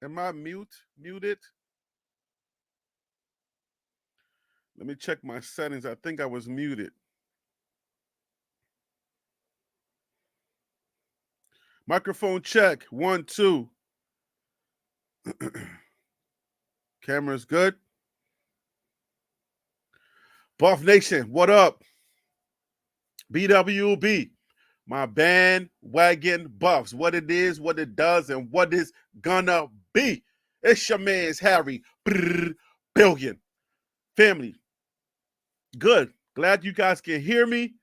Am I muted? Let me check my settings. I think I was muted. Microphone check. 1, 2. Camera's good. Buff Nation, what up? BWB, my bandwagon buffs. What it is, what it does, and what it's gonna be. It's your man's Harry Billion. Family, good. Glad you guys can hear me.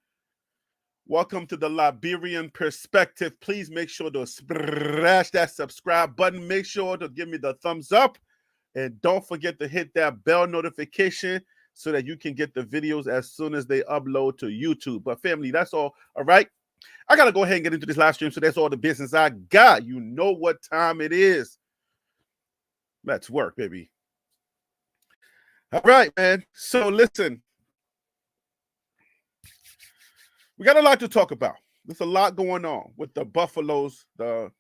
Welcome to the Liberian Perspective. Please make sure to smash that subscribe button. Make sure to give me the thumbs up. And don't forget to hit that bell notification so that you can get the videos as soon as they upload to YouTube. But family, that's all right? I got to go ahead and get into this live stream, so that's all the business I got. You know what time it is. Let's work, baby. All right, man. So listen, we got a lot to talk about. There's a lot going on with the Buffaloes, the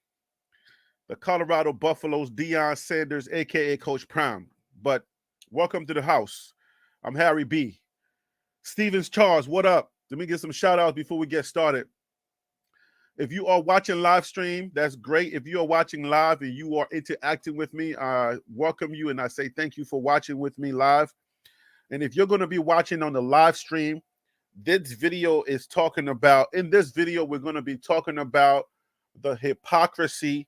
Colorado Buffaloes, Deion Sanders, a.k.a. Coach Prime. But welcome to the house. I'm Harry B. Stevens Charles, what up? Let me get some shout outs before we get started. If you are watching live stream, that's great. If you are watching live and you are interacting with me, I welcome you and I say thank you for watching with me live. And if you're going to be watching on the live stream, this video is talking about, in this video, we're going to be talking about the hypocrisy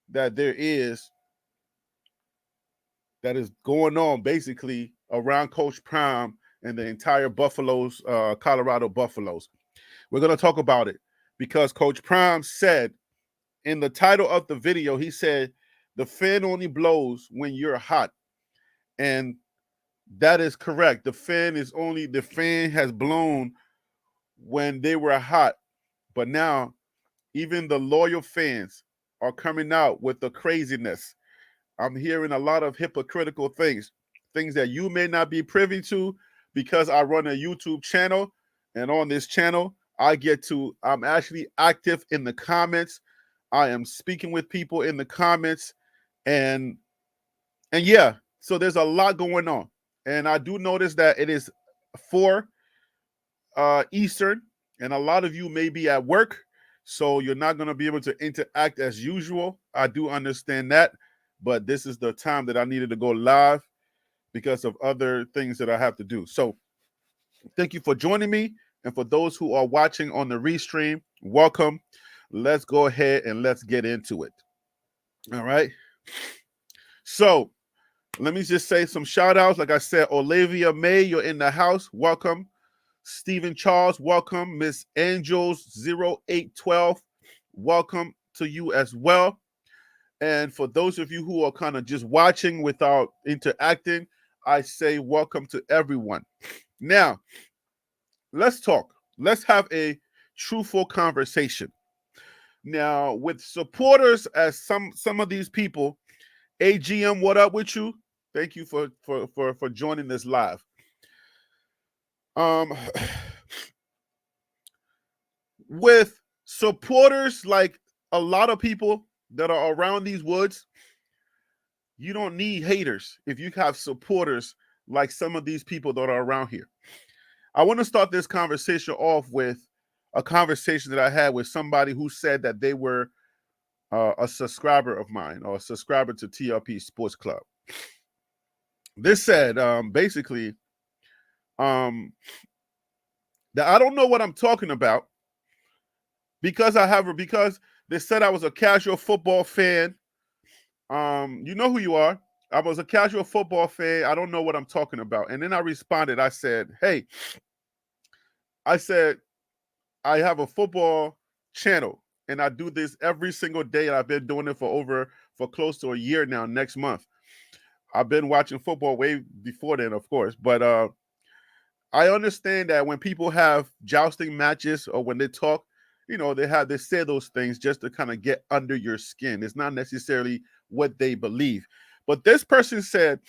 that there is, that is going on basically around Coach Prime and the entire Buffaloes, Colorado Buffaloes. We're going to talk about it because Coach Prime said in the title of the video, he said, the fan only blows when you're hot. And that is correct. The fan has blown when they were hot. But now even the loyal fans are coming out with the craziness. I'm hearing a lot of hypocritical things that you may not be privy to because I run a YouTube channel. And on this channel, I'm actually active in the comments. I am speaking with people in the comments. And yeah, so there's a lot going on. And I do notice that it is 4 Eastern, and a lot of you may be at work, so you're not going to be able to interact as usual. I do understand that, but this is the time that I needed to go live because of other things that I have to do. So thank you for joining me. And for those who are watching on the restream, welcome. Let's go ahead and let's get into it. All right. So let me just say some shout outs. Like I said, Olivia May, you're in the house. Welcome. Stephen Charles, welcome. Miss Angels 0812, welcome to you as well. And for those of you who are kind of just watching without interacting, I say welcome to everyone. Now, let's talk. Let's have a truthful conversation. Now, with supporters as some of these people, AGM, what up with you? Thank you for joining this live. With supporters, like a lot of people that are around these woods, you don't need haters if you have supporters like some of these people that are around here. I want to start this conversation off with a conversation that I had with somebody who said that they were a subscriber of mine or a subscriber to TRP Sports Club. This said, basically, that I don't know what I'm talking about because they said I was a casual football fan. You know who you are. I was a casual football fan. I don't know what I'm talking about. And then I responded. I said, hey, I have a football channel and I do this every single day. And I've been doing it for close to a year now, next month. I've been watching football way before then, of course. But I understand that when people have jousting matches or when they talk, you know, they say those things just to kind of get under your skin. It's not necessarily what they believe. But this person said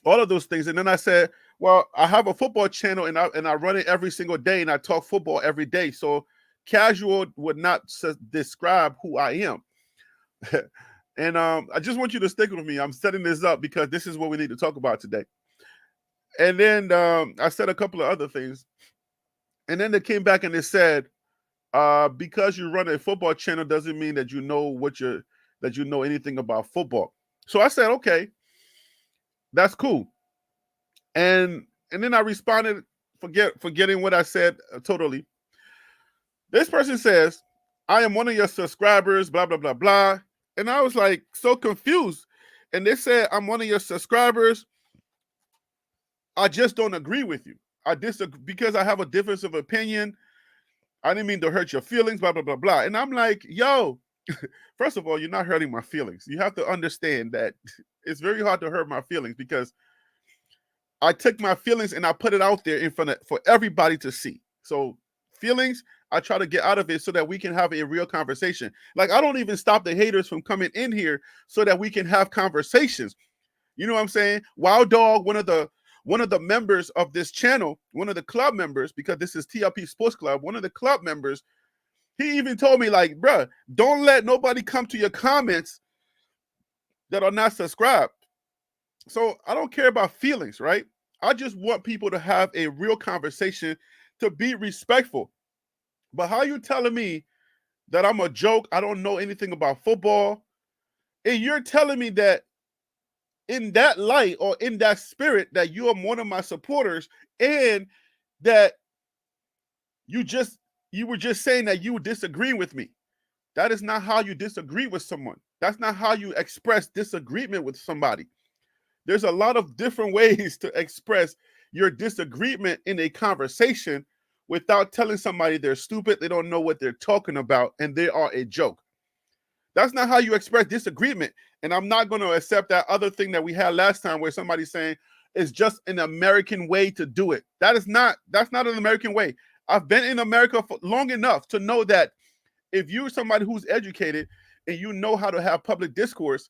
all of those things. And then I said, well, I have a football channel and I run it every single day and I talk football every day. So casual would not describe who I am. And I just want you to stick with me. I'm setting this up because this is what we need to talk about today. And then I said a couple of other things. And then they came back and they said, because you run a football channel doesn't mean that you know that you know anything about football. So I said, okay, that's cool. And then I responded, forgetting what I said totally. This person says, I am one of your subscribers, blah, blah, blah, blah. And I was like so confused. And they said, I'm one of your subscribers. I just don't agree with you. I disagree because I have a difference of opinion. I didn't mean to hurt your feelings, blah, blah, blah, blah. And I'm like, yo, first of all, you're not hurting my feelings. You have to understand that it's very hard to hurt my feelings because I took my feelings and I put it out there in front of for everybody to see. So feelings, I try to get out of it so that we can have a real conversation. Like I don't even stop the haters from coming in here so that we can have conversations. You know what I'm saying? Wild Dog, one of the members of this channel, one of the club members, because this is TLP Sports Club, one of the club members, he even told me like, bruh, don't let nobody come to your comments that are not subscribed. So I don't care about feelings, right? I just want people to have a real conversation, to be respectful. But how you telling me that I'm a joke, I don't know anything about football, and you're telling me that in that light or in that spirit that you are one of my supporters and that you were just saying that you were disagreeing with me. That is not how you disagree with someone. That's not how you express disagreement with somebody. There's a lot of different ways to express your disagreement in a conversation without telling somebody they're stupid, they don't know what they're talking about, and they are a joke. That's not how you express disagreement. And I'm not going to accept that other thing that we had last time where somebody's saying it's just an American way to do it. That's not an American way. I've been in America for long enough to know that if you're somebody who's educated and you know how to have public discourse,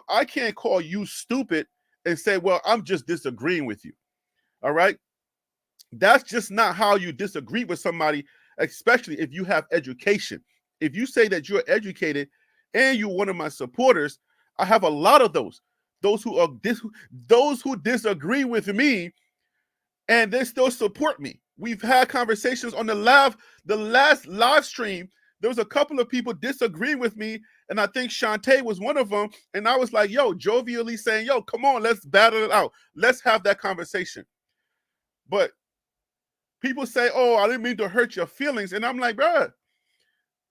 I can't call you stupid and say, well, I'm just disagreeing with you. All right. That's just not how you disagree with somebody, especially if you have education. If you say that you're educated and you're one of my supporters, I have a lot of those who disagree with me and they still support me. We've had conversations on the last live stream. There was a couple of people disagreeing with me, and I think Shantae was one of them. And I was like, yo, jovially saying, yo, come on, let's battle it out. Let's have that conversation. But people say, oh, I didn't mean to hurt your feelings. And I'm like, bruh,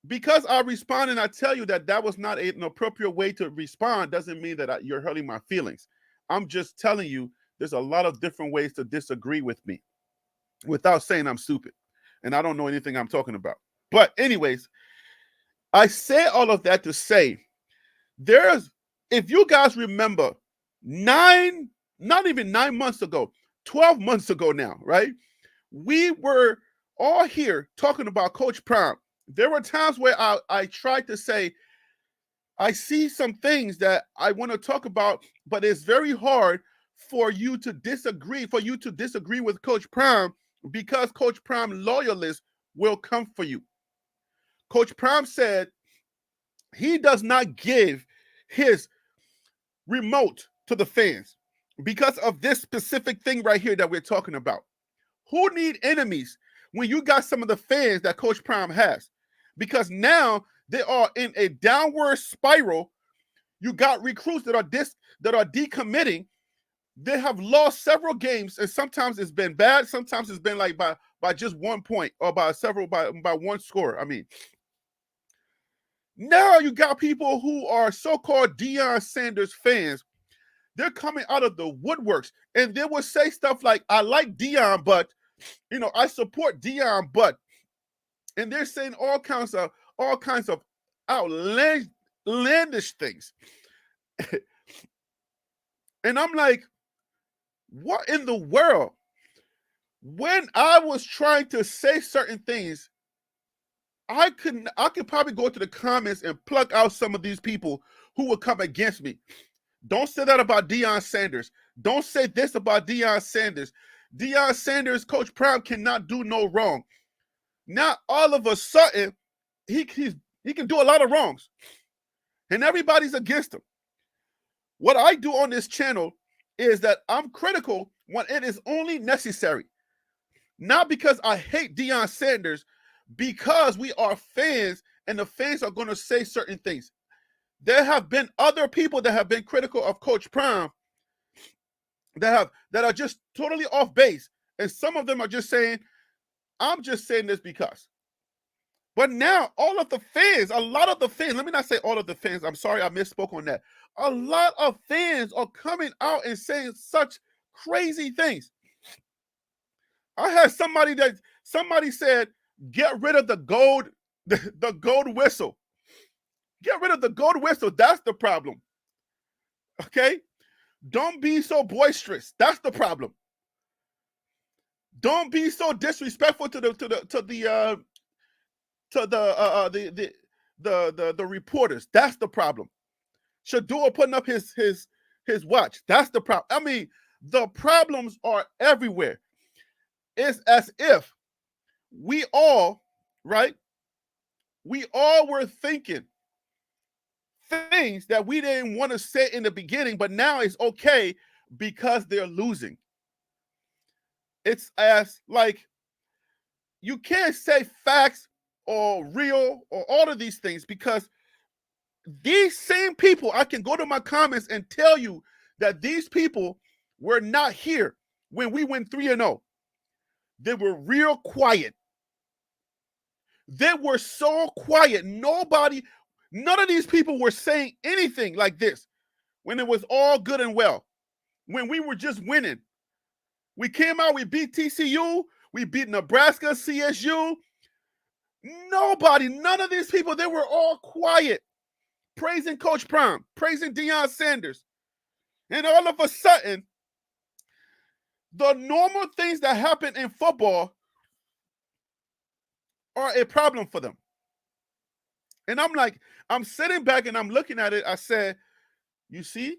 because I respond and I tell you that was not an appropriate way to respond doesn't mean that you're hurting my feelings. I'm just telling you there's a lot of different ways to disagree with me without saying I'm stupid. And I don't know anything I'm talking about. But anyways, I say all of that to say if you guys remember not even 9 months ago, 12 months ago now, right? We were all here talking about Coach Prime. There were times where I tried to say, I see some things that I want to talk about, but it's very hard for you to disagree with Coach Prime because Coach Prime loyalists will come for you. Coach Prime said he does not give his remote to the fans because of this specific thing right here that we're talking about. Who need enemies when you got some of the fans that Coach Prime has? Because now they are in a downward spiral. You got recruits that are decommitting. They have lost several games, and sometimes it's been bad. Sometimes it's been like by just 1 point or by one score. I mean, now you got people who are so-called Deion Sanders fans. They're coming out of the woodworks, and they will say stuff like, I like Deion, but I support Deion, but, and they're saying all kinds of outlandish things. And I'm like, what in the world? When I was trying to say certain things, I could probably go to the comments and pluck out some of these people who would come against me. Don't say that about Deion Sanders. Don't say this about Deion Sanders. Deion Sanders, Coach Prime cannot do no wrong. Now, all of a sudden, he can do a lot of wrongs. and everybody's against him. What I do on this channel is that I'm critical when it is only necessary. Not because I hate Deion Sanders, because we are fans and the fans are going to say certain things. There have been other people that have been critical of Coach Prime that are just totally off base. And some of them are just saying, I'm just saying this because. But now all of the fans, a lot of the fans, let me not say all of the fans, I'm sorry, I misspoke on that. A lot of fans are coming out and saying such crazy things. I had somebody said, get rid of the gold whistle. Get rid of the gold whistle. That's the problem. Okay? Don't be so boisterous. That's the problem. Don't be so disrespectful to the reporters. That's the problem. Shador putting up his watch. That's the problem. I mean, the problems are everywhere. It's as if we all, right? We all were thinking things that we didn't want to say in the beginning, but now it's okay because they're losing. It's as like you can't say facts or real or all of these things because these same people, I can go to my comments and tell you that these people were not here when we went 3-0. They were real quiet. They were so quiet. None of these people were saying anything like this when it was all good and well, when we were just winning. We came out, we beat TCU, we beat Nebraska, CSU. None of these people, they were all quiet, praising Coach Prime, praising Deion Sanders. And all of a sudden, the normal things that happen in football are a problem for them. And I'm sitting back and I'm looking at it. I said, you see,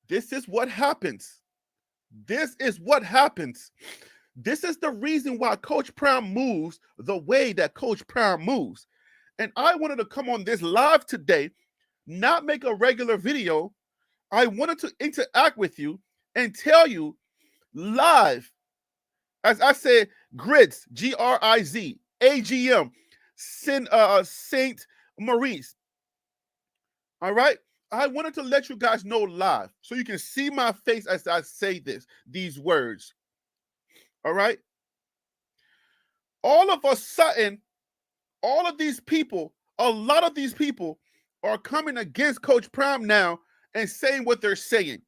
this is what happens. This is what happens. This is the reason why Coach Prime moves the way that Coach Prime moves. And I wanted to come on this live today, not make a regular video. I wanted to interact with you and tell you live, as I said, Grids, Griz, AGM, Saint Maurice. All right? I wanted to let you guys know live so you can see my face as I say these words. All right? All of a sudden, all of these people, a lot of these people are coming against Coach Prime now and saying what they're saying.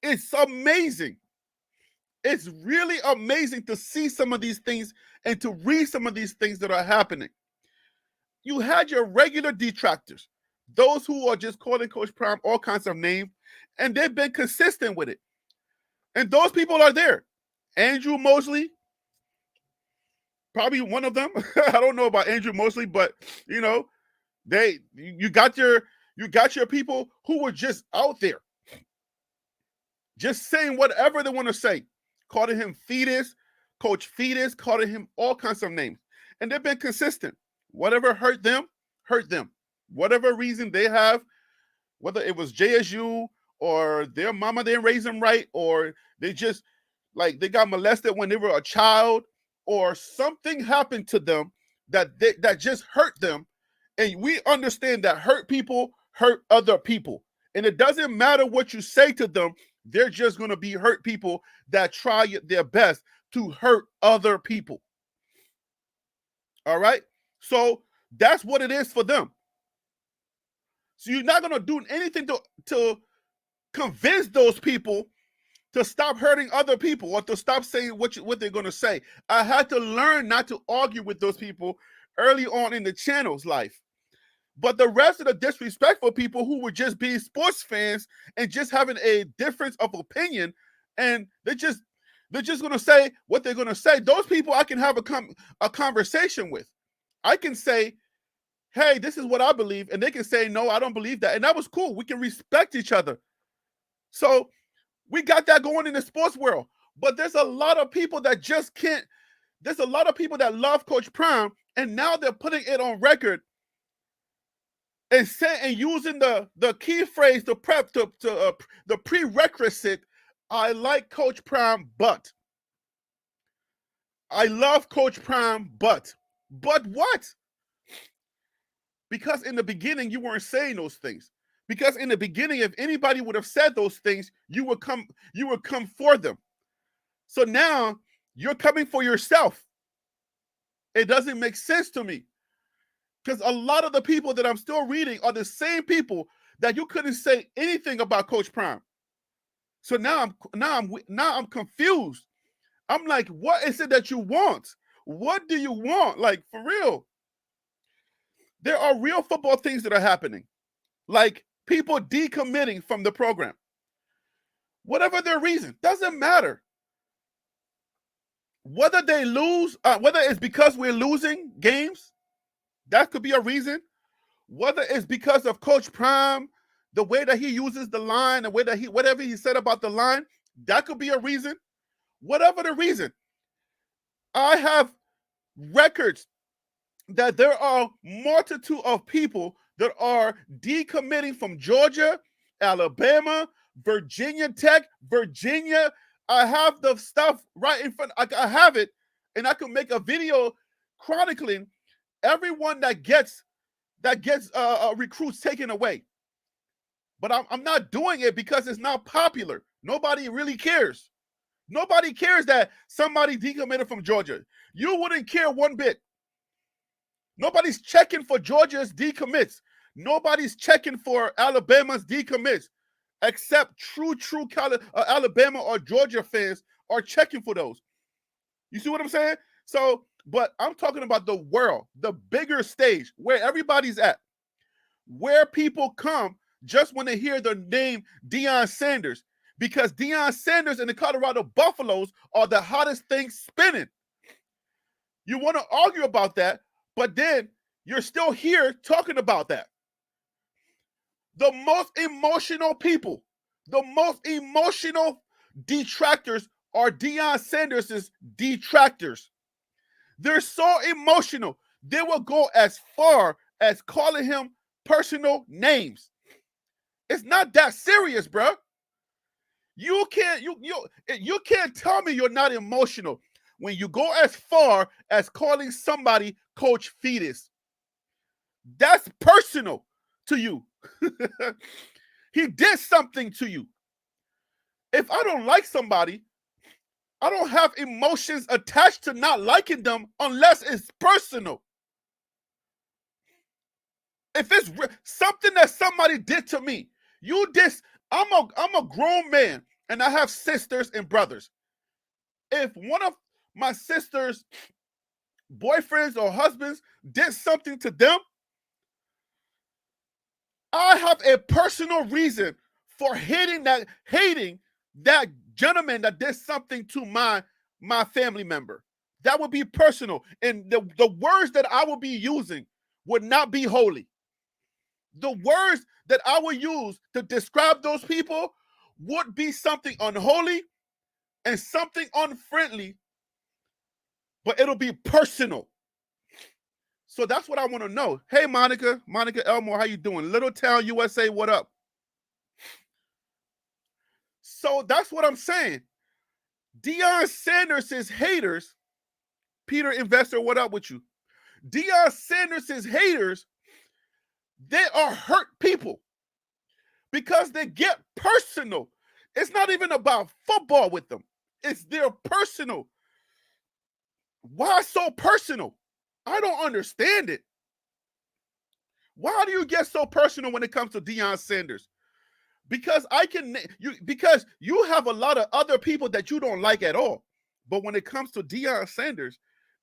It's amazing. It's really amazing to see some of these things and to read some of these things that are happening. You had your regular detractors, those who are just calling Coach Prime all kinds of names, and they've been consistent with it. And those people are there. Andrew Mosley, probably one of them. I don't know about Andrew Mosley, but you know, you got your people who were just out there, just saying whatever they want to say, calling him fetus, Coach Fetus, calling him all kinds of names. And they've been consistent. Whatever hurt them, hurt them. Whatever reason they have, whether it was JSU or their mama didn't raise them right, or they just like they got molested when they were a child, or something happened to them that just hurt them. And we understand that hurt people hurt other people. And it doesn't matter what you say to them, they're just going to be hurt people that try their best to hurt other people. All right? So that's what it is for them. So you're not going to do anything to convince those people to stop hurting other people or to stop saying what they're going to say. I had to learn not to argue with those people early on in the channel's life. But the rest of the disrespectful people who were just being sports fans and just having a difference of opinion, and they're just going to say what they're going to say, those people I can have a conversation with. I can say, hey, this is what I believe, and they can say, no, I don't believe that. And that was cool. We can respect each other. So we got that going in the sports world. But there's a lot of people that just can't. There's a lot of people that love Coach Prime, and now they're putting it on record and using the key phrase, the prerequisite. I like Coach Prime, but I love Coach Prime, but what? Because in the beginning you weren't saying those things. Because in the beginning, if anybody would have said those things, you would come for them. So now you're coming for yourself. It doesn't make sense to me. Because a lot of the people that I'm still reading are the same people that you couldn't say anything about Coach Prime. So now I'm confused. I'm like, what is it that you want? What do you want? Like, for real. There are real football things that are happening. Like people decommitting from the program. Whatever their reason, doesn't matter. Whether they lose, whether it's because we're losing games, that could be a reason. Whether it's because of Coach Prime, the way that he uses the line, the way that whatever he said about the line, that could be a reason. Whatever the reason, I have records that there are multitude of people that are decommitting from Georgia, Alabama, Virginia Tech, Virginia. I have the stuff right in front. I have it, and I can make a video chronicling everyone that gets recruits taken away. But I'm not doing it because it's not popular. Nobody really cares. Nobody cares that somebody decommitted from Georgia. You wouldn't care one bit. Nobody's checking for Georgia's decommits. Nobody's checking for Alabama's decommits, except true Alabama or Georgia fans are checking for those. You see what I'm saying? So, but I'm talking about the world, the bigger stage where everybody's at, where people come just when they hear the name Deion Sanders, because Deion Sanders and the Colorado Buffaloes are the hottest thing spinning. You want to argue about that, but then you're still here talking about that. The most emotional people, the most emotional detractors are Deion Sanders' detractors. They're so emotional. They will go as far as calling him personal names. It's not that serious, bro. You can't tell me you're not emotional when you go as far as calling somebody Coach Fetus. That's personal to you. He did something to you. If I don't like somebody, I don't have emotions attached to not liking them unless it's personal. If it's something that somebody did to me, I'm a grown man and I have sisters and brothers. If one of my sister's boyfriends or husbands did something to them, I have a personal reason for hating that gentleman that did something to my family member. That would be personal. And the words that I would be using would not be holy. The words that I would use to describe those people would be something unholy and something unfriendly, but it'll be personal. So that's what I want to know. Hey, Monica Elmore, how you doing? Little Town USA, what up? So that's what I'm saying. Deion Sanders' haters, Peter Investor, what up with you? Deion Sanders' haters, they are hurt people because they get personal. It's not even about football with them. It's their personal. Why so personal? I don't understand it. Why do you get so personal when it comes to Deion Sanders? Because because you have a lot of other people that you don't like at all. But when it comes to Deion Sanders,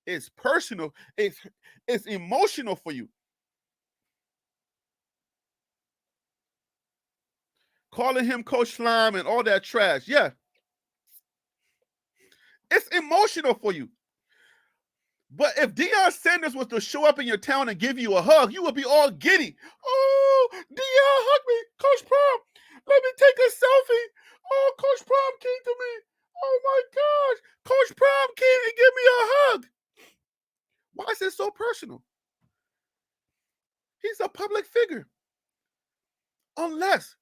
it's personal. It's emotional for you. Calling him Coach Slime and all that trash. Yeah. It's emotional for you. But if Deion Sanders was to show up in your town and give you a hug, you would be all giddy. Oh, Deion, hug me. Coach Prime, let me take a selfie. Oh, Coach Prime came to me. Oh, my gosh. Coach Prime came and give me a hug. Why is it so personal? He's a public figure. unless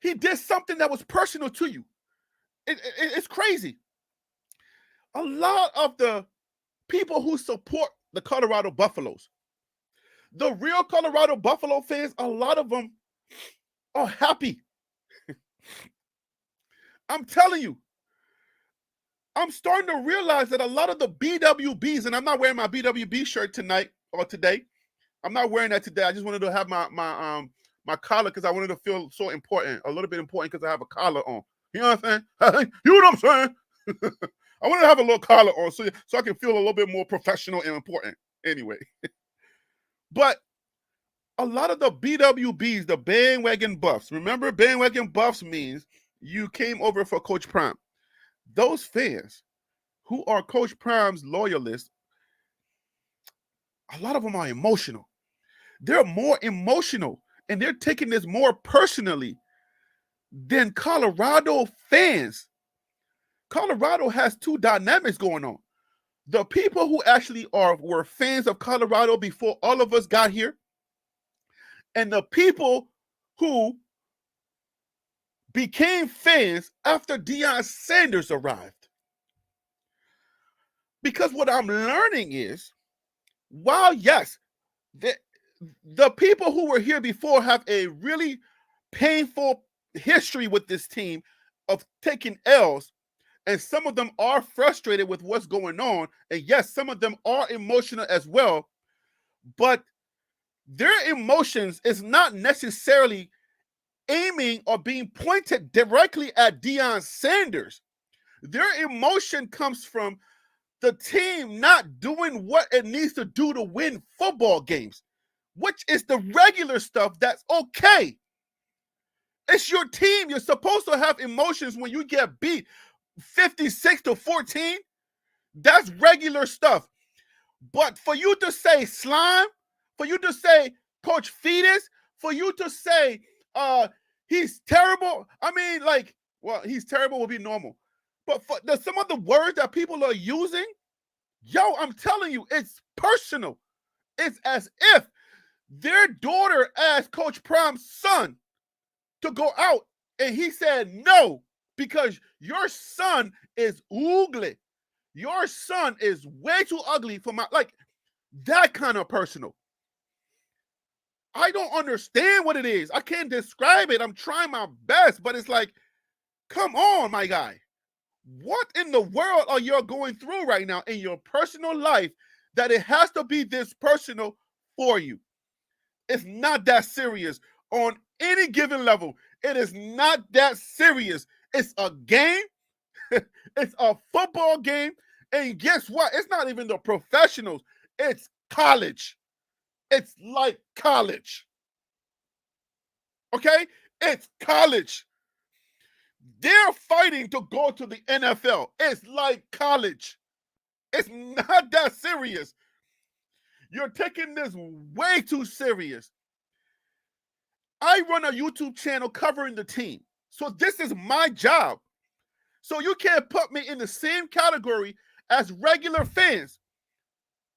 he did something that was personal to you. It's crazy. A lot of the people who support the Colorado Buffaloes, the real Colorado Buffalo fans, a lot of them are happy. I'm telling you, I'm starting to realize that a lot of the BWBs, and I'm not wearing my BWB shirt tonight or today. I'm not wearing that today. I just wanted to have my collar because I wanted to feel so important, a little bit important because I have a collar on. You know what I'm saying? You know what I'm saying? I wanted to have a little collar on so I can feel a little bit more professional and important. Anyway, but a lot of the BWBs, the bandwagon buffs, remember bandwagon buffs means you came over for Coach Prime. Those fans who are Coach Prime's loyalists, a lot of them are emotional. They're more emotional and they're taking this more personally than Colorado fans. Colorado has two dynamics going on. The people who actually were fans of Colorado before all of us got here, and the people who became fans after Deion Sanders arrived. Because what I'm learning is, while yes, the people who were here before have a really painful history with this team of taking L's, and some of them are frustrated with what's going on, and yes, some of them are emotional as well, but their emotions is not necessarily aiming or being pointed directly at Deion Sanders. Their emotion comes from the team not doing what it needs to do to win football games, which is the regular stuff that's okay. It's your team. You're supposed to have emotions when you get beat 56-14. That's regular stuff. But for you to say slime, for you to say Coach Fetus, for you to say he's terrible, I mean, like, well, he's terrible will be normal. But for some of the words that people are using, yo, I'm telling you, it's personal. It's as if their daughter asked Coach Prime's son to go out, and he said no, because your son is ugly. Your son is way too ugly for like, that kind of personal. I don't understand what it is. I can't describe it. I'm trying my best, but it's like, come on, my guy. What in the world are you going through right now in your personal life that it has to be this personal for you? It's not that serious on any given level. It is not that serious. It's a game. It's a football game. And guess what? It's not even the professionals. It's college. It's like college. Okay? It's college. They're fighting to go to the NFL. It's like college. It's not that serious. You're taking this way too serious. I run a YouTube channel covering the team. So this is my job. So you can't put me in the same category as regular fans.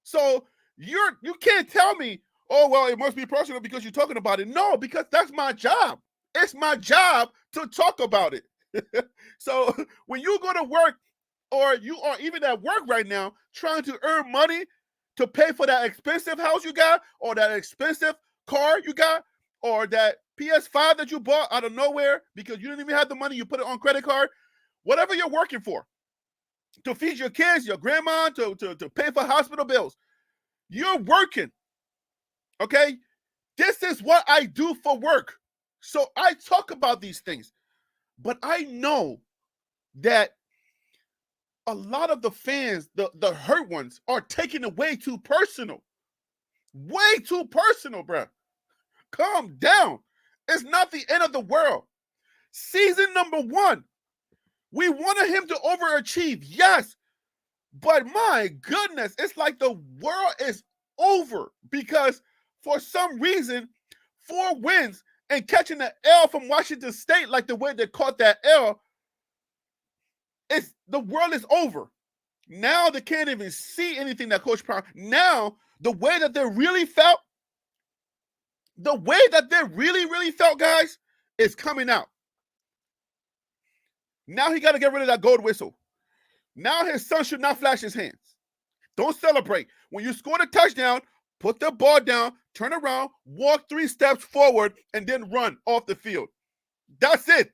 So you can't tell me, oh, well, it must be personal because you're talking about it. No, because that's my job. It's my job to talk about it. So when you go to work, or you are even at work right now trying to earn money to pay for that expensive house you got, or that expensive car you got, or that PS5 that you bought out of nowhere because you didn't even have the money, you put it on credit card, whatever you're working for, to feed your kids, your grandma, to pay for hospital bills, you're working, okay? This is what I do for work. So I talk about these things, but I know that a lot of the fans, the hurt ones, are taking it way too personal. Way too personal, bro. Calm down. It's not the end of the world. Season number 1, we wanted him to overachieve, yes. But my goodness, it's like the world is over because for some reason, 4 wins and catching the L from Washington State like the way they caught that L, the world is over. Now they can't even see anything that Coach Prime. Now, the way that they really felt, The way that they really, really felt, guys, is coming out. Now he got to get rid of that gold whistle. Now his son should not flash his hands. Don't celebrate. When you score a touchdown, put the ball down, turn around, walk 3 steps forward, and then run off the field. That's it.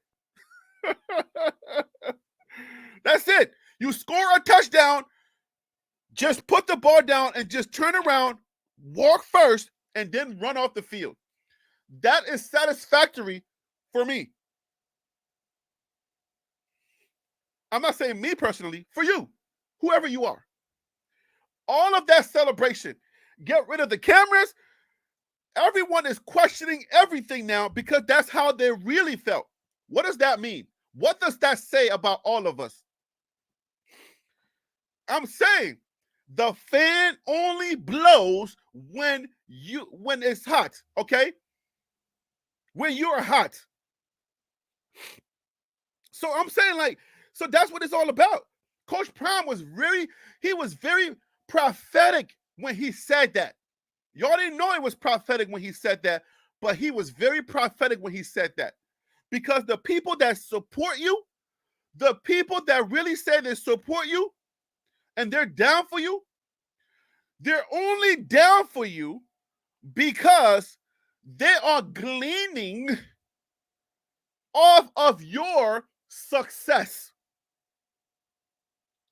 That's it. You score a touchdown, just put the ball down and just turn around, walk first, and then run off the field. That is satisfactory for me. I'm not saying me personally, for you, whoever you are. All of that celebration, get rid of the cameras. Everyone is questioning everything now because that's how they really felt. What does that mean? What does that say about all of us? I'm saying the fan only blows when it's hot, okay? When you're hot. So I'm saying, like, so that's what it's all about. Coach Prime was very prophetic when he said that. Y'all didn't know it was prophetic when he said that, but he was very prophetic when he said that. Because the people that support you, the people that really say they support you, and they're down for you, they're only down for you because they are gleaning off of your success.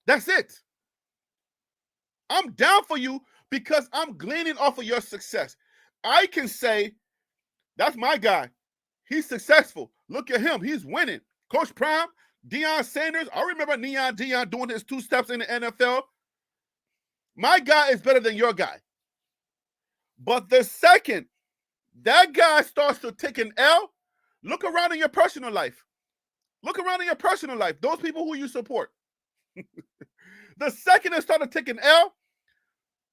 That's it. I'm down for you because I'm gleaning off of your success. I can say, that's my guy. He's successful. Look at him. He's winning. Coach Prime, Deion Sanders. I remember Deion doing his 2 steps in the NFL. My guy is better than your guy. But the second that guy starts to take an L, look around in your personal life. Look around in your personal life. Those people who you support. The second they start to take an L,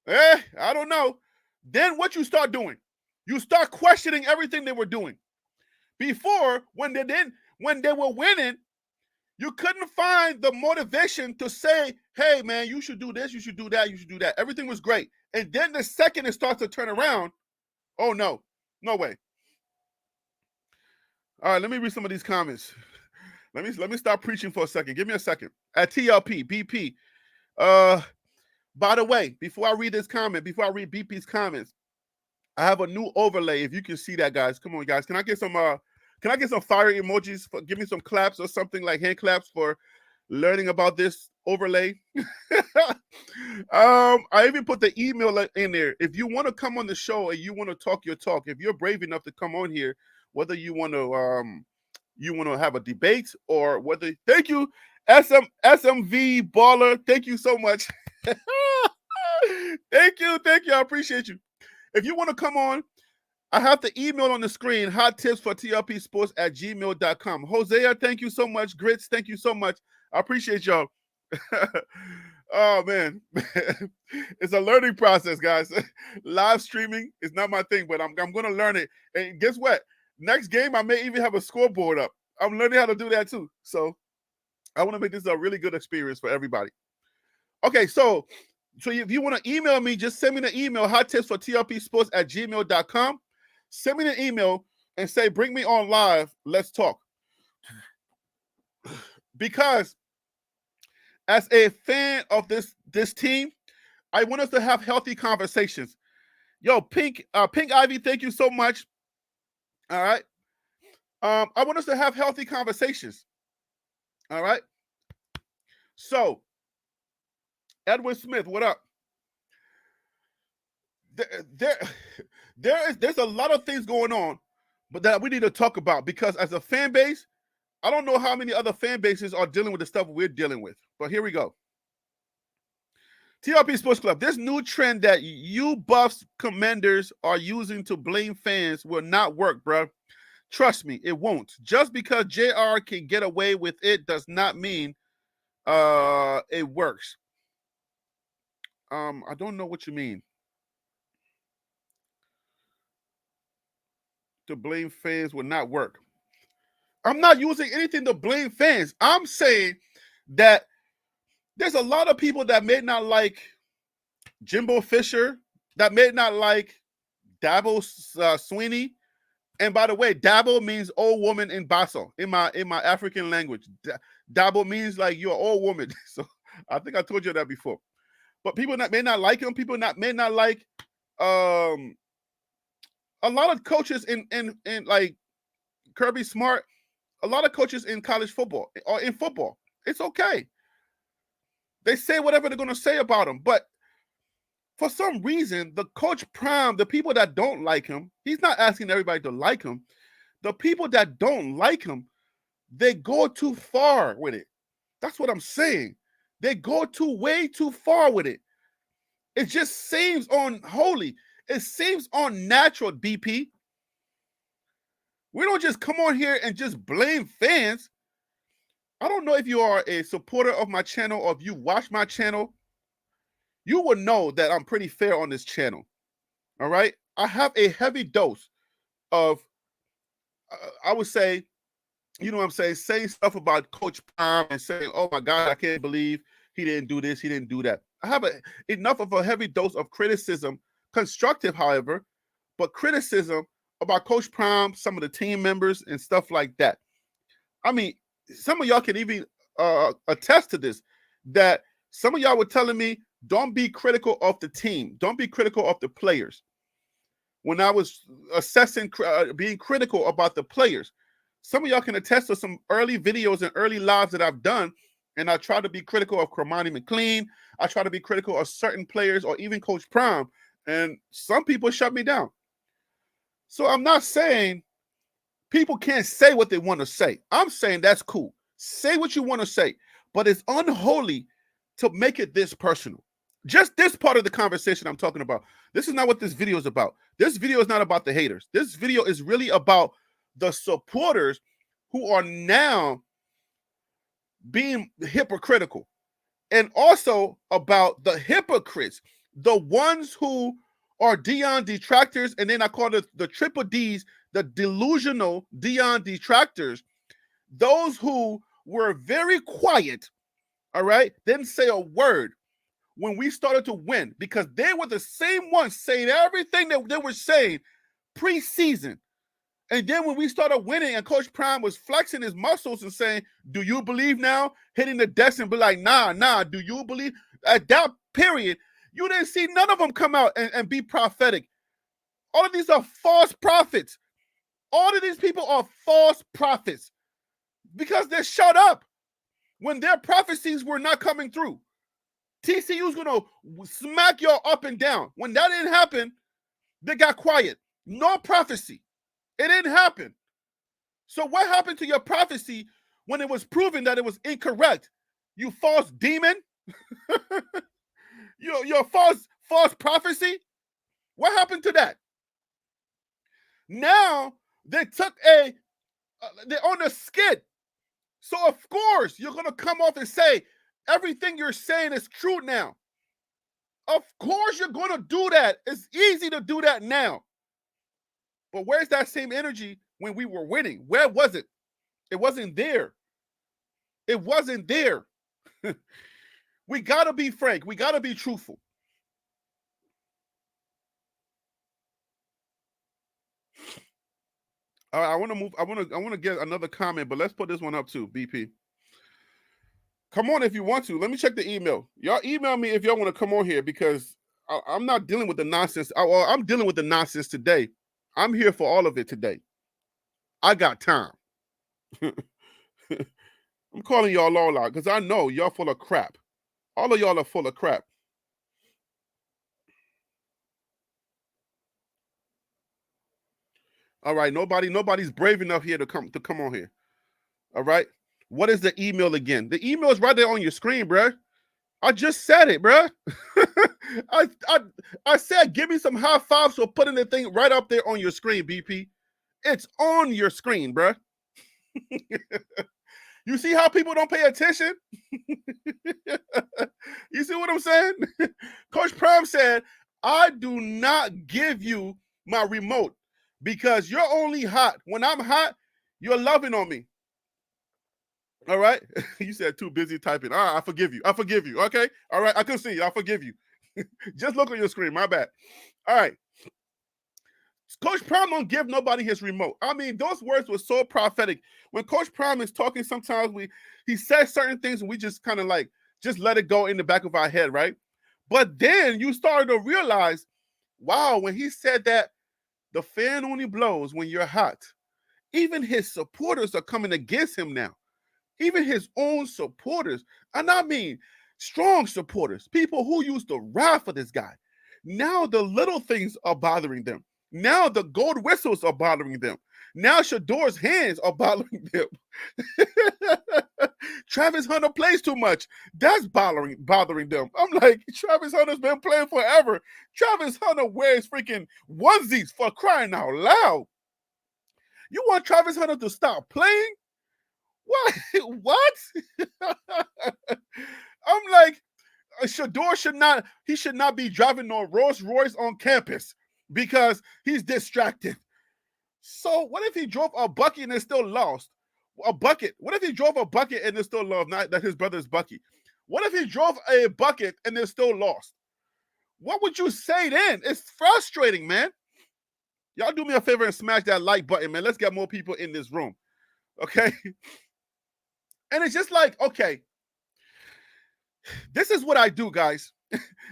I don't know. Then what you start doing? You start questioning everything they were doing. Before, when they were winning, you couldn't find the motivation to say, hey, man, you should do this, you should do that, you should do that. Everything was great. And then the second it starts to turn around, oh, no way. All right, let me read some of these comments. Let me stop preaching for a second. Give me a second. At TLP, BP. By the way, before I read BP's comments, I have a new overlay. If you can see that, guys. Come on, guys. Can I get some fire emojis? Give me some claps or something, like hand claps for learning about this overlay. I even put the email in there. If you want to come on the show and you want to talk your talk, if you're brave enough to come on here, whether you want to have a debate or whether, thank you, SMV baller. Thank you so much. Thank you. I appreciate you. If you want to come on, I have the email on the screen, hottipsfortlpsports@gmail.com. Hosea, thank you so much. Grits, thank you so much. I appreciate y'all. Oh, man. It's a learning process, guys. Live streaming is not my thing, but I'm going to learn it. And guess what? Next game, I may even have a scoreboard up. I'm learning how to do that too. So I want to make this a really good experience for everybody. Okay, so if you want to email me, just send me the email, hottipsfortlpsports@gmail.com. Send me the email and say, bring me on live. Let's talk. Because as a fan of this team, I want us to have healthy conversations. Yo, Pink Ivy, thank you so much. All right. I want us to have healthy conversations. All right. So, Edwin Smith, what up? There's a lot of things going on, but that we need to talk about, because as a fan base, I don't know how many other fan bases are dealing with the stuff we're dealing with. But here we go. TRP Sports Club, this new trend that you Buffs commanders are using to blame fans will not work, bro. Trust me, it won't. Just because JR can get away with it does not mean it works. I don't know what you mean. To blame fans will not work. I'm not using anything to blame fans. I'm saying that there's a lot of people that may not like Jimbo Fisher, that may not like Dabo Sweeney. And by the way, Dabo means old woman in Baso, in my African language. Dabo means like you're an old woman. So I think I told you that before. But people may not like him. People may not like a lot of coaches in like Kirby Smart. A lot of coaches in college football or in football. It's okay. They say whatever they're going to say about him. But for some reason, the Coach Prime, the people that don't like him, he's not asking everybody to like him. The people that don't like him, they go too far with it. That's what I'm saying. They go way too far with it. It just seems unholy. It seems unnatural, BP. We don't just come on here and just blame fans. I don't know if you are a supporter of my channel or if you watch my channel. You will know that I'm pretty fair on this channel. All right? I have a heavy dose of, I would say, you know what I'm saying stuff about Coach Prime and saying, oh my God, I can't believe he didn't do this, he didn't do that. I have enough of a heavy dose of criticism, constructive, however, but criticism about Coach Prime, some of the team members, and stuff like that. I mean, some of y'all can even attest to this, that some of y'all were telling me, don't be critical of the team. Don't be critical of the players. When I was assessing, being critical about the players, some of y'all can attest to some early videos and early lives that I've done, and I try to be critical of Cormani McLean. I try to be critical of certain players or even Coach Prime, and some people shut me down. So I'm not saying people can't say what they want to say. I'm saying that's cool. Say what you want to say, but it's unholy to make it this personal. Just this part of the conversation I'm talking about. This is not what this video is about. This video is not about the haters. This video is really about the supporters who are now being hypocritical, and also about the hypocrites, the ones who are Deion detractors, and then I call it the triple D's, the delusional Deion detractors, those who were very quiet, all right, didn't say a word when we started to win, because they were the same ones saying everything that they were saying preseason. And then when we started winning and Coach Prime was flexing his muscles and saying, do you believe now? Hitting the desk and be like, nah, do you believe? At that period, you didn't see none of them come out and be prophetic. All of these are false prophets. All of these people are false prophets because they're shut up when their prophecies were not coming through. TCU's going to smack y'all up and down. When that didn't happen, they got quiet. No prophecy. It didn't happen. So what happened to your prophecy when it was proven that it was incorrect? You false demon? Your false prophecy? What happened to that? Now they took they're on a skit. So of course you're going to come off and say everything you're saying is true now. Of course you're going to do that. It's easy to do that now. But where's that same energy when we were winning? Where was it? It wasn't there. It wasn't there. We got to be frank. We got to be truthful. All right, I want to move. I want to get another comment, but let's put this one up too, BP. Come on if you want to. Let me check the email. Y'all email me if y'all want to come on here, because I'm not dealing with the nonsense. I'm dealing with the nonsense today. I'm here for all of it today. I got time. I'm calling y'all all out because I know y'all full of crap. All of y'all are full of crap. All right, nobody's brave enough here to come on here. All right. What is the email again? The email is right there on your screen, bruh. I just said it, bruh. I said give me some high fives for putting the thing right up there on your screen, BP. It's on your screen, bruh. You see how people don't pay attention? You see what I'm saying? Coach Prime said, I do not give you my remote because you're only hot. When I'm hot, you're loving on me. All right? You said too busy typing. All right, I forgive you. Okay? All right, I can see you. I forgive you. Just look on your screen. My bad. All right. Coach Prime don't give nobody his remote. I mean, those words were so prophetic. When Coach Prime is talking, sometimes he says certain things and we just kind of like just let it go in the back of our head, right? But then you started to realize, wow, when he said that the fan only blows when you're hot, even his supporters are coming against him now. Even his own supporters, and I mean strong supporters, people who used to ride for this guy. Now the little things are bothering them. Now the gold whistles are bothering them. Now Shador's hands are bothering them. Travis Hunter plays too much. That's bothering them. I'm like, Travis Hunter's been playing forever. Travis Hunter wears freaking onesies for crying out loud. You want Travis Hunter to stop playing? What? What? I'm like, Shador should not be driving no Rolls Royce on campus because he's distracted. So what if he drove a bucket and it still lost? A bucket. What if he drove a bucket and it still lost? Not that his brother's Bucky. What if he drove a bucket and it still lost? What would you say then? It's frustrating, man. Y'all do me a favor and smash that like button, man. Let's get more people in this room. Okay? And it's just like, okay, this is what I do, guys.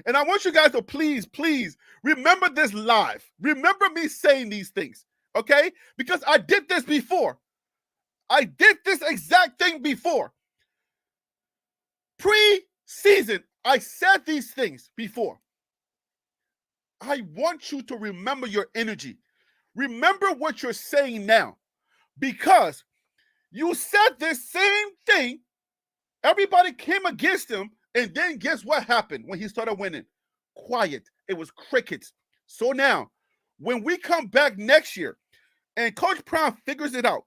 And I want you guys to please remember this live. Remember me saying these things, okay? Because I did this before. I did this exact thing before. Pre-season, I said these things before. I want you to remember your energy. Remember what you're saying now. Because you said this same thing. Everybody came against him. And then guess what happened when he started winning? Quiet. It was crickets. So now, when we come back next year and Coach Prime figures it out,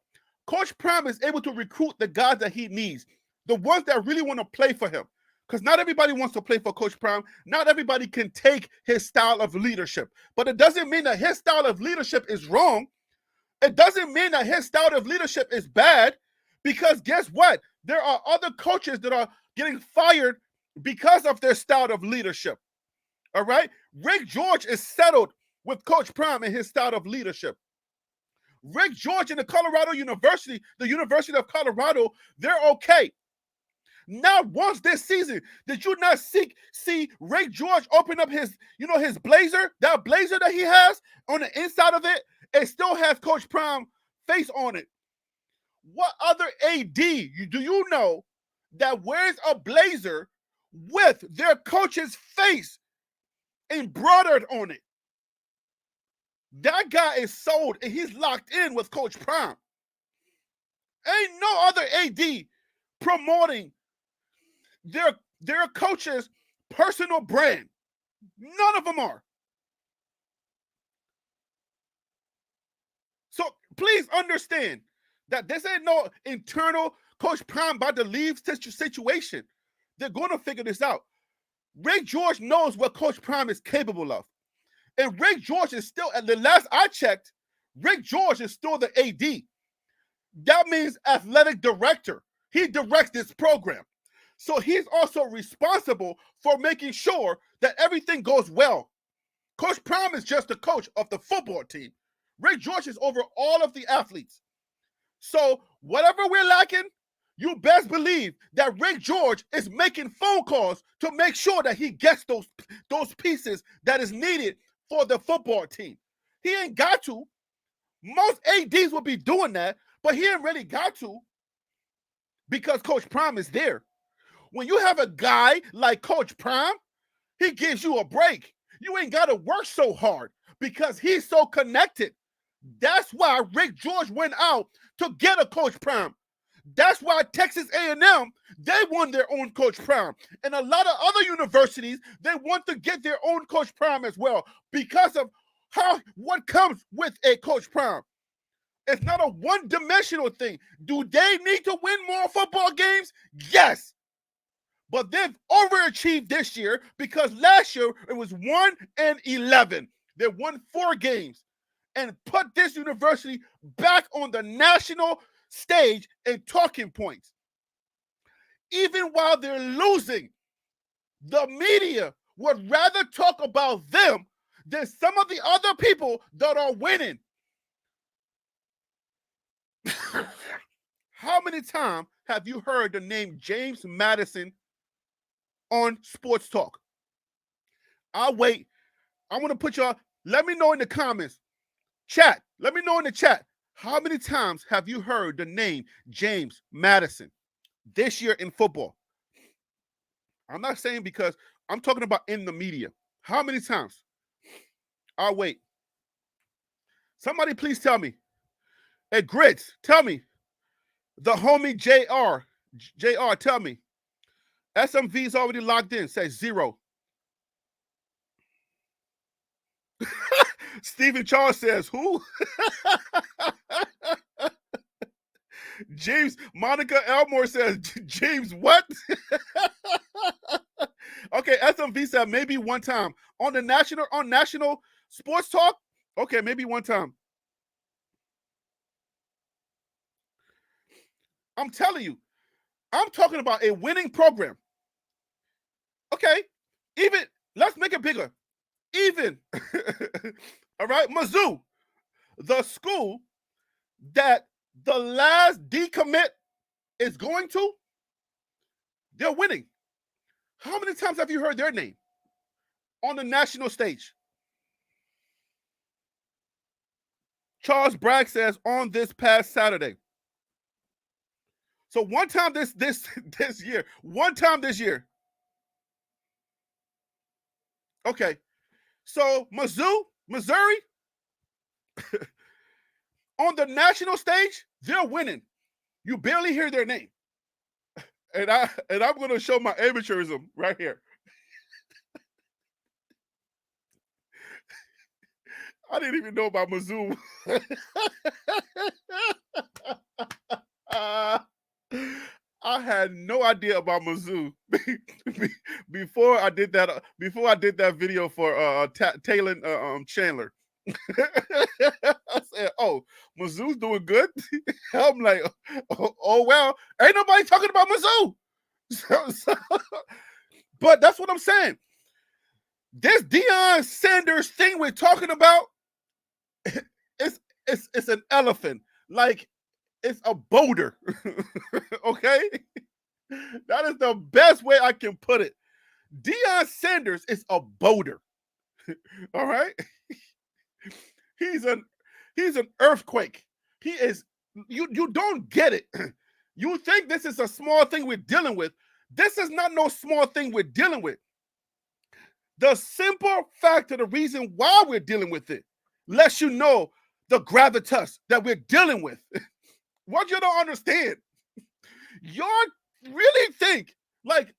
Coach Prime is able to recruit the guys that he needs, the ones that really want to play for him. Because not everybody wants to play for Coach Prime. Not everybody can take his style of leadership. But it doesn't mean that his style of leadership is wrong. It doesn't mean that his style of leadership is bad. Because guess what? There are other coaches that are getting fired because of their style of leadership. All right? Rick George is settled with Coach Prime and his style of leadership. Rick George in the Colorado University, the University of Colorado, they're okay. Not once this season did you not see Rick George open up his blazer, that blazer that he has on the inside of it, it still has Coach Prime face on it. What other AD do you know that wears a blazer with their coach's face embroidered on it? That guy is sold and he's locked in with Coach Prime. Ain't no other AD promoting their coach's personal brand. None of them are. So please understand that this ain't no internal Coach Prime about to leave situation. They're going to figure this out. Rick George knows what Coach Prime is capable of. And Rick George is still, at the last I checked, Rick George is still the AD. That means athletic director. He directs this program. So he's also responsible for making sure that everything goes well. Coach Prime is just the coach of the football team. Rick George is over all of the athletes. So whatever we're lacking, you best believe that Rick George is making phone calls to make sure that he gets those pieces that is needed for the football team. He ain't got to. Most ADs will be doing that, but he ain't really got to because Coach Prime is there. When you have a guy like Coach Prime, he gives you a break. You ain't got to work so hard because he's so connected. That's why Rick George went out to get a Coach Prime. That's why Texas A&M, they won their own Coach Prime. And a lot of other universities, they want to get their own Coach Prime as well because of what comes with a Coach Prime. It's not a one-dimensional thing. Do they need to win more football games? Yes. But they've overachieved this year because last year it was 1-11. They won 4 games and put this university back on the national stage and talking points. Even while they're losing, the media would rather talk about them There's some of the other people that are winning. How many times have you heard the name James Madison on Sports Talk? I'll wait. I want to put y'all, let me know in the comments. Chat, let me know in the chat. How many times have you heard the name James Madison this year in football? I'm not saying because I'm talking about in the media. How many times? I'll wait. Somebody please tell me. Hey, Grits, tell me. The homie JR, tell me. SMV is already locked in. Says 0. Stephen Charles says, who? James, Monica Elmore says, James, what? Okay, SMV said maybe one time. On national sports talk? Okay, maybe one time. I'm telling you, I'm talking about a winning program. Okay, even, let's make it bigger. Even, all right, Mizzou, the school that the last decommit is going to, they're winning. How many times have you heard their name on the national stage? Charles Bragg says on this past Saturday. So one time this year, one time this year. Okay, so Mizzou, Missouri, on the national stage, they're winning. You barely hear their name. And I'm going to show my amateurism right here. I didn't even know about Mizzou. I had no idea about Mizzou before I did that. Before I did that video for Taylor Chandler. I said, "Oh, Mizzou's doing good." I'm like, "Oh well, ain't nobody talking about Mizzou." But that's what I'm saying. This Deion Sanders thing we're talking about, it's an elephant. Like, it's a boulder. Okay? That is the best way I can put it. Deion Sanders is a boulder. All right? He's an earthquake. He is, you don't get it. You think this is a small thing we're dealing with. This is not no small thing we're dealing with. The simple fact of the reason why we're dealing with it lets you know the gravitas that we're dealing with. What you don't understand, you really think like,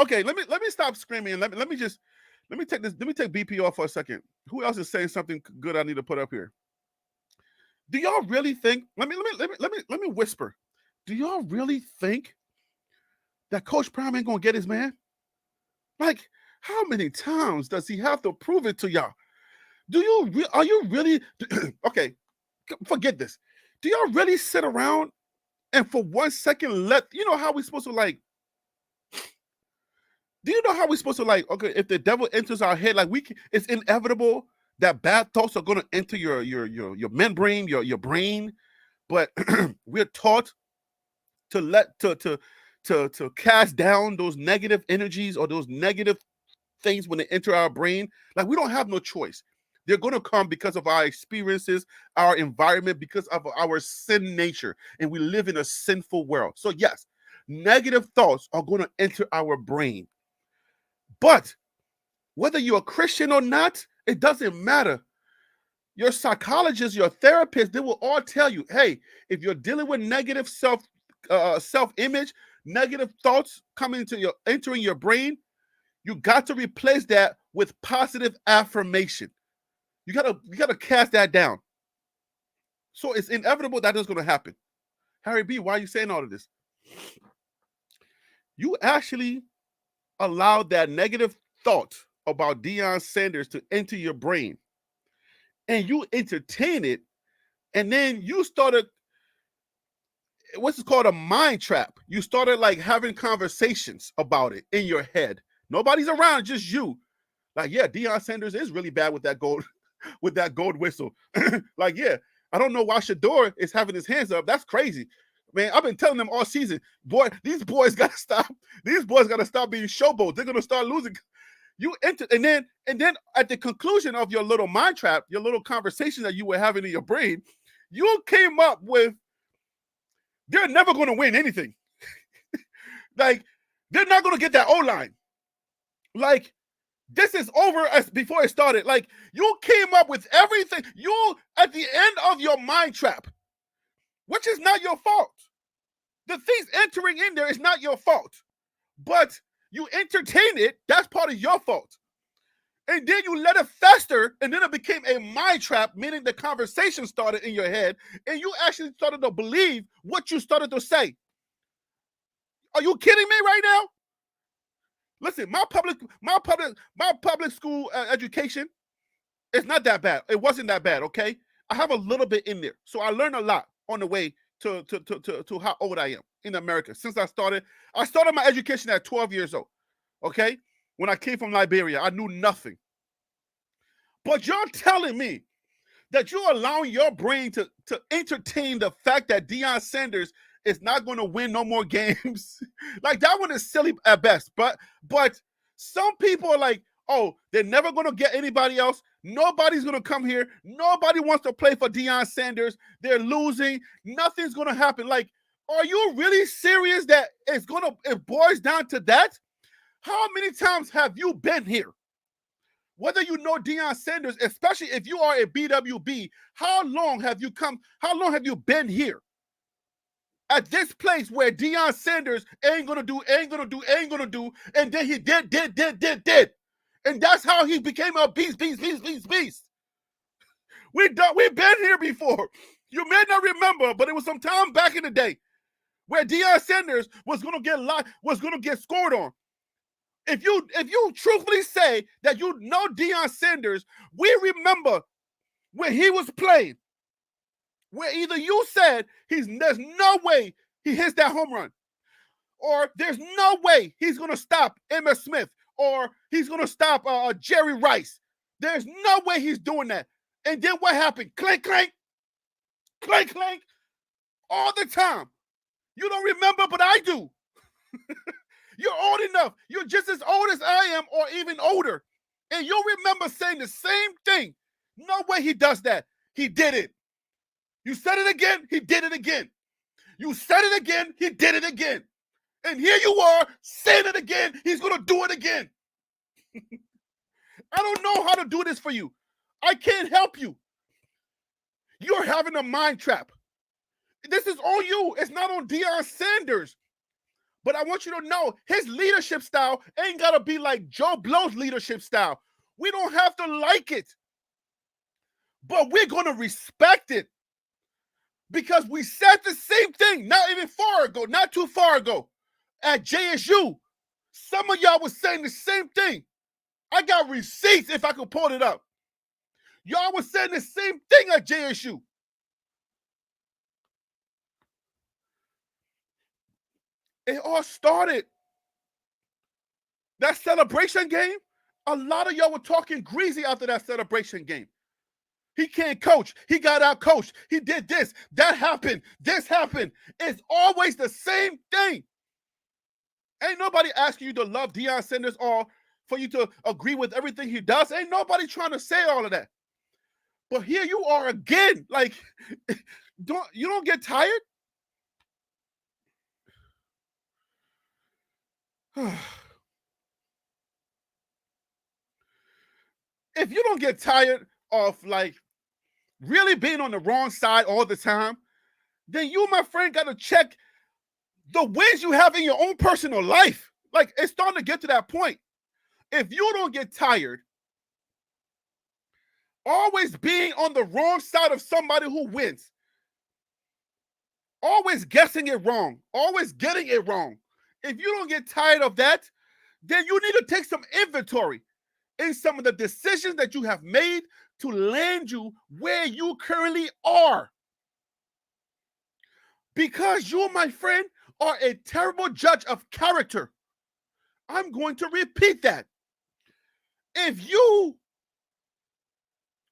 okay. Let me stop screaming. Let me take BP off for a second. Who else is saying something good I need to put up here? Do y'all really think? Let me whisper. Do y'all really think that Coach Prime ain't gonna get his man? Like, how many times does he have to prove it to y'all? Are you really okay? Forget this. Do y'all really sit around and for 1 second how we supposed to like? Do you know how we're supposed to like? Okay, if the devil enters our head, like it's inevitable that bad thoughts are going to enter your membrane, your brain, but we're taught to cast down those negative energies or those negative things when they enter our brain. Like, we don't have no choice. They're going to come because of our experiences, our environment, because of our sin nature, and we live in a sinful world. So yes, negative thoughts are going to enter our brain. But whether you're a Christian or not, it doesn't matter. Your psychologist, your therapist, they will all tell you, hey, if you're dealing with negative self-image, negative thoughts entering your brain, you got to replace that with positive affirmation. You gotta cast that down. So it's inevitable that is going to happen. Harry B, why are you saying all of this? You actually allowed that negative thought about Deion Sanders to enter your brain, and you entertain it, and then you started what's called a mind trap. You started like having conversations about it in your head. Nobody's around, just you. Like, yeah, Deion Sanders is really bad with that gold whistle. Like, yeah, I don't know why Shador is having his hands up. That's crazy. Man, I've been telling them all season, boy, these boys gotta stop. These boys gotta stop being showboats. They're gonna start losing. You enter, and then at the conclusion of your little mind trap, your little conversation that you were having in your brain, you came up with they're never gonna win anything. Like, they're not gonna get that O-line. Like, this is over as before it started. Like, you came up with everything. You at the end of your mind trap, which is not your fault. The things entering in there is not your fault. But you entertain it, that's part of your fault. And then you let it fester, and then it became a mind trap, meaning the conversation started in your head, and you actually started to believe what you started to say. Are you kidding me right now? Listen, my public school education is not that bad. It wasn't that bad, okay? I have a little bit in there, so I learned a lot on the way to how old I am in America. Since I started my education at 12 years old, okay? When I came from Liberia, I knew nothing. But you're telling me that you're allowing your brain to entertain the fact that Deion Sanders is not going to win no more games. Like, that one is silly at best. But some people are like, oh, they're never going to get anybody else. Nobody's going to come here. Nobody wants to play for Deion Sanders. They're losing. Nothing's going to happen. Like, are you really serious that it boils down to that? How many times have you been here? Whether you know Deion Sanders, especially if you are a BWB, how long have you been here? At this place where Deion Sanders ain't gonna do, and then he did. And that's how he became a beast. We've been here before. You may not remember, but it was some time back in the day where Deion Sanders was gonna get scored on. If you truthfully say that you know Deion Sanders, we remember when he was playing, where either you said there's no way he hits that home run, or there's no way he's going to stop Emmitt Smith, or he's going to stop Jerry Rice. There's no way he's doing that. And then what happened? Clank, clank, clank, clank, all the time. You don't remember, but I do. You're old enough. You're just as old as I am, or even older. And you'll remember saying the same thing. No way he does that. He did it. You said it again, he did it again. You said it again, he did it again. And here you are saying it again, he's going to do it again. I don't know how to do this for you. I can't help you. You're having a mind trap. This is on you. It's not on Deion Sanders. But I want you to know his leadership style ain't got to be like Joe Blow's leadership style. We don't have to like it. But we're going to respect it. Because we said the same thing not too far ago at JSU. Some of y'all was saying the same thing. I got receipts if I could pull it up. Y'all was saying the same thing at JSU. It all started. That celebration game, a lot of y'all were talking greasy after that celebration game. He can't coach. He got out coached. He did this. That happened. This happened. It's always the same thing. Ain't nobody asking you to love Deion Sanders or for you to agree with everything he does. Ain't nobody trying to say all of that. But here you are again. Like, you don't get tired? If you don't get tired of, like, really being on the wrong side all the time, then you, my friend, got to check the wins you have in your own personal life. Like, it's starting to get to that point. If you don't get tired always being on the wrong side of somebody who wins, always guessing it wrong, always getting it wrong, if you don't get tired of that, then you need to take some inventory in some of the decisions that you have made to land you where you currently are. Because you, my friend, are a terrible judge of character. I'm going to repeat that. If you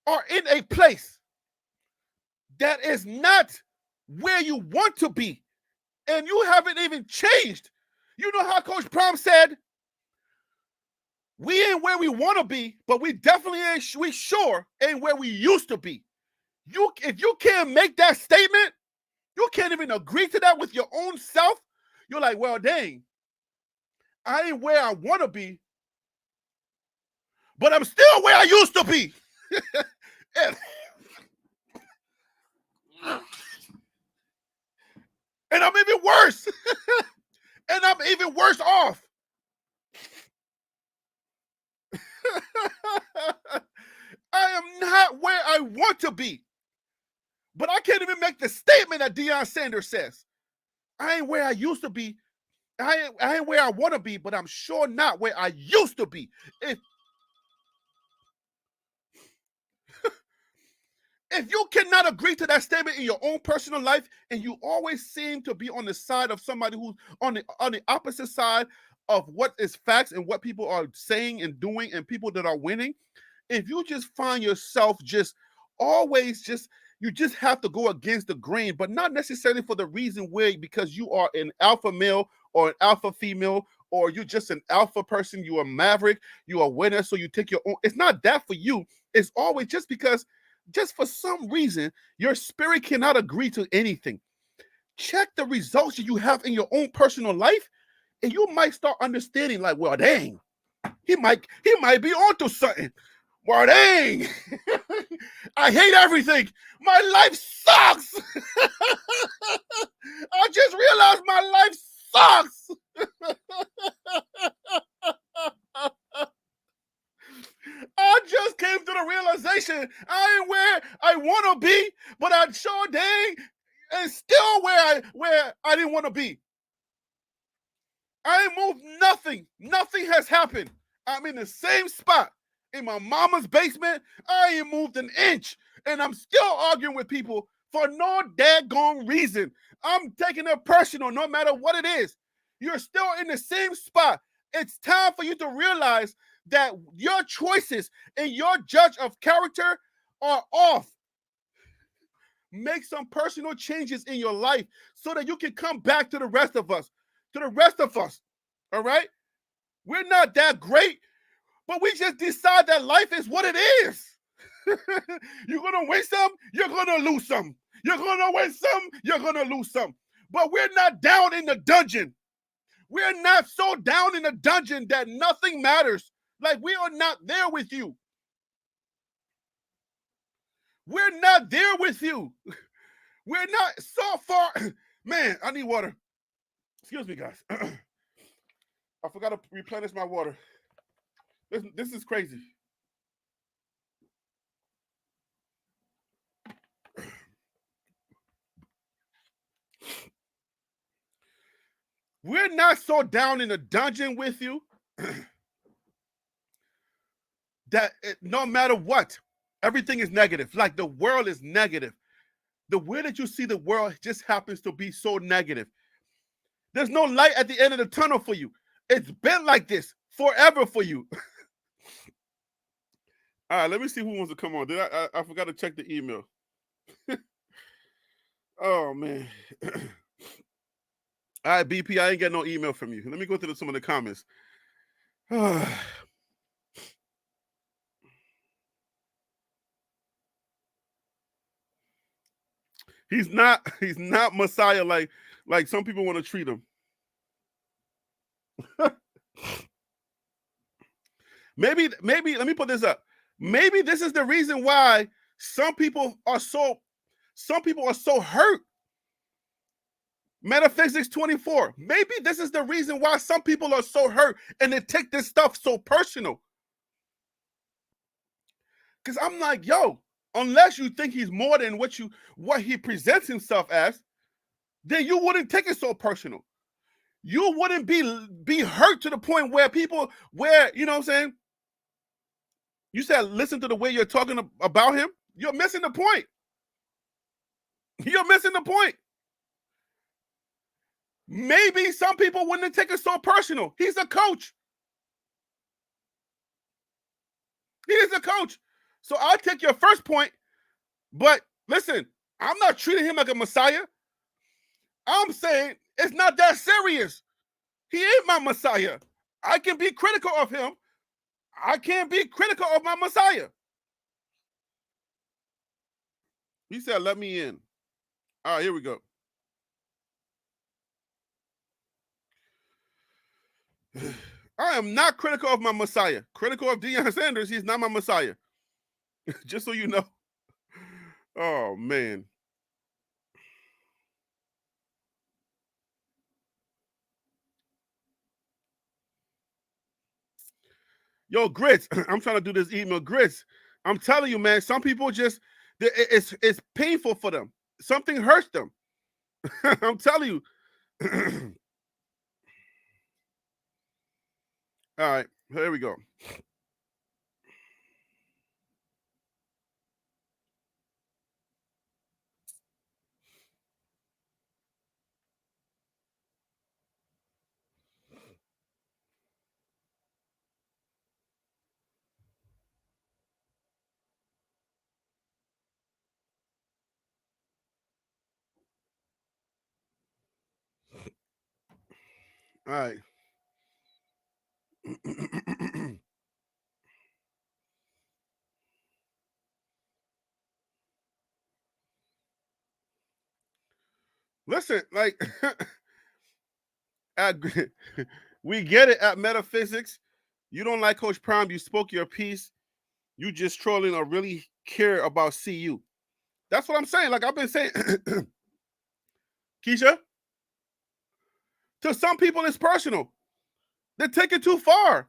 are in a place that is not where you want to be, and you haven't even changed, you know how Coach Prime said, we ain't where we want to be, but we definitely ain't we sure ain't where we used to be. If you can't make that statement, you can't even agree to that with your own self. You're like, well, dang, I ain't where I want to be, but I'm still where I used to be. And I'm even worse. And I'm even worse off. I am not where I want to be. But I can't even make the statement that Deion Sanders says. I ain't where I used to be. I ain't where I want to be, but I'm sure not where I used to be. If you cannot agree to that statement in your own personal life, and you always seem to be on the side of somebody who's on the opposite side of what is facts and what people are saying and doing and people that are winning, if you just find yourself just always just you just have to go against the grain, but not necessarily for the reason where because you are an alpha male or an alpha female, or you're just an alpha person, you are maverick, you are a winner, so you take your own. It's not that for you. It's always just because, just for some reason, your spirit cannot agree to anything. Check the results that you have in your own personal life, and you might start understanding, like, well, dang, he might be onto something. Well, dang, I hate everything. My life sucks. I just realized my life sucks. I just came to the realization I ain't where I want to be, but I sure dang and still where I didn't want to be. I ain't moved nothing. Nothing has happened. I'm in the same spot in my mama's basement. I ain't moved an inch, and I'm still arguing with people for no daggone reason. I'm taking it personal no matter what it is. You're still in the same spot. It's time for you to realize that your choices and your judge of character are off. Make some personal changes in your life so that you can come back to the rest of us. To the rest of us. All right? We're not that great, but we just decide that life is what it is. You're going to win some, you're going to lose some. You're going to win some, you're going to lose some. But we're not down in the dungeon. We're not so down in the dungeon that nothing matters. Like, we are not there with you. We're not there with you. We're not so far. Man, I need water. Excuse me, guys. I forgot to replenish my water. This is crazy. We're not so down in the dungeon with you that no matter what, everything is negative. Like, the world is negative. The way that you see the world just happens to be so negative. There's no light at the end of the tunnel for you. It's been like this forever for you. All right, let me see who wants to come on. I forgot to check the email. Oh, man. All right, BP, I ain't get no email from you. Let me go through some of the comments. He's not Messiah like some people want to treat him. Maybe let me put this up. Maybe this is the reason why some people are so hurt. Metaphysics 24. Maybe this is the reason why some people are so hurt and they take this stuff so personal. Because I'm like, yo, unless you think he's more than what he presents himself as, then you wouldn't take it so personal. You wouldn't be hurt to the point where you know what I'm saying? You said listen to the way you're talking about him. You're missing the point. You're missing the point. Maybe some people wouldn't take it so personal. He's a coach. He is a coach. So I'll take your first point, but listen, I'm not treating him like a Messiah. I'm saying it's not that serious. He ain't my Messiah. I can be critical of him. I can't be critical of my Messiah. He said, let me in. All right, here we go. I am not critical of my Messiah. Critical of Deion Sanders, he's not my Messiah. Just so you know. Oh, man. Yo, Grits, I'm trying to do this email. Grits, I'm telling you, man, some people just, it's painful for them. Something hurts them. I'm telling you. All right, here we go. All right. Listen, like, we get it at Metaphysics. You don't like Coach Prime. You spoke your piece. You just trolling or really care about CU. That's what I'm saying. Like I've been saying, Keisha, to some people it's personal. They take it too far.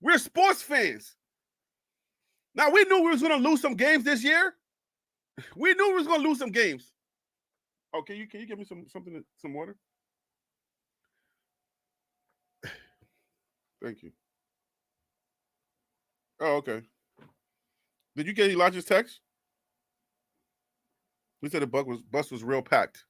We're sports fans. Now we knew we was going to lose some games this year. We knew we was going to lose some games. Oh, can you give me some water? Thank you. Oh, okay. Did you get Elijah's text? He said the bus was real packed.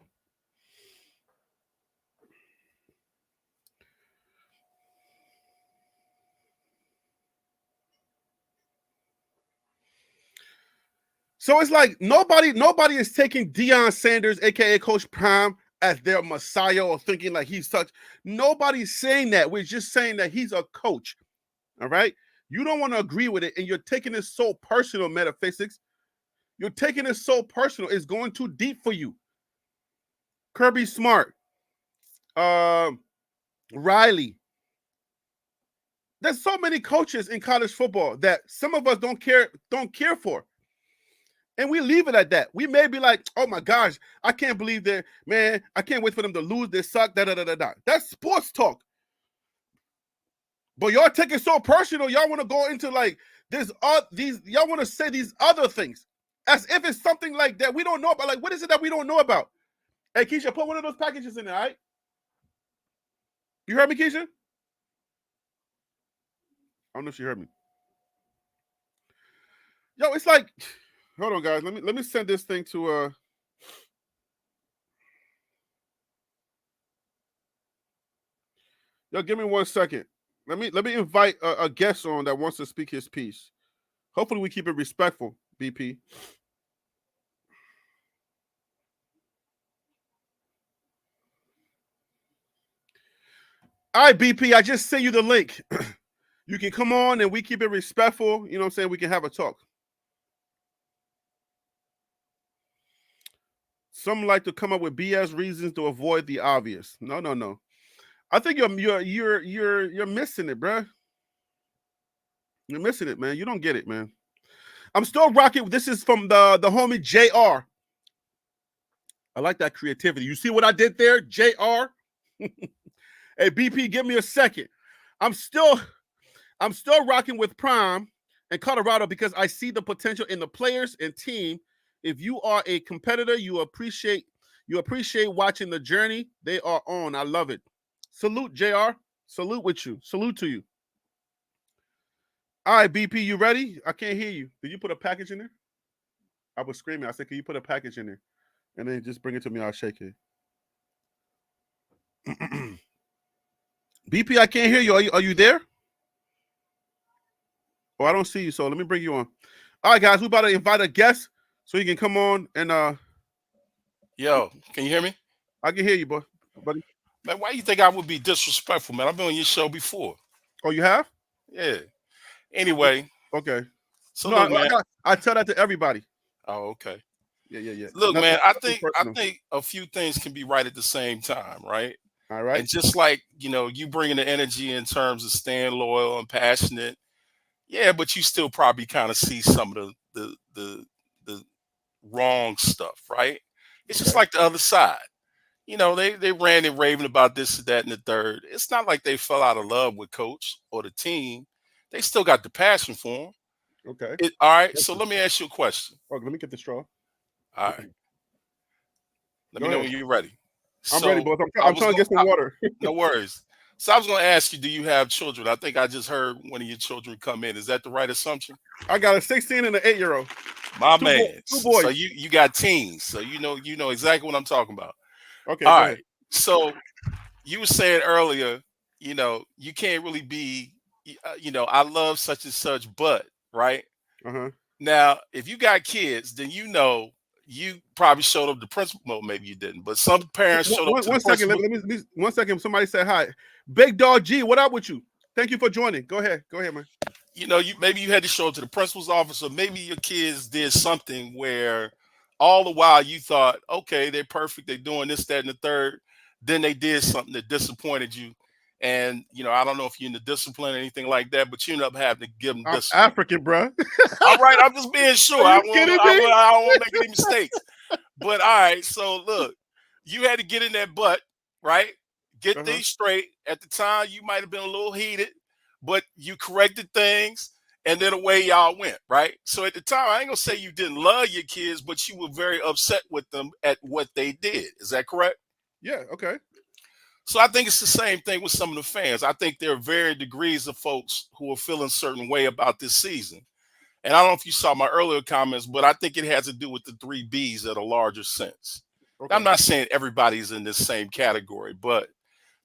So it's like nobody is taking Deion Sanders, aka Coach Prime, as their Messiah or thinking like he's such. Nobody's saying that. We're just saying that he's a coach. All right. You don't want to agree with it, and you're taking it so personal, Metaphysics. You're taking it so personal. It's going too deep for you. Kirby Smart, Riley. There's so many coaches in college football that some of us don't care for. And we leave it at that. We may be like, oh my gosh, I can't believe that, man. I can't wait for them to lose. They suck. Da da da da da. That's sports talk. But y'all take it so personal. Y'all want to go into like these. Y'all want to say these other things as if it's something like that we don't know about. Like, what is it that we don't know about? Hey, Keisha, put one of those packages in there, all right? You heard me, Keisha? I don't know if she heard me. Yo, it's like, hold on, guys. Let me send this thing to Yo, give me 1 second. Let me invite a guest on that wants to speak his piece. Hopefully, we keep it respectful, BP. All right, BP. I just sent you the link. You can come on and we keep it respectful. You know what I'm saying? We can have a talk. Some like to come up with BS reasons to avoid the obvious. No, no, no. I think you're missing it, bro. You're missing it, man. You don't get it, man. I'm still rocking. This is from the homie JR. I like that creativity. You see what I did there, JR? Hey, BP, give me a second. I'm still rocking with Prime and Colorado because I see the potential in the players and team. If you are a competitor, you appreciate watching the journey they are on. I love it. Salute, JR. Salute with you. Salute to you. All right, BP, you ready? I can't hear you. Did you put a package in there? I was screaming. I said, can you put a package in there? And then just bring it to me. I'll shake it. BP, I can't hear you. Are you there? Oh, I don't see you, so let me bring you on. All right, guys, we about to invite a guest so you can come on and Yo, can you hear me? I can hear you, boy, buddy. Man, why you think I would be disrespectful, man? I've been on your show before. Oh, you have? Yeah. Anyway, Okay. so No, look, man. I tell that to everybody. Oh, okay. Yeah, yeah, yeah. Look, Nothing, man, I nothing think I personal. think a few things can be right at the same time, right? All right. And just like, you bringing the energy in terms of staying loyal and passionate, yeah, but you still probably kind of see some of the wrong stuff, right? It's just Okay. like the other side. They ran and raving about this, that, and the third. It's not like they fell out of love with coach or the team. They still got the passion for him. Okay. All right. So Listen. let me ask you a question. Oh, let me get the straw. All right. Let Go me know ahead. when you're ready. I'm ready, So boys. I I'm was trying to going. get some water. No worries. So I was going to ask you, do you have children? I think I just heard one of your children come in. Is that the right assumption? I got a 16 and an 8-year-old. My Two, man. two So boys. you got teens. So you know exactly what I'm talking about. Okay, All go right. ahead. So you were saying earlier, you can't really be, I love such and such, but right Uh-huh. now, if you got kids, then you probably showed up to the principal. Well, maybe you didn't, but some parents showed up to the One second. principal. 1 second. Somebody said hi. Big Dog G, what up with you? Thank you for joining. Go ahead. Go ahead, man. You maybe you had to show up to the principal's office, or maybe your kids did something where all the while you thought, okay, they're perfect, they're doing this, that, and the third. Then they did something that disappointed you. And I don't know if you're in the discipline or anything like that, but you end up having to give them I'm discipline. African, bro. All right, I'm just being sure. Are you kidding me? I don't want to make any mistakes. But all right, so look, you had to get in that butt, right? Get Uh-huh. things straight. At the time, you might have been a little heated, but you corrected things, and then away y'all went, right? So at the time, I ain't gonna say you didn't love your kids, but you were very upset with them at what they did. Is that correct? Yeah, okay. So I think it's the same thing with some of the fans. I think there are varying degrees of folks who are feeling a certain way about this season. And I don't know if you saw my earlier comments, but I think it has to do with the three B's at a larger sense. I'm Okay. not saying everybody's in this same category, but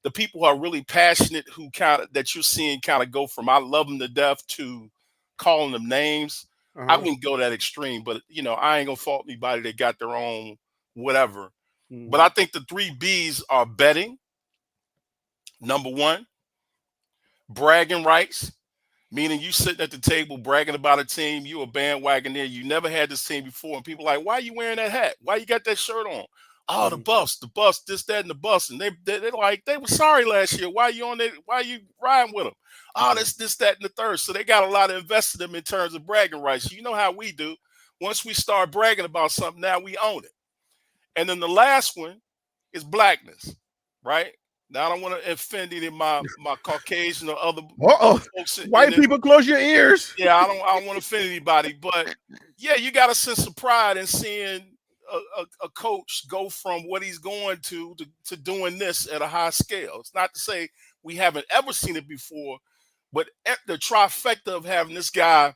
the people who are really passionate, who kind of that you're seeing kind of go from I love them to death to calling them names. I Uh-huh. wouldn't go that extreme, but I ain't gonna fault anybody that got their own whatever. But Mm-hmm. I think the three B's are betting, number one, bragging rights, meaning you sitting at the table bragging about a team, you a bandwagon there, you never had this team before, and people like, why are you wearing that hat? Why you got that shirt on? Oh, Mm-hmm. the bus, this, that, and the bus. And they're like, they were sorry last year. Why you on it? Why you riding with them? Oh, this, that, and the third. So they got a lot of invested in them in terms of bragging rights. You know how we do. Once we start bragging about something, now we own it. And then the last one is blackness, right? Now I don't want to offend any of my Caucasian or other Uh-oh. folks in White it. people, close your ears. Yeah, I don't want to offend anybody, but yeah, you got a sense of pride in seeing a coach go from what he's going to doing this at a high scale. It's not to say we haven't ever seen it before, but the trifecta of having this guy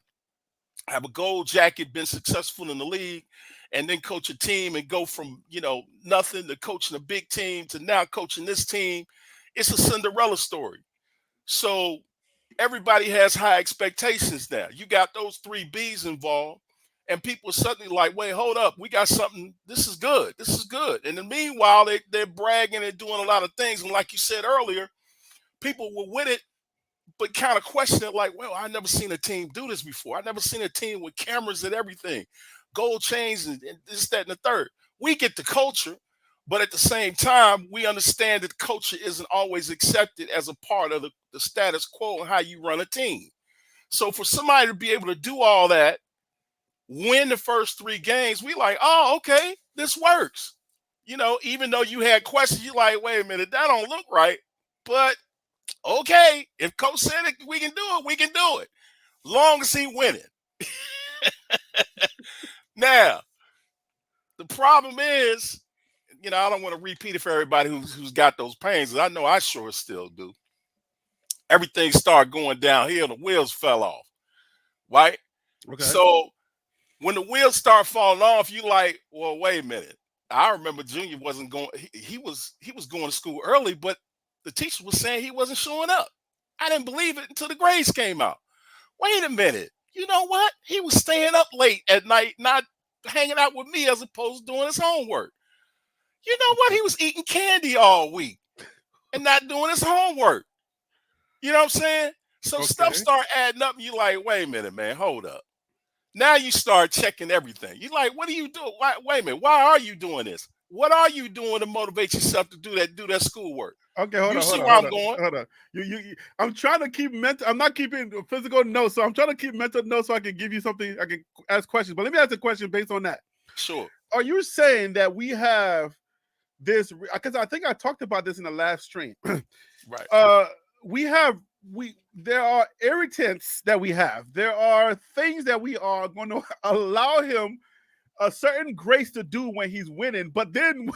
have a gold jacket, been successful in the league, and then coach a team and go from nothing to coaching a big team to now coaching this team. It's a Cinderella story. So everybody has high expectations now. You got those three B's involved, and people are suddenly like, wait, hold up, we got something. This is good. This is good. And then meanwhile, they're bragging and doing a lot of things. And like you said earlier, people were with it, but kind of question it like, well, I never seen a team do this before. I never seen a team with cameras and everything, gold chains and this, that, and the third. We get the culture, but at the same time, we understand that culture isn't always accepted as a part of the status quo and how you run a team. So for somebody to be able to do all that, win the first three games, we like, oh, okay, this works. Even though you had questions, you like, wait a minute, that don't look right. But okay, if coach said it, we can do it. We can do it, long as he winning. Now, the problem is, I don't want to repeat it for everybody who's got those pains. I know I sure still do. Everything started going downhill. The wheels fell off, right? Okay. So when the wheels start falling off, you like, well, wait a minute. I remember Junior wasn't going. He was going to school early, but the teacher was saying he wasn't showing up. I didn't believe it until the grades came out. Wait a minute. You know what? He was staying up late at night, not hanging out with me as opposed to doing his homework. You know what? He was eating candy all week and not doing his homework. You know what I'm saying? So stuff Okay. start adding up, and you like, wait a minute, man, hold up. Now you start checking everything. You like, what are you doing? Why, wait a minute, why are you doing this? What are you doing to motivate yourself to do that schoolwork? Okay, hold You on, hold see on, where hold I'm on, going? hold on. I'm trying to keep mental. I'm not keeping physical notes, so I'm trying to keep mental notes so I can give you something. I can ask questions. But let me ask a question based on that. Sure. Are you saying that we have this? Because I think I talked about this in the last stream. Right. uh, we have there are irritants that we have. There are things that we are going to allow him a certain grace to do when he's winning, but then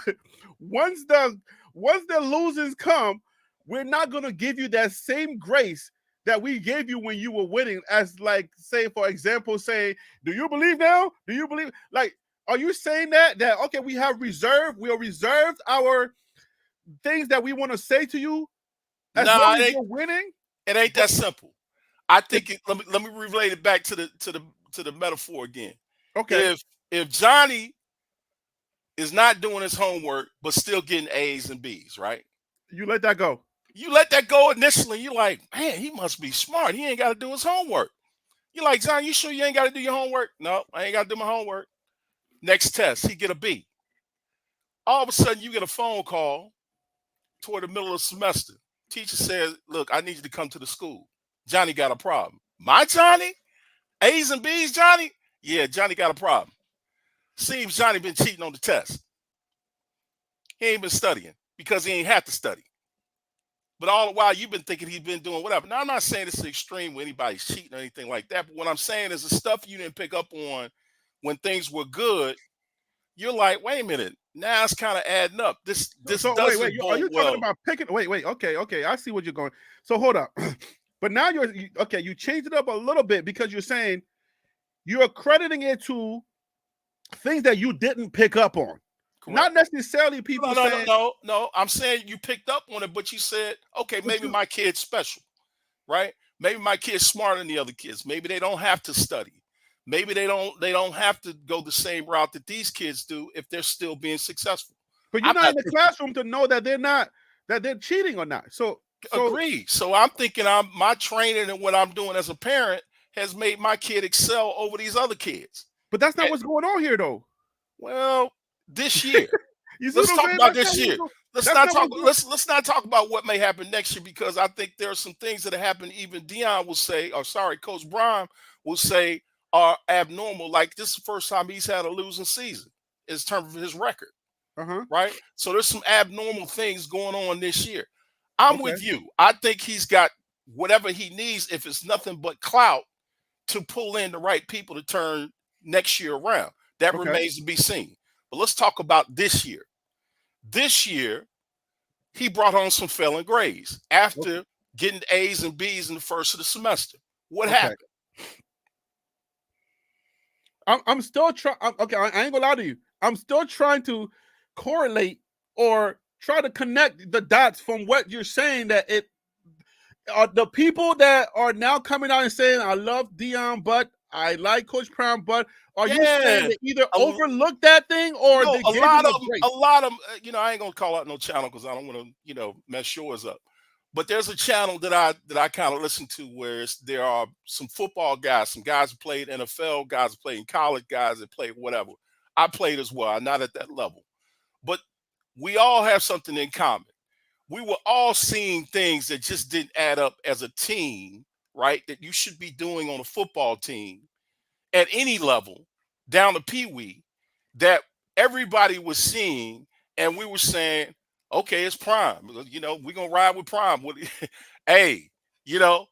once the losings come, we're not gonna give you that same grace that we gave you when you were winning. As like, say for example, say, do you believe now? Do you believe? Like, are you saying that okay, we are reserved our things that we want to say to you as Nah, long as you're winning? it ain't But that simple. I it, think let me relate it back to the metaphor again. okay, If Johnny is not doing his homework but still getting A's and B's, right? you let that go. You let that go initially. You're like, man, he must be smart. He ain't got to do his homework. You're like, John, you sure you ain't got to do your homework? No, I ain't got to do my homework. Next test, he get a B. All of a sudden, you get a phone call toward the middle of the semester. Teacher says, look, I need you to come to the school. Johnny got a problem. My Johnny? A's and B's, Johnny? Yeah, Johnny got a problem. Seems Johnny been cheating on the test. He ain't been studying because he ain't had to study. But all the while, you've been thinking he's been doing whatever. Now, I'm not saying it's extreme where anybody's cheating or anything like that. But what I'm saying is the stuff you didn't pick up on when things were good, you're like, wait a minute. Now it's kind of adding up. This So wait, doesn't are bode you talking well. about picking? Wait, okay, I see what you're going. So hold up, but now okay. You changed it up a little bit because you're saying you're accrediting it to things that you didn't pick up on, not Correct. necessarily No, people no, no, saying. no, no. I'm saying you picked up on it, but you said, okay, But maybe you, my kid's special, right? Maybe my kid's smarter than the other kids. Maybe they don't have to study. Maybe they don't have to go the same route that these kids do if they're still being successful. but you're I'm not not in the thinking classroom to know that they're cheating or not. So, agree. So I'm thinking my training and what I'm doing as a parent has made my kid excel over these other kids. but that's not Eh, what's going on here, though. Well, this year. You see what Let's I'm talk saying? about this year. That's not what's going. Let's not talk about what may happen next year because I think there are some things that happen. Even Dion will say, or sorry, Coach Brian will say are abnormal. Like this is the first time he's had a losing season in terms of his record, Uh huh. right? So there's some abnormal things going on this year. I'm Okay. with you. I think he's got whatever he needs, if it's nothing but clout, to pull in the right people to turn next year around. That Okay. remains to be seen. But let's talk about this year. This year, he brought on some failing grades after getting A's and B's in the first of the semester. What Okay. happened? I'm still trying. Okay, I ain't gonna lie to you. I'm still trying to correlate or try to connect the dots from what you're saying. That it are the people that are now coming out and saying, "I love Dion, but I like Coach Prime." But are you saying Yeah, they either a, overlooked that thing or no, they gave him a a grace? lot of I ain't gonna call out no channel because I don't want to, mess yours up. But there's a channel that I kind of listen to where there are some football guys, some guys who played NFL, guys who played in college, guys that played whatever. I played as well. I'm not at that level, but we all have something in common. We were all seeing things that just didn't add up as a team, right? That you should be doing on a football team at any level, down to Pee Wee, that everybody was seeing, and we were saying, okay, it's Prime. We're gonna ride with Prime. Hey,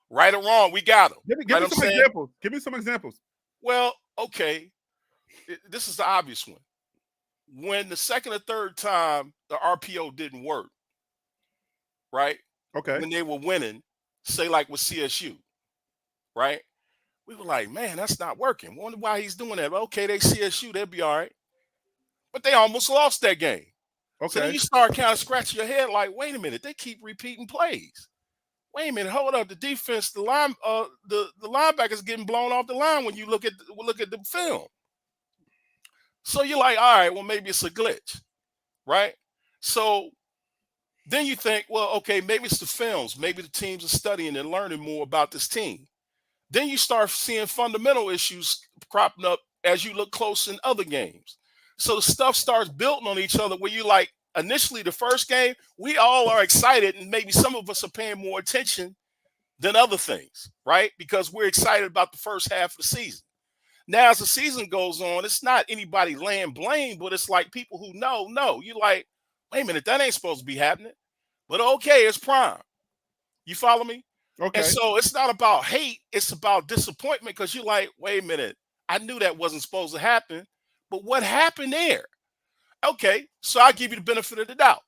right or wrong, we got him. Give Right? me I'm some saying, examples. Give me some examples. well, okay, this is the obvious one. When the second or third time the RPO didn't work, right? Okay. When they were winning, say like with CSU, right? We were like, man, that's not working. Wonder why he's doing that. Okay, they CSU, they'll be all right. But they almost lost that game. So then Okay. you start kind of scratching your head like, wait a minute, they keep repeating plays. wait a minute, hold up. The defense, the linebacker's getting blown off the line when you look at the film. So you're like, all right, well, maybe it's a glitch, right? So then you think, well, okay, maybe it's the films. Maybe the teams are studying and learning more about this team. Then you start seeing fundamental issues cropping up as you look close in other games. So the stuff starts building on each other where you like initially the first game, we all are excited, and maybe some of us are paying more attention than other things, right? Because we're excited about the first half of the season. Now, as the season goes on, it's not anybody laying blame, but it's like people who know. You like, wait a minute, that ain't supposed to be happening. But okay, it's prime. You follow me? And Okay. so it's not about hate, it's about disappointment because you're like, wait a minute, I knew that wasn't supposed to happen, but what happened there? Okay, so I give you the benefit of the doubt.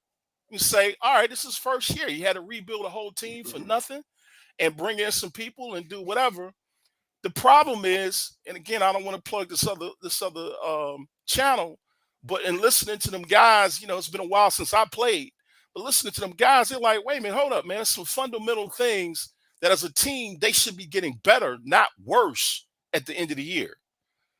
You say, all right, this is first year. You had to rebuild a whole team for nothing and bring in some people and do whatever. The problem is, and again, I don't want to plug this other channel, but in listening to them guys, it's been a while since I played, but listening to them guys, they're like, wait a minute, hold up, man. There's some fundamental things that as a team, they should be getting better, not worse at the end of the year.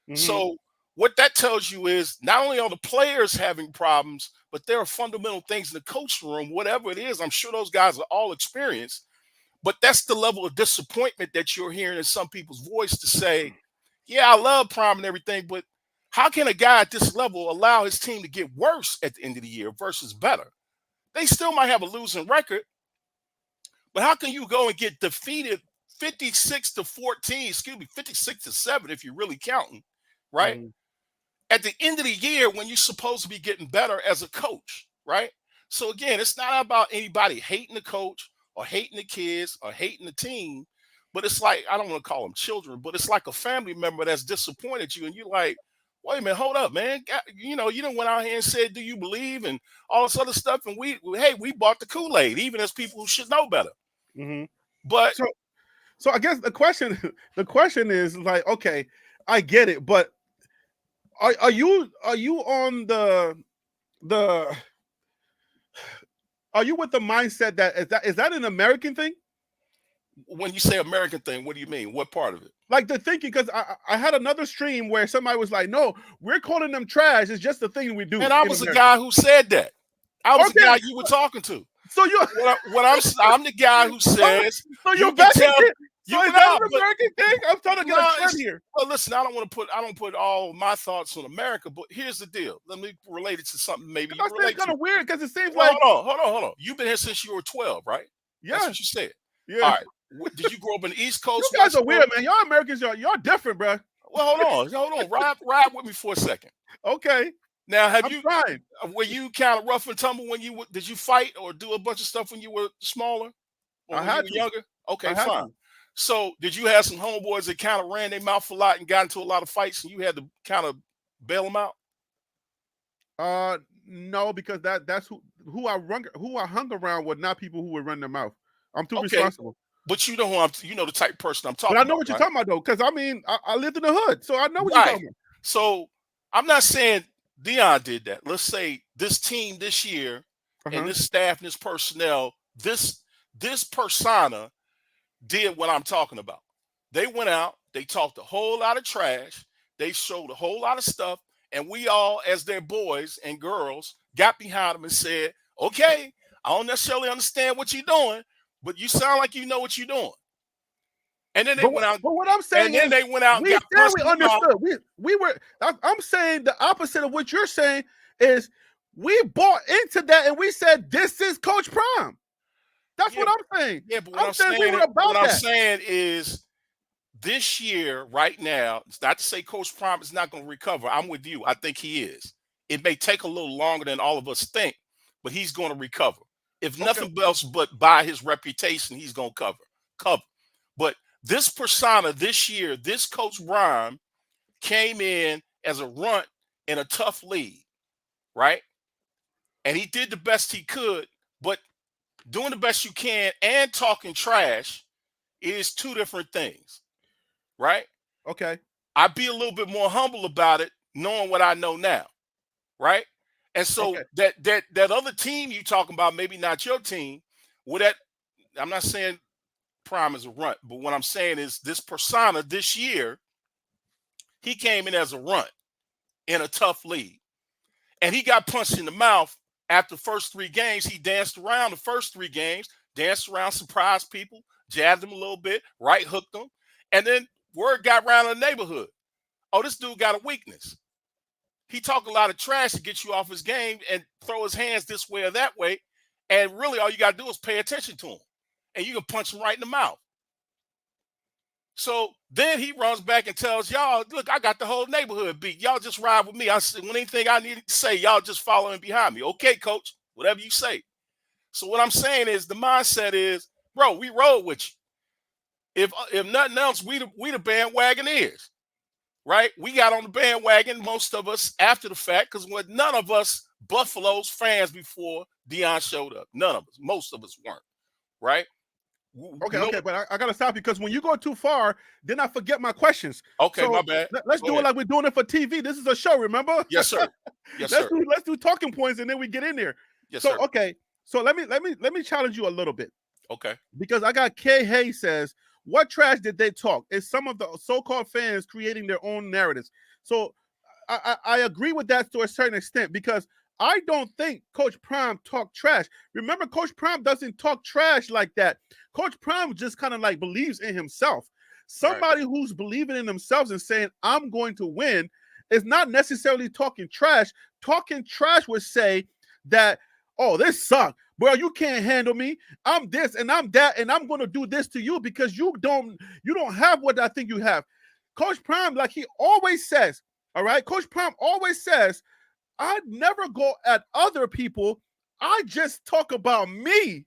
Mm-hmm. So what that tells you is not only are the players having problems, but there are fundamental things in the coaching room, whatever it is. I'm sure those guys are all experienced, but that's the level of disappointment that you're hearing in some people's voice to say, yeah, I love Prime and everything, but how can a guy at this level allow his team to get worse at the end of the year versus better? They still might have a losing record, but how can you go and get defeated 56-14, 56-7 if you're really counting, right? Mm-hmm. At the end of the year when you're supposed to be getting better as a coach, right? So again, it's not about anybody hating the coach or hating the kids or hating the team, but it's like, I don't want to call them children, but it's like a family member that's disappointed you and you're like, wait a minute, hold up, man. You done went out here and said, do you believe, and all this other stuff, and we bought the Kool-Aid, even as people who should know better. Mm-hmm. But so I guess the question is like, okay, I get it, but are you on the are you with the mindset that is that an American thing? when you say American thing, what do you mean? What part of it? Like the thinking, because I had another stream where somebody was like, no, we're calling them trash. It's just the thing we do. And I in was the America. guy who said that. I was the Okay, guy you were talking to. so you I'm the guy who says so you you're can backing tell it. you So is know, that an but American thing? I'm trying to get no, a trend here. well, listen, I don't put all my thoughts on America, but here's the deal. Let me relate it to something maybe you I say relate it's kind to. of weird because it seems Well, like hold on. You've been here since you were 12, right? That's yeah, what you said. All yeah. right. Did you grow up in the East You Coast, guys West are Coast? weird, man. Y'all Americans, y'all different, bro. Well, hold on. Ride with me for a second. Okay, Now, I'm trying. were you kind of rough and tumble when did you fight or do a bunch of stuff when you were smaller or I when you had were to. younger? Okay, I had fine. to. So, did you have some homeboys that kind of ran their mouth a lot and got into a lot of fights, and you had to kind of bail them out? No, because that's who I hung around with, not people who would run their mouth. I'm too Okay, responsible. but you know you know the type of person I'm But I talking know about, what you're right? talking about though, because I mean, I lived in the hood, so I know what you're Right. talking So, I'm not saying Deion did that. Let's say this team this year, about. and Uh this staff and this personnel, this persona did what I'm talking about. They went out, they talked a whole lot of trash, they showed a whole lot of stuff, and we all, as their boys and girls, got behind them and said, okay, I don't necessarily understand what you're doing, but you sound like you know what you're doing. And then they went out, but what I'm and saying then is, they went out and we got said punched we in the mouth. understood. We were. I'm saying the opposite of what you're saying is we bought into that and we said this is Coach Prime. That's Yeah, what I'm saying. yeah, but I'm saying we were what about I'm that. saying is this year, right now, it's not to say Coach Prime is not going to recover. I'm with you. I think he is. It may take a little longer than all of us think, but he's going to recover. If Okay. nothing else but by his reputation, he's going to cover. But this persona this year, this Coach Prime came in as a runt in a tough league, right? And he did the best he could, but doing the best you can and talking trash is two different things, right? Okay. I'd be a little bit more humble about it, knowing what I know now, right? And so Okay. that other team you talking about, maybe not your team, with that, I'm not saying Prime as a runt. But what I'm saying is this persona this year, he came in as a runt in a tough league. And he got punched in the mouth after the first 3 games. He danced around the first 3 games, danced around, surprised people, jabbed them a little bit, right hooked them. And then word got around the neighborhood. Oh, this dude got a weakness. He talk a lot of trash to get you off his game and throw his hands this way or that way. And really all you got to do is pay attention to him. And you can punch him right in the mouth. So then he runs back and tells y'all, look, I got the whole neighborhood beat. Y'all just ride with me. I said, when anything I need to say, y'all just following behind me. Okay, coach, whatever you say. So what I'm saying is the mindset is, bro, we roll with you. If nothing else, we the bandwagoneers, right? We got on the bandwagon, most of us, after the fact, because none of us Buffaloes fans before Deion showed up. None of us. Most of us weren't, right? Okay, but I gotta stop you because when you go too far, then I forget my questions. Okay, so my bad. Let's do it like we're doing it for TV. This is a show, remember? Yes, sir. Yes, sir. Let's do talking points and then we get in there. Yes, so sir. Okay, so let me challenge you a little bit. Okay. Because I got K. Hay says, what trash did they talk? It's some of the so-called fans creating their own narratives. So I agree with that to a certain extent because I don't think Coach Prime talked trash. Remember, Coach Prime doesn't talk trash like that. Coach Prime just kind of like believes in himself. Somebody who's believing in themselves and saying, I'm going to win, is not necessarily talking trash. Talking trash would say that, oh, this sucks. Bro, you can't handle me. I'm this and I'm that, and I'm going to do this to you because you don't have what I think you have. Coach Prime, like he always says, all right? Coach Prime always says, I never go at other people. I just talk about me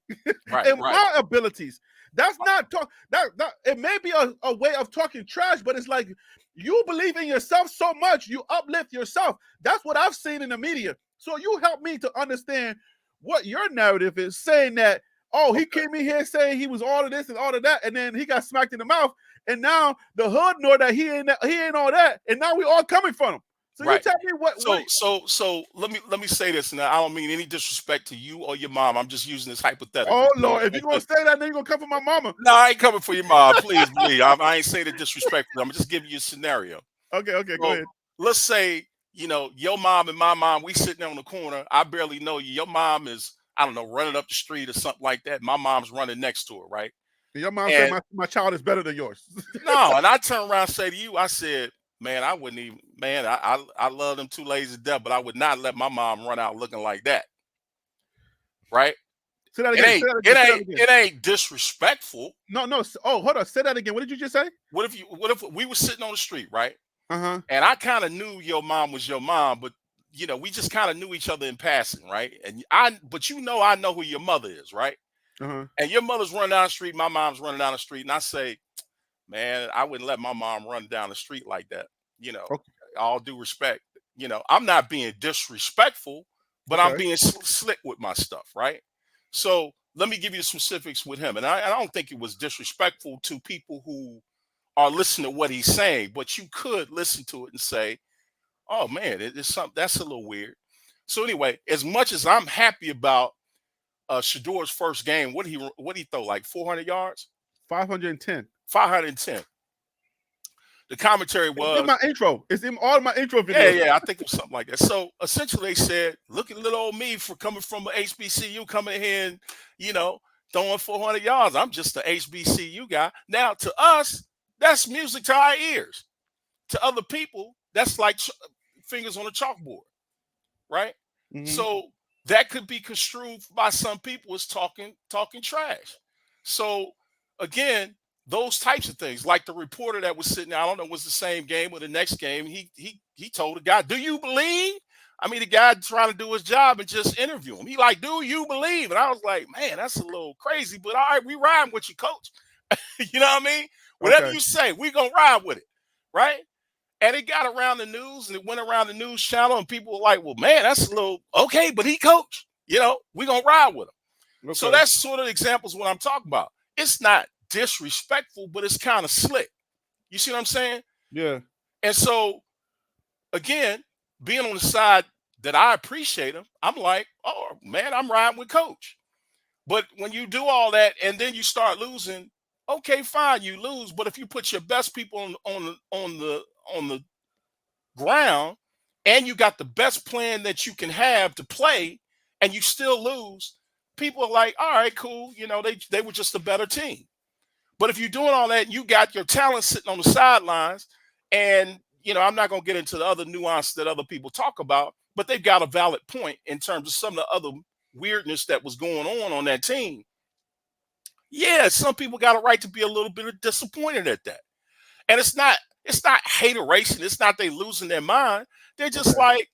and my abilities. That's not talk. That it may be a way of talking trash, but it's like you believe in yourself so much, you uplift yourself. That's what I've seen in the media. So you help me to understand what your narrative is, saying that, oh, he came in here saying he was all of this and all of that, and then he got smacked in the mouth, and now the hood know that he ain't all that, and now we all coming from him. So you tell me what. So let me say this, and I don't mean any disrespect to you or your mom. I'm just using this hypothetical. Oh Lord, if you're gonna say that, then you're gonna come for my mama. No, I ain't coming for your mom. Please believe. I ain't saying it disrespectful. I'm just giving you a scenario. Okay, go ahead. Let's say your mom and my mom. We sitting on the corner. I barely know you. Your mom is, I don't know, running up the street or something like that. My mom's running next to her, right? And your mom said my child is better than yours. No, and I turn around and say to you, I said, man, I wouldn't even, man, I love them 2 ladies to death, but I would not let my mom run out looking like that. Right? Say that again. It ain't disrespectful. No. Oh, hold on. Say that again. What did you just say? What if we were sitting on the street, right? Uh-huh. And I kind of knew your mom was your mom, but we just kind of knew each other in passing, right? And I know who your mother is, right? Uh-huh. And your mother's running down the street, my mom's running down the street, and I say, man, I wouldn't let my mom run down the street like that. Okay. All due respect. I'm not being disrespectful, but I'm being slick with my stuff, right? So let me give you specifics with him. And I don't think it was disrespectful to people who are listening to what he's saying, but you could listen to it and say, oh man, it's something that's a little weird. So anyway, as much as I'm happy about Shador's first game, what he throw, like 400 yards? 510. 510. The commentary was, it's in my intro. It's in all my intro videos. Yeah, I think it was something like that. So essentially they said, look at little old me for coming from a HBCU, coming in here and, throwing 400 yards. I'm just an HBCU guy. Now to us, that's music to our ears. To other people, that's like fingers on a chalkboard, right? Mm-hmm. So that could be construed by some people as talking trash. So again, those types of things, like the reporter that was sitting there, I don't know, was the same game or the next game. He told the guy, "Do you believe?" I mean, the guy trying to do his job and just interview him. He like, "Do you believe?" And I was like, "Man, that's a little crazy." But all right, we riding with you, coach. You know what I mean? Whatever you say, we gonna ride with it, right? And it got around the news, and it went around the news channel, and people were like, "Well, man, that's a little okay," but he coached. We gonna ride with him. Okay. So that's sort of examples of what I'm talking about. It's not disrespectful, but it's kind of slick. You see what I'm saying? Yeah. And so, again, being on the side that I appreciate him, I'm like, oh man, I'm riding with coach. But when you do all that and then you start losing, Okay, fine, you lose, but if you put your best people on the ground and you got the best plan that you can have to play and you still lose, people are like, all right, cool, they were just a better team. But if you're doing all that, you got your talent sitting on the sidelines, and I'm not going to get into the other nuance that other people talk about, but they've got a valid point in terms of some of the other weirdness that was going on that team. Yeah, some people got a right to be a little bit disappointed at that. And it's not hateration. It's not they losing their mind. They're just Okay. like,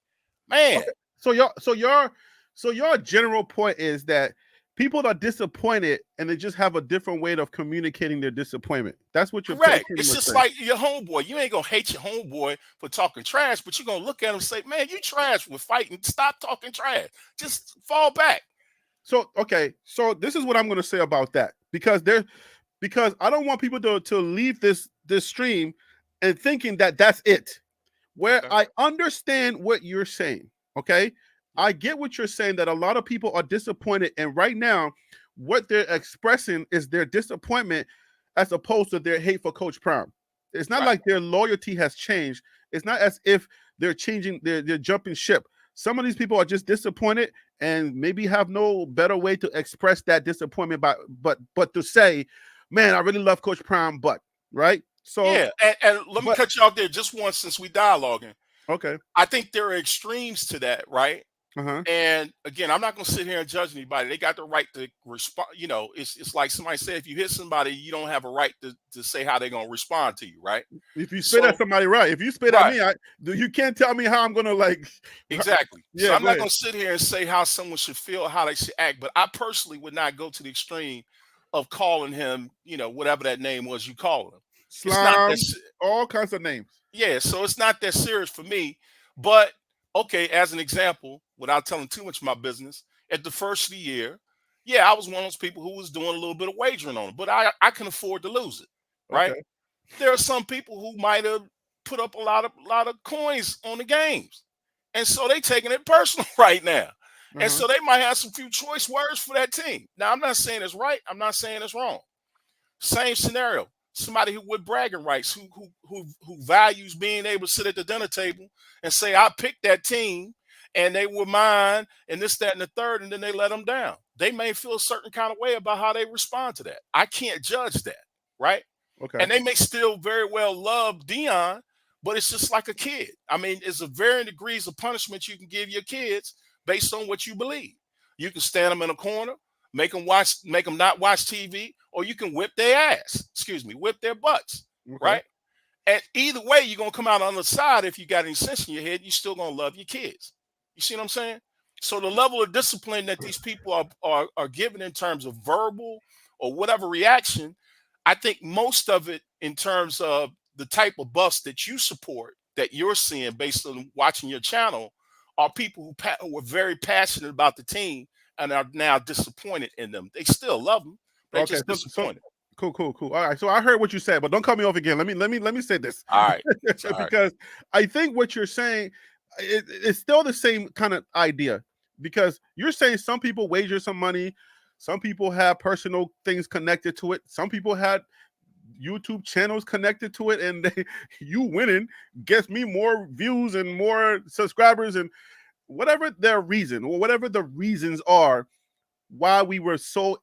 man, Okay. So your general point is that people are disappointed and they just have a different way of communicating their disappointment. That's what you're correct. pretty It's much just saying. like your homeboy. You ain't gonna hate your homeboy for talking trash, but you're gonna look at him and say, man, you trash with fighting. Stop talking trash. Just fall back. So okay, so this is what I'm going to say about that because I don't want people to leave this stream and thinking that that's it. Where Okay. I understand what you're saying, okay? I get what you're saying that a lot of people are disappointed, and right now, what they're expressing is their disappointment as opposed to their hate for Coach Prime. It's not Right. like their loyalty has changed. It's not as if they're changing, they're jumping ship. Some of these people are just disappointed and maybe have no better way to express that disappointment but to say, man, I really love Coach Prime, but right. So, Yeah. And let me but cut you off there just once since we dialoguing. okay, I think there are extremes to that, right? uh-huh. And again, I'm not going to sit here and judge anybody. They got the right to respond. It's like somebody said, if you hit somebody, you don't have a right to say how they're going to respond to you, right? If you spit at So, somebody, right? If you spit at right, me, you can't tell me how I'm gonna like. exactly. So Yeah, I'm go not ahead. going to sit here and say how someone should feel, how they should act. But I personally would not go to the extreme of calling him, whatever that name was you called him. It's not that. Slime, all kinds of names. Yeah, so it's not that serious for me. But okay, as an example, without telling too much of my business, at the first of the year, yeah, I was one of those people who was doing a little bit of wagering on it, but I can afford to lose it, right? Okay. There are some people who might have put up a lot of coins on the games, and so they taking it personal right now, and Uh-huh. so they might have some few choice words for that team. Now, I'm not saying it's right. I'm not saying it's wrong. Same scenario. Somebody who with bragging rights, who values being able to sit at the dinner table and say, "I picked that team, and they were mine, and this, that, and the third," and then they let them down. They may feel a certain kind of way about how they respond to that. I can't judge that, right? Okay. And they may still very well love Dion, but it's just like a kid. I mean, it's a varying degrees of punishment you can give your kids based on what you believe. You can stand them in a corner, make them not watch TV, or you can whip their ass. Excuse me, whip their butts, Okay. right? And either way, you're gonna come out on the side. If you got any sense in your head, you're still gonna love your kids. You see what I'm saying? So the level of discipline that these people are given in terms of verbal or whatever reaction, I think most of it in terms of the type of buffs that you support, that you're seeing based on watching your channel, are people who were very passionate about the team and are now disappointed in them. They still love them, they're Okay. just So disappointed. cool. All right. So I heard what you said, but don't cut me off again. Let me say this All right. All right. because I think what you're saying it's still the same kind of idea because you're saying some people wager some money, some people have personal things connected to it, some people had YouTube channels connected to it, and you winning gets me more views and more subscribers and whatever their reason or whatever the reasons are why we were so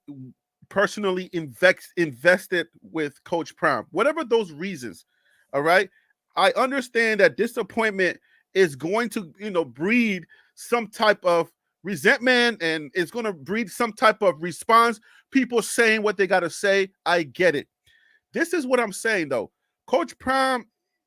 personally invested with Coach Prime. Whatever those reasons, all right. I understand that disappointment is going to, breed some type of resentment and it's going to breed some type of response. People saying what they got to say. I get it. This is what I'm saying though. Coach Prime,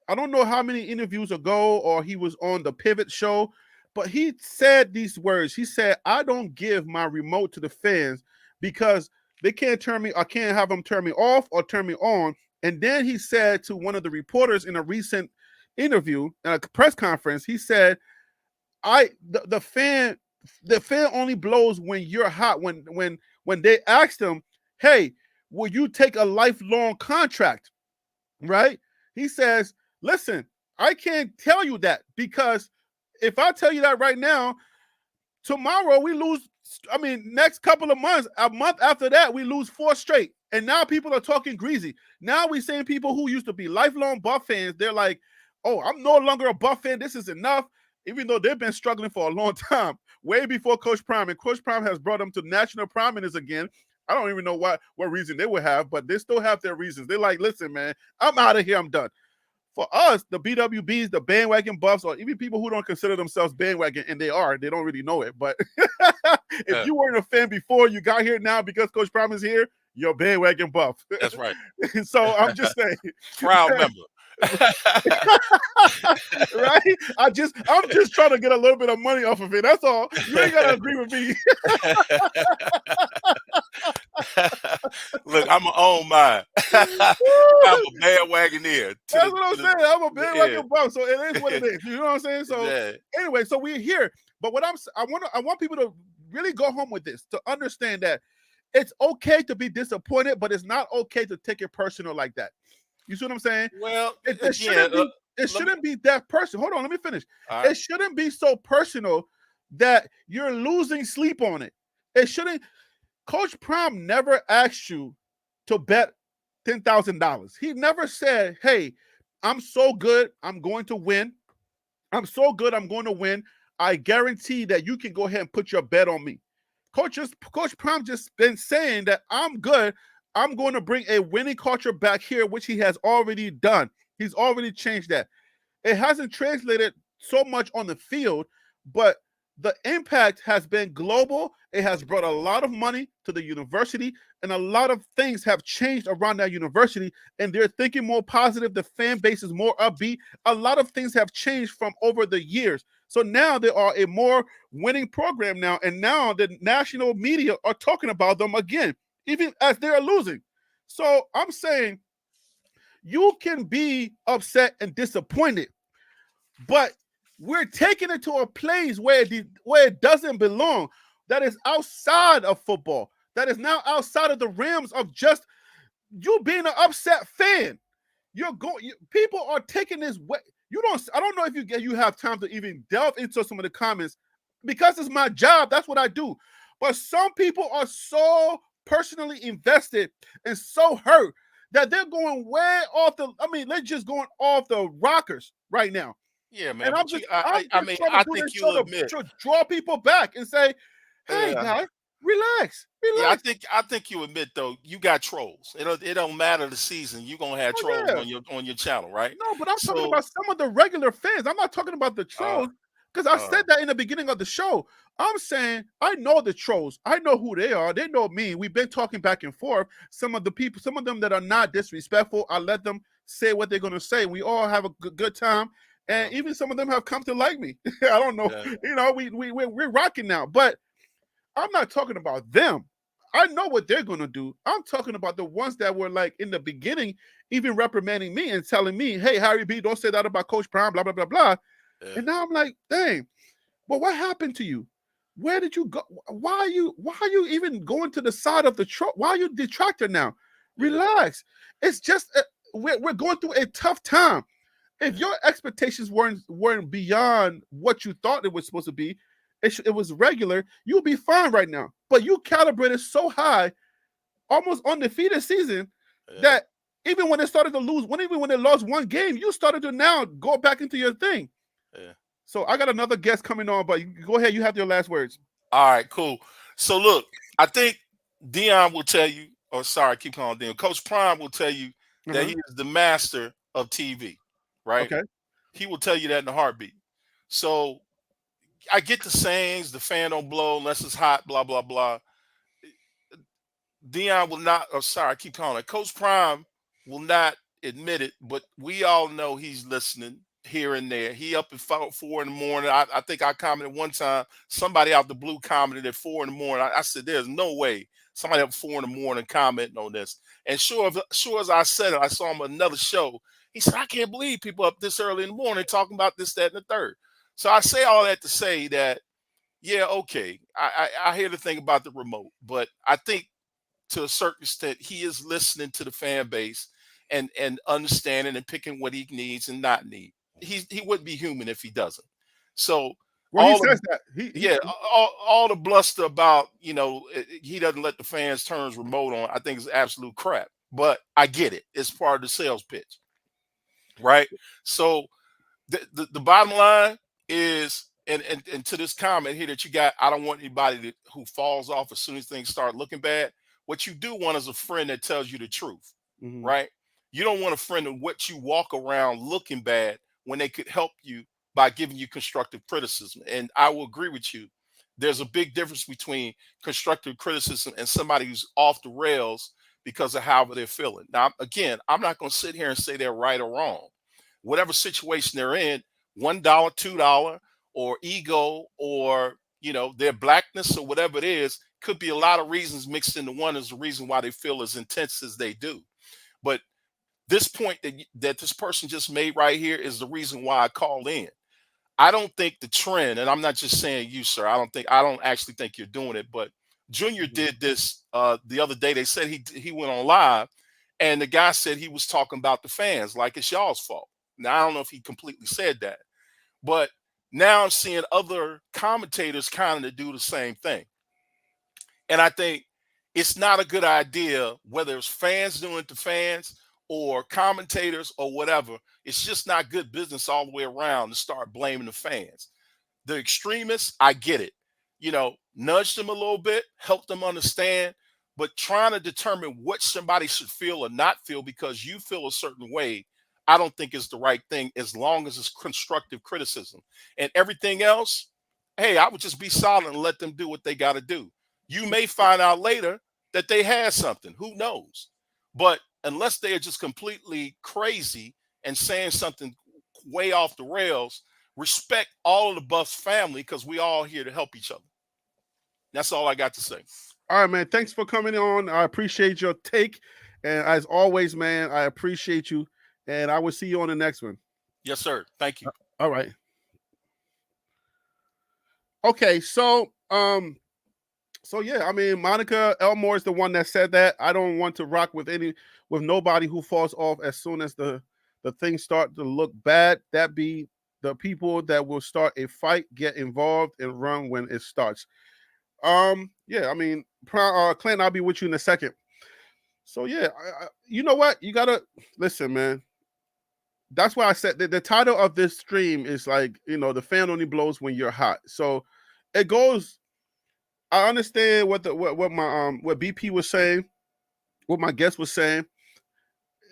I don't know how many interviews ago or he was on the Pivot show, but he said these words. He said, I don't give my remote to the fans because they can't turn me, I can't have them turn me off or turn me on. And then he said to one of the reporters in a recent interview, in a press conference, he said, the fan only blows when you're hot. When they asked him, hey, will you take a lifelong contract? Right? He says, listen, I can't tell you that because if I tell you that right now, tomorrow we lose I mean, next couple of months, a month after that, we lose 4 straight. And now people are talking greasy. Now we seeing people who used to be lifelong Buff fans, they're like, oh, I'm no longer a Buff fan. This is enough. Even though they've been struggling for a long time, way before Coach Prime. And Coach Prime has brought them to national prominence again. I don't even know what reason they would have, but they still have their reasons. They're like, listen, man, I'm out of here. I'm done. For us, the BWBs, the bandwagon buffs, or even people who don't consider themselves bandwagon, and they don't really know it. But if you weren't a fan before, you got here now because Coach Prime is here, you're bandwagon buff. That's right. So I'm just saying. Proud member. Right? I'm just trying to get a little bit of money off of it. That's all. You ain't gotta agree with me. Look, I'm gonna own mine. I'm a bandwagoneer. That's what I'm saying. I'm a bandwagon buff, so it is what it is. You know what I'm saying? So anyway, so we're here. But what I want people to really go home with this, to understand that it's okay to be disappointed, but it's not okay to take it personal like that. You see what I'm saying? Well, it shouldn't be that personal. Hold on, let me finish. Right. It shouldn't be so personal that you're losing sleep on it. It shouldn't. Coach Prime never asked you to bet $10,000. He never said, hey, I'm so good, I'm going to win. I'm so good, I'm going to win. I guarantee that you can go ahead and put your bet on me. Coach Prime just been saying that I'm good. I'm going to bring a winning culture back here, which he has already done. He's already changed that. It hasn't translated so much on the field, but the impact has been global. It has brought a lot of money to the university, and a lot of things have changed around that university, and they're thinking more positive. The fan base is more upbeat. A lot of things have changed from over the years. So now they are a more winning program now, and now the national media are talking about them again, even as they're losing. So I'm saying you can be upset and disappointed, but we're taking it to a place where it doesn't belong. That is outside of football. That is now outside of the realms of just you being an upset fan. People are taking this way. I don't know if you have time to even delve into some of the comments, because it's my job. That's what I do. But some people are so personally invested and so hurt that they're going way off they're just going off the rockers right now. Yeah, man. And I think you'll admit to draw people back and say, "Hey, guys, relax." Yeah, I think you admit though you got trolls. It don't matter the season. You're gonna have trolls on your channel, right? No, but I'm talking about some of the regular fans. I'm not talking about the trolls, because I said that in the beginning of the show. I'm saying I know the trolls. I know who they are. They know me. We've been talking back and forth. Some of them that are not disrespectful, I let them say what they're gonna say. We all have a good time. And even some of them have come to like me. I don't know. Yeah. We're rocking now. But I'm not talking about them. I know what they're going to do. I'm talking about the ones that were like in the beginning, even reprimanding me and telling me, hey, Harry B, don't say that about Coach Prime, blah, blah, blah, blah. Yeah. And now I'm like, dang, but what happened to you? Where did you go? Why are you even going to the side of the truck? Why are you detractor now? Relax. It's just, we're going through a tough time. If your expectations weren't beyond what you thought it was supposed to be, it was regular, you'll be fine right now. But you calibrated so high, almost undefeated season, that even when they started to lose, even when they lost one game, you started to now go back into your thing. Yeah. So I got another guest coming on, but go ahead. You have your last words. All right, cool. So look, I think Deion will tell you, I keep calling Deion. Coach Prime will tell you that he is the master of TV. Right? Okay. He will tell you that in a heartbeat. So I get the sayings, the fan don't blow unless it's hot, blah, blah, blah. Deion will not, I keep calling it. Coach Prime will not admit it, but we all know he's listening here and there. He up at 4 in the morning. I think I commented one time, somebody out the blue commented at 4 in the morning. I said, there's no way somebody up 4 in the morning commenting on this. And sure as I said it, I saw him on another show. He said, I can't believe people up this early in the morning talking about this, that, and the third. So I say all that to say that, yeah, okay, I hear the thing about the remote, but I think to a certain extent he is listening to the fan base and understanding and picking what he needs and not need. He wouldn't be human if he doesn't. So Well, he All the says that yeah, all the bluster about he doesn't let the fans turn his remote on. I think is absolute crap. But I get it. It's part of the sales pitch, right? So the bottom line is, and to this comment here that you got, I don't want anybody who falls off as soon as things start looking bad. What you do want is a friend that tells you the truth, Mhm. right? You don't want a friend in what you walk around looking bad when they could help you by giving you constructive criticism. And I will agree with you. There's a big difference between constructive criticism and somebody who's off the rails because of how they're feeling. Now, again, I'm not going to sit here and say they're right or wrong. Whatever situation they're in, $1, $2, or ego, or their blackness, or whatever it is, could be a lot of reasons mixed into one is the reason why they feel as intense as they do. But this point that this person just made right here is the reason why I called in. I don't think the trend, and I'm not just saying you, sir. I don't actually think you're doing it, but Junior Mhm. did this the other day. They said he went on live, and the guy said he was talking about the fans like it's y'all's fault. Now I don't know if he completely said that, but now I'm seeing other commentators kind of do the same thing. And I think it's not a good idea, whether it's fans doing it to fans or commentators or whatever. It's just not good business all the way around to start blaming the fans. The extremists, I get it. Nudge them a little bit, help them understand, but trying to determine what somebody should feel or not feel because you feel a certain way, I don't think is the right thing as long as it's constructive criticism. And everything else, hey, I would just be silent and let them do what they got to do. You may find out later that they had something. Who knows? But unless they are just completely crazy and saying something way off the rails, respect all of the Buffs family because we all here to help each other. That's all I got to say. All right, man. Thanks for coming on. I appreciate your take. And as always, man, I appreciate you. And I will see you on the next one. Yes, sir. Thank you. All right. Okay, so yeah, I mean, Monica Elmore is the one that said that. I don't want to rock with nobody who falls off as soon as the things start to look bad. That be the people that will start a fight, get involved, and run when it starts. Yeah, I mean, Clint, I'll be with you in a second. So yeah, you know what? You gotta listen, man. That's why I said the title of this stream is like, the fan only blows when you're hot. So it goes. I understand what my what BP was saying, what my guest was saying.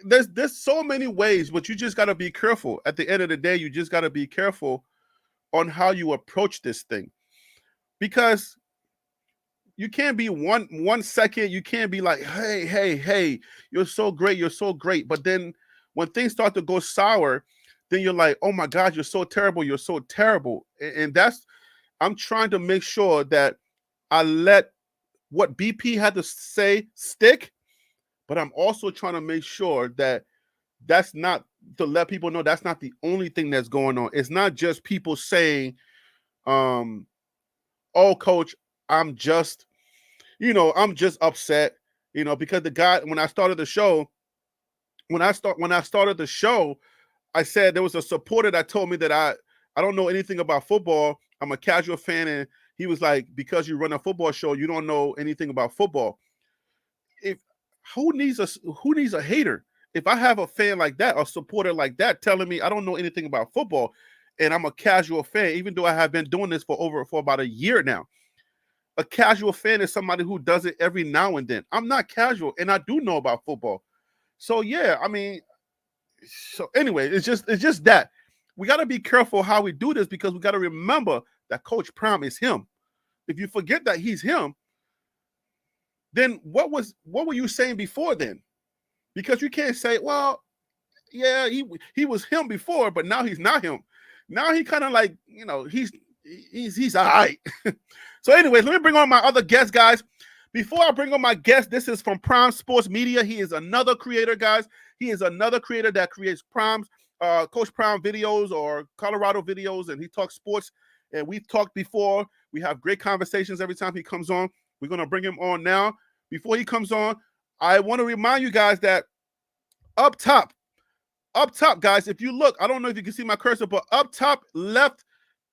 There's so many ways, but you just gotta be careful. At the end of the day, you just gotta be careful on how you approach this thing. Because you can't be one second, you can't be like, hey, you're so great, you're so great. But then when things start to go sour, then you're like, oh my God, you're so terrible, you're so terrible. And that's I'm trying to make sure that I let what BP had to say stick, but I'm also trying to make sure that that's not to let people know that's not the only thing that's going on. It's not just people saying, oh, coach, I'm just, I'm just upset, because the guy, when I started the show, when I started the show, I said there was a supporter that told me that I don't know anything about football. I'm a casual fan, and he was like, because you run a football show, you don't know anything about football. If who needs a hater? If I have a fan like that, a supporter like that, telling me I don't know anything about football, and I'm a casual fan, even though I have been doing this for about a year now. A casual fan is somebody who does it every now and then. I'm not casual, and I do know about football. So yeah, I mean, so anyway, it's just that we got to be careful how we do this because we got to remember that Coach Prime is him. If you forget that he's him, then what were you saying before then? Because you can't say, well, yeah, he was him before, but now he's not him. Now he kind of like, he's all right. So anyways, let me bring on my other guest, guys. Before I bring on my guest, this is from Prime Sports Media. He is another creator, guys. He is another creator that creates Coach Prime videos or Colorado videos, and he talks sports. And we've talked before. We have great conversations every time he comes on. We're going to bring him on now. Before he comes on, I want to remind you guys that up top, guys, if you look, I don't know if you can see my cursor, but up top left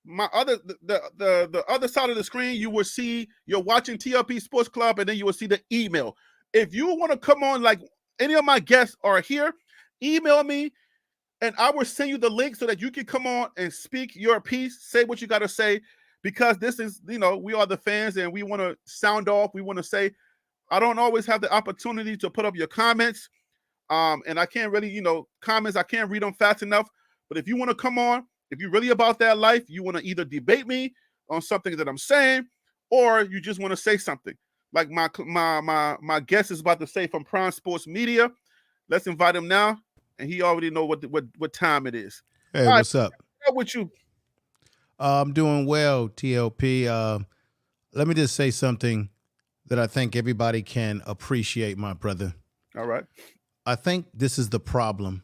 my other the other side of the screen, you will see you're watching TLP Sports Club, and then you will see the email. If you want to come on, like any of my guests are here, email me, and I will send you the link so that you can come on and speak your piece, say what you got to say, because this is, we are the fans, and we want to sound off. We want to say, I don't always have the opportunity to put up your comments, and I can't really, comments, I can't read them fast enough. But if you want to come on, if you're really about that life, you want to either debate me on something that I'm saying, or you just want to say something. Like my guest is about to say from Prime Sports Media. Let's invite him now, and he already know what time it is. Hey, All right, what's up? what's up with you? I'm doing well, TLP. Let me just say something that I think everybody can appreciate, my brother. All right. I think this is the problem.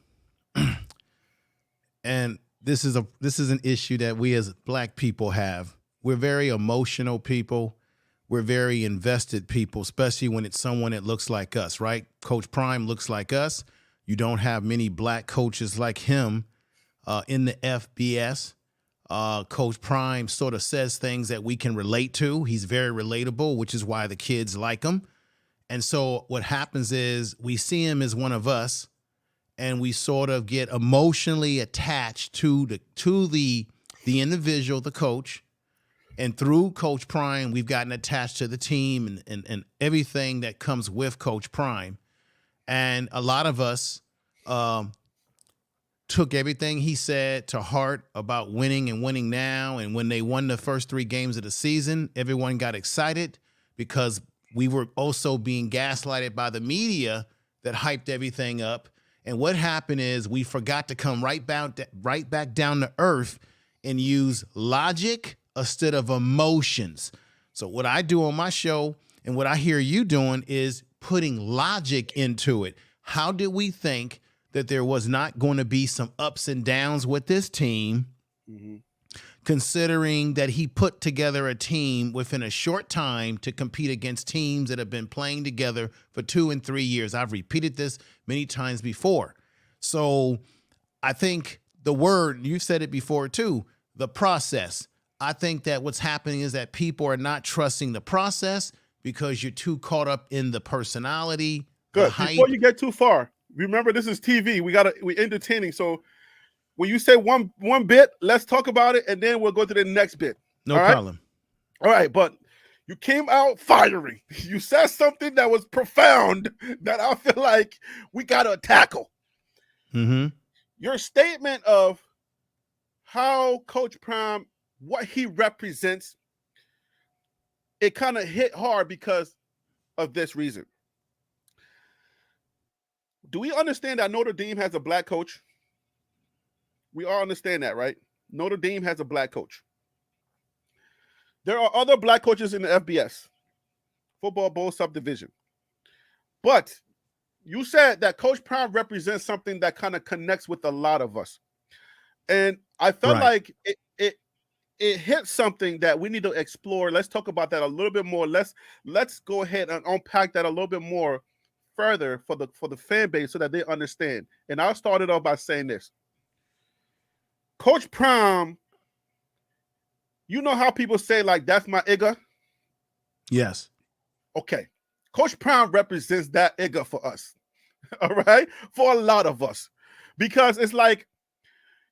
And this is an issue that we as Black people have. We're very emotional people. We're very invested people, especially when it's someone that looks like us, right? Coach Prime looks like us. You don't have many Black coaches like him in the FBS. Coach Prime sort of says things that we can relate to. He's very relatable, which is why the kids like him. And so what happens is we see him as one of us, and we sort of get emotionally attached to the individual, the coach. And through Coach Prime, we've gotten attached to the team and everything that comes with Coach Prime. And a lot of us took everything he said to heart about winning and winning now. And when they won the first 3 games of the season, everyone got excited because we were also being gaslighted by the media that hyped everything up. And what happened is we forgot to come right back down to earth and use logic instead of emotions. So what I do on my show and what I hear you doing is putting logic into it. How did we think that there was not going to be some ups and downs with this team, considering that he put together a team within a short time to compete against teams that have been playing together for 2 and 3 years? I've repeated this many times before. So I think the word, you've said it before too, the process. I think that what's happening is that people are not trusting the process because you're too caught up in the personality. Good. Before you get too far, remember this is TV. We're entertaining. So when you say one bit, let's talk about it, and then we'll go to the next bit. No problem. All right, but you came out fiery. You said something that was profound that I feel like we gotta tackle. Your statement of how Coach Prime, what he represents, it kind of hit hard because of this reason. Do we understand that Notre Dame has a Black coach? We all understand that, right? Notre Dame has a Black coach. There are other Black coaches in the FBS, Football Bowl Subdivision. But you said that Coach Prime represents something that kind of connects with a lot of us. And I felt like it hit something that we need to explore. Let's talk about that a little bit more. Let's go ahead and unpack that a little bit more further for the fan base so that they understand. And I'll start it off by saying this. Coach Prime, you know how people say, like, that's my Igga? Yes. Okay. Coach Prime represents that Igga for us. All right? For a lot of us. Because it's like,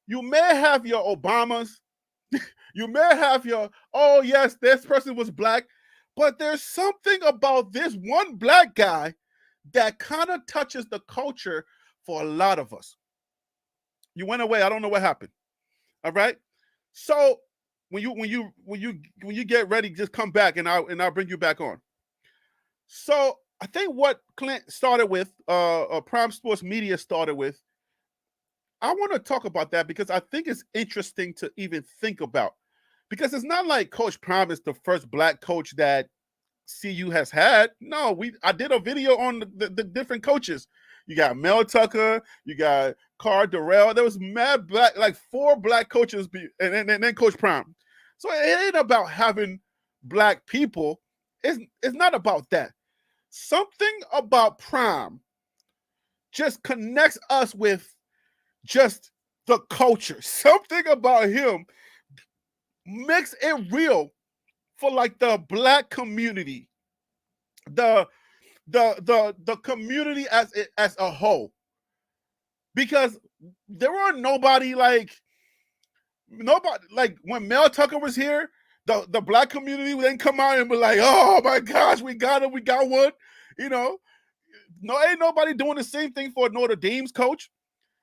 you may have your Obamas, you may have your, oh yes, this person was Black, but there's something about this one Black guy that kind of touches the culture for a lot of us. You went away. I don't know what happened. All right. So when you get ready, just come back and I'll bring you back on. So I think what Clint started with, Prime Sports Media started with, I want to talk about that because I think it's interesting to even think about. Because it's not like Coach Prime is the first Black coach that CU has had. No, I did a video on the different coaches. You got Mel Tucker, you got Carl Durrell. There was mad Black, like 4 Black coaches, and then Coach Prime. So it ain't about having Black people. It's not about that. Something about Prime just connects us with just the culture. Something about him makes it real for like the black community, the community as a whole, because there were nobody like when Mel Tucker was here, the black community would then come out and be like, oh my gosh, we got him, we got one, you know. No, ain't nobody doing the same thing for Notre Dame's coach.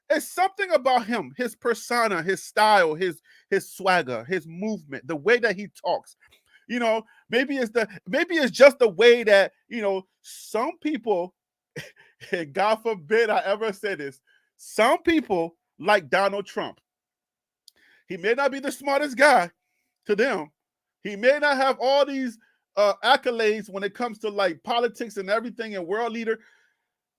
It's something about him, his persona, his style, his swagger, his movement, the way that he talks. You know, maybe it's just the way that, you know, some people, and God forbid I ever say this, some people like Donald Trump. He may not be the smartest guy to them. He may not have all these accolades when it comes to like politics and everything and world leader,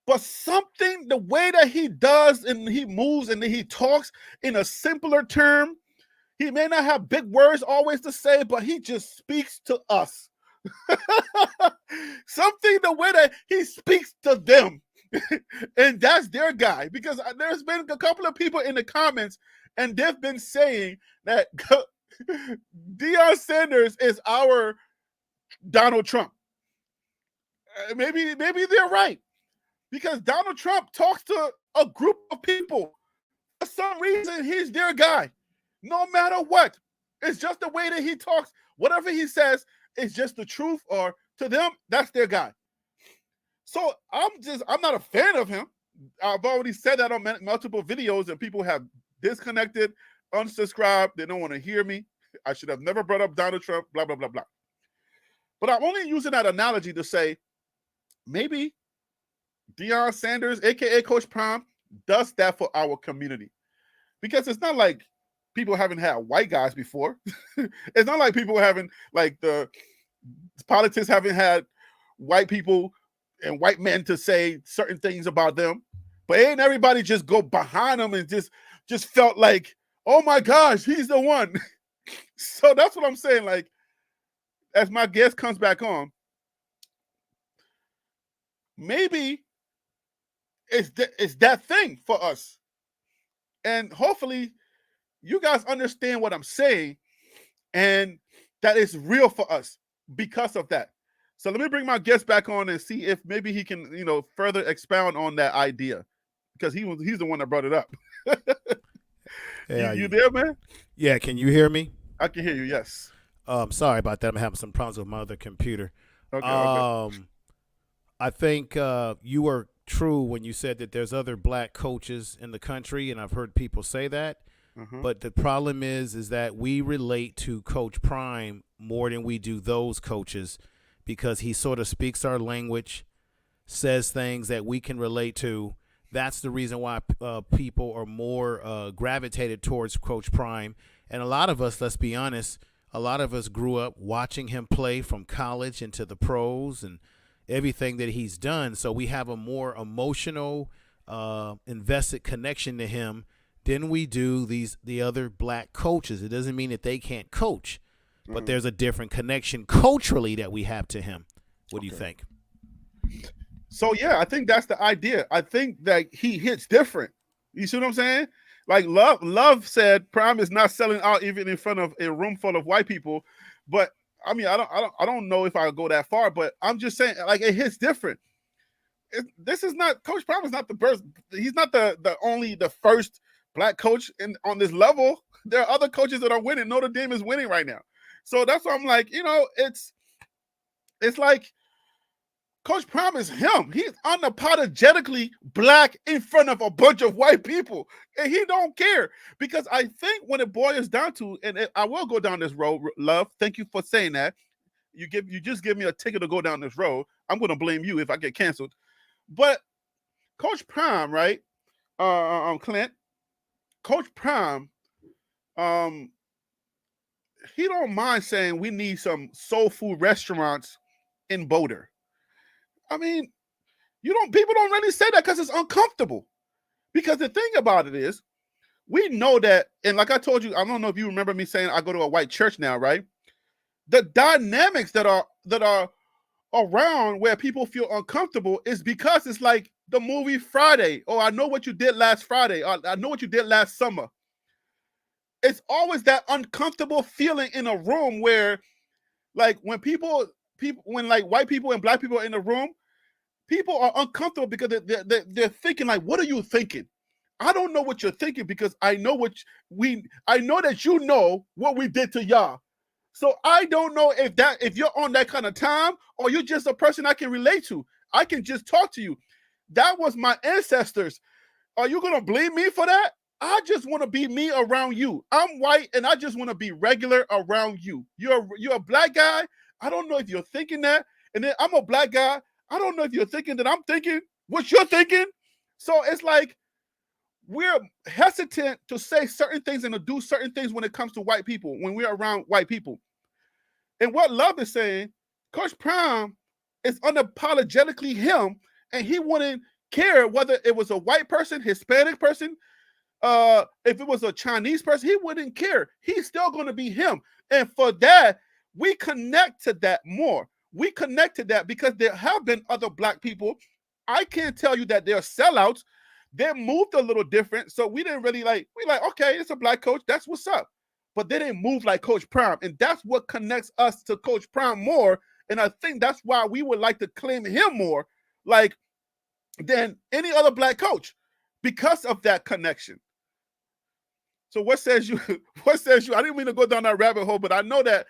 but something, the way that he does and he moves and he talks in a simpler term, he may not have big words always to say, but he just speaks to us. Something, the way that he speaks to them. And that's their guy. Because there's been a couple of people in the comments and they've been saying that Deion Sanders is our Donald Trump. Maybe they're right. Because Donald Trump talks to a group of people. For some reason, he's their guy. No matter what. It's just the way that he talks. Whatever he says is just the truth, or to them, that's their guy. So I'm not a fan of him. I've already said that on multiple videos, and people have disconnected, unsubscribed. They don't want to hear me. I should have never brought up Donald Trump, blah, blah, blah, blah. But I'm only using that analogy to say maybe Deion Sanders, a.k.a. Coach Prime, does that for our community. Because it's not like people haven't had white guys before. It's not like people haven't, like the politics haven't had white people and white men to say certain things about them. But ain't everybody just go behind them and just felt like, oh my gosh, he's the one. So that's what I'm saying. Like, as my guest comes back on, maybe it's that thing for us. And hopefully you guys understand what I'm saying and that it's real for us because of that. So let me bring my guest back on and see if maybe he can, you know, further expound on that idea, because he's the one that brought it up. Hey, you there, man? Yeah, can you hear me? I can hear you, yes. Sorry about that. I'm having some problems with my other computer. Okay. I think you were true when you said that there's other black coaches in the country, and I've heard people say that. But the problem is that we relate to Coach Prime more than we do those coaches, because he sort of speaks our language, says things that we can relate to. That's the reason why people are more gravitated towards Coach Prime. And a lot of us, let's be honest, a lot of us grew up watching him play from college into the pros and everything that he's done. So we have a more emotional, invested connection to him than we do the other black coaches. It doesn't mean that they can't coach, but there's a different connection culturally that we have to him. What do you think? So, yeah, I think that's the idea. I think that he hits different. You see what I'm saying? Like Love said, Prime is not selling out even in front of a room full of white people. But I mean, I don't know if I go that far, but I'm just saying, like, it hits different. This is not, Coach Prime is not the first. He's not the first black coach on this level. There are other coaches that are winning. Notre Dame is winning right now. So that's why I'm like, you know, it's like Coach Prime is him. He's unapologetically black in front of a bunch of white people, and he don't care. Because I think when it boils down to, and I will go down this road, Love. Thank you for saying that. You just give me a ticket to go down this road. I'm going to blame you if I get canceled. But Coach Prime, right? Clint, Coach Prime, he don't mind saying we need some soul food restaurants in Boulder. I mean, people don't really say that because it's uncomfortable. Because the thing about it is, we know that, and like I told you, I don't know if you remember me saying I go to a white church now, right? The dynamics that are around where people feel uncomfortable is because it's like the movie Friday. Oh, I know what you did last Friday. I know what you did last summer. it's always that uncomfortable feeling in a room where, like, when when like white people and black people are in the room, people are uncomfortable because they're thinking like, what are you thinking? I don't know what you're thinking because I know I know that you know what we did to y'all. So I don't know if you're on that kind of time or you're just a person I can relate to. I can just talk to you. That was my ancestors. Are you gonna blame me for that? I just want to be me around you. I'm white and I just want to be regular around you. You're a black guy. I don't know if you're thinking that. And then I'm a black guy. I don't know if you're thinking that I'm thinking what you're thinking. So it's like we're hesitant to say certain things and to do certain things when it comes to white people, when we're around white people. And what Love is saying, Coach Prime is unapologetically him, and he wouldn't care whether it was a white person, Hispanic person, if it was a Chinese person, he wouldn't care. He's still going to be him. And for that, we connect to that more. We connect to that because there have been other black people. I can't tell you that they're sellouts. They moved a little different. So we didn't really okay, it's a black coach. That's what's up. But they didn't move like Coach Prime. And that's what connects us to Coach Prime more. And I think that's why we would like to claim him more like than any other black coach because of that connection. So what says you? What says you? I didn't mean to go down that rabbit hole, but I know that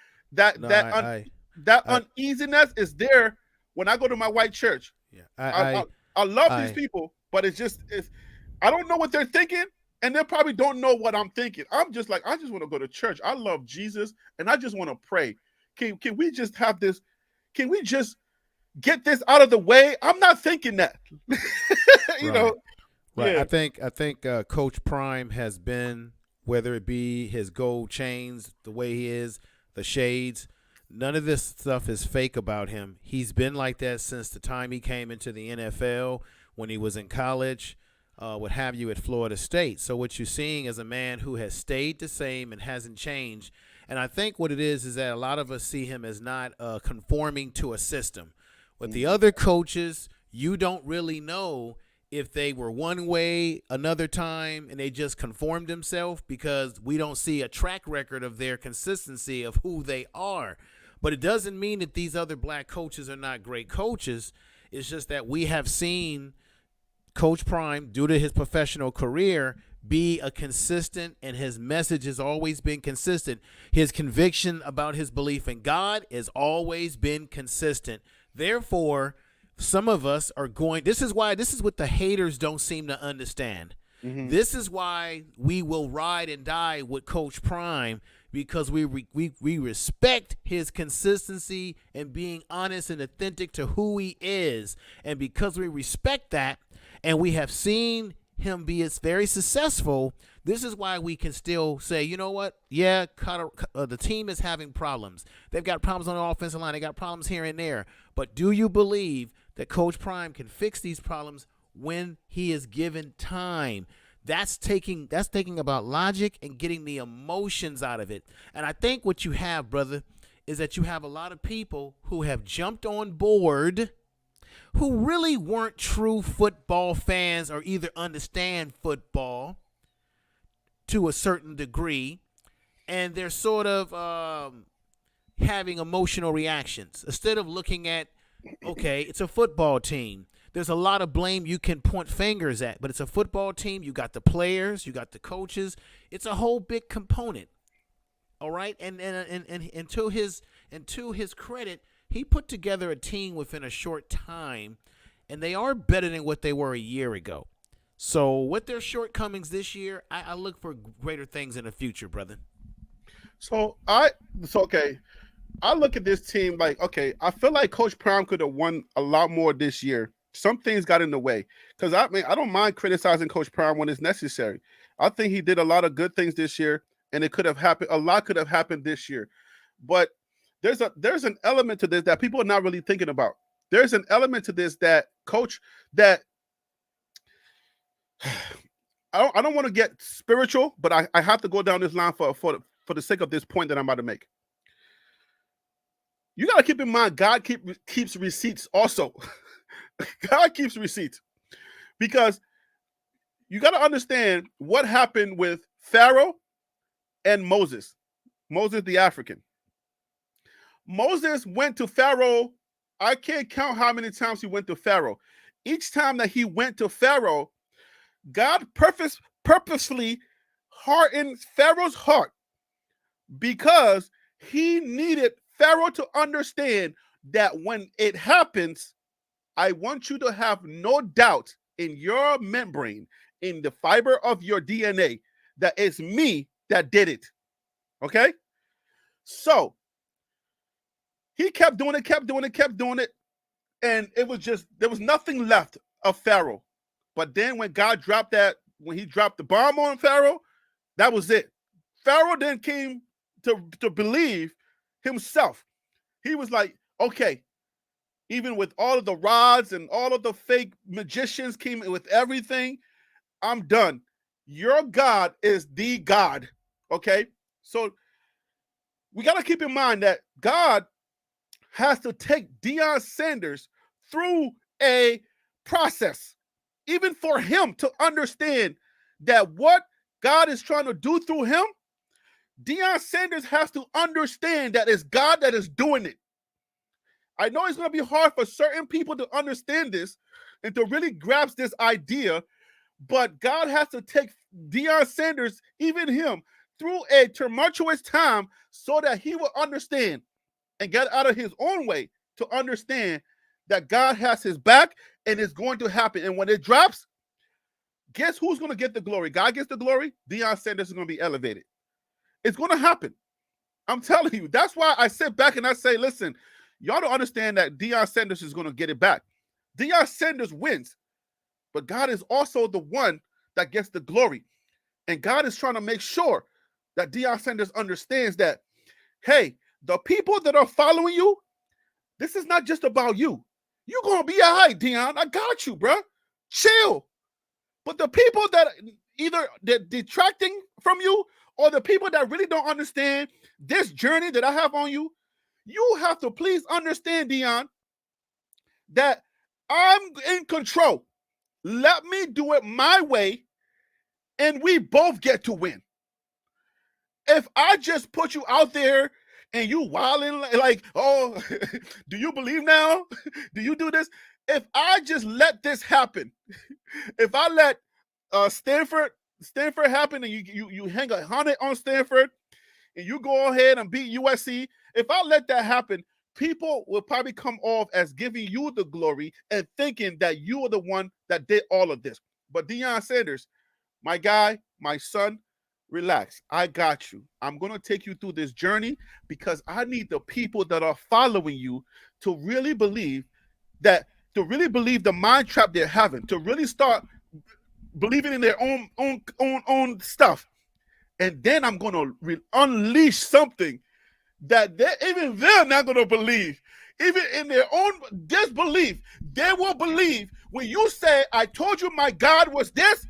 uneasiness is there when I go to my white church. Yeah, I love these people, but it's I don't know what they're thinking, and they probably don't know what I'm thinking. I'm just like, I just want to go to church. I love Jesus, and I just want to pray. Can we just have this? Can we just get this out of the way? I'm not thinking that. you know. Right. Yeah. I think Coach Prime has been, whether it be his gold chains, the way he is, the shades, none of this stuff is fake about him. He's been like that since the time he came into the NFL, when he was in college, what have you, at Florida State. So what you're seeing is a man who has stayed the same and hasn't changed. And I think what it is that a lot of us see him as not conforming to a system. With the other coaches, you don't really know if they were one way another time and they just conformed themselves, because we don't see a track record of their consistency of who they are. But it doesn't mean that these other black coaches are not great coaches. It's just that we have seen Coach Prime, due to his professional career, be a consistent, and his message has always been consistent. His conviction about his belief in God has always been consistent. Therefore, some of us are going, this is what the haters don't seem to understand. Mm-hmm. This is why we will ride and die with Coach Prime, because we respect his consistency and being honest and authentic to who he is. And because we respect that, and we have seen him be very successful, this is why we can still say, you know what? Yeah, the team is having problems. They've got problems on the offensive line. They got problems here and there. But do you believe that Coach Prime can fix these problems when he is given time? That's taking about logic and getting the emotions out of it. And I think what you have, brother, is that you have a lot of people who have jumped on board who really weren't true football fans or either understand football to a certain degree, and they're sort of having emotional reactions instead of looking at, okay, it's a football team. There's a lot of blame you can point fingers at, but it's a football team. You got the players, you got the coaches. It's a whole big component. All right, and to his credit, he put together a team within a short time, and they are better than what they were a year ago. So with their shortcomings this year, I look for greater things in the future, brother. Okay. I look at this team like, okay, I feel like Coach Prime could have won a lot more this year. Some things got in the way. Because I don't mind criticizing Coach Prime when it's necessary. I think he did a lot of good things this year, and it could have happened. A lot could have happened this year. But there's an element to this that people are not really thinking about. There's an element to this that I don't want to get spiritual, but I have to go down this line for the sake of this point that I'm about to make. You got to keep in mind, God keeps receipts also. God keeps receipts. Because you got to understand what happened with Pharaoh and Moses the African. Moses went to Pharaoh. I can't count how many times he went to Pharaoh. Each time that he went to Pharaoh, God purposefully hardened Pharaoh's heart because he needed Pharaoh to understand that when it happens, I want you to have no doubt in your membrane, in the fiber of your DNA, that it's me that did it. Okay? So he kept doing it, and it was just, there was nothing left of Pharaoh. But then when he dropped the bomb on Pharaoh, that was it. Pharaoh then came to believe himself. He was like, okay, even with all of the rods and all of the fake magicians came in with everything, I'm done. Your God is the God. Okay? So we got to keep in mind that God has to take Deion Sanders through a process, even for him to understand that what God is trying to do through him, Deion Sanders has to understand that it's God that is doing it. I know it's going to be hard for certain people to understand this and to really grasp this idea, but God has to take Deion Sanders, even him, through a tumultuous time so that he will understand and get out of his own way to understand that God has his back and it's going to happen. And when it drops, guess who's going to get the glory? God gets the glory. Deion Sanders is going to be elevated. It's going to happen. I'm telling you. That's why I sit back and I say, listen, y'all don't understand that Deion Sanders is going to get it back. Deion Sanders wins, but God is also the one that gets the glory. And God is trying to make sure that Deion Sanders understands that, hey, the people that are following you, this is not just about you. You're going to be all right, Deion. I got you, bro. Chill. But the people that either they're detracting from you or the people that really don't understand this journey that I have on you, you have to please understand, Deion, that I'm in control. Let me do it my way, and we both get to win. If I just put you out there and you wilding like, oh, do you believe now? Do you do this? If I just let this happen, if I let Stanford happen and you hang a 100 on Stanford and you go ahead and beat USC, if I let that happen, people will probably come off as giving you the glory and thinking that you are the one that did all of this. But Deion Sanders, my guy, my son, relax. I got you. I'm going to take you through this journey because I need the people that are following you to really believe the mind trap they're having, to really start believing in their own stuff. And then I'm going to unleash something that they're not going to believe. Even in their own disbelief, they will believe when you say, I told you my God was this,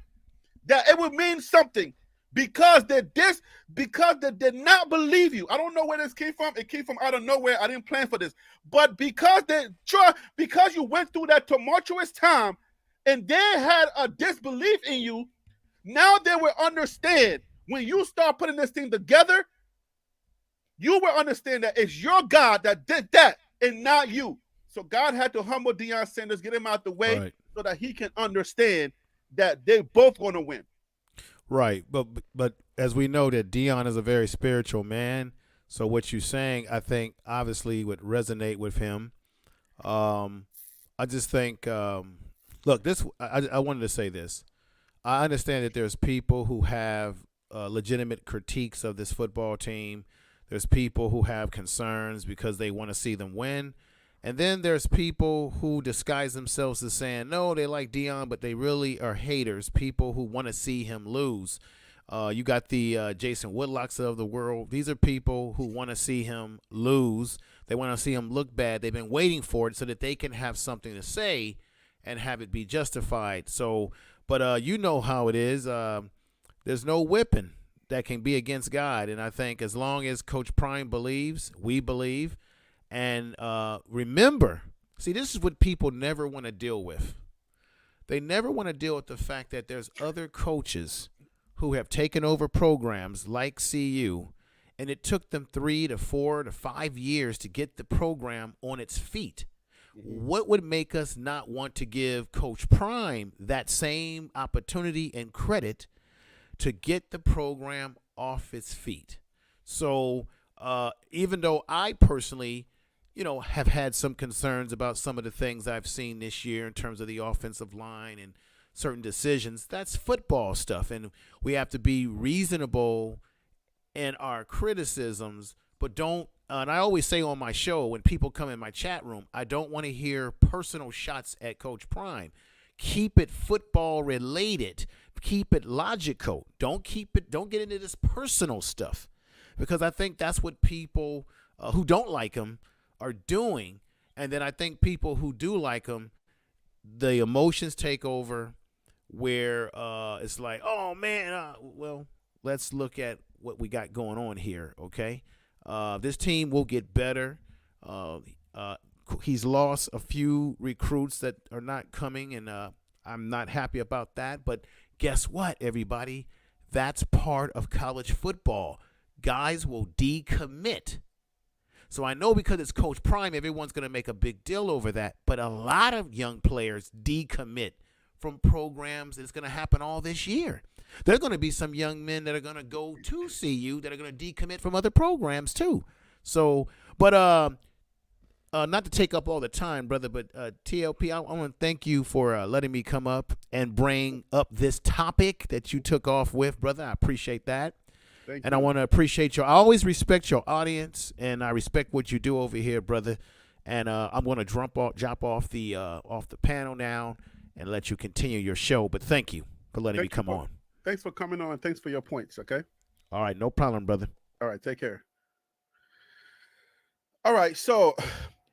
that it would mean something. Because they did not believe you. I don't know where this came from. It came from out of nowhere. I didn't plan for this. But because you went through that tumultuous time and they had a disbelief in you, now they will understand. When you start putting this thing together, you will understand that it's your God that did that and not you. So God had to humble Deion Sanders, get him out the way so that he can understand that they're both going to win. Right, but as we know that Deion is a very spiritual man, so what you're saying, I think, obviously would resonate with him. I just think, look, I wanted to say this. I understand that there's people who have legitimate critiques of this football team. There's people who have concerns because they want to see them win. And then there's people who disguise themselves as saying, no, they like Deion, but they really are haters, people who want to see him lose. You got the Jason Woodlocks of the world. These are people who want to see him lose. They want to see him look bad. They've been waiting for it so that they can have something to say and have it be justified. So, but you know how it is. There's no whipping that can be against God. And I think as long as Coach Prime believes, we believe, and remember, see, this is what people never want to deal with. They never want to deal with the fact that there's other coaches who have taken over programs like CU, and it took them 3 to 4 to 5 years to get the program on its feet. What would make us not want to give Coach Prime that same opportunity and credit to get the program off its feet? So even though I personally, have had some concerns about some of the things I've seen this year in terms of the offensive line and certain decisions, that's football stuff, and we have to be reasonable in our criticisms, but don't. And I always say on my show, when people come in my chat room, I don't want to hear personal shots at Coach Prime. Keep it football related. Keep it logical. Don't get into this personal stuff, because I think that's what people who don't like him are doing. And then I think people who do like him, the emotions take over, where it's like, oh man, well, let's look at what we got going on here, okay? This team will get better. He's lost a few recruits that are not coming, and I'm not happy about that. But guess what, everybody? That's part of college football. Guys will decommit. So I know because it's Coach Prime, everyone's going to make a big deal over that. But a lot of young players decommit from programs. It's going to happen all this year. There are going to be some young men that are going to go to CU that are going to decommit from other programs too. So, but not to take up all the time, brother, but TLP, I want to thank you for letting me come up and bring up this topic that you took off with, brother. I appreciate that. Thank and you. I want to appreciate I always respect your audience, and I respect what you do over here, brother. And I'm going to drop off the panel now and let you continue your show. But thank you for letting me come on. Thanks for coming on. Thanks for your points, okay? All right, no problem, brother. All right, take care. All right, so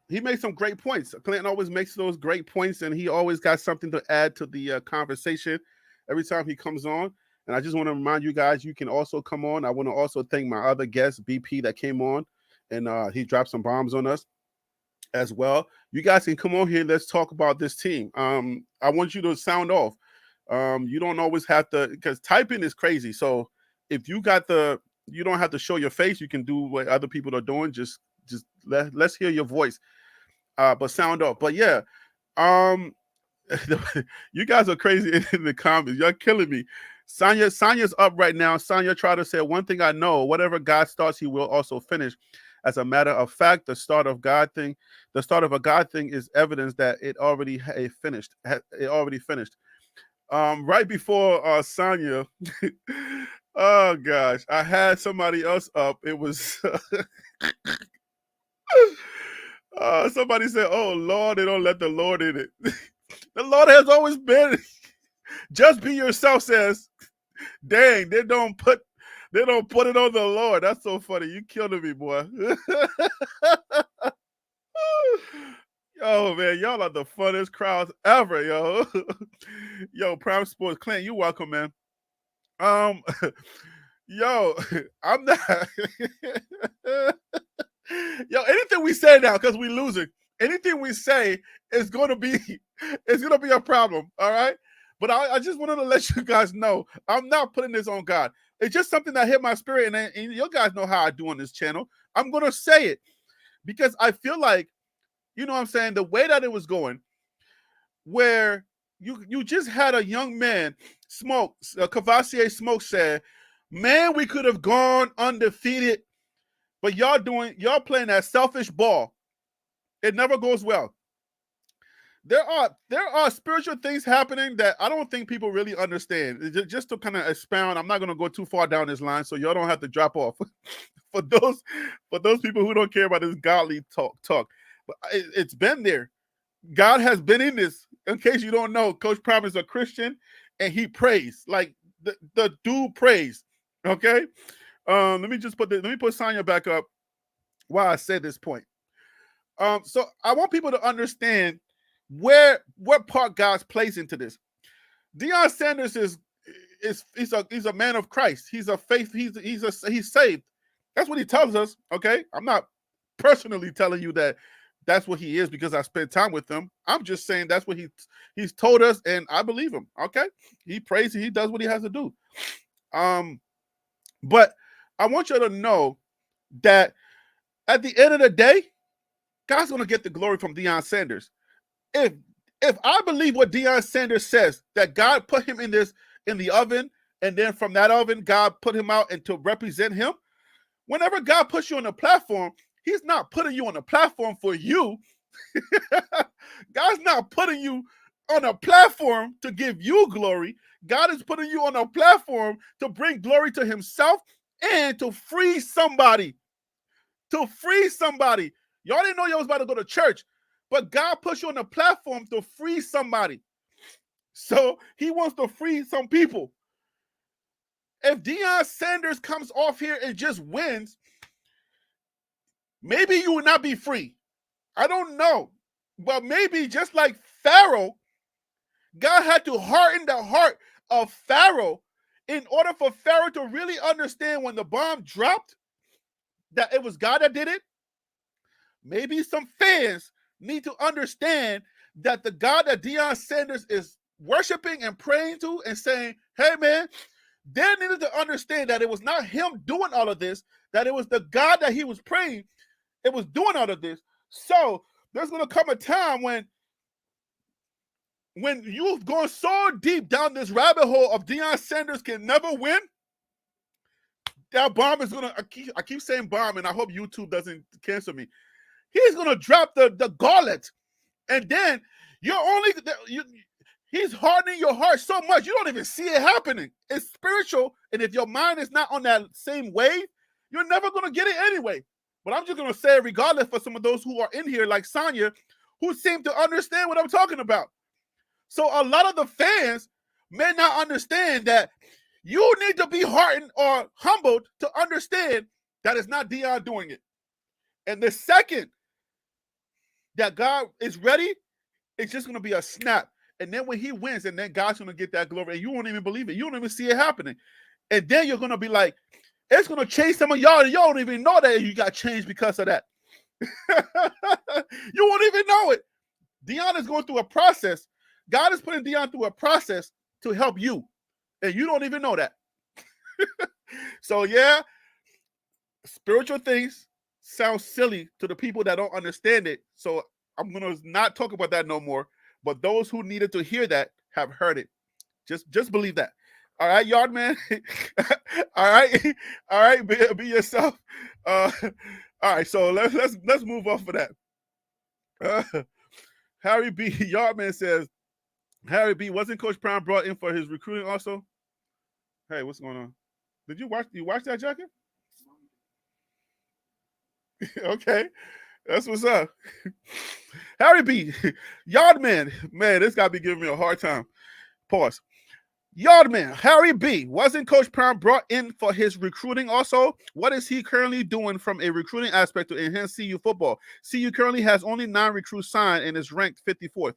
he made some great points. Clinton always makes those great points, and he always got something to add to the conversation every time he comes on. And I just want to remind you guys, you can also come on. I want to also thank my other guest, BP, that came on, and he dropped some bombs on us as well. You guys can come on here. Let's talk about this team. I want you to sound off. You don't always have to, because typing is crazy. So if you don't have to show your face. You can do what other people are doing. Just let's hear your voice. But sound off. But yeah, you guys are crazy in the comments. You're killing me. Sonya's up right now. Sonya tried to say, one thing I know, whatever God starts, he will also finish. As a matter of fact, the start of a God thing is evidence that it already finished. It already finished. Right before Sonya, oh gosh, I had somebody else up. It was somebody said, "Oh Lord, they don't let the Lord in it." The Lord has always been. Just be yourself, says. Dang, they don't put it on the Lord. That's so funny. You killing me, boy. Oh man, y'all are the funniest crowds ever, yo. Yo, Prime Sports Clint, you welcome, man. Yo, I'm not. Yo, anything we say now, because we losing, anything we say is gonna be a problem. All right. But I just wanted to let you guys know I'm not putting this on God. It's just something that hit my spirit, and you guys know how I do on this channel. I'm gonna say it because I feel like, you know what I'm saying, the way that it was going, where you just had a young man, Cavassier Smoke said, man, we could have gone undefeated, but y'all playing that selfish ball. It never goes well. There are spiritual things happening that I don't think people really understand. Just to kind of expound, I'm not going to go too far down this line, so y'all don't have to drop off. For those people who don't care about this godly talk, but it's been there. God has been in this. In case you don't know, Coach Prime is a Christian, and he prays like the dude prays. Okay, let me put Sonya back up while I say this point. So I want people to understand what part God's plays into this. Deion Sanders he's a man of Christ. He's a faith. He's saved. That's what he tells us. Okay, I'm not personally telling you that that's what he is because I spent time with him. I'm just saying that's what he's told us, and I believe him. Okay, he prays and he does what he has to do. But I want you to know that at the end of the day, God's going to get the glory from Deion Sanders. If I believe what Deion Sanders says, that God put him in the oven, and then from that oven, God put him out and to represent him. Whenever God puts you on a platform, he's not putting you on a platform for you. God's not putting you on a platform to give you glory. God is putting you on a platform to bring glory to himself and to free somebody. To free somebody. Y'all didn't know you was about to go to church, but God puts you on a platform to free somebody. So he wants to free some people. If Deion Sanders comes off here and just wins, maybe you will not be free. I don't know. But maybe just like Pharaoh, God had to harden the heart of Pharaoh in order for Pharaoh to really understand when the bomb dropped that it was God that did it. Maybe some fans need to understand that the God that Deion Sanders is worshiping and praying to and saying, hey, man, they needed to understand that it was not him doing all of this, that it was the God that he was praying, it was doing all of this. So there's going to come a time when you've gone so deep down this rabbit hole of Deion Sanders can never win, that bomb is going to, I keep saying bomb, and I hope YouTube doesn't cancel me. He's going to drop the gauntlet, and then he's hardening your heart so much, you don't even see it happening. It's spiritual, and if your mind is not on that same wave, you're never going to get it anyway. But I'm just going to say it regardless for some of those who are in here, like Sonya, who seem to understand what I'm talking about. So a lot of the fans may not understand that you need to be hardened or humbled to understand that it's not Deion doing it. And the second that God is ready, it's just going to be a snap. And then when he wins, and then God's going to get that glory, and you won't even believe it. You don't even see it happening. And then you're going to be like, it's going to change some of y'all, and y'all don't even know that you got changed because of that. You won't even know it. Deion is going through a process. God is putting Deion through a process to help you, and you don't even know that. So, yeah, spiritual things sound silly to the people that don't understand it. So I'm going to not talk about that no more. But those who needed to hear that have heard it. Just believe that. All right, yard man. All right. Be yourself. All right. So let's move off of that. Harry B. Yardman says, Harry B. Wasn't Coach Prime brought in for his recruiting also? Hey, what's going on? Did you watch that jacket? Okay. That's what's up. Harry B. Yardman. Man, this guy be giving me a hard time. Pause. Yardman. Harry B. Wasn't Coach Prime brought in for his recruiting also? What is he currently doing from a recruiting aspect to enhance CU football? CU currently has only 9 recruits signed and is ranked 54th.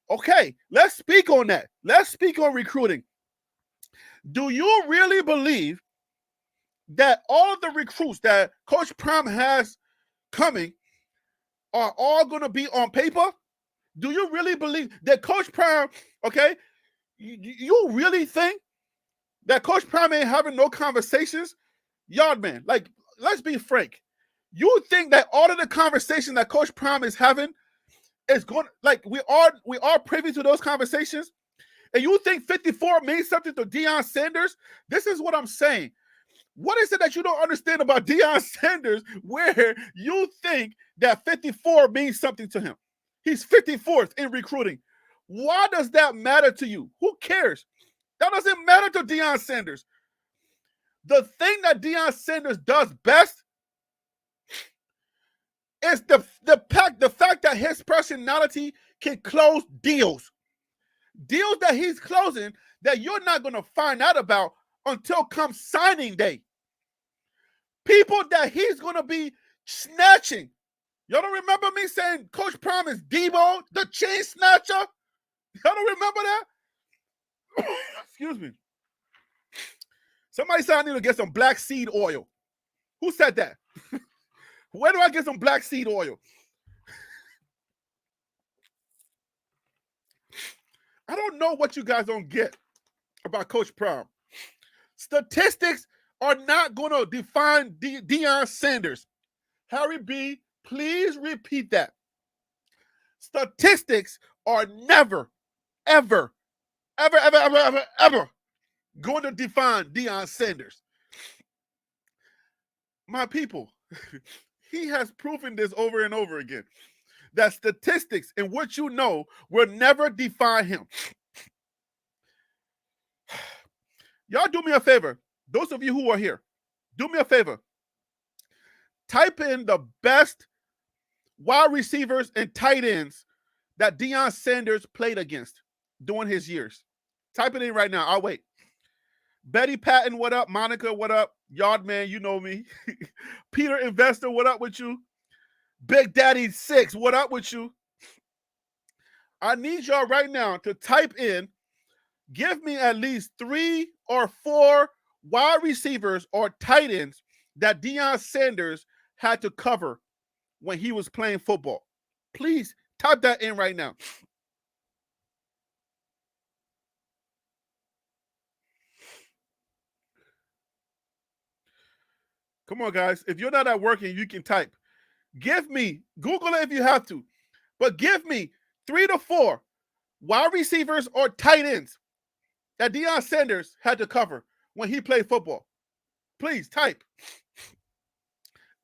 Okay, let's speak on that. Let's speak on recruiting. Do you really believe that all of the recruits that Coach Prime has coming are all going to be on paper? Do you really believe that Coach Prime, okay, you really think that Coach Prime ain't having no conversations? Yardman, like, let's be frank. You think that all of the conversations that Coach Prime is having is going, like, we are privy to those conversations? And you think 54 means something to Deion Sanders? This is what I'm saying. What is it that you don't understand about Deion Sanders where you think that 54 means something to him? He's 54th in recruiting. Why does that matter to you? Who cares? That doesn't matter to Deion Sanders. The thing that Deion Sanders does best is the fact that his personality can close deals. Deals that he's closing that you're not going to find out about until come signing day. People that he's going to be snatching. Y'all don't remember me saying Coach Prime is Debo, the chain snatcher? Y'all don't remember that? Excuse me. Somebody said I need to get some black seed oil. Who said that? Where do I get some black seed oil? I don't know what you guys don't get about Coach Prime. Statistics are not going to define Deion Sanders. Harry B., please repeat that. Statistics are never, ever, ever, ever, ever, ever, ever going to define Deion Sanders. My people, he has proven this over and over again, that statistics and what you know will never define him. Y'all do me a favor. Those of you who are here, do me a favor. Type in the best wide receivers and tight ends that Deion Sanders played against during his years. Type it in right now. I'll wait. Betty Patton, what up? Monica, what up? Yardman, you know me. Peter Investor, what up with you? Big Daddy 6, what up with you? I need y'all right now to type in, give me at least 3 or 4 wide receivers or tight ends that Deion Sanders had to cover when he was playing football. Please type that in right now. Come on, guys. If you're not at work and you can type, give me, Google it if you have to, but give me 3 to 4 wide receivers or tight ends that Deion Sanders had to cover when he played football. Please type.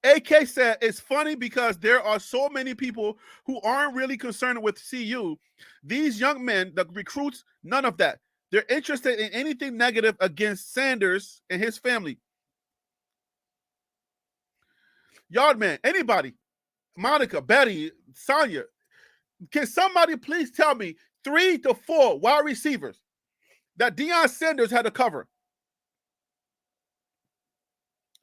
AK said, it's funny because there are so many people who aren't really concerned with CU. These young men, the recruits, none of that. They're interested in anything negative against Sanders and his family. Yardman, anybody, Monica, Betty, Sonia, can somebody please tell me 3 to 4 wide receivers that Deion Sanders had to cover?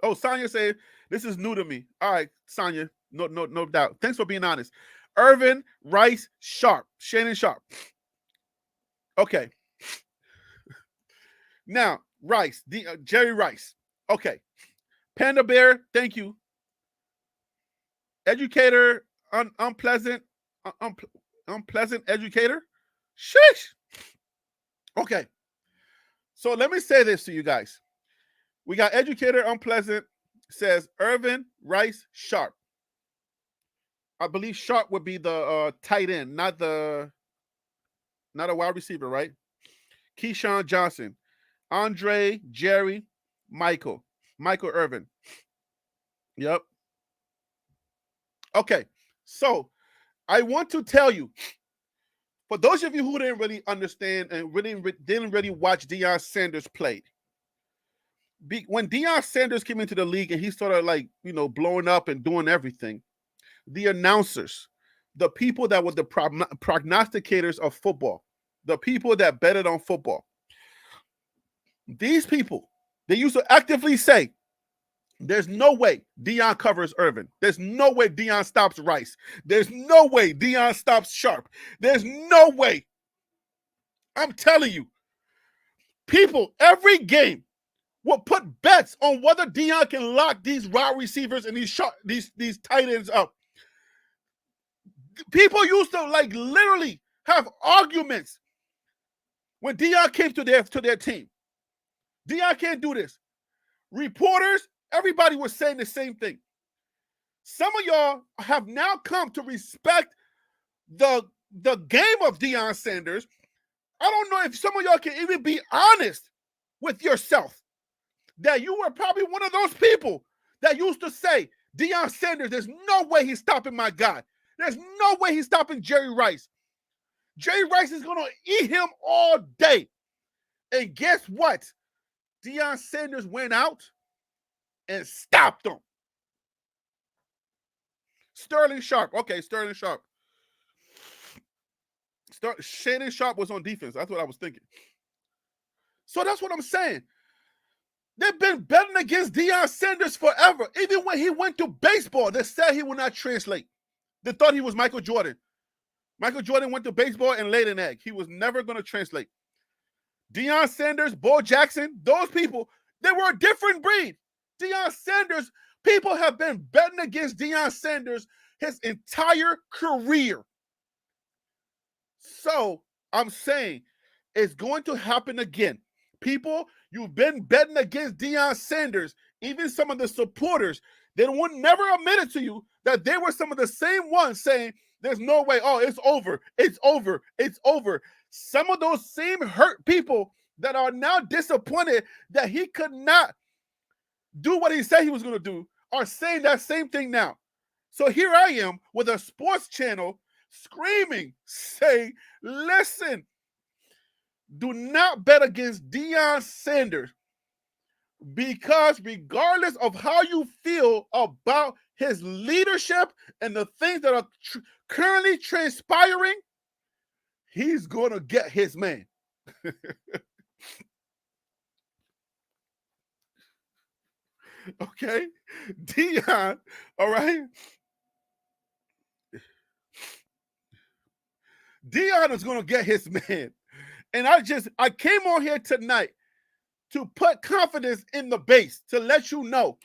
Oh, Sonia said, this is new to me. All right, Sonia, no doubt. Thanks for being honest. Irvin, Rice, Sharp, Shannon Sharp. Okay. Now, Rice, Jerry Rice. Okay. Panda Bear, thank you. Educator, unpleasant educator. Sheesh. Okay. So let me say this to you guys. We got educator, unpleasant, says Irvin, Rice, Sharp. I believe Sharp would be the tight end, not a wide receiver, right? Keyshawn Johnson, Andre, Jerry, Michael Irvin. Yep. Okay, so I want to tell you, for those of you who didn't really understand and didn't really watch Deion Sanders play, when Deion Sanders came into the league and he started blowing up and doing everything, the announcers, the people that were the prognosticators of football, the people that betted on football, these people, they used to actively say, there's no way Deion covers Irvin. There's no way Deion stops Rice. There's no way Deion stops Sharp. There's no way. I'm telling you, people every game will put bets on whether Deion can lock these wide receivers and these tight ends up. People used to literally have arguments when Deion came to their team. Deion can't do this. Reporters, everybody was saying the same thing. Some of y'all have now come to respect the game of Deion Sanders. I don't know if some of y'all can even be honest with yourself that you were probably one of those people that used to say, Deion Sanders, there's no way he's stopping my guy. There's no way he's stopping Jerry Rice. Jerry Rice is going to eat him all day. And guess what? Deion Sanders went out and stopped him. Sterling Sharp. Okay, Sterling Sharp. Shannon Sharp was on defense. That's what I was thinking. So that's what I'm saying. They've been betting against Deion Sanders forever. Even when he went to baseball, they said he would not translate. They thought he was Michael Jordan. Michael Jordan went to baseball and laid an egg. He was never going to translate. Deion Sanders, Bo Jackson, those people, they were a different breed. Deion Sanders, people have been betting against Deion Sanders his entire career. So I'm saying it's going to happen again. people, you've been betting against Deion Sanders, even some of the supporters, they would never admit it to you that they were some of the same ones saying, there's no way, oh, it's over, it's over, it's over. Some of those same hurt people that are now disappointed that he could not do what he said he was going to do are saying that same thing now. So here I am with a sports channel screaming, saying, listen, do not bet against Deion Sanders, because regardless of how you feel about his leadership and the things that are currently transpiring, he's going to get his man. Okay? Deion, all right? Deion is going to get his man. And I came on here tonight to put confidence in the base, to let you know,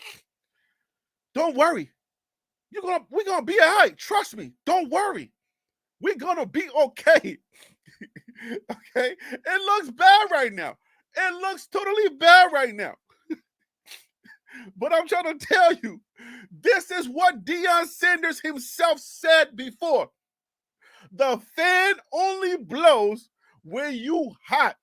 don't worry. We're going to be all right. Trust me. Don't worry. We're going to be okay. Okay? It looks bad right now. It looks totally bad right now. But I'm trying to tell you, this is what Deion Sanders himself said before. The fan only blows when you hot.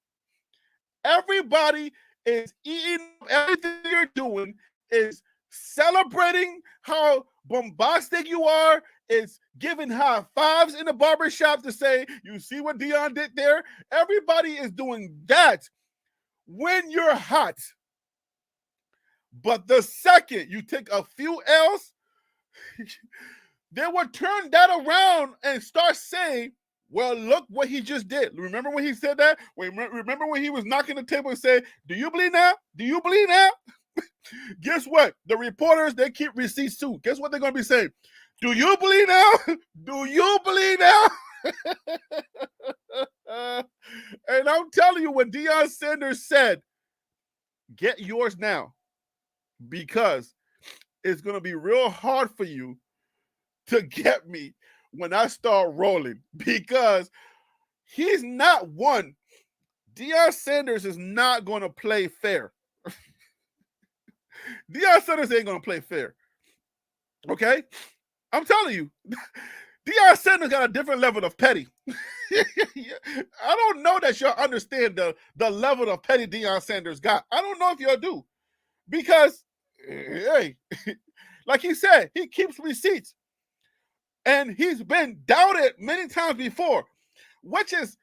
Everybody is eating everything you're doing, is celebrating how bombastic you are, is giving high fives in the barbershop to say, you see what Deion did there? Everybody is doing that when you're hot. But the second you take a few L's, they will turn that around and start saying, well, look what he just did. Remember when he said that? Remember when he was knocking the table and said, do you believe now? Do you believe now? Guess what? The reporters, they keep receipts too. Guess what they're going to be saying? Do you believe now? Do you believe now? And I'm telling you, when Deion Sanders said, get yours now, because it's going to be real hard for you to get me when I start rolling, because he's not one. Deion Sanders is not going to play fair. Deion Sanders ain't going to play fair. Okay? I'm telling you. Deion Sanders got a different level of petty. I don't know that y'all understand the level of petty Deion Sanders got. I don't know if y'all do. Because, hey, like he said, he keeps receipts. And he's been doubted many times before, which is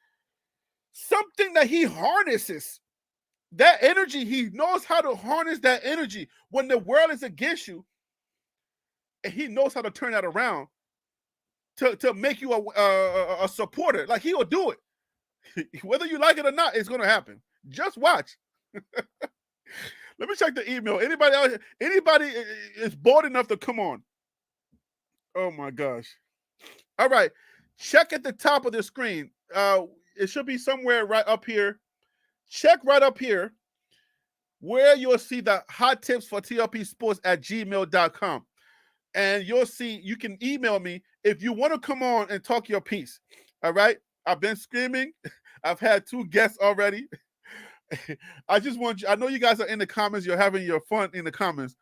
something that he harnesses. That energy, he knows how to harness that energy when the world is against you. And he knows how to turn that around to make you a supporter. Like, he will do it. Whether you like it or not, it's going to happen. Just watch. Let me check the email. Anybody is bold enough to come on? Oh, my gosh. All right. Check at the top of the screen. It should be somewhere right up here. Check right up here where you'll see the hot tips for tlpsports@gmail.com. And you'll see, you can email me if you want to come on and talk your piece. All right? I've been screaming. I've had 2 guests already. I just want you, I know you guys are in the comments. You're having your fun in the comments.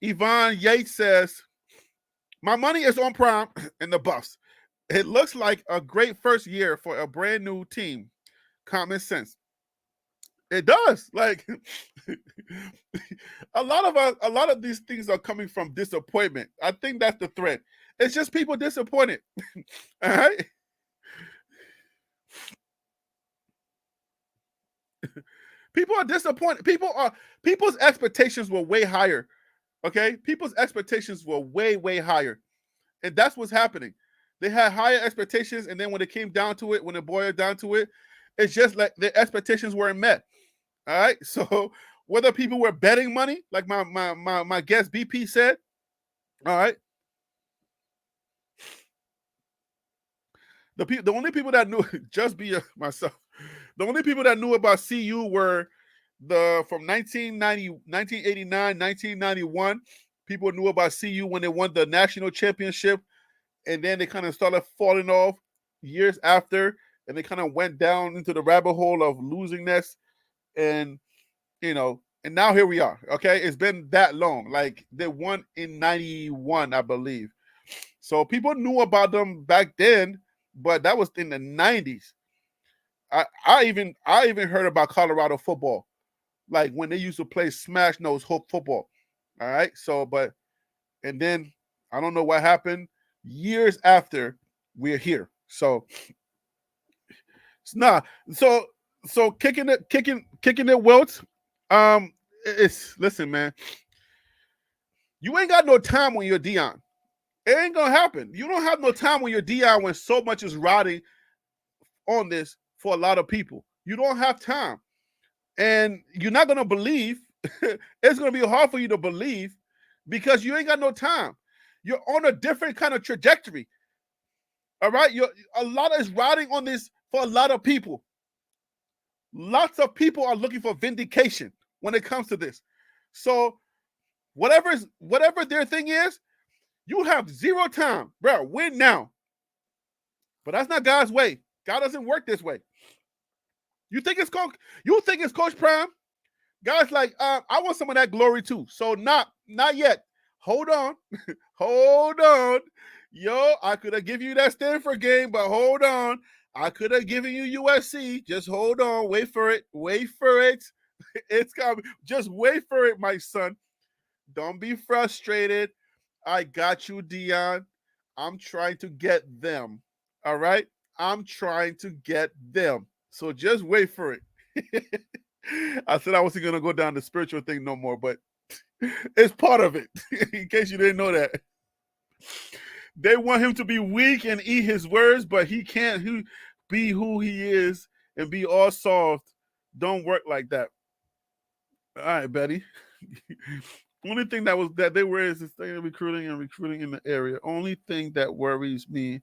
Yvonne Yates says, my money is on Prime and the Buffs. It looks like a great first year for a brand new team. Common sense. It does. Like, a lot of these things are coming from disappointment. I think that's the thread. It's just people disappointed. All right. People are disappointed. People's expectations were way higher. Okay? People's expectations were way, way higher. And that's what's happening. They had higher expectations, and then when it came down to it, when it boiled down to it, it's just like their expectations weren't met. All right? So whether people were betting money, like my guest BP said, all right? The only people that knew, just be myself, the only people that knew about CU were from 1989, 1991. People knew about CU when they won the national championship, and then they kind of started falling off years after. and they kind of went down into the rabbit hole of losingness, and and now here we are. Okay, it's been that long. Like they won in '91, I believe. So people knew about them back then, but that was in the '90s. I even heard about Colorado football, like when they used to play smash nose football. All right, and then I don't know what happened. Years after, we're here. So nah. So kicking it, Wilt. It's listen, man. You ain't got no time when you're Deion. It ain't gonna happen. You don't have no time when you're Deion when so much is riding on this for a lot of people. You don't have time, and you're not gonna believe. It's gonna be hard for you to believe because you ain't got no time. You're on a different kind of trajectory. All right, a lot is riding on this for a lot of people. Lots of people are looking for vindication when it comes to this. So whatever their thing is, you have zero time, bro. Win now. But that's not God's way. God doesn't work this way. You think it's Coach Prime? God's like, I want some of that glory too. So not yet. Hold on. Hold on. Yo, I could have given you that Stanford game, but hold on. I could have given you USC. Just hold on. Wait for it. Wait for it. It's coming. Just wait for it, my son. Don't be frustrated. I got you, Deion. I'm trying to get them. All right? I'm trying to get them. So just wait for it. I said I wasn't going to go down the spiritual thing no more, but it's part of it, in case you didn't know that. They want him to be weak and eat his words, but he can't be who he is and be all soft. Don't work like that. All right, Betty. Only thing that they were is recruiting in the area. Only thing that worries me.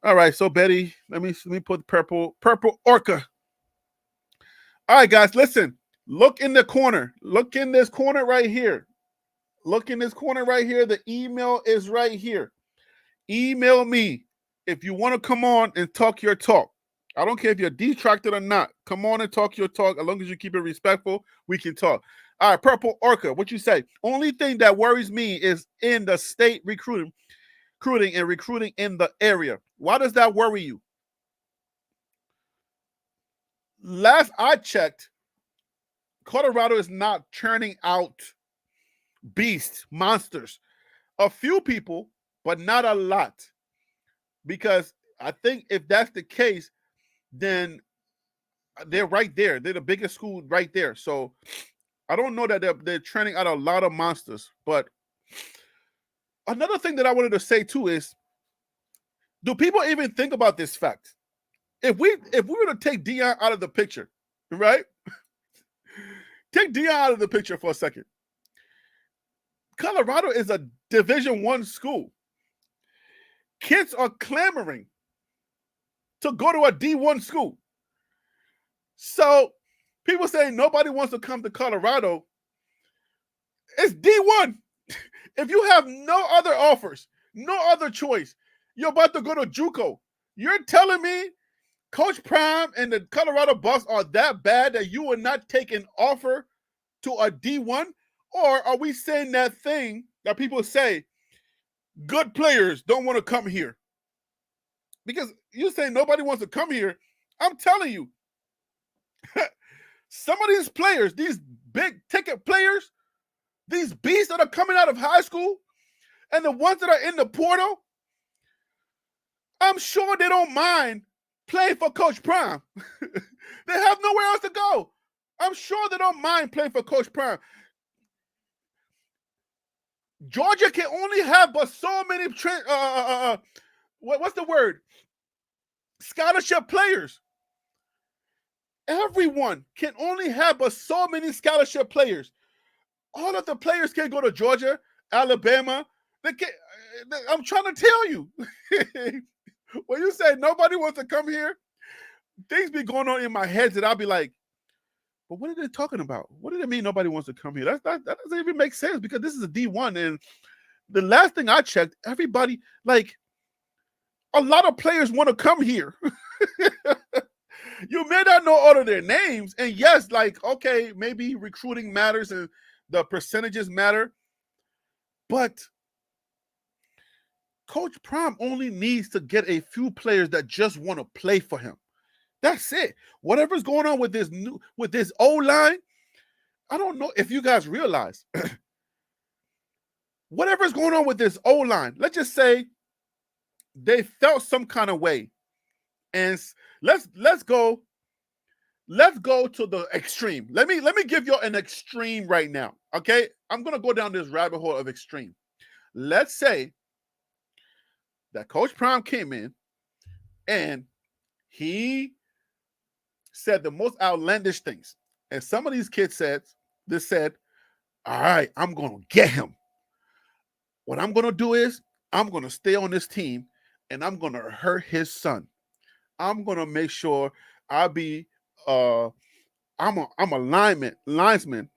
All right, so Betty, let me put purple orca. All right, guys, listen. Look in the corner. Look in this corner right here. Look in this corner right here. The email is right here. Email me if you want to come on and talk your talk. I don't care if you're detracted or not. Come on and talk your talk. As long as you keep it respectful, we can talk. All right, Purple Orca, what you say? Only thing that worries me is in the state recruiting in the area. Why does that worry you? Last I checked, Colorado is not churning out beasts, monsters. A few people, but not a lot. Because I think if that's the case, then they're right there. They're the biggest school right there. So I don't know that they're churning out a lot of monsters. But another thing that I wanted to say too is, do people even think about this fact? If we were to take Deion out of the picture, right? Take Deion out of the picture for a second. Colorado is a Division I school. Kids are clamoring to go to a D1 school. So people say nobody wants to come to Colorado. It's D1. If you have no other offers, no other choice, you're about to go to JUCO. You're telling me Coach Prime and the Colorado Buffs are that bad that you would not take an offer to a D1? Or are we saying that thing that people say, good players don't want to come here? Because you say nobody wants to come here. I'm telling you, some of these players, these big ticket players, these beasts that are coming out of high school, and the ones that are in the portal, I'm sure they don't mind playing for Coach Prime. They have nowhere else to go. I'm sure they don't mind playing for Coach Prime. Georgia can only have but so many what's the word? Scholarship players. Everyone can only have but so many scholarship players. All of the players can't go to Georgia, Alabama. They can't, I'm trying to tell you. When you say nobody wants to come here, things be going on in my head that I'll be like, but what are they talking about? What do they mean nobody wants to come here? That doesn't even make sense because this is a D1. And the last thing I checked, everybody, like, a lot of players want to come here. You may not know all of their names, and yes, like, okay, maybe recruiting matters and the percentages matter, but Coach Prime only needs to get a few players that just want to play for him. That's it. Whatever's going on with this O-line, I don't know if you guys realize whatever's going on with this O-line, let's just say they felt some kind of way. And let's go to the extreme. Let me give you an extreme right now. Okay? I'm gonna go down this rabbit hole of extreme. Let's say that Coach Prime came in and he said the most outlandish things. And some of these kids said, all right, I'm gonna get him. What I'm gonna do is I'm gonna stay on this team and I'm gonna hurt his son. I'm gonna make sure I'm a linesman.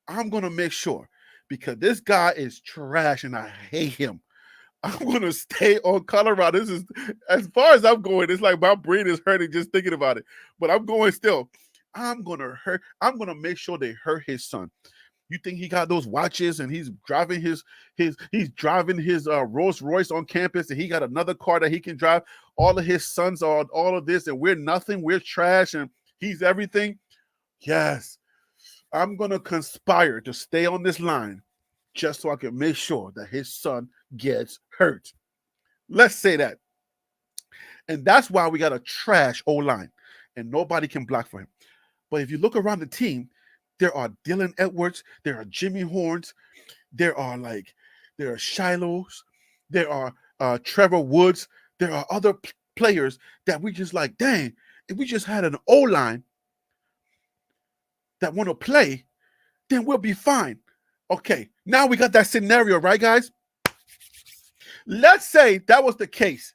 I'm gonna make sure because this guy is trash and I hate him. I'm gonna stay on Colorado. This is as far as I'm going. It's like my brain is hurting just thinking about it. But I'm going still. I'm gonna make sure they hurt his son. You think he got those watches and he's driving his Rolls Royce on campus and he got another car that he can drive? All of his sons are all of this and we're nothing. We're trash and he's everything. Yes, I'm gonna conspire to stay on this line just so I can make sure that his son gets hurt. Let's say that. And that's why we got a trash O-line and nobody can block for him. But if you look around the team, there are Dylan Edwards, there are Jimmy Horns, there are Shilohs, there are Trevor Woods, there are other players that we just like, dang, if we just had an O-line that want to play, then we'll be fine. Okay, now we got that scenario, right, guys? Let's say that was the case.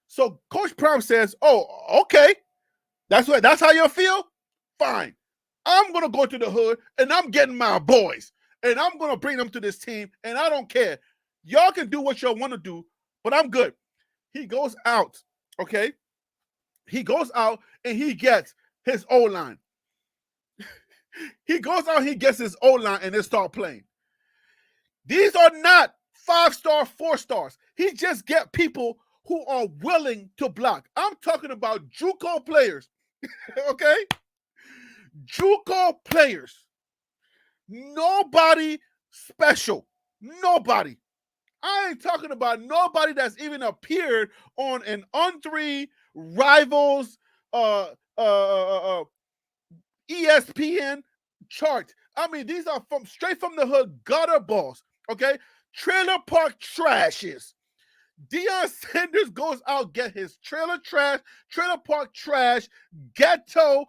So Coach Prime says, oh, okay, that's how you feel? Fine. I'm going to go to the hood, and I'm getting my boys, and I'm going to bring them to this team, and I don't care. Y'all can do what y'all want to do, but I'm good. He goes out, okay? He goes out, and he gets his O-line. He goes out, he gets his O-line, and they start playing. These are not 5-star, 4-stars. He just get people who are willing to block. I'm talking about JUCO players, okay? JUCO players. Nobody special. Nobody. I ain't talking about nobody that's even appeared on an On3 Rivals ESPN chart. I mean, these are straight from the hood gutter balls, okay? Trailer park trashes. Deion Sanders goes out, get his trailer park trash, ghetto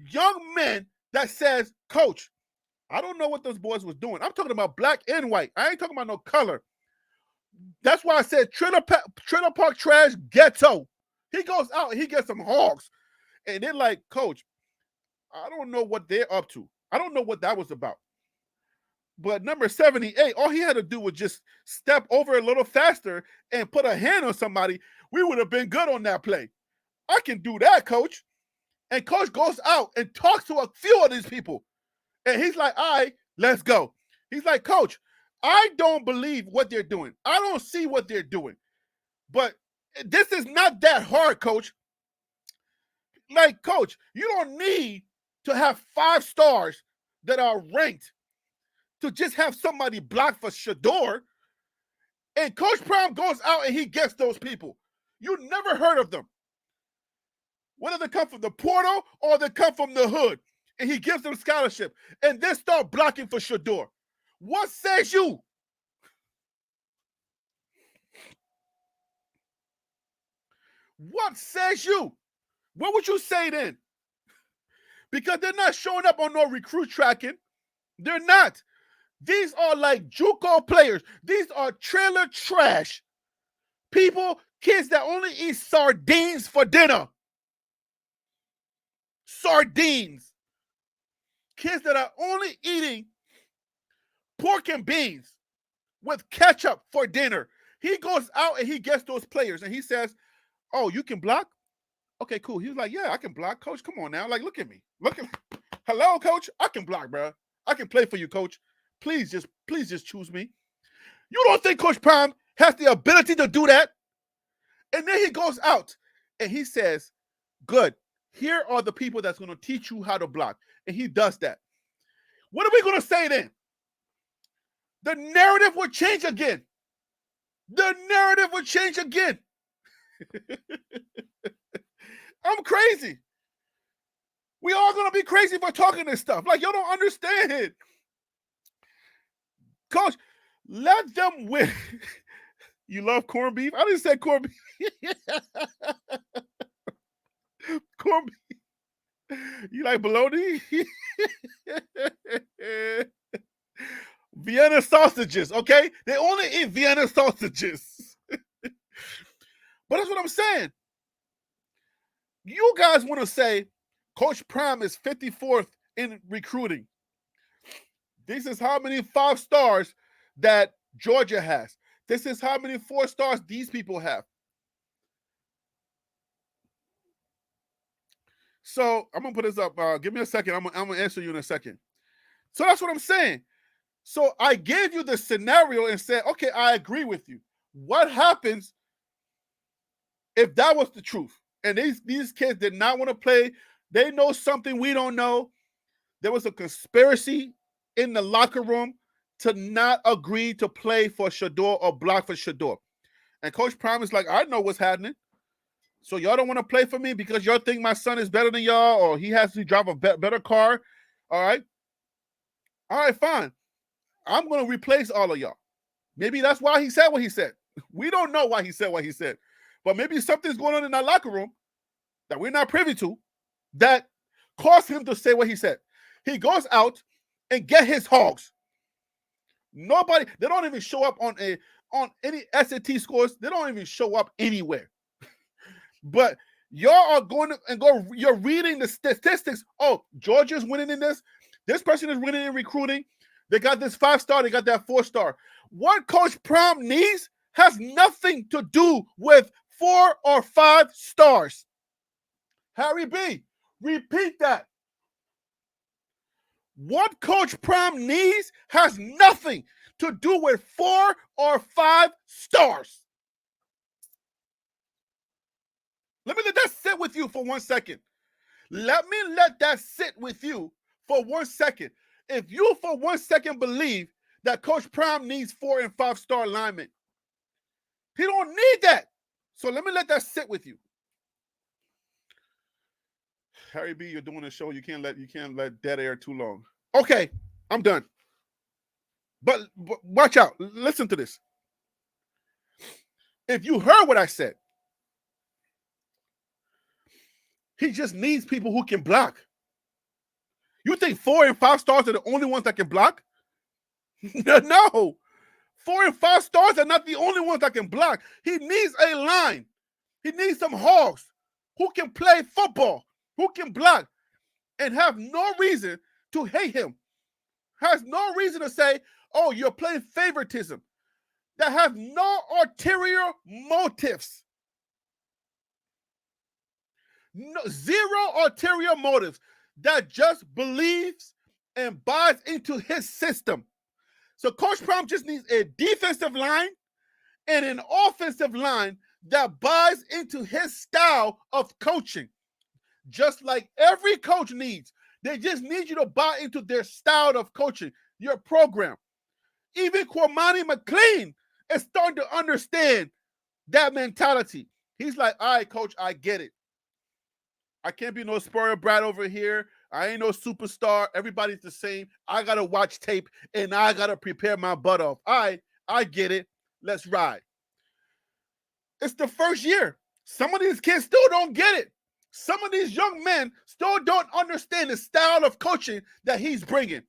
young men that says, Coach, I don't know what those boys was doing. I'm talking about black and white. I ain't talking about no color. That's why I said trailer park trash, ghetto. He goes out and he gets some hogs. And they're like, Coach, I don't know what they're up to. I don't know what that was about. But number 78, all he had to do was just step over a little faster and put a hand on somebody. We would have been good on that play. I can do that, Coach. And Coach goes out and talks to a few of these people. And he's like, all right, let's go. He's like, Coach, I don't believe what they're doing. I don't see what they're doing. But this is not that hard, Coach. Like, Coach, you don't need to have 5 stars that are ranked to just have somebody block for Shador. And Coach Prime goes out and he gets those people. You never heard of them. Whether they come from the portal or they come from the hood. And he gives them scholarship. And then start blocking for Shador. What says you? What says you? What would you say then? Because they're not showing up on no recruit tracking. They're not. These are like JUCO players. These are trailer trash. People, kids that only eat sardines for dinner. Sardines. Kids that are only eating pork and beans with ketchup for dinner. He goes out and he gets those players and he says, oh, you can block? Okay, cool. He was like, yeah, I can block, coach. Come on now. Like, look at me. Look at me. Hello, coach. I can block, bro. I can play for you, coach. Please just choose me. You don't think Coach Prime has the ability to do that? And then he goes out and he says, good. Here are the people that's going to teach you how to block. And he does that. What are we going to say then? The narrative will change again. The narrative will change again. I'm crazy. We all going to be crazy for talking this stuff. Like, y'all don't understand it. Coach, let them win. You love corned beef? I didn't say corned beef. Corned beef. You like bologna? Vienna sausages, okay? They only eat Vienna sausages. But that's what I'm saying. You guys want to say Coach Prime is 54th in recruiting. This is how many 5 stars that Georgia has. This is how many 4 stars these people have. So I'm going to put this up. Give me a second. I'm going to answer you in a second. So that's what I'm saying. So I gave you the scenario and said, okay, I agree with you. What happens if that was the truth? And these kids did not want to play. They know something we don't know. There was a conspiracy in the locker room to not agree to play for Shador or block for Shador. And Coach Prime is like, I know what's happening. So y'all don't want to play for me because y'all think my son is better than y'all or he has to drive a better car. All right. All right, fine. I'm going to replace all of y'all. Maybe that's why he said what he said. We don't know why he said what he said. But maybe something's going on in that locker room that we're not privy to that caused him to say what he said. He goes out and get his hogs. Nobody, they don't even show up on any SAT scores. They don't even show up anywhere. But y'all are going to and go, you're reading the statistics. Oh, Georgia's winning in this. This person is winning in recruiting. They got this 5-star, they got that 4-star. What Coach Prime needs has nothing to do with 4 or 5 stars. Harry B, repeat that. What Coach Prime needs has nothing to do with 4 or 5 stars. Let me let that sit with you for 1 second. Let me let that sit with you for 1 second. If you for 1 second believe that Coach Prime needs 4 and 5-star linemen, he don't need that. So let me let that sit with you. Harry B, you're doing a show. You can't let dead air too long. Okay, I'm done. But watch out. Listen to this. If you heard what I said, he just needs people who can block. You think 4 and 5 stars are the only ones that can block? No. 4 and 5 stars are not the only ones that can block. He needs a line. He needs some hogs who can play football, who can block, and have no reason to hate him. Has no reason to say, oh, you're playing favoritism. That have no ulterior motives. No, zero ulterior motives. That just believes and buys into his system. So Coach Prime just needs a defensive line and an offensive line that buys into his style of coaching. Just like every coach needs. They just need you to buy into their style of coaching, your program. Even Kwamani McLean is starting to understand that mentality. He's like, all right, coach, I get it. I can't be no spoiler brat over here. I ain't no superstar. Everybody's the same. I got to watch tape, and I got to prepare my butt off. All right, I get it. Let's ride. It's the first year. Some of these kids still don't get it. Some of these young men still don't understand the style of coaching that he's bringing.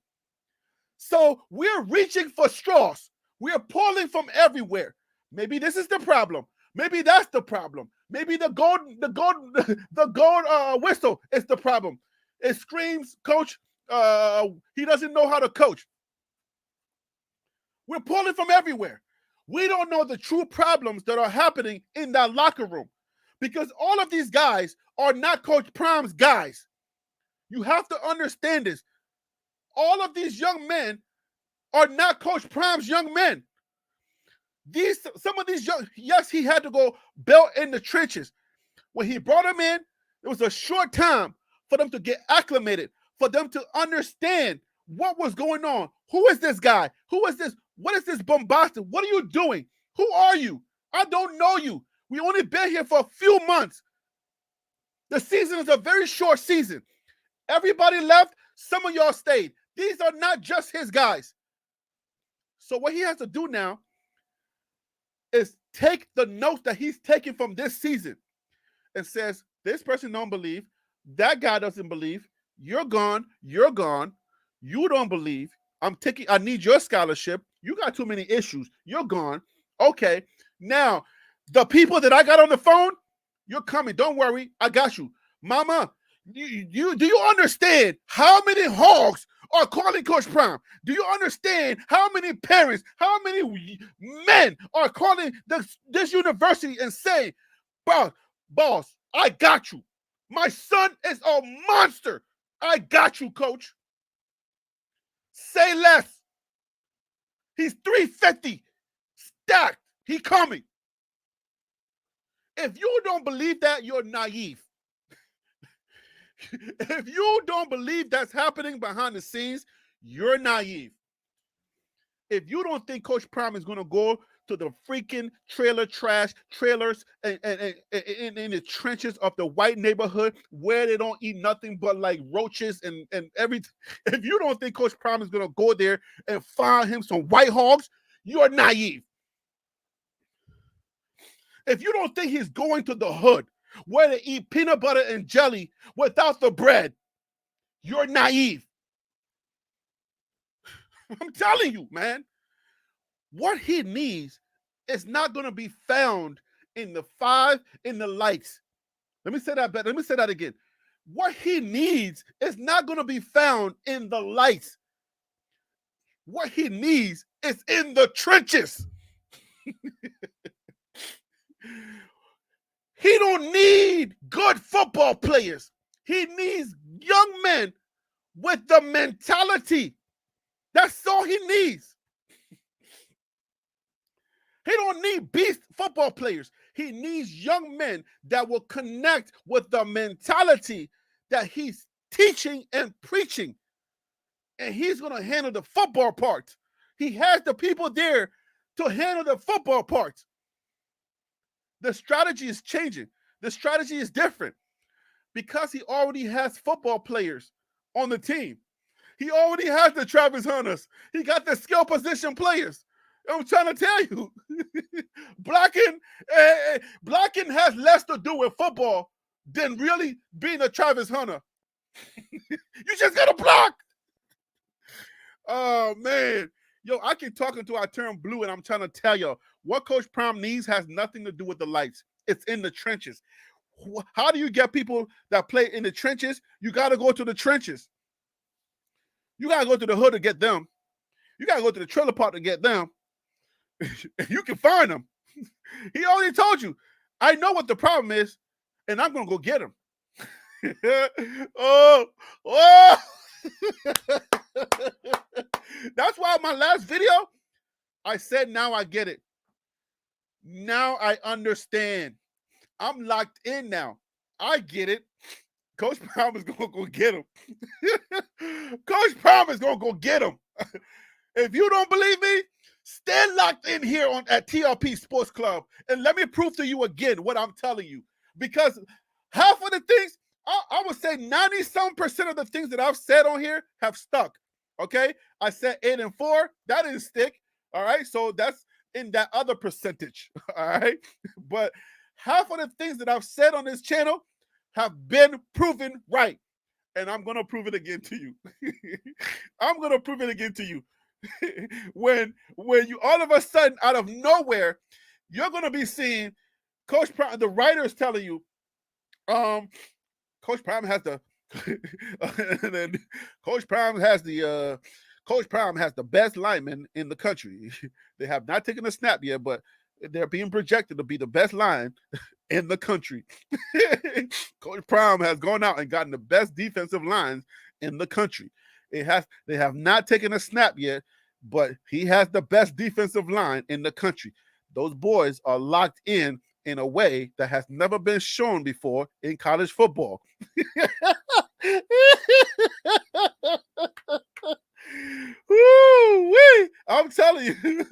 So we're reaching for straws. We're pulling from everywhere. Maybe this is the problem. Maybe that's the problem. Maybe the gold whistle is the problem. It screams, coach, he doesn't know how to coach. We're pulling from everywhere. We don't know the true problems that are happening in that locker room. Because all of these guys are not Coach Prime's guys. You have to understand this. All of these young men are not Coach Prime's young men. Some of these young, yes, he had to go belt in the trenches. When he brought them in, it was a short time for them to get acclimated, for them to understand what was going on. Who is this guy? Who is this? What is this bombastic? What are you doing? Who are you? I don't know you. We only been here for a few months. The season is a very short season. Everybody left. Some of y'all stayed. These are not just his guys. So what he has to do now is take the notes that he's taking from this season and says, this person don't believe, that guy doesn't believe, you're gone, you don't believe, I need your scholarship, you got too many issues, you're gone. Okay, now the people that I got on the phone, you're coming, don't worry, I got you. Mama, do you understand how many hogs are calling Coach Prime? Do you understand how many parents, how many men are calling this university and saying, boss, I got you. My son is a monster. I got you, coach. Say less. He's 350 stacked. He coming. If you don't believe that, you're naive. If you don't believe that's happening behind the scenes, you're naive. If you don't think Coach Prime is going to go to the freaking trailers and in the trenches of the white neighborhood where they don't eat nothing but like roaches and everything, if you don't think Coach Prime is going to go there and find him some white hogs, you're naive. If you don't think he's going to the hood where they eat peanut butter and jelly without the bread, you're naive. I'm telling you, man. What he needs is not going to be found in the lights. Let me say that better. Let me say that again. What he needs is not going to be found in the lights. What he needs is in the trenches. He don't need good football players. He needs young men with the mentality. That's all he needs. He don't need beast football players. He needs young men that will connect with the mentality that he's teaching and preaching. And he's going to handle the football part. He has the people there to handle the football part. The strategy is changing. The strategy is different because he already has football players on the team. He already has the Travis Hunters. He got the skill position players. I'm trying to tell you, blocking has less to do with football than really being a Travis Hunter. You just got to block. Oh, man. Yo, I keep talking till I turn blue, and I'm trying to tell you, what Coach Prime needs has nothing to do with the lights. It's in the trenches. How do you get people that play in the trenches? You got to go to the trenches. You got to go to the hood to get them. You got to go to the trailer park to get them. You can find them. He already told you, I know what the problem is, and I'm going to go get him. Oh. That's why my last video, I said, now I get it. Now I understand. I'm locked in now. I get it. Coach Prime is going to go get him. Coach Prime is going to go get him. If you don't believe me, stay locked in here at TLP Sports Club and let me prove to you again what I'm telling you. Because half of the things, I would say 90-some% of the things that I've said on here have stuck. Okay? I said 8 and 4. That didn't stick. All right? So that's in that other percentage. All right? But half of the things that I've said on this channel have been proven right. And I'm going to prove it again to you. I'm going to prove it again to you. when you all of a sudden, out of nowhere, you're going to be seeing Coach Prime, the writers telling you, Coach Prime has the and then Coach Prime has the best lineman in the country. They have not taken a snap yet, but they're being projected to be the best line in the country. Coach Prime has gone out and gotten the best defensive lines in the country. They have not taken a snap yet, but he has the best defensive line in the country. Those boys are locked in a way that has never been shown before in college football. Woo-wee! I'm telling you.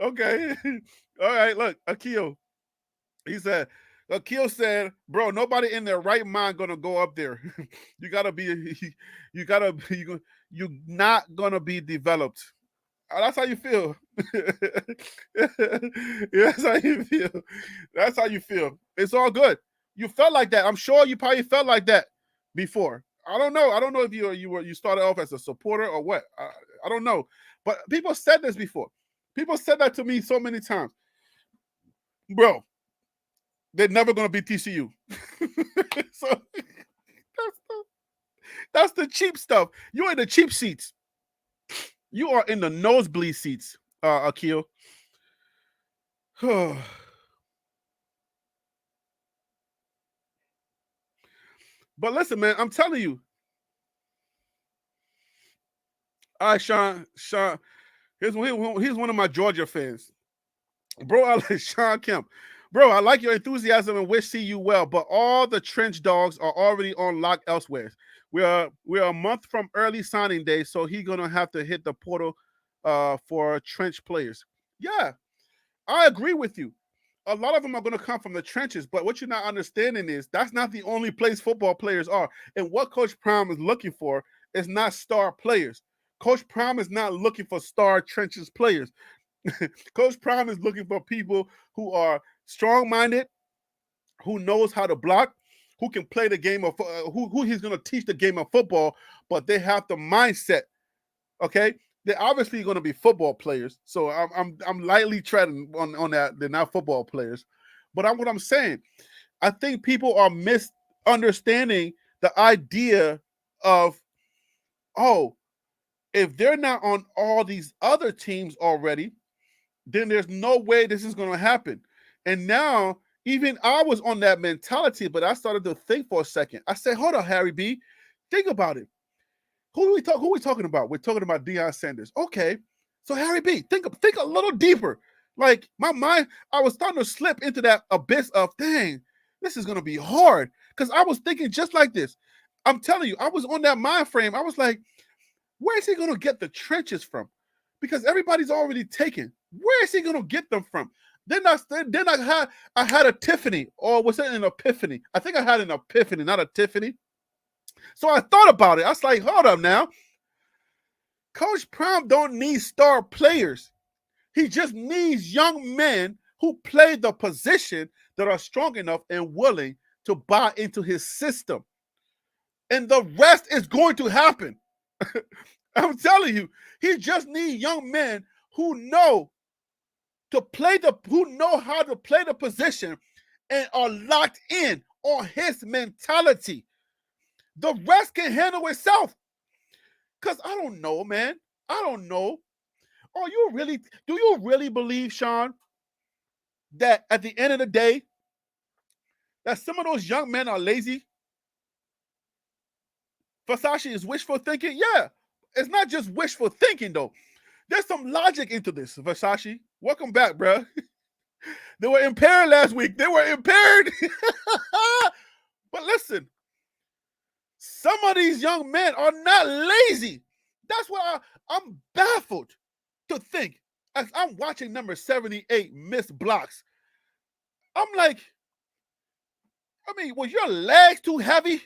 Okay. All right, look, Akil. Akil said, bro, nobody in their right mind gonna go up there. You're not gonna be developed. That's how you feel. Yeah, that's how you feel. That's how you feel. It's all good. You felt like that. I'm sure you probably felt like that before. I don't know. I don't know if you started off as a supporter or what. I don't know. But people said this before. People said that to me so many times. Bro, they're never gonna beat TCU. So that's the cheap stuff. You're in the cheap seats. You are in the nosebleed seats, Akil. But listen, man, I'm telling you. All right, Sean, here's one of my Georgia fans. Bro, I like Sean Kemp. Bro, I like your enthusiasm and wish see you well, but all the trench dogs are already on lock elsewhere. We are a month from early signing day, so he's gonna have to hit the portal for trench players. Yeah, I agree with you. A lot of them are going to come from the trenches, but what you're not understanding is that's not the only place football players are. And what Coach Prime is looking for is not star players. Coach Prime is not looking for star trenches players. Coach Prime is looking for people who are strong-minded, who knows how to block, who can play the game of who he's going to teach the game of football, but they have the mindset. Okay, they're obviously going to be football players, so I'm lightly treading on that. They're not football players, but what I'm saying, I think people are misunderstanding the idea of, oh, if they're not on all these other teams already, then there's no way this is going to happen. And now, even I was on that mentality, but I started to think for a second. I said, hold on, Harry B, think about it. Who are we talking about? We're talking about Deion Sanders. Okay. So Harry B, think a little deeper. Like my mind, I was starting to slip into that abyss of, dang, this is gonna be hard. Because I was thinking just like this. I'm telling you, I was on that mind frame. I was like, where is he gonna get the trenches from? Because everybody's already taken. Where is he gonna get them from? Then I had a Tiffany, or was it an epiphany? I think I had an epiphany, not a Tiffany. So I thought about it. I was like, hold up now. Coach Prime don't need star players. He just needs young men who play the position that are strong enough and willing to buy into his system. And the rest is going to happen. I'm telling you, he just needs young men who know how to play the position and are locked in on his mentality. The rest can handle itself. Because I don't know, man. I don't know. Do you really believe, Sean, that at the end of the day, that some of those young men are lazy? Versace is wishful thinking? Yeah. It's not just wishful thinking, though. There's some logic into this, Versace. Welcome back, bro. They were impaired last week. They were impaired. But listen, some of these young men are not lazy. That's why I'm baffled to think as I'm watching number 78 miss blocks. I'm like, was your legs too heavy?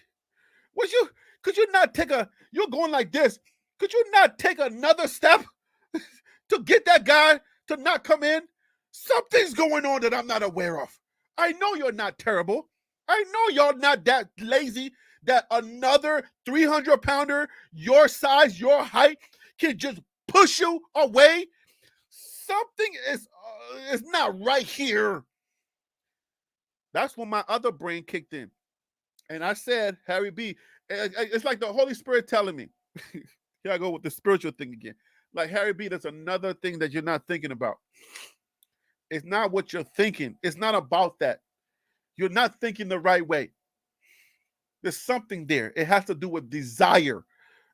Could you not you're going like this. Could you not take another step to get that guy to not come in? Something's going on that I'm not aware of. I know you're not terrible. I know y'all not that lazy that another 300-pounder, your size, your height, can just push you away. Something is not right here. That's when my other brain kicked in. And I said, Harry B, it's like the Holy Spirit telling me. Here I go with the spiritual thing again. Like, Harry B, that's another thing that you're not thinking about. It's not what you're thinking. It's not about that. You're not thinking the right way. There's something there. It has to do with desire.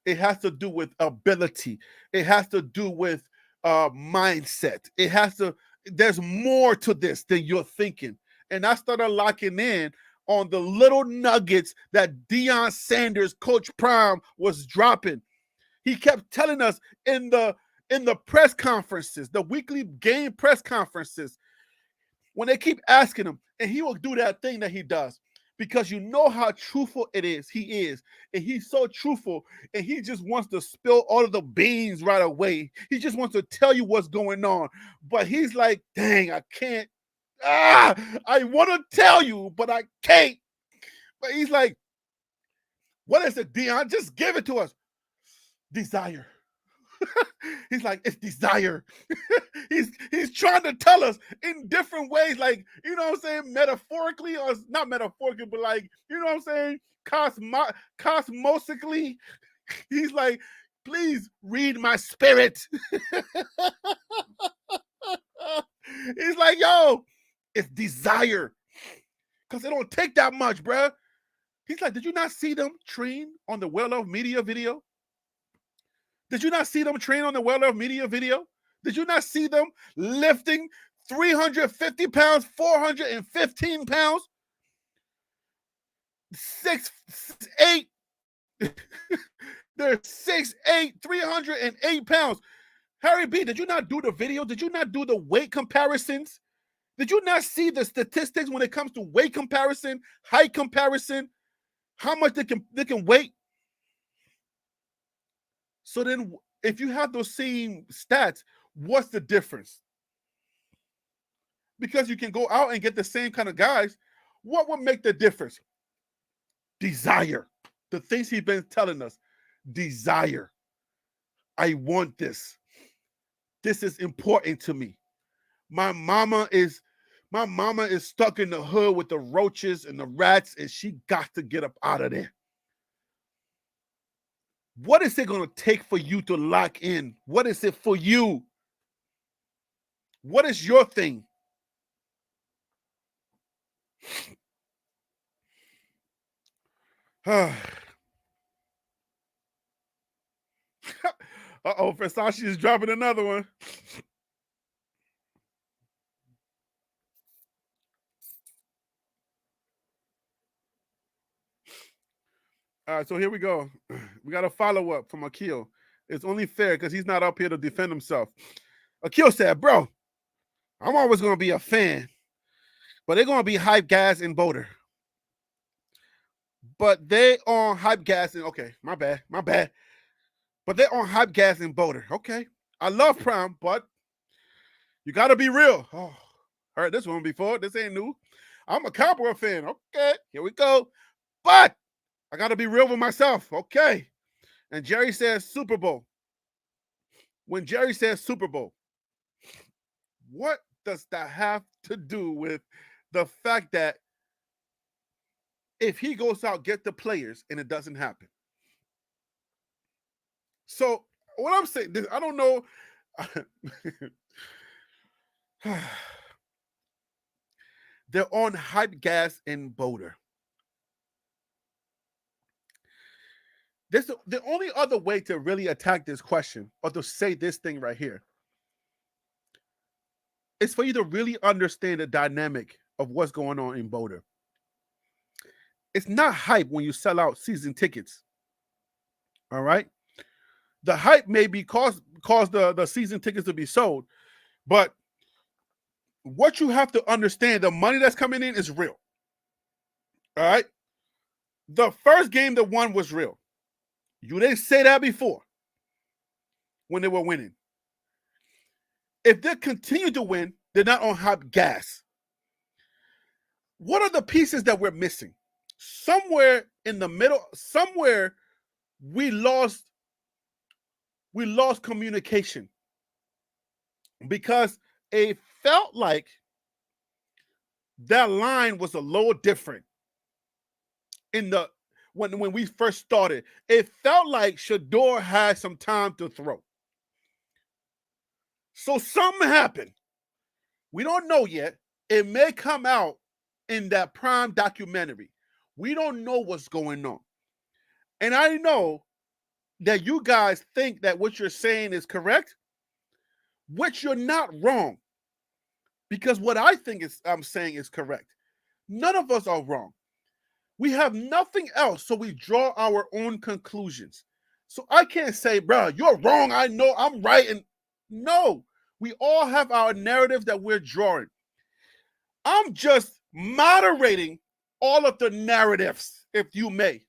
It has to do with ability. It has to do with mindset. It has to, there's more to this than you're thinking. And I started locking in on the little nuggets that Deion Sanders, Coach Prime, was dropping. He kept telling us in the press conferences, the weekly game press conferences, when they keep asking him, and he will do that thing that he does because you know how truthful it is. He is, and he's so truthful, and he just wants to spill all of the beans right away. He just wants to tell you what's going on, but he's like, dang, I can't. I want to tell you, but I can't. But he's like, what is it, Deion? Just give it to us. Desire. He's like, it's desire. he's trying to tell us in different ways, like, you know what I'm saying, metaphorically, or not metaphorically, but like, you know what I'm saying, cosmosically. He's like, please read my spirit. He's like, yo, it's desire. Because it don't take that much, bruh. He's like, did you not see them train on the Well-Off Media video? Did you not see them train on the Well-Off Media video? Did you not see them lifting 350 pounds, 415 pounds, 6'8"? They're 6'8", 308 pounds. Harry B, did you not do the video? Did you not do the weight comparisons? Did you not see the statistics when it comes to weight comparison, height comparison, how much they can weigh? So then if you have those same stats, what's the difference? Because you can go out and get the same kind of guys. What would make the difference? Desire. The things he's been telling us. Desire. I want this. This is important to me. My mama is stuck in the hood with the roaches and the rats, and she got to get up out of there. What is it going to take for you to lock in? What is it for you? What is your thing? Uh-oh, Versace is dropping another one. All right, so here we go. We got a follow-up from Akil. It's only fair because he's not up here to defend himself. Akil said, bro, I'm always going to be a fan, but they're going to be hype gas in Boulder. But they on hype gas in, okay, my bad. But they're on hype gas in Boulder. Okay, I love Prime, but you got to be real. Oh, heard this one before. This ain't new. I'm a Cowboy fan. Okay, here we go. But I got to be real with myself. Okay. And Jerry says Super Bowl. When Jerry says Super Bowl, what does that have to do with the fact that if he goes out, get the players, and it doesn't happen? So what I'm saying, I don't know. They're on hype gas in Boulder. The only other way to really attack this question or to say this thing right here is for you to really understand the dynamic of what's going on in Boulder. It's not hype when you sell out season tickets. All right. The hype may be cause the season tickets to be sold, but what you have to understand, the money that's coming in is real. All right. The first game that won was real. You didn't say that before when they were winning. If they continue to win, they're not on hype gas. What are the pieces that we're missing? Somewhere in the middle, somewhere we lost communication because it felt like that line was a little different in the when we first started. It felt like Shador had some time to throw. So something happened. We don't know yet. It may come out in that Prime documentary. We don't know what's going on. And I know that you guys think that what you're saying is correct, which you're not wrong. Because what I'm saying is correct. None of us are wrong. We have nothing else, so we draw our own conclusions. So I can't say, bro, you're wrong. I know I'm right. And no, we all have our narrative that we're drawing. I'm just moderating all of the narratives, if you may.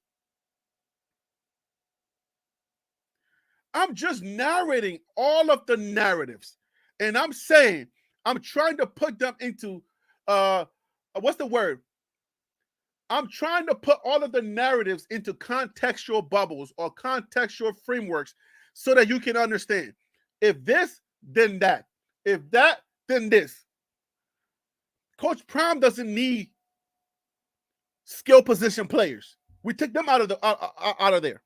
I'm just narrating all of the narratives. And I'm saying, I'm trying to put them into, what's the word? I'm trying to put all of the narratives into contextual bubbles or contextual frameworks so that you can understand. If this, then that. If that, then this. Coach Prime doesn't need skill position players. We took them out of there.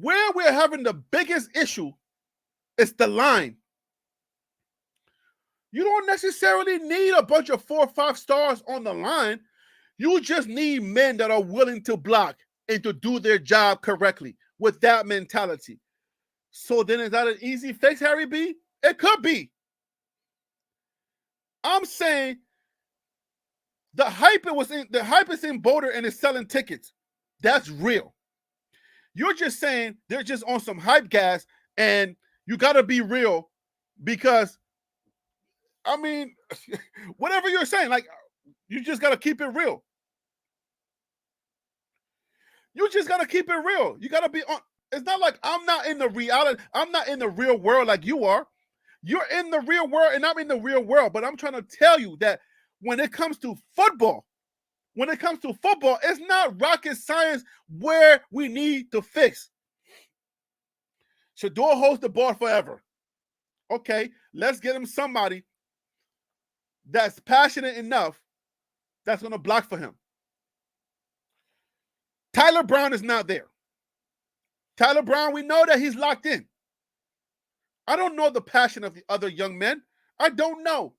Where we're having the biggest issue is the line. You don't necessarily need a bunch of 4 or 5 stars on the line. You just need men that are willing to block and to do their job correctly with that mentality. So then is that an easy fix, Harry B? It could be. I'm saying the hype is in Boulder and it's selling tickets. That's real. You're just saying they're just on some hype gas and you got to be real because, I mean, whatever you're saying, like, you just got to keep it real. You just got to keep it real. You got to be on. It's not like I'm not in the reality. I'm not in the real world like you are. You're in the real world and I'm in the real world. But I'm trying to tell you that when it comes to football, it's not rocket science where we need to fix. Shador holds the ball forever. Okay, let's get him somebody that's passionate enough that's going to block for him. Tyler Brown is not there. Tyler Brown, we know that he's locked in. I don't know the passion of the other young men. I don't know.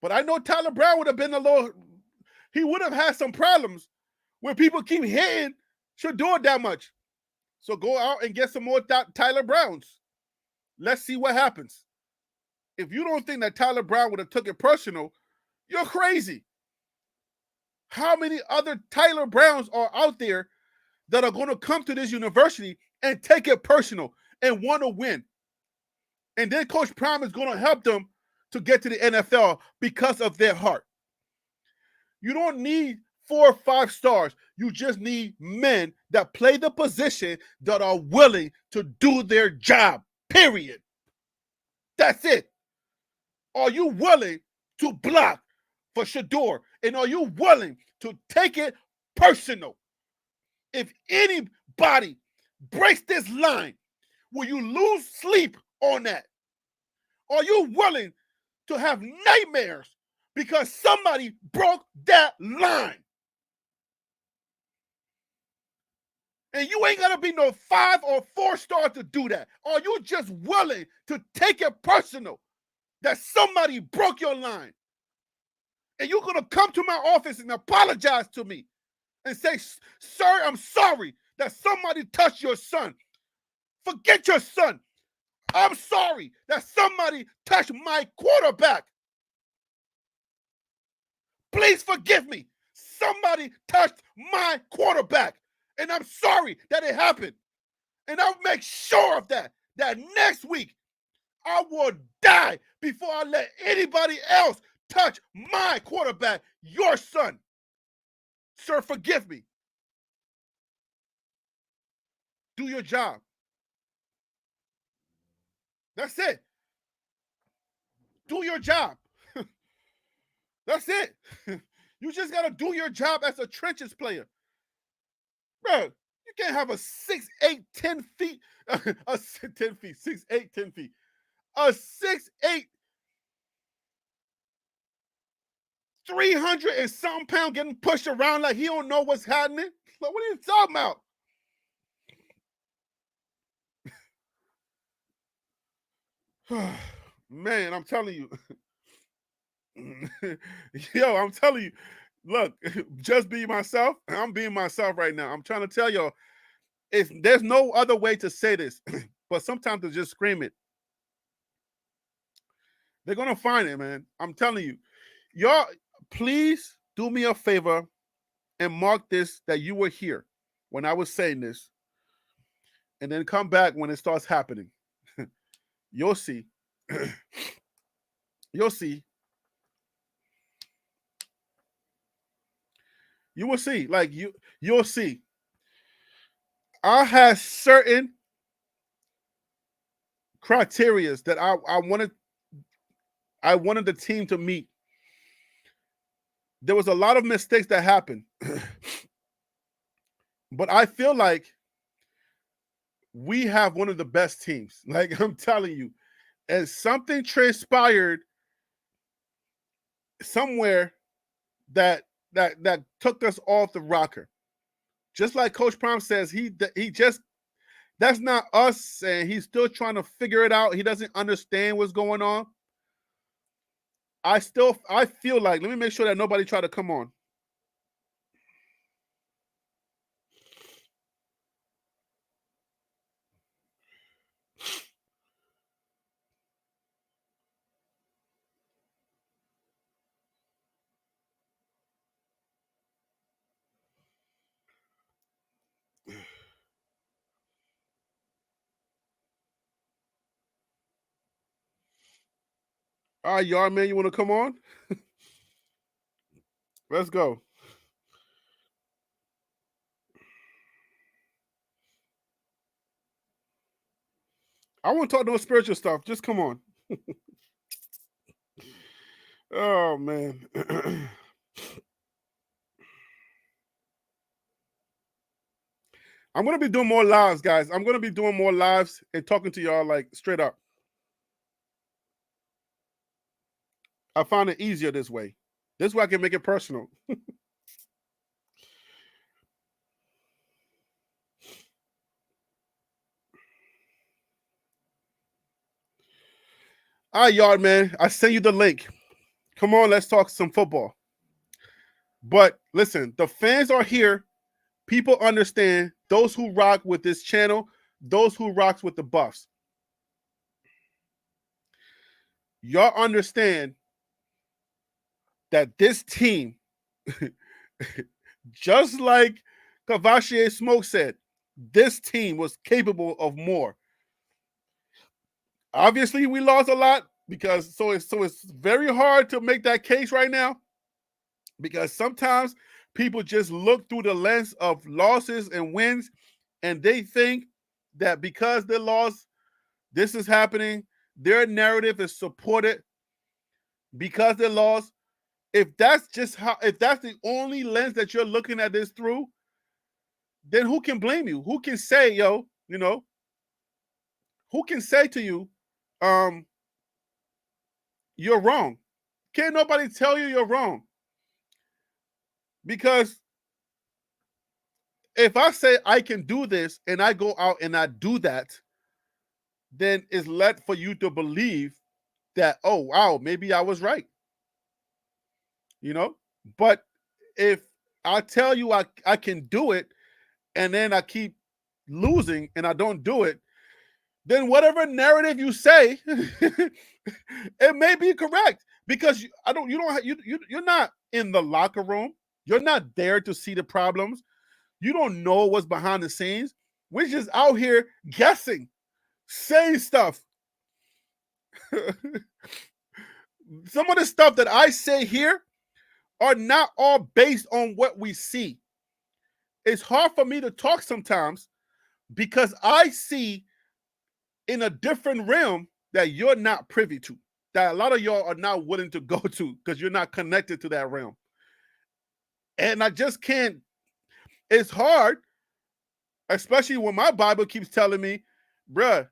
But I know Tyler Brown would have been he would have had some problems where people keep hitting Shador that much. So go out and get some more Tyler Browns. Let's see what happens. If you don't think that Tyler Brown would have took it personal, you're crazy. How many other Tyler Browns are out there that are going to come to this university and take it personal and want to win? And then Coach Prime is going to help them to get to the NFL because of their heart. You don't need 4 or 5 stars. You just need men that play the position that are willing to do their job, period. That's it. Are you willing to block for Shador? And are you willing to take it personal? If anybody breaks this line, will you lose sleep on that? Are you willing to have nightmares because somebody broke that line? And you ain't got to be no 5 or 4 star to do that. Are you just willing to take it personal that somebody broke your line? And you're going to come to my office and apologize to me and say, sir, I'm sorry that somebody touched your son. Forget your son. I'm sorry that somebody touched my quarterback. Please forgive me. Somebody touched my quarterback. And I'm sorry that it happened. And I'll make sure of that next week I will die before I let anybody else touch my quarterback, your son. Sir, forgive me. Do your job. That's it. Do your job. That's it. You just got to do your job as a trenches player. Bro, you can't have a 6'8", 10 feet, a 10 feet, 6'8", 10 feet. A 6'8", 300 and some pound getting pushed around like he don't know what's happening. Like, what are you talking about? Man, I'm telling you. Yo, I'm telling you. Look, just be myself. I'm being myself right now. I'm trying to tell y'all, there's no other way to say this, but sometimes to just scream it. They're gonna find it, man. I'm telling you. Y'all, please do me a favor and mark this that you were here when I was saying this, and then come back when it starts happening. You'll see. You'll see. You will see. Like you'll see. I had certain criterias that I wanted the team to meet. There was a lot of mistakes that happened. But I feel like we have one of the best teams. Like I'm telling you. And something transpired somewhere that took us off the rocker. Just like Coach Prime says, he just that's not us, and he's still trying to figure it out. He doesn't understand what's going on. I feel like, let me make sure that nobody try to come on. All right, Yard Man, you want to come on? Let's go. I want to talk about spiritual stuff. Just come on. Oh, man. I'm going to be doing more lives, guys. I'm going to be doing more lives and talking to y'all like straight up. I found it easier this way. This way I can make it personal. All right, Yard Man. I sent you the link. Come on, let's talk some football. But listen, the fans are here. People understand. Those who rock with this channel, those who rocks with the Buffs. Y'all understand that this team, just like Cavachier Smoke said, this team was capable of more. Obviously, we lost a lot because it's very hard to make that case right now, because sometimes people just look through the lens of losses and wins, and they think that because they lost, this is happening. Their narrative is supported because they lost. If that's the only lens that you're looking at this through, then who can blame you? Who can say, yo, who can say to you, you're wrong? Can't nobody tell you you're wrong. Because if I say I can do this and I go out and I do that, then it's led for you to believe that, oh, wow, maybe I was right. But if I tell you I can do it and then I keep losing and I don't do it, then whatever narrative you say, it may be correct, because you're not in the locker room. You're not there to see the problems. You don't know what's behind the scenes. We're just out here guessing, saying stuff. Some of the stuff that I say here are not all based on what we see. It's hard for me to talk sometimes because I see in a different realm that you're not privy to, that a lot of y'all are not willing to go to because you're not connected to that realm. And I just can't. It's hard, especially when my Bible keeps telling me, bruh,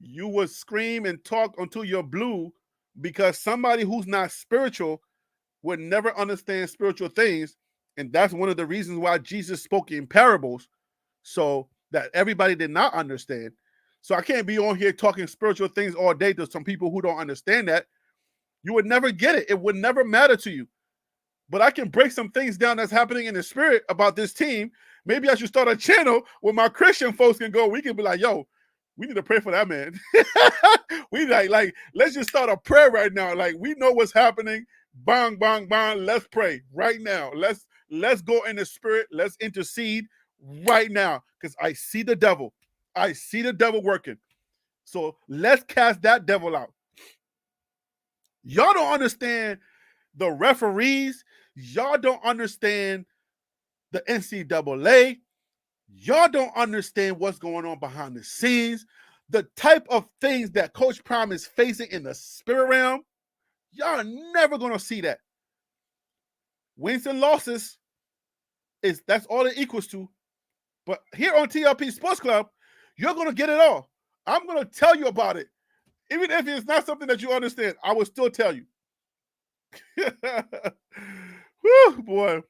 you will scream and talk until you're blue, because somebody who's not spiritual would never understand spiritual things. And that's one of the reasons why Jesus spoke in parables, so that everybody did not understand. So I can't be on here talking spiritual things all day to some people who don't understand that. You would never get it. It would never matter to you. But I can break some things down that's happening in the spirit about this team. Maybe I should start a channel where my Christian folks can go. We can be like, yo, we need to pray for that man. We like, let's just start a prayer right now. Like, we know what's happening. Bang, bang, bang. Let's pray right now. Let's go in the spirit. Let's intercede right now. Because I see the devil. I see the devil working. So let's cast that devil out. Y'all don't understand the referees. Y'all don't understand the NCAA. Y'all don't understand what's going on behind the scenes. The type of things that Coach Prime is facing in the spirit realm. Y'all are never going to see that. Wins and losses, that's all it equals to. But here on TLP Sports Club, you're going to get it all. I'm going to tell you about it. Even if it's not something that you understand, I will still tell you. Whew, boy.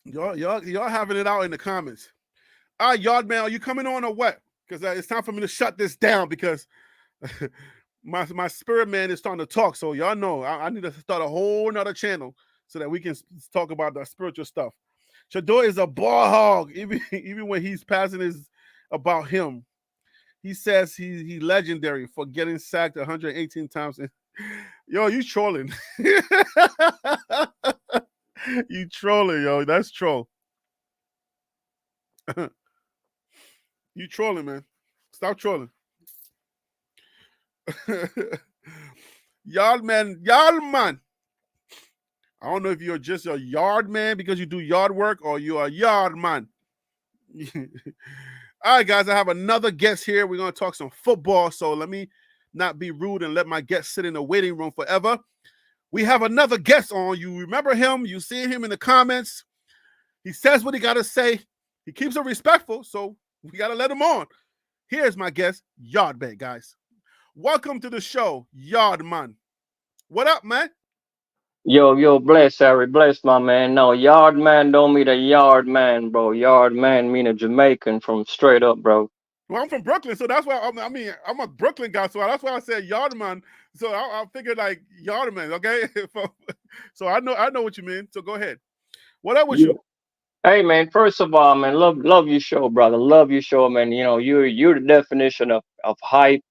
Y'all having it out in the comments. All right, Yard Man, are you coming on or what? Because it's time for me to shut this down because my spirit man is starting to talk. So y'all know I need to start a whole nother channel so that we can talk about the spiritual stuff. Shador is a ball hog, even when he's passing his about him. He says he's legendary for getting sacked 118 times. Yo, you trolling. You trolling, yo. That's troll. You trolling, man. Stop trolling. Yard man. I don't know if you're just a yard man because you do yard work or you're a yard man. All right, guys, I have another guest here. We're going to talk some football, so let me not be rude and let my guest sit in the waiting room forever. We have another guest on. You remember him. You see him in the comments. He says what he got to say. He keeps it respectful, so we got to let him on. Here's my guest, Yardman, guys. Welcome to the show, Yardman. What up, man? Yo, bless Harry, bless my man. No, yard man don't mean a yard man, bro. Yard man mean a Jamaican from straight up, bro. Well, I'm from Brooklyn, so that's why I'm a Brooklyn guy, so that's why I said Yardman. So I figured like Yardman, okay? So I know what you mean. So go ahead. What up with Yeah. you? Hey man, first of all, man, love your show, brother. Love your show, man. You know, you're the definition of hype,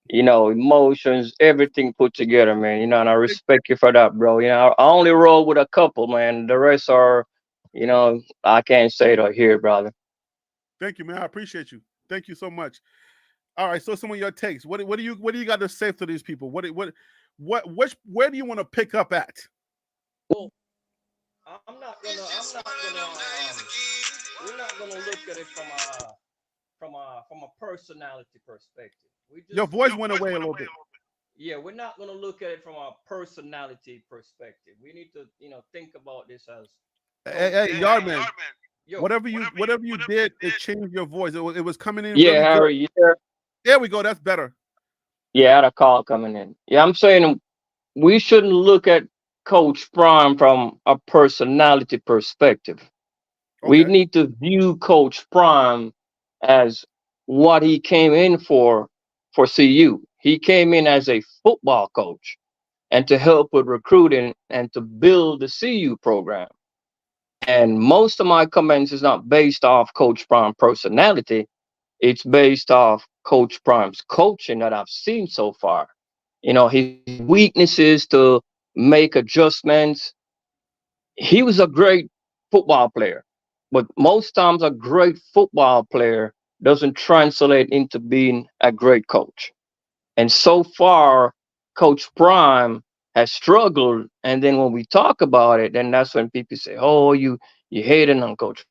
emotions, everything put together, man. And I respect you for that, bro. I only roll with a couple, man. The rest are, I can't say it here, brother. Thank you, man. I appreciate you. Thank you so much. All right, so some of your takes. What do you got to say to these people? Where do you want to pick up at? Well, we're not gonna look at it from a personality perspective. Your voice went away a little bit. Yeah, we're not gonna look at it from a personality perspective. We need to, think about this as Hey, Yardman. yo. Whatever you did, it changed your voice. It was coming in Yeah, really good. Harry, you there? There we go. That's better. Yeah, I had a call coming in. Yeah, I'm saying we shouldn't look at Coach Prime from a personality perspective. We Okay. need to view Coach Prime as what he came in for CU. He came in as a football coach and to help with recruiting and to build the CU program. And most of my comments is not based off Coach Prime personality. It's based off Coach Prime's coaching that I've seen so far. His weaknesses to make adjustments. He was a great football player, but most times a great football player doesn't translate into being a great coach. And so far, Coach Prime has struggled. And then when we talk about it, then that's when people say, "Oh, you hating on Coach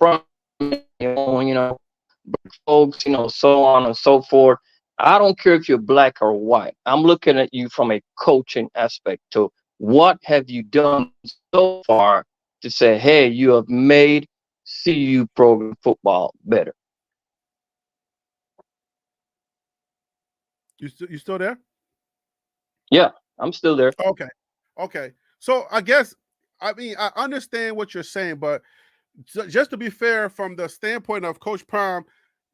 Prime, folks, so on and so forth." I don't care if you're black or white. I'm looking at you from a coaching aspect to what have you done so far to say, hey, you have made CU program football better. You still there? Yeah, I'm still there. Okay. So I guess I understand what you're saying, but just to be fair, from the standpoint of Coach Prime,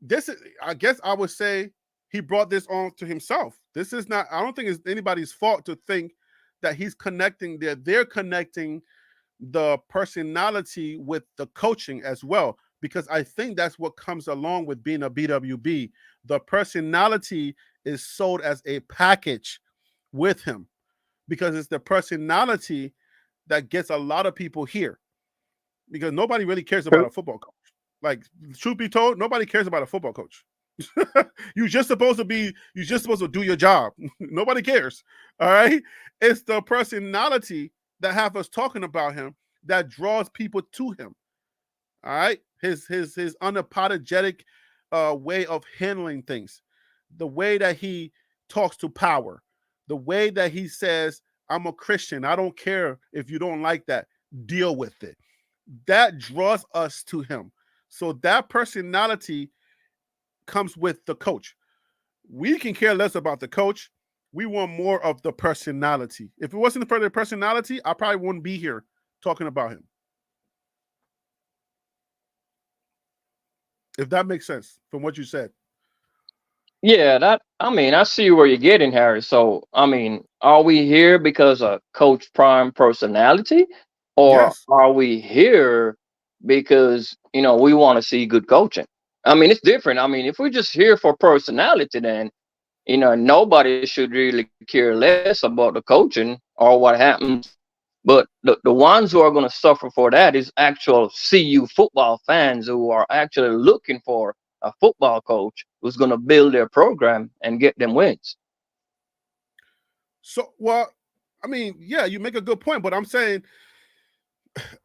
this is, I guess I would say, he brought this on to himself. This is not. I don't think it's anybody's fault to think that he's connecting. They're connecting the personality with the coaching as well, because I think that's what comes along with being a BWB. The personality is sold as a package with him, because it's the personality that gets a lot of people here, because nobody really cares about a football coach. Like, truth be told, nobody cares about a football coach. You're just supposed to do your job. Nobody cares. All right. It's the personality that have us talking about him that draws people to him. All right. His unapologetic way of handling things, the way that he talks to power, the way that he says, I'm a Christian. I don't care if you don't like that. Deal with it. That draws us to him. So that personality comes with the coach. We can care less about the coach. We want more of the personality. If it wasn't for the personality, I probably wouldn't be here talking about him. If that makes sense from what you said. Yeah, I see where you're getting, Harry. So, are we here because of Coach Prime personality, or Yes. are we here because we want to see good coaching? It's different. If we're just here for personality, then nobody should really care less about the coaching or what happens. But the ones who are going to suffer for that is actual CU football fans who are actually looking for a football coach who's going to build their program and get them wins. So, well, yeah, you make a good point, but I'm saying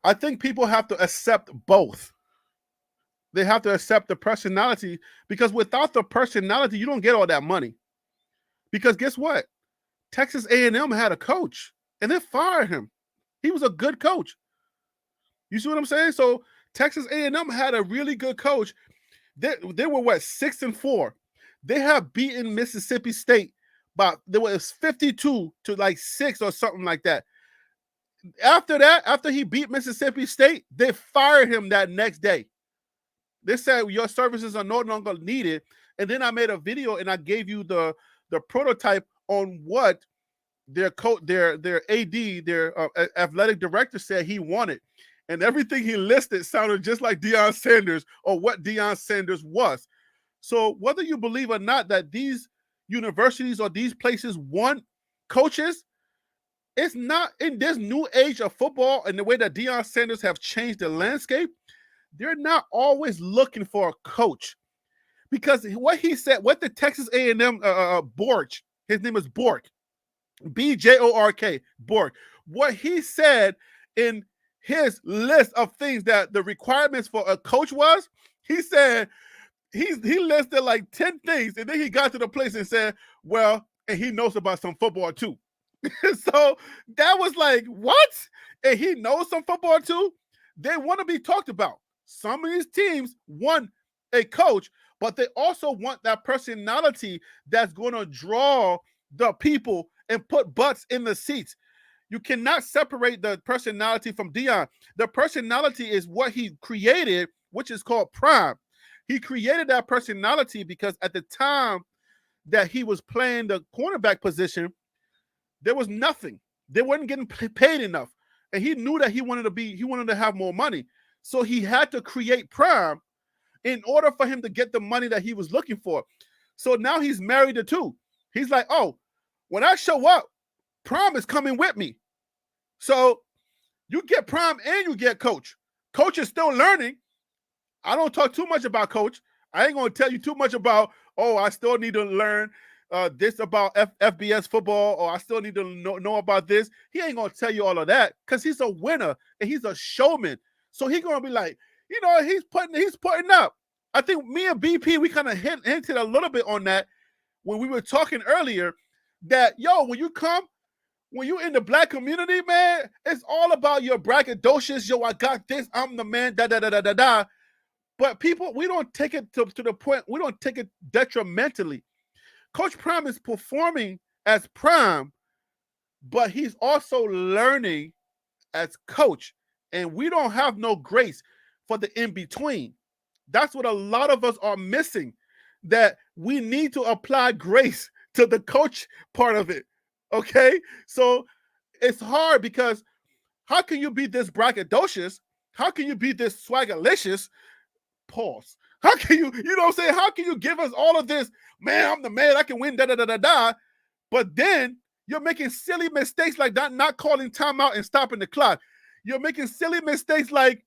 I think people have to accept both. They have to accept the personality, because without the personality, you don't get all that money. Because guess what? Texas A&M had a coach and they fired him. He was a good coach. You see what I'm saying? So Texas A&M had a really good coach. They were 6-4. They have beaten Mississippi State, but there was 52 to like 6 or something like that. After that, after he beat Mississippi State, they fired him that next day. They said your services are no longer needed. And then I made a video and I gave you the prototype on what their AD, their athletic director said he wanted. And everything he listed sounded just like Deion Sanders, or what Deion Sanders was. So whether you believe or not that these universities or these places want coaches, it's not, in this new age of football and the way that Deion Sanders have changed the landscape, they're not always looking for a coach. Because what he said, what the Texas A&M Bork, his name is Bork, BJORK, Bork. What he said in his list of things that the requirements for a coach was, he said he listed like 10 things, and then he got to the place and said, well, and he knows about some football too. So that was like, what? And he knows some football too? They want to be talked about. Some of these teams want a coach, but they also want that personality that's going to draw the people and put butts in the seats. You cannot separate the personality from Deion. The personality is what he created, which is called Prime. He created that personality because at the time that he was playing the cornerback position, there was nothing. They weren't getting paid enough. And he knew that he wanted to have more money. So he had to create Prime in order for him to get the money that he was looking for. So now he's married to two. He's like, oh, when I show up, Prime is coming with me. So you get Prime and you get Coach. Coach is still learning. I don't talk too much about Coach. I ain't going to tell you too much about, I still need to learn this about FBS football, or I still need to know about this. He ain't going to tell you all of that because he's a winner and he's a showman. So he's going to be like, he's putting up. I think me and BP, we kind of hinted a little bit on that when we were talking earlier that, when you in the black community, man, it's all about your braggadocious, I got this, I'm the man, da-da-da-da-da-da. But people, we don't take it to the point, we don't take it detrimentally. Coach Prime is performing as Prime, but he's also learning as coach. And we don't have no grace for the in between. That's what a lot of us are missing. That we need to apply grace to the coach part of it. Okay? So it's hard because how can you be this braggadocious? How can you be this swaggerlicious? Pause. How can you, you know what I'm saying? How can you give us all of this? Man, I'm the man, I can win, da da da da da. But then you're making silly mistakes like that, not calling timeout and stopping the clock. You're making silly mistakes like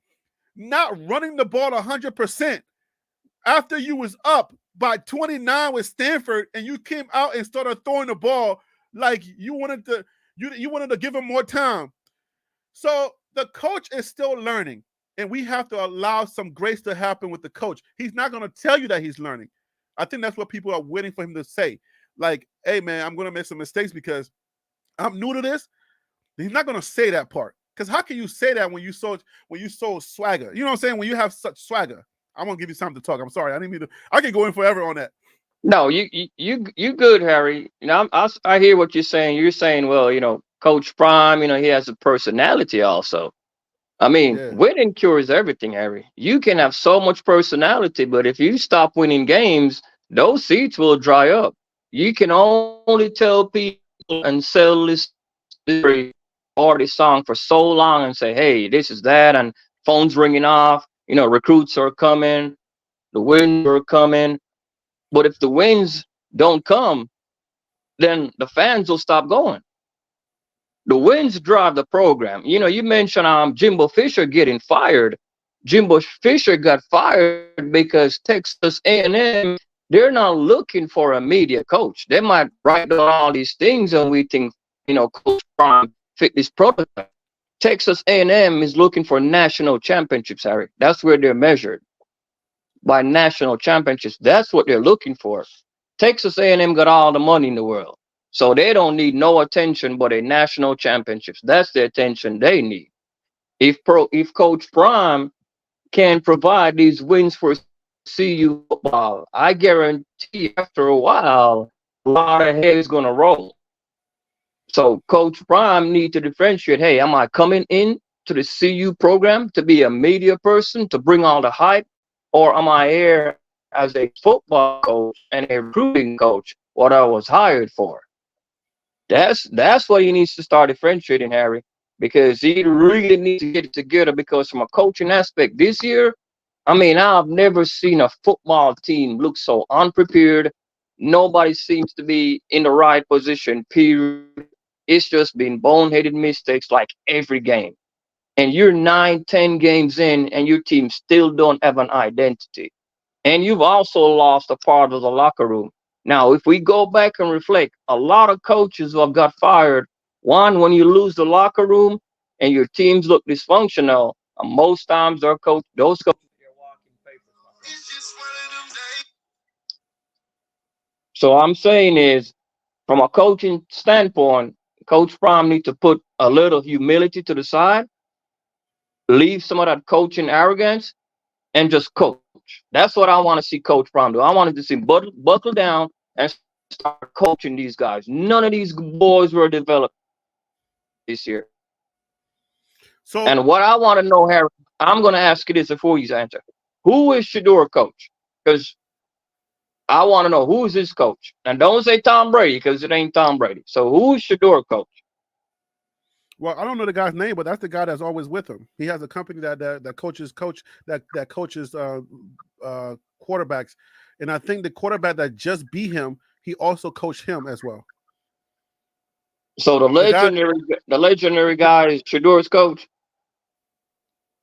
not running the ball 100% after you was up by 29 with Stanford and you came out and started throwing the ball like you wanted to you wanted to give him more time. So the coach is still learning, and we have to allow some grace to happen with the coach. He's not going to tell you that he's learning. I think that's what people are waiting for him to say. Like, hey man, I'm going to make some mistakes because I'm new to this. He's not going to say that part. Because how can you say that when you so swagger? You know what I'm saying? When you have such swagger. I'm gonna give you something to talk. I'm sorry. I didn't mean to. I can go in forever on that. No, you good, Harry. You know, I hear what you're saying. You're saying, well, you know, Coach Prime, you know, he has a personality also. I mean, Yeah. winning cures everything, Harry. You can have so much personality, but if you stop winning games, those seats will dry up. You can only tell people and sell this party song for so long and say, hey, this is that, and phones ringing off, you know, recruits are coming, the wins are coming. But if the wins don't come, then the fans will stop going. The wins drive the program. You know, you mentioned Jimbo Fisher getting fired. Jimbo Fisher got fired because Texas A&M, they're not looking for a media coach. They might write down all these things and we think, you know, Coach Prime fit this prototype. Texas A&M is looking for national championships, Harry. That's where they're measured, by national championships. That's what they're looking for. Texas A&M got all the money in the world, so they don't need no attention but a national championships. That's the attention they need. If Coach Prime can provide these wins for CU football, I guarantee after a while, a lot of heads gonna roll. So Coach Prime need to differentiate. Hey, am I coming in to the CU program to be a media person to bring all the hype, or am I here as a football coach and a recruiting coach? What I was hired for. That's what he needs to start differentiating, Harry, because he really needs to get it together. Because from a coaching aspect, this year, I mean, I've never seen a football team look so unprepared. Nobody seems to be in the right position. Period. It's just been boneheaded mistakes like every game. And you're 9, 10 games in, and your team still don't have an identity. And you've also lost a part of the locker room. Now, if we go back and reflect, a lot of coaches who have got fired, one, when you lose the locker room and your teams look dysfunctional, most times those coaches are walking papers. So I'm saying is, from a coaching standpoint, Coach Prime needs to put a little humility to the side, leave some of that coaching arrogance, and just coach. That's what I want to see Coach Prime do. I wanted to see buckle down and start coaching these guys. None of these boys were developed this year. So And what I want to know, Harry, I'm going to ask you this before you answer. Who is Shador coach? Because I want to know who is his coach. And don't say Tom Brady because it ain't Tom Brady. So who's Shador coach? well, I don't know the guy's name, but that's the guy that's always with him. He has a company that coaches quarterbacks, and I think the quarterback that just beat him, he also coached him as well. So the legendary guy is Shador's coach.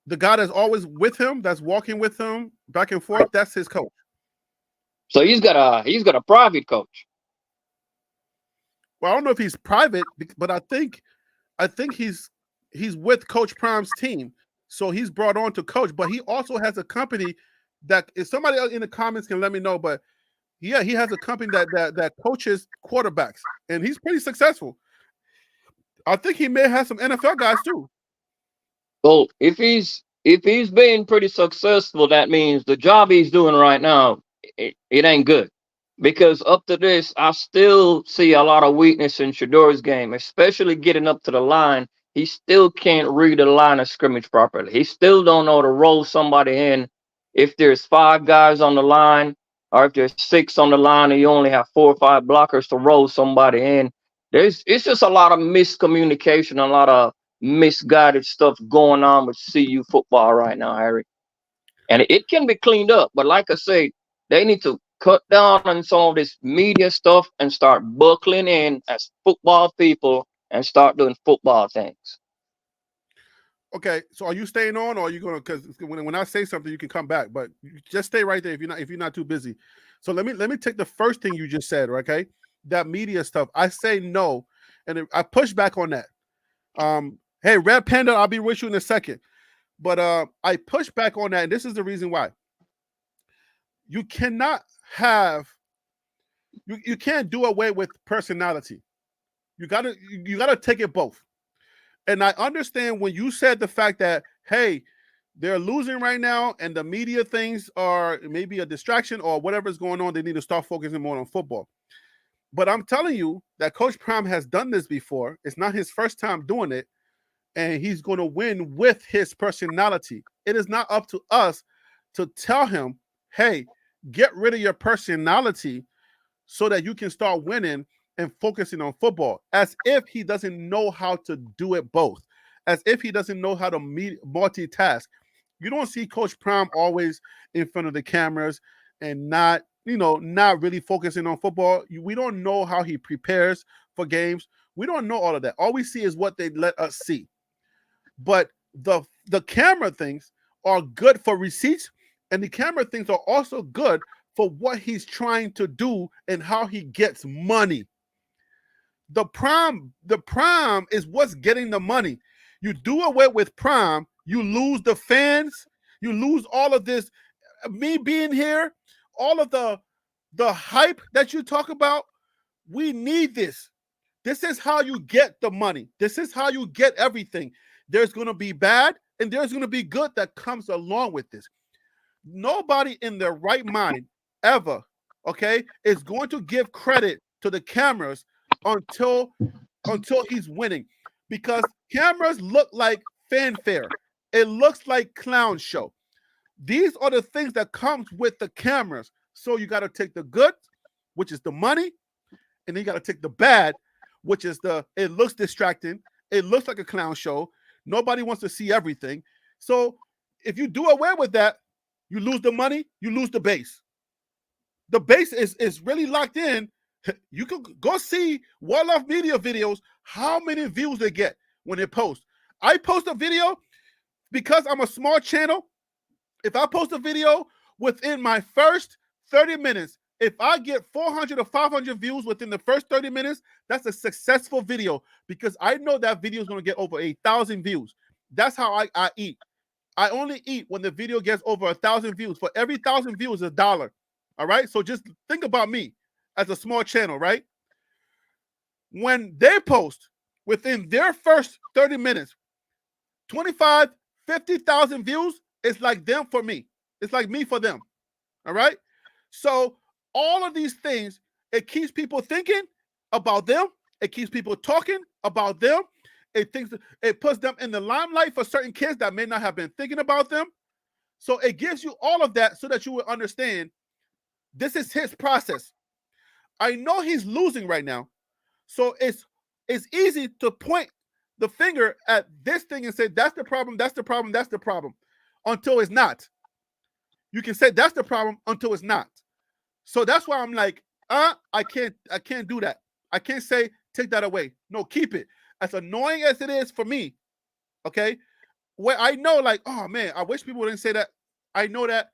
The guy that's always with him, that's walking with him back and forth, that's his coach. So he's got a private coach. Well, I don't know if he's private, but I think he's with Coach Prime's team, so he's brought on to coach. But he also has a company that, if somebody else in the comments can let me know, but yeah, he has a company that coaches quarterbacks, and he's pretty successful. I think he may have some NFL guys too. Well, if he's being pretty successful, that means the job he's doing right now, it ain't good. Because up to this, I still see a lot of weakness in Shador's game, especially getting up to the line. He still can't read the line of scrimmage properly. He still don't know to roll somebody in if there's 5 guys on the line, or if there's 6 on the line and you only have 4 or 5 blockers to roll somebody in. It's just a lot of miscommunication, a lot of misguided stuff going on with CU football right now, Harry. And it can be cleaned up, but like I say, they need to cut down on some of this media stuff and start buckling in as football people and start doing football things. Okay, so are you staying on, or are you gonna? Because when I say something, you can come back, but just stay right there if you're not too busy. So let me take the first thing you just said, okay? That media stuff. I say no, and I push back on that. Hey, Red Panda, I'll be with you in a second, but I push back on that, and this is the reason why. You cannot have you can't do away with personality. You gotta take it both. And I understand when you said the fact that, hey, they're losing right now and the media things are maybe a distraction or whatever's going on, they need to start focusing more on football. But I'm telling you that Coach Prime has done this before. It's not his first time doing it, and he's going to win with his personality. It is not up to us to tell him, hey, get rid of your personality so that you can start winning and focusing on football, as if he doesn't know how to do it both, as if he doesn't know how to multitask. You don't see Coach Prime always in front of the cameras and not really focusing on football. We don't know how he prepares for games. We don't know all of that. All we see is what they let us see. But the camera things are good for receipts, and the camera things are also good for what he's trying to do and how he gets money. The prime is what's getting the money. You do away with prime, you lose the fans, you lose all of this. Me being here, all of the hype that you talk about, we need this. This is how you get the money. This is how you get everything. There's going to be bad and there's going to be good that comes along with this. Nobody in their right mind ever, okay, is going to give credit to the cameras until he's winning, because cameras look like fanfare. It looks like clown show. These are the things that comes with the cameras. So you got to take the good, which is the money, and then you got to take the bad, which is it looks distracting. It looks like a clown show. Nobody wants to see everything. So if you do away with that, you lose the money, you lose the base. The base is really locked in. You can go see Wildlife Media videos, how many views they get when they post. I post a video because I'm a small channel. If I post a video within my first 30 minutes, if I get 400 or 500 views within the first 30 minutes, that's a successful video, because I know that video is going to get over 1,000 views. That's how I eat. I only eat when the video gets over 1,000 views. For every 1,000 views, $1. All right? So just think about me as a small channel, right? When they post within their first 30 minutes, 25, 50,000 views, it's like them for me. It's like me for them. All right? So all of these things, it keeps people thinking about them. It keeps people talking about them. It puts them in the limelight for certain kids that may not have been thinking about them. So it gives you all of that so that you will understand this is his process. I know he's losing right now. So it's easy to point the finger at this thing and say, that's the problem, that's the problem, that's the problem, until it's not. You can say that's the problem until it's not. So that's why I'm like, I can't do that. I can't say take that away. No, keep it. As annoying as it is for me, okay, where I know, like, oh man, I wish people didn't say that. I know that,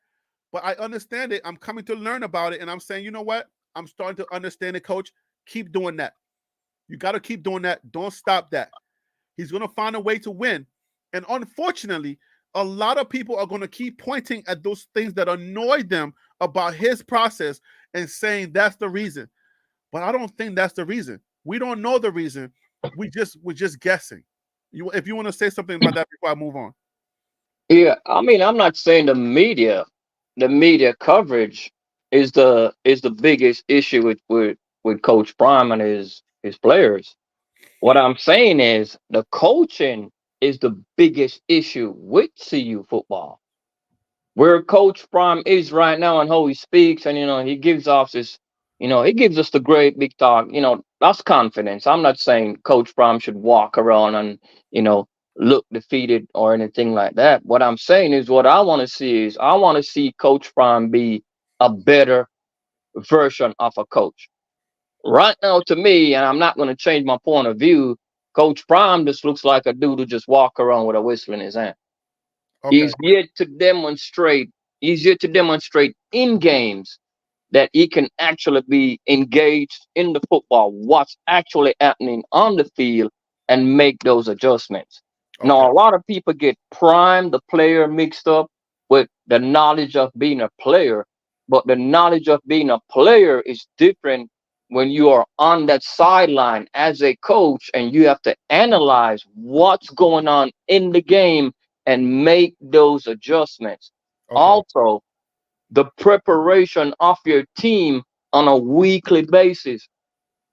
but I understand it. I'm coming to learn about it, and I'm saying, you know what? I'm starting to understand it, coach. Keep doing that. You got to keep doing that. Don't stop that. He's going to find a way to win. And unfortunately, a lot of people are going to keep pointing at those things that annoy them about his process and saying that's the reason. But I don't think that's the reason. We don't know the reason. We're just guessing. If you want to say something about that before I move on. Yeah, I mean, I'm not saying the media coverage is the biggest issue with Coach Prime and his players. What I'm saying is the coaching is the biggest issue with CU football. Where Coach Prime is right now and how he speaks, and he gives off this, he gives us the great big talk. That's confidence. I'm not saying Coach Prime should walk around and you know look defeated or anything like that. What I'm saying is what I want to see is I want to see Coach Prime be a better version of a coach. Right now, to me, and I'm not going to change my point of view, Coach Prime just looks like a dude who just walk around with a whistle in his hand. Okay. He's yet to demonstrate. He's yet to demonstrate in games that he can actually be engaged in the football, what's actually happening on the field, and make those adjustments. Okay. Now, a lot of people get Prime, the player, mixed up with the knowledge of being a player, but the knowledge of being a player is different when you are on that sideline as a coach and you have to analyze what's going on in the game and make those adjustments. Okay. Also, the preparation of your team on a weekly basis.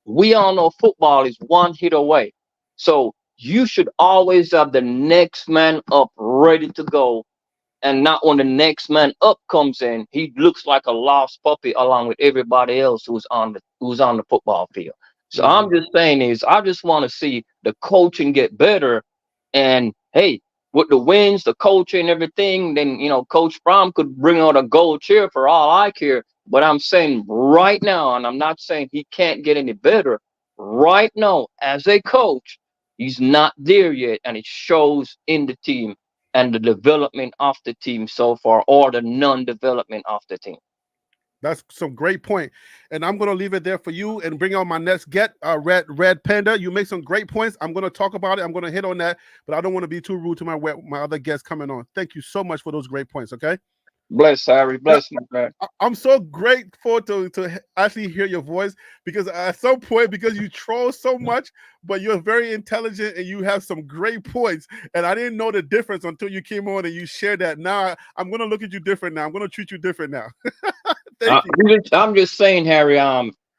We all know football is one hit away. So you should always have the next man up ready to go, and not when the next man up comes in, he looks like a lost puppy along with everybody else who's on the football field. So I'm Mhm. just saying is I just want to see the coaching get better, and hey, with the wins, the coaching, everything, then Coach Brom could bring out a gold chair for all I care. But I'm saying right now, and I'm not saying he can't get any better. Right now, as a coach, he's not there yet, and it shows in the team and the development of the team so far, or the non-development of the team. That's some great point, and I'm gonna leave it there for you and bring on my next get. Red Panda, you make some great points. I'm gonna talk about it. I'm gonna hit on that, but I don't want to be too rude to my other guests coming on. Thank you so much for those great points. Okay. Bless Harry, Yeah, bless my man. I'm so grateful to actually hear your voice because at some point, because you troll so much, but you're very intelligent and you have some great points. And I didn't know the difference until you came on and you shared that. Now I'm gonna look at you different. Now I'm gonna treat you different now. Thank you. I'm just saying, Harry.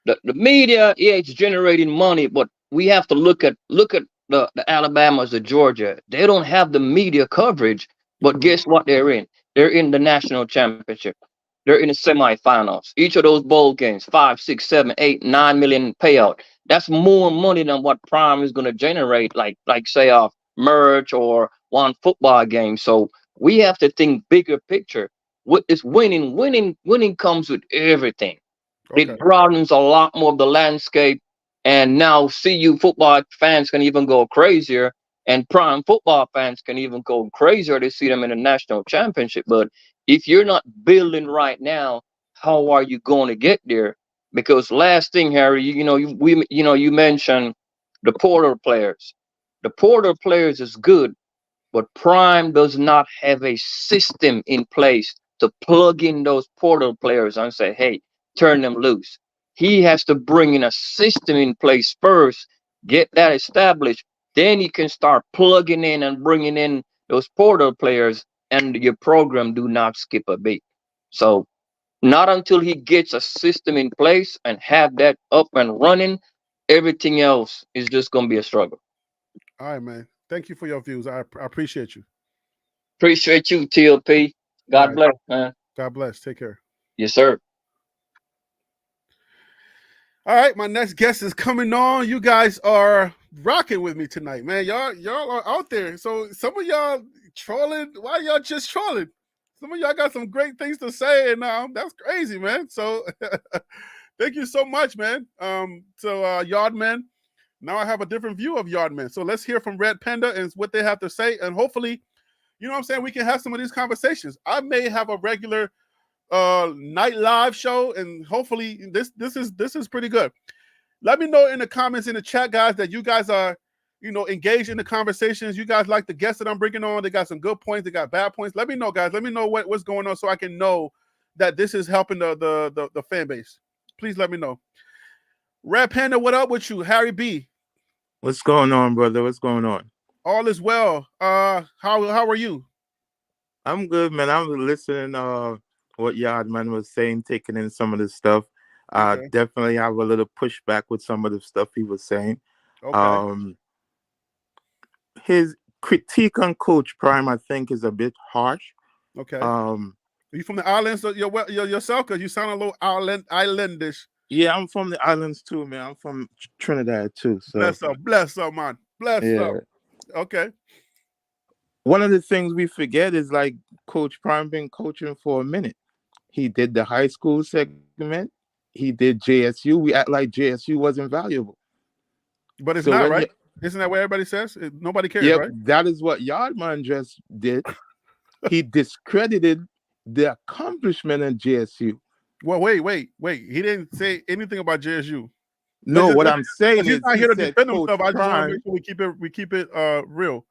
The media, yeah, it's generating money, but we have to look at the Alabamas, the Georgia. They don't have the media coverage, but Mhm. guess what? They're in. They're in the national championship. They're in the semifinals. Each of those bowl games, 5, 6, 7, 8, 9 million payout. That's more money than what Prime is going to generate, like say off merch or one football game. So we have to think bigger picture. What is winning comes with everything. Okay. It broadens a lot more of the landscape, and now CU football fans can even go crazier, and Prime football fans can even go crazier to see them in the national championship. But if you're not building right now, how are you going to get there? Because last thing, Harry, you mentioned the portal players. The portal players is good, but Prime does not have a system in place to plug in those portal players and say, hey, turn them loose. He has to bring in a system in place first, get that established. Then you can start plugging in and bringing in those portal players, and your program do not skip a beat. So, not until he gets a system in place and have that up and running, everything else is just going to be a struggle. All right, man. Thank you for your views. I appreciate you. Appreciate you, TLP. All God right. bless, man. God bless. Take care. Yes, sir. All right, my next guest is coming on. You guys are rocking with me tonight, man. Y'all are out there. So some of y'all trolling. Why y'all just trolling? Some of y'all got some great things to say, and that's crazy, man. So thank you so much, man. Yardman. Now I have a different view of Yardman. So let's hear from Red Panda and what they have to say, and hopefully, you know what I'm saying, we can have some of these conversations. I may have a regular night live show, and hopefully this is pretty good. Let me know in the comments in the chat, guys, that you guys are engaged in the conversations. You guys like the guests that I'm bringing on. They got some good points, they got bad points. Let me know, guys. Let me know what's going on so I can know that this is helping the fan base. Please let me know. Red Panda, what up with you? Harry B, What's going on, brother? What's going on? all is well. How are you? I'm good, man. I'm listening what Yardman was saying, taking in some of the stuff. Okay. Definitely have a little pushback with some of the stuff he was saying. Okay. Um, his critique on Coach Prime, I think, is a bit harsh. Okay. Um, Are you from the islands yourself? Because you sound a little islandish. yeah, I'm from the islands too, man. I'm from Trinidad too. So Bless up, man. Bless up. yeah, Okay. one of the things we forget is like Coach Prime been coaching for a minute. He did the high school segment. He did JSU. We act like JSU wasn't valuable. But it's So not, when right? Isn't that what everybody says? Nobody cares, yep, right? that is what Yardman just did. He discredited the accomplishment at JSU. Well, wait. He didn't say anything about JSU. Let's No, just what I'm saying because he's is not he here to said defend Coach himself. I just want to make Prime. sure we keep it real.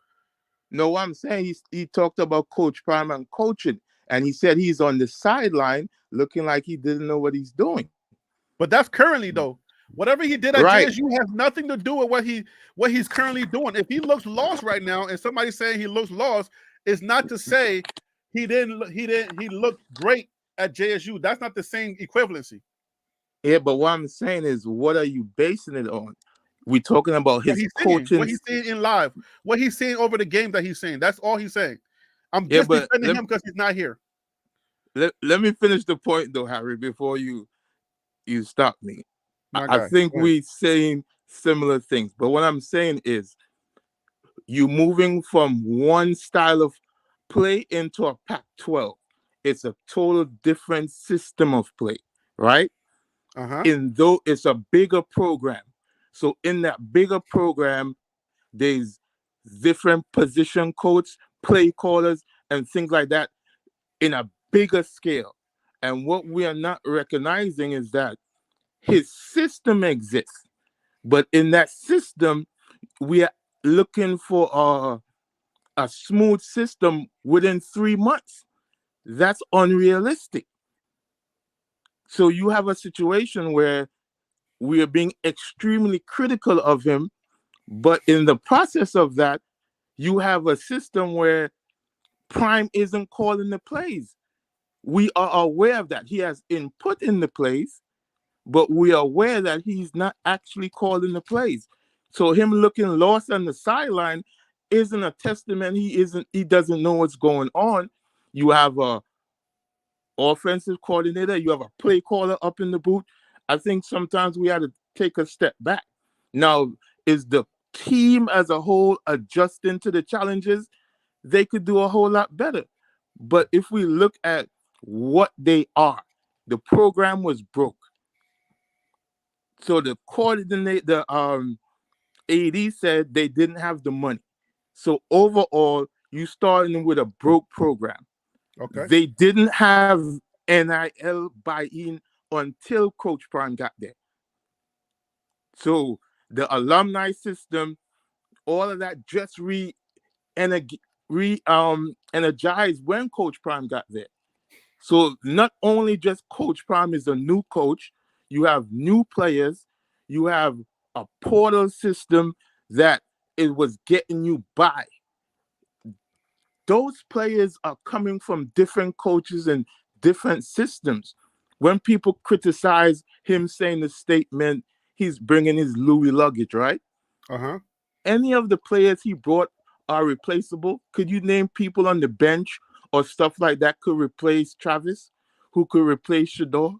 No, what I'm saying he talked about Coach Prime and coaching, and he said he's on the sideline looking like he didn't know what he's doing. But that's currently though. Whatever he did at Right. JSU has nothing to do with what he's currently doing. If he looks lost right now, and somebody's saying he looks lost, it's not to say he looked great at JSU. That's not the same equivalency. Yeah, but what I'm saying is, what are you basing it on? We're talking about What his he's saying, coaching. what he's saying in live, what he's saying over the game that he's saying. That's all he's saying. I'm Yeah, just but defending him because he's not here. let me finish the point though, Harry, before you stop me. My I guy. think we saying similar things, but what I'm saying is you moving from one style of play into a Pac-12. It's a total different system of play, right? Uh-huh. In though it's a bigger program. So in that bigger program, there's different position coach, play callers, and things like that in a bigger scale. And what we are not recognizing is that his system exists, but in that system, we are looking for a smooth system within 3 months. That's unrealistic. So you have a situation where we are being extremely critical of him, but in the process of that, you have a system where Prime isn't calling the plays. We are aware of that. He has input in the plays, but we are aware that he's not actually calling the plays. So him looking lost on the sideline isn't a testament. He doesn't know what's going on. You have a offensive coordinator, you have a play caller up in the booth. I think sometimes we had to take a step back. Now, is the team as a whole adjusting to the challenges? They could do a whole lot better. But if we look at what they are, the program was broke. So the coordinator, the AD said they didn't have the money. So overall, you starting with a broke program. Okay. They didn't have NIL buy-in until Coach Prime got there. So the alumni system, all of that just energized when Coach Prime got there. So not only just Coach Prime is a new coach, you have new players, you have a portal system that it was getting you by. Those players are coming from different coaches and different systems. When people criticize him saying the statement, he's bringing his Louis luggage, right? Uh-huh. Any of the players he brought are replaceable. Could you name people on the bench or stuff like that could replace Travis, who could replace Shador,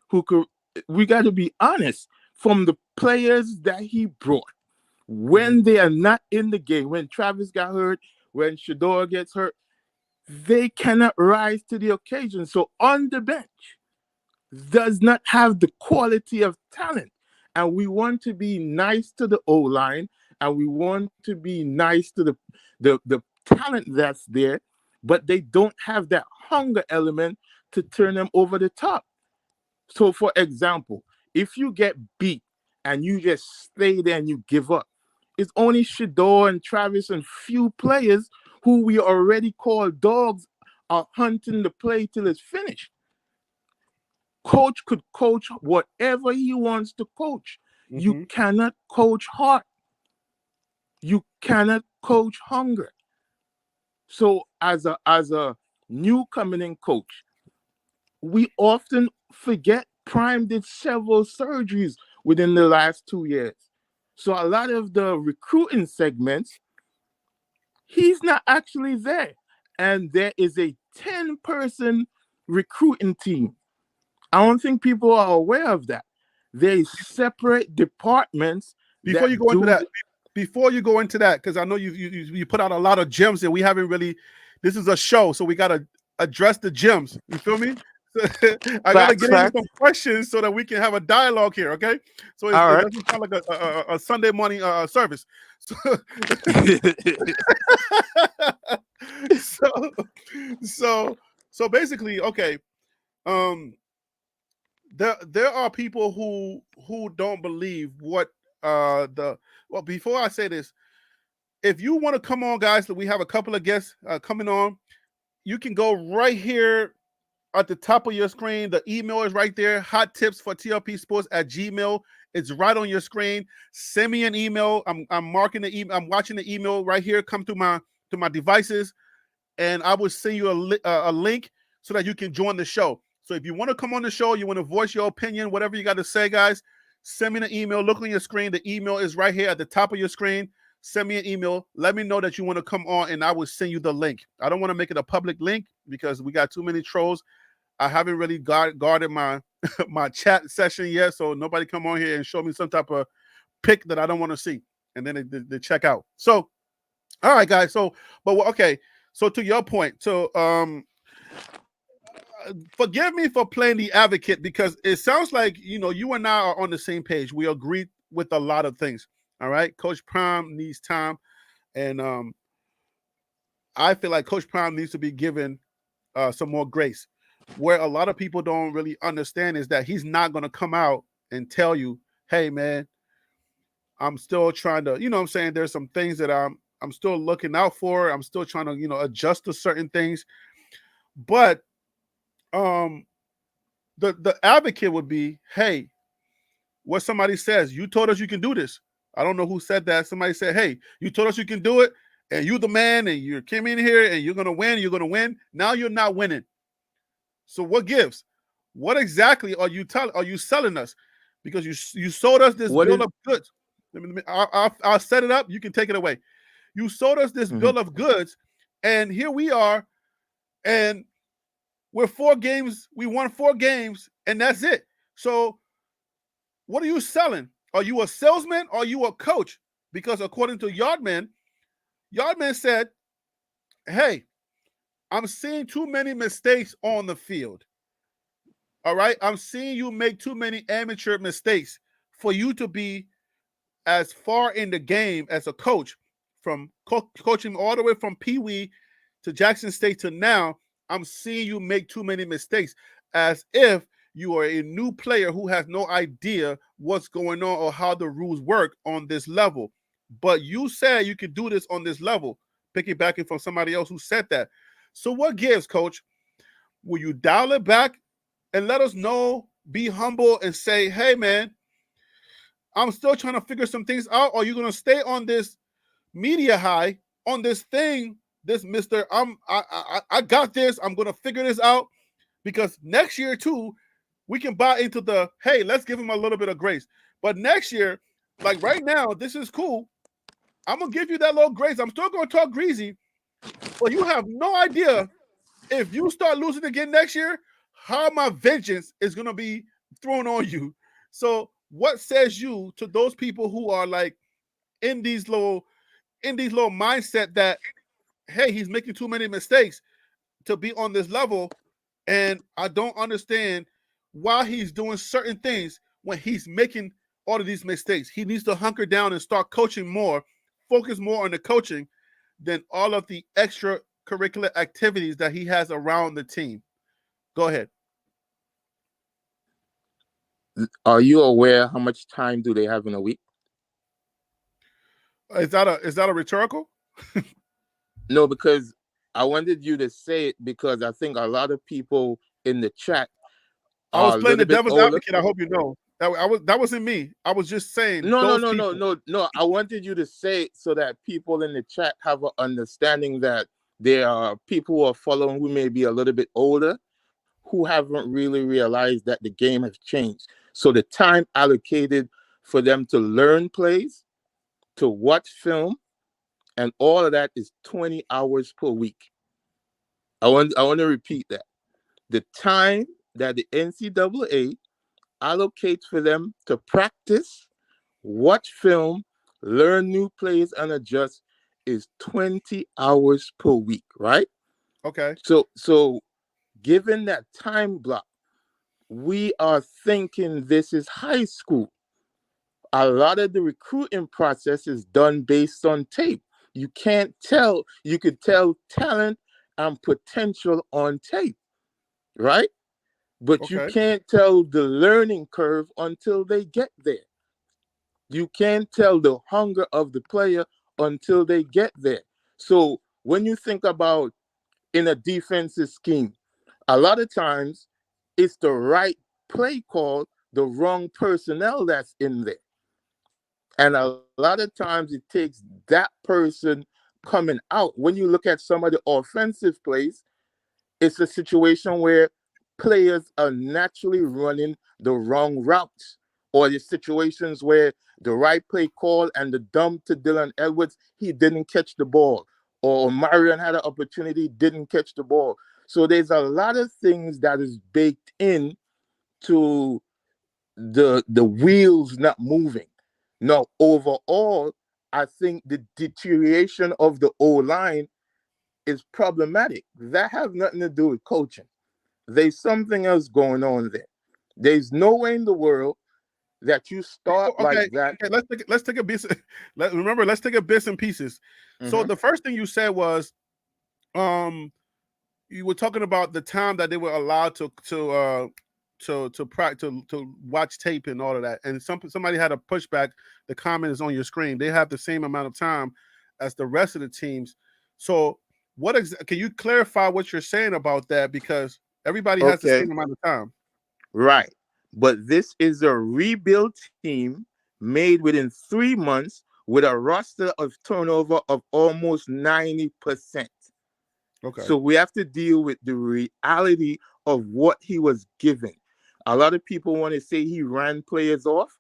who could? We got to be honest. From the players that he brought, when they are not in the game, when Travis got hurt, when Shador gets hurt, they cannot rise to the occasion. So on the bench does not have the quality of talent. And we want to be nice to the O-line and we want to be nice to the talent that's there, but they don't have that hunger element to turn them over the top. So for example, if you get beat and you just stay there and you give up, it's only Shador and Travis and few players who we already call dogs are hunting the play till it's finished. Coach could coach whatever he wants to coach. You cannot coach heart. You cannot coach hunger. So as a new coming in coach, we often forget Prime did several surgeries within the last 2 years. So a lot of the recruiting segments, he's not actually there. And there is a 10-person recruiting team. I don't think people are aware of that. There's separate departments Before that you go into do. that, because I know you put out a lot of gems and we haven't really. This is a show, so we gotta address the gems. You feel me? I gotta Facts, get into facts. some questions so that we can have a dialogue here. Okay, so All it right. doesn't sound like a Sunday morning service. So, so, so basically, okay. Um, there are people who don't believe what well, before I say this, if you want to come on, guys, that we have a couple of guests coming on, you can go right here at the top of your screen. The email is right there. Hot tips for TLP Sports at Gmail. It's right on your screen. Send me an email. I'm marking the email. I'm watching the email right here come to my devices, and I will send you a link so that you can join the show. So if you want to come on the show, you want to voice your opinion, whatever you got to say, guys, send me an email. Look on your screen. The email is right here at the top of your screen. Send me an email. Let me know that you want to come on, and I will send you the link. I don't want to make it a public link because we got too many trolls. I haven't really guarded my my chat session yet, so nobody come on here and show me some type of pic that I don't want to see, and then they check out. So, all right, guys. So, but okay. So to your point, so forgive me for playing the advocate because it sounds like you and I are on the same page. We agree with a lot of things. All right, Coach Prime needs time, and I feel like Coach Prime needs to be given some more grace. Where a lot of people don't really understand is that he's not going to come out and tell you, "Hey, man, I'm still trying to," you know what I'm saying? There's some things that I'm still looking out for. I'm still trying to, adjust to certain things. But the advocate would be, "Hey, what somebody says, you told us you can do this." I don't know who said that. Somebody said, "Hey, you told us you can do it, and you the man, and you came in here and you're gonna win. You're gonna win. Now you're not winning. So what gives? What exactly are you selling us? Because you sold us this What bill is? of goods. I'll set it up. You can take it away. You sold us this Mhm. bill of goods, and here we are, and we're 4 games. We won 4 games, and that's it. So what are you selling? Are you a salesman or are you a coach? Because according to Yardman said, "Hey, I'm seeing too many mistakes on the field. All right. I'm seeing you make too many amateur mistakes for you to be as far in the game as a coach, from coaching all the way from Pee Wee to Jackson State to now. I'm seeing you make too many mistakes, as if you are a new player who has no idea what's going on or how the rules work on this level. But you said you could do this on this level," piggybacking from somebody else who said that. So what gives, coach? Will you dial it back and let us know, be humble, and say, "Hey, man, I'm still trying to figure some things out"? Or are you going to stay on this media high, on this thing, this Mr. I got this. I'm going to figure this out, because next year too, we can buy into the, "Hey, let's give him a little bit of grace." But next year, like right now, this is cool. I'm going to give you that little grace. I'm still going to talk greasy, but you have no idea, if you start losing again next year, how my vengeance is going to be thrown on you. So what says you to those people who are like in these little mindset that, "Hey, he's making too many mistakes to be on this level, and I don't understand why he's doing certain things when he's making all of these mistakes. He needs to hunker down and start coaching more, focus more on the coaching than all of the extracurricular activities that he has around the team." Go ahead. Are you aware how much time do they have in a week? Is that a rhetorical? No, because I wanted you to say it because I think a lot of people in the chat I was are a playing little the bit devil's older. advocate. I hope you know that wasn't me. I was just saying No, no, those no, no, people. no. I wanted you to say it so that people in the chat have an understanding that there are people who are following who may be a little bit older, who haven't really realized that the game has changed. So the time allocated for them to learn plays, to watch film, and all of that is 20 hours per week. I want to repeat that. The time that the NCAA allocates for them to practice, watch film, learn new plays, and adjust is 20 hours per week, right? Okay. So given that time block, we are thinking this is high school. A lot of the recruiting process is done based on tape. You can't tell, you could tell talent and potential on tape, right? But you Okay. can't tell the learning curve until they get there. You can't tell the hunger of the player until they get there. So when you think about in a defensive scheme, a lot of times it's the right play call, the wrong personnel that's in there. And a lot of times it takes that person coming out. When you look at some of the offensive plays, it's a situation where players are naturally running the wrong routes, or the situations where the right play call and the dump to Dylan Edwards, he didn't catch the ball, or Marion had an opportunity, didn't catch the ball. So there's a lot of things that is baked in to the wheels not moving. Now, overall, I think the deterioration of the O line is problematic. That has nothing to do with coaching. There's something else going on there. There's no way in the world that you start like Okay. that. Okay. Let's take a bit. Remember, let's take a bits and pieces. So Mhm. the first thing you said was, um, you were talking about the time that they were allowed to practice to watch tape and all of that. And somebody had a pushback. The comment is on your screen. They have the same amount of time as the rest of the teams. So can you clarify what you're saying about that? Because everybody has the Okay, same amount of time. right. But this is a rebuild team made within 3 months with a roster of turnover of almost 90%. Okay. So we have to deal with the reality of what he was given. A lot of people want to say he ran players off.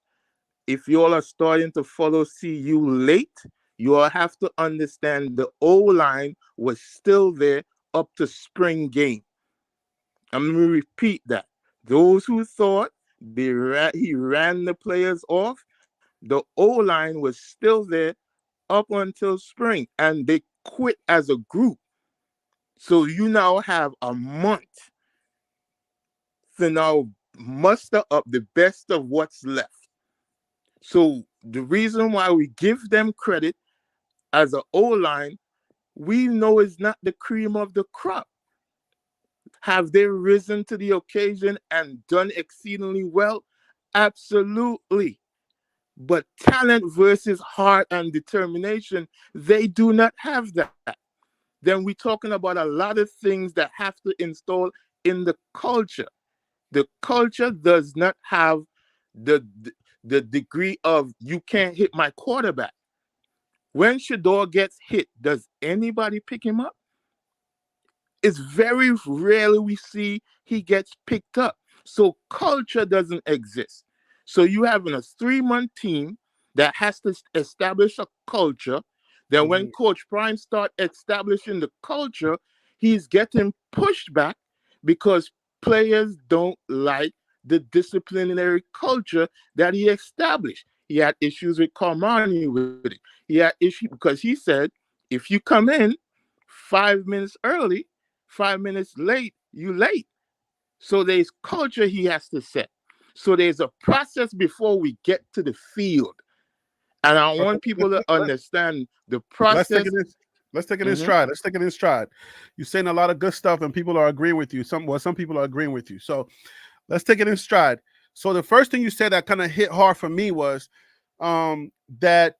If you all are starting to follow CU late, you all have to understand the O line was still there up to spring game. I'm going to repeat that. Those who thought he ran the players off, the O line was still there up until spring, and they quit as a group. So you now have a month to now muster up the best of what's left. So the reason why we give them credit as an O line, we know is not the cream of the crop. Have they risen to the occasion and done exceedingly well? Absolutely. But talent versus heart and determination, they do not have that. Then we're talking about a lot of things that have to install in the culture. The culture does not have the the degree of you can't hit my quarterback. When Shador gets hit, does anybody pick him up? It's very rarely we see he gets picked up. So culture doesn't exist. So you having a 3-month team that has to establish a culture. Then when Mhm. Coach Prime start establishing the culture, he's getting pushed back because players don't like the disciplinary culture that he established. He had issues with Carmani with it. He had issues because he said, if you come in 5 minutes early, 5 minutes late, you late. So there's culture he has to set. So there's a process before we get to the field. And I Okay. want people to understand the Let's take it process. in. Let's take it in Mhm. stride. Let's take it in stride. You're saying a lot of good stuff, and people are agreeing with you. Some people are agreeing with you. So let's take it in stride. So the first thing you said that kind of hit hard for me was that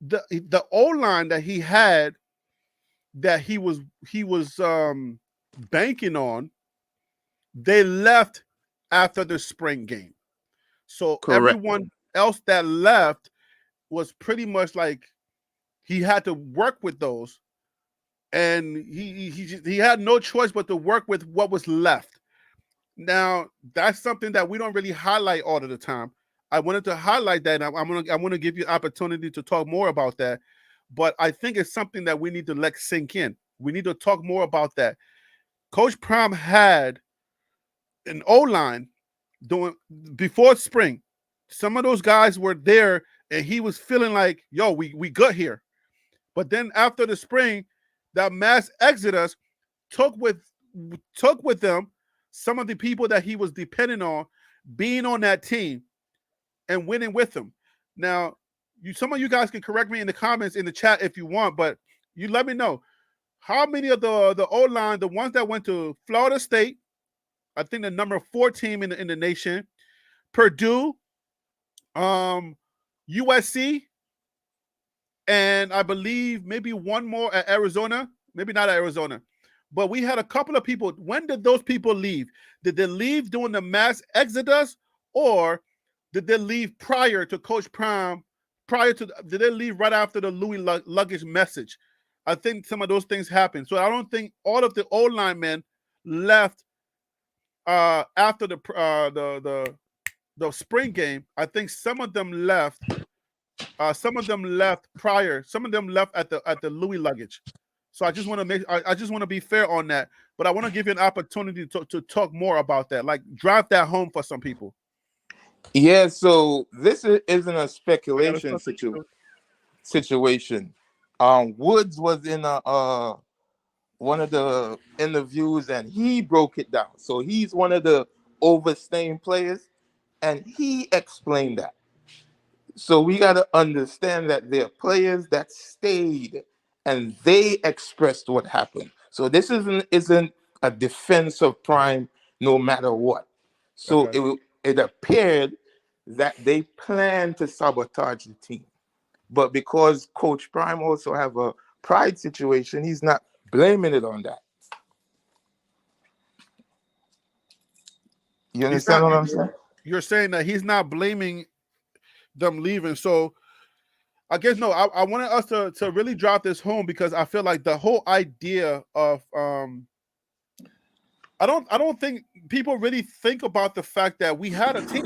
the O line that he had that he was banking on, they left after the spring game. So Correct. everyone else that left was pretty much like he had to work with those, and he had no choice but to work with what was left. Now, that's something that we don't really highlight all of the time. I wanted to highlight that. And I'm gonna give you opportunity to talk more about that. But I think it's something that we need to let sink in. We need to talk more about that. Coach Prime had an O line doing before spring. Some of those guys were there, and he was feeling like, "Yo, we good here." But then after the spring, that mass exodus took with them some of the people that he was depending on being on that team and winning with them. Now, some of you guys can correct me in the comments in the chat if you want, but you let me know how many of the O line, the ones that went to Florida State, I think the number 4 team in the nation, Purdue, USC, and I believe maybe one more at Arizona, maybe not at Arizona. But we had a couple of people. When did those people leave? Did they leave during the mass exodus, or did they leave prior to Coach Prime? Did they leave right after the Louis luggage message? I think some of those things happened. So I don't think all of the old linemen left after the spring game. I think some of them left. Some of them left prior. Some of them left at the Louis luggage. So I just want to I just want to be fair on that. But I want to give you an opportunity to talk more about that. Like drive that home for some people. Yeah, so this isn't a speculation situation. Woods was in a one of the interviews and he broke it down. So he's one of the overstaying players, and he explained that. So we got to understand that there are players that stayed and they expressed what happened. So this isn't a defense of Prime no matter what. So Okay. it appeared that they planned to sabotage the team. But because Coach Prime also have a pride situation, he's not blaming it on that. You He's understand not. what I'm saying? You're saying that he's not blaming them leaving. So I guess no. I wanted us to really drop this home because I feel like the whole idea of I don't think people really think about the fact that we had a team.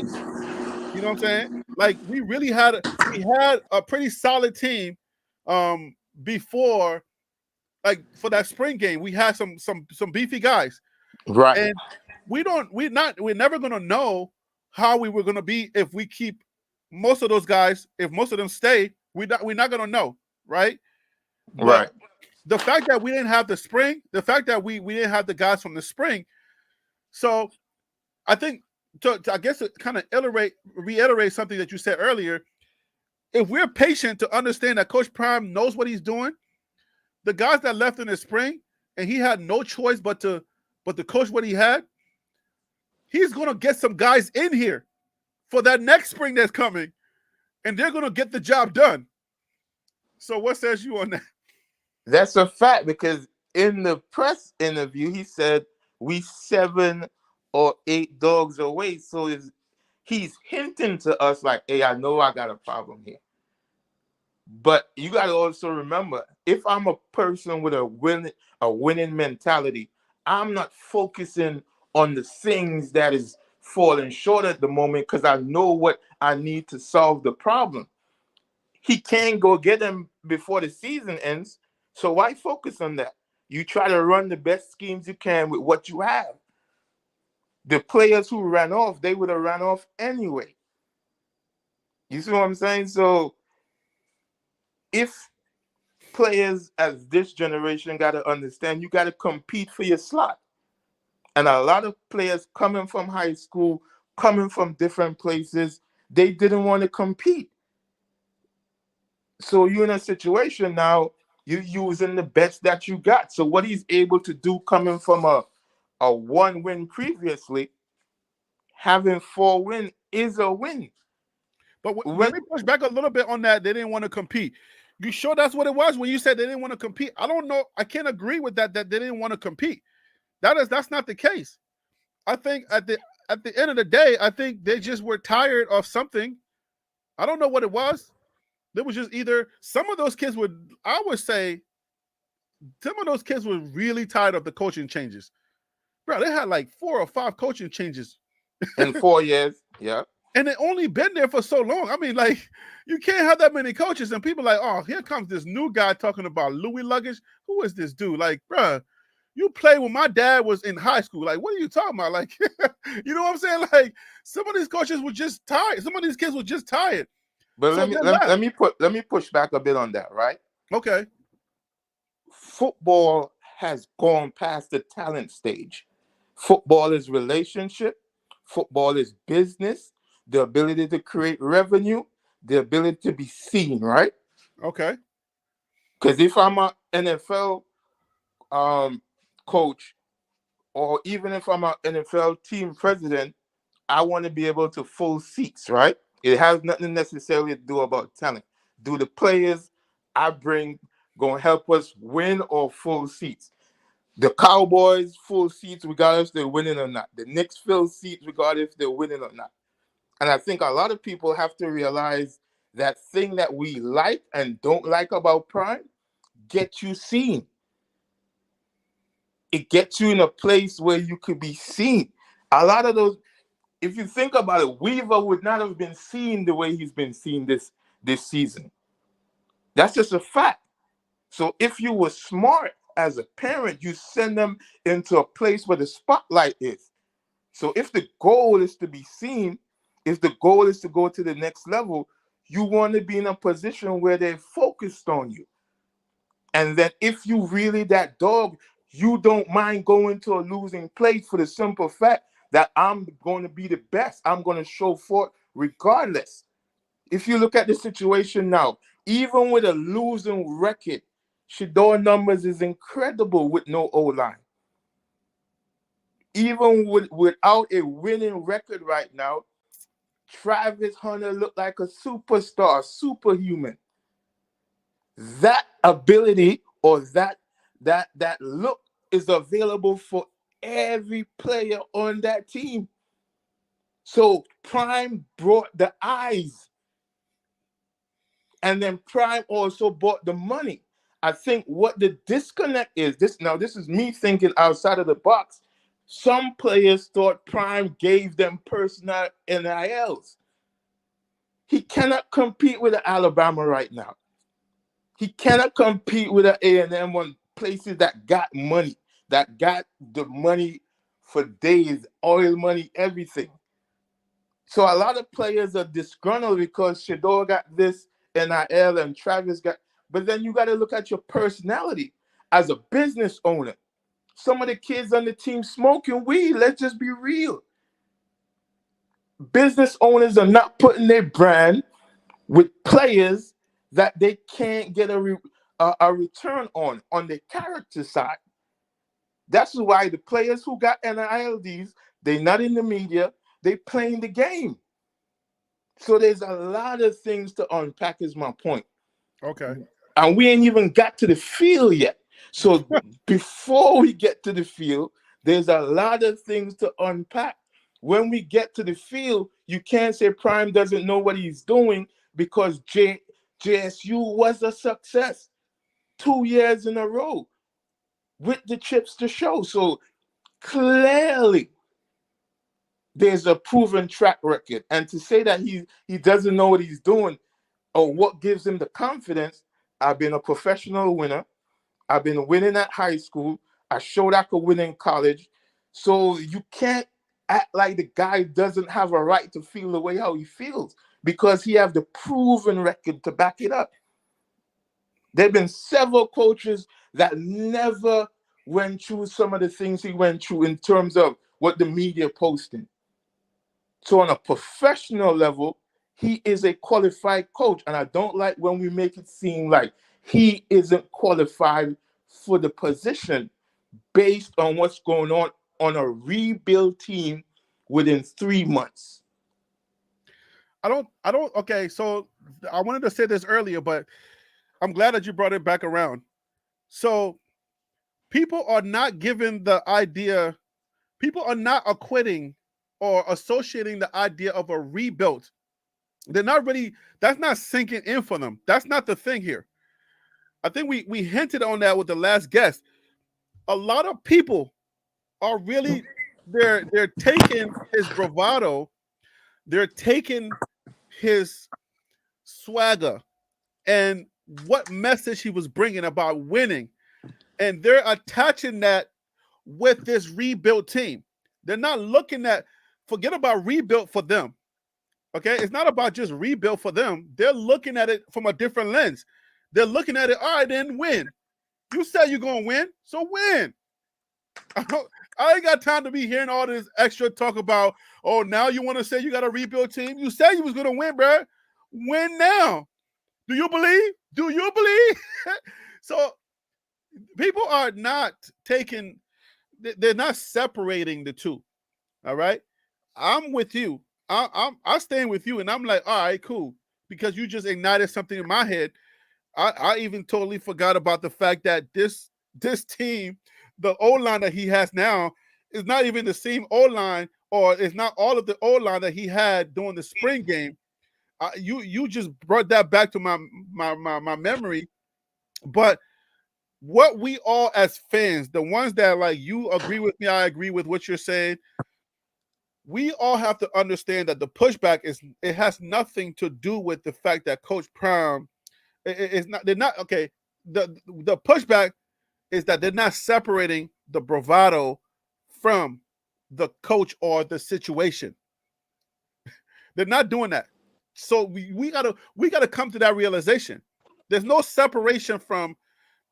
You know what I'm saying? Like we had a pretty solid team before, like for that spring game. We had some beefy guys. Right. And we're never gonna know how we were gonna be if we keep most of those guys. If most of them stay, we're not gonna know, right? But Right. the fact that we didn't have the spring, the fact that we didn't have the guys from the spring, so I think I guess to kind of reiterate something that you said earlier. If we're patient to understand that Coach Prime knows what he's doing, the guys that left in the spring and he had no choice but to coach what he had, he's gonna get some guys in here for that next spring that's coming, and they're gonna get the job done. So what says you on that? That's a fact because in the press interview, he said we 7 or 8 dogs away. So he's hinting to us like, hey, I know I got a problem here. But you got to also remember, if I'm a person with a winning mentality, I'm not focusing on the things that is falling short at the moment because I know what I need to solve the problem. He can't go get them before the season ends. So why focus on that? You try to run the best schemes you can with what you have. The players who ran off, they would have ran off anyway. You see what I'm saying? So if players as this generation got to understand, you got to compete for your slot. And a lot of players coming from high school, coming from different places, they didn't want to compete. So you're in a situation now, you're using the bets that you got. So what he's able to do coming from a 1 win previously, having 4 win is a win. But let When me push back a little bit on that. They didn't want to compete. You sure that's what it was when you said they didn't want to compete? I don't know. I can't agree with that. That they didn't want to compete. That's not the case. I think at the end of the day, I think they just were tired of something. I don't know what it was. There was just either some of those kids would, I would say, some of those kids were really tired of the coaching changes. bro, they had like 4 or 5 coaching changes in 4 years. Yeah. and they only been there for so long. I mean, like, you can't have that many coaches and people like, oh, here comes this new guy talking about Louis luggage. Who is this dude? Like, bro, you play when my dad was in high school. Like, what are you talking about? Like, you know what I'm saying? Like, some of these coaches were just tired. Some of these kids were just tired. But So let me push back a bit on that, right? Okay. Football has gone past the talent stage. Football is relationship. Football is business. The ability to create revenue. The ability to be seen, right? Okay. Because if I'm an NFL coach, or even if I'm an NFL team president, I want to be able to fill seats, right? It has nothing necessarily to do about talent. Do the players I bring going to help us win or full seats? The Cowboys full seats regardless if they're winning or not. The Knicks full seats regardless if they're winning or not. And I think a lot of people have to realize that thing that we like and don't like about Prime gets you seen. It gets you in a place where you could be seen. A lot of those, if you think about it, Weaver would not have been seen the way he's been seen this season. That's just a fact. So if you were smart as a parent, you send them into a place where the spotlight is. So if the goal is to be seen, if the goal is to go to the next level, you want to be in a position where they're focused on you. And then if you really that dog, you don't mind going to a losing place for the simple fact that I'm going to be the best. I'm going to show forth regardless. If you look at the situation now, even with a losing record, Shador numbers is incredible with no O-line. Even without a winning record right now, Travis Hunter looked like a superstar, superhuman. That ability or that look is available for every player on that team. So Prime brought the eyes, and then Prime also bought the money. I think what the disconnect is, this is me thinking outside of the box. Some players thought Prime gave them personal NILs. He cannot compete with Alabama right now. He cannot compete with an A&M on places that got money, that got the money for days, oil money, everything. So a lot of players are disgruntled because Shador got this NIL and Travis got, but then you got to look at your personality as a business owner. Some of the kids on the team smoking weed. Let's just be real. Business owners are not putting their brand with players that they can't get a return on the character side. That's why the players who got NILDs, they're not in the media, they playing the game. So there's a lot of things to unpack is my point. Okay. And we ain't even got to the field yet. So before we get to the field, there's a lot of things to unpack. When we get to the field, you can't say Prime doesn't know what he's doing because JSU was a success 2 years in a row with the chips to show. So clearly, there's a proven track record. And to say that he doesn't know what he's doing or what gives him the confidence, I've been a professional winner. I've been winning at high school. I showed I could win in college. So you can't act like the guy doesn't have a right to feel the way how he feels because he have the proven record to back it up. There have been several coaches that never went through some of the things he went through in terms of what the media posting. So on a professional level, he is a qualified coach. And I don't like when we make it seem like he isn't qualified for the position based on what's going on a rebuild team within 3 months. I don't, okay, so I wanted to say this earlier, but I'm glad that you brought it back around. So people are not given the idea, people are not equating or associating the idea of a rebuild. They're not really, that's not sinking in for them. That's not the thing here. I think we hinted on that with the last guest. A lot of people are really they're taking his bravado, they're taking his swagger and what message he was bringing about winning, and they're attaching that with this rebuilt team. They're not looking at forget about rebuilt for them. Okay, it's not about just rebuild for them. They're looking at it from a different lens. They're looking at it. All right, then win. You said you're gonna win, so win. I ain't got time to be hearing all this extra talk about. Oh, now you want to say you got a rebuild team? You said you was gonna win, bro. Win now. Do you believe? Do you believe? So people are not taking. They're not separating the two. All right, I'm with you. I'm staying with you, and I'm like, all right, cool, because you just ignited something in my head. I even totally forgot about the fact that this team, the O line that he has now, is not even the same O line, or it's not all of the O line that he had during the spring game. You just brought that back to my memory. But what we all as fans, the ones that like you agree with me, I agree with what you're saying. We all have to understand that the pushback it has nothing to do with the fact that Coach Prime is not. They're not okay. The pushback is that they're not separating the bravado from the coach or the situation. They're not doing that. So we gotta come to that realization. There's no separation from,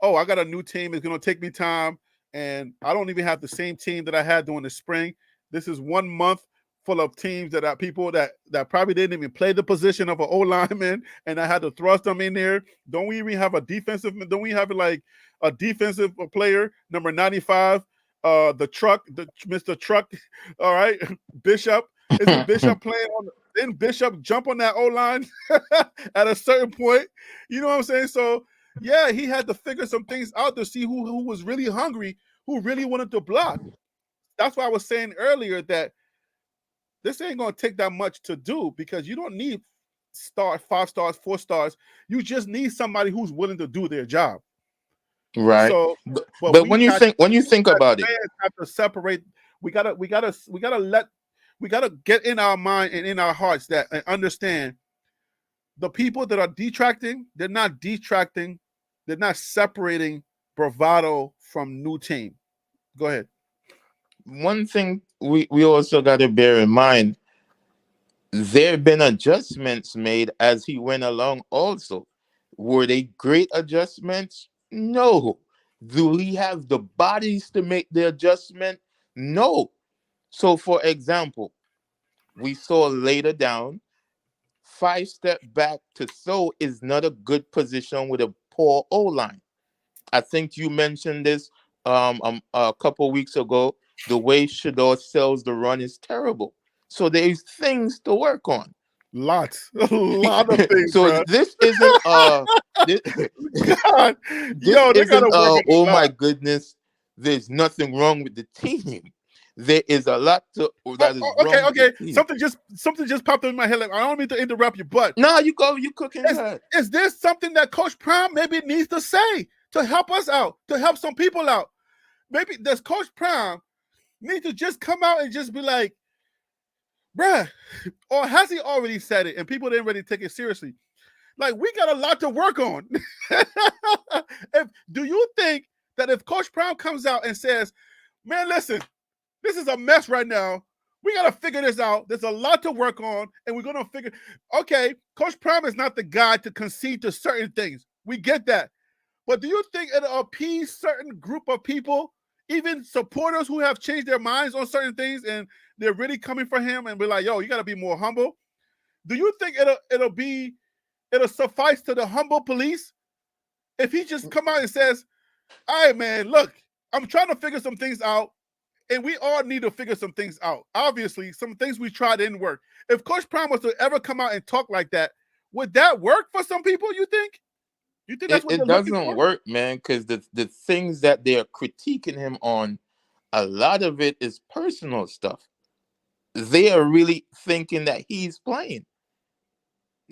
oh, I got a new team. It's gonna take me time, and I don't even have the same team that I had during the spring. This is 1 month full of teams that are people that probably didn't even play the position of an O lineman, and I had to thrust them in there. Don't we even have a defensive? Don't we have like a defensive player, number 95, the truck, the Mr. Truck? All right, Bishop. Isn't Bishop playing on? Didn't Bishop jump on that O line at a certain point? You know what I'm saying? So yeah, he had to figure some things out to see who was really hungry, who really wanted to block. That's why I was saying earlier that this ain't gonna take that much to do, because you don't need 5 stars, 4 stars. You just need somebody who's willing to do their job. Right. So, But when you think about it, have to separate. We gotta get in our mind and in our hearts that and understand the people that are detracting. They're not detracting. They're not separating bravado from new team. Go ahead. one thing we also got to bear in mind, there have been adjustments made as he went along also. Were they great adjustments? No. Do we have the bodies to make the adjustment? No. So, for example, we saw later down, 5 step back to throw is not a good position with a poor O line. I think you mentioned this a couple weeks ago. The way Shador sells the run is terrible. So there's things to work on. Lots, a lot of things, So bro. this isn't this, God, this yo, they gotta isn't work on oh a my lot. goodness, there's nothing wrong with the team. There is a lot that is Okay, wrong with the okay. team. Something just popped in my head. Like, I don't mean to interrupt you, but No, you cooking that. is there something that Coach Prime maybe needs to say to help us out, to help some people out? Maybe does Coach Prime need to just come out and just be like, bruh, or has he already said it and people didn't really take it seriously? Like, we got a lot to work on. Do you think that if Coach Prime comes out and says, man, listen, this is a mess right now. We got to figure this out. There's a lot to work on, and we're going to figure. Okay, Coach Prime is not the guy to concede to certain things. We get that. But do you think it'll appease certain group of people, even supporters who have changed their minds on certain things, and they're really coming for him and be like, yo, you got to be more humble? Do you think it'll suffice to the humble police if he just come out and says, all right, man, look, I'm trying to figure some things out, and we all need to figure some things out. Obviously, some things we tried didn't work. If Coach Prime was to ever come out and talk like that, would that work for some people, you think? You think that's what It they're looking doesn't for? work, man, because the things that they're critiquing him on, a lot of it is personal stuff. They are really thinking that he's playing.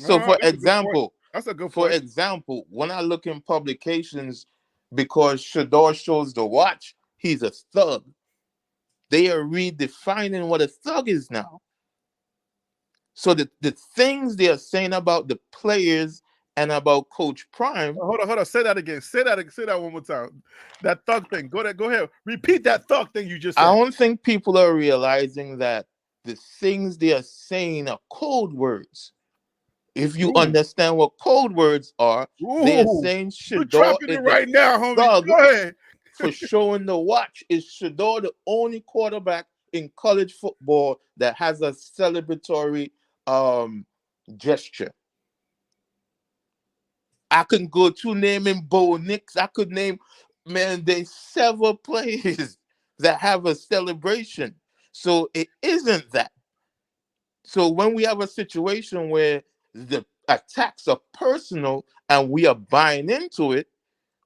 So, for That's a good point. example, That's a good point. when I look in publications, because Shador shows the watch, he's a thug. They are redefining what a thug is now. So the things they are saying about the players and about Coach Prime. Hold on. Say that again. Say that one more time. That thug thing. Go ahead. Repeat that thug thing you just I said. don't think people are realizing that the things they are saying are code words. If you Ooh. understand what code words are, they are Ooh. saying You're Shador trapping it is the right now, homie. thug Go ahead. for showing the watch. Is Shador the only quarterback in college football that has a celebratory gesture? I can go to naming Bo Nix. I could name, man, there's several players that have a celebration. So it isn't that. So when we have a situation where the attacks are personal and we are buying into it,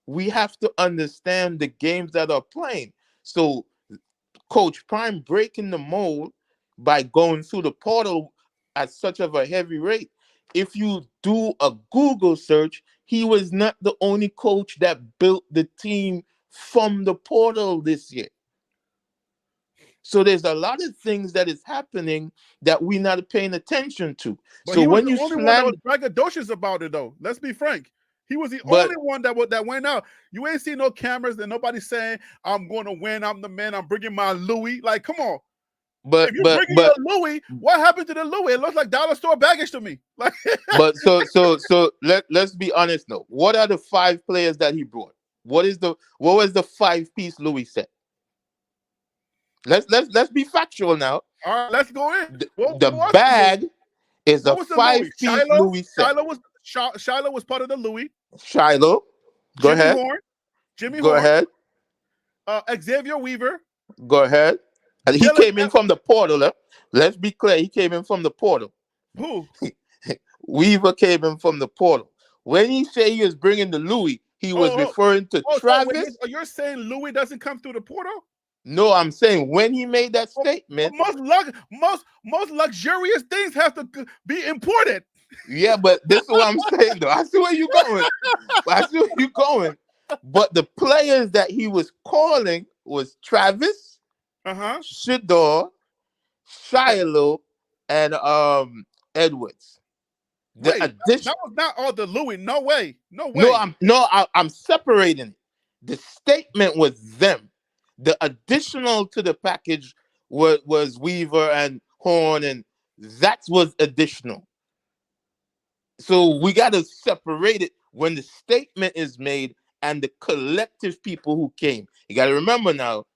we have to understand the games that are playing. So Coach Prime breaking the mold by going through the portal at such of a heavy rate. If you do a Google search, he was not the only coach that built the team from the portal this year. So there's a lot of things that is happening that we're not paying attention to. But So he was when the you only one that was slam, braggadocious about it, though. Let's be frank. He was the but only one that went out. You ain't see no cameras and nobody saying, "I'm going to win. I'm the man. I'm bringing my Louis." Like, come on. but If you're but bringing your but Louis, what happened to the Louis? It looks like dollar store baggage to me. Like, so let's be honest now. What are the 5 players that he brought? What was the 5-piece Louis set? Let's be factual now. all right, let's go in. The What was the Louis? bag is a What was the Louis? 5-piece Louis set. Shiloh was part of the Louis. Shiloh, go Jimmy ahead, Horn, Jimmy go Horn, ahead, Xavier Weaver, go ahead. And he Dylan. came in from the portal. Let's be clear. He came in from the portal. Who? Weaver came in from the portal. When he said he was bringing the Louis, he was Oh, referring to so wait, Travis. you're saying Louis doesn't come through the portal? No, I'm saying when he made that Well, statement. most luxurious things have to be imported. Yeah, but this is what I'm saying though. I see where you're going. I see where you're going. But the players that he was calling was Travis, Shador, Shiloh, and Edwards. The Wait, addition. that was not all the Louis. No way. No No, way. I'm separating it. The statement was them. The additional to the package was Weaver and Horn, and that was additional. So we got to separate it when the statement is made and the collective people who came. You got to remember now,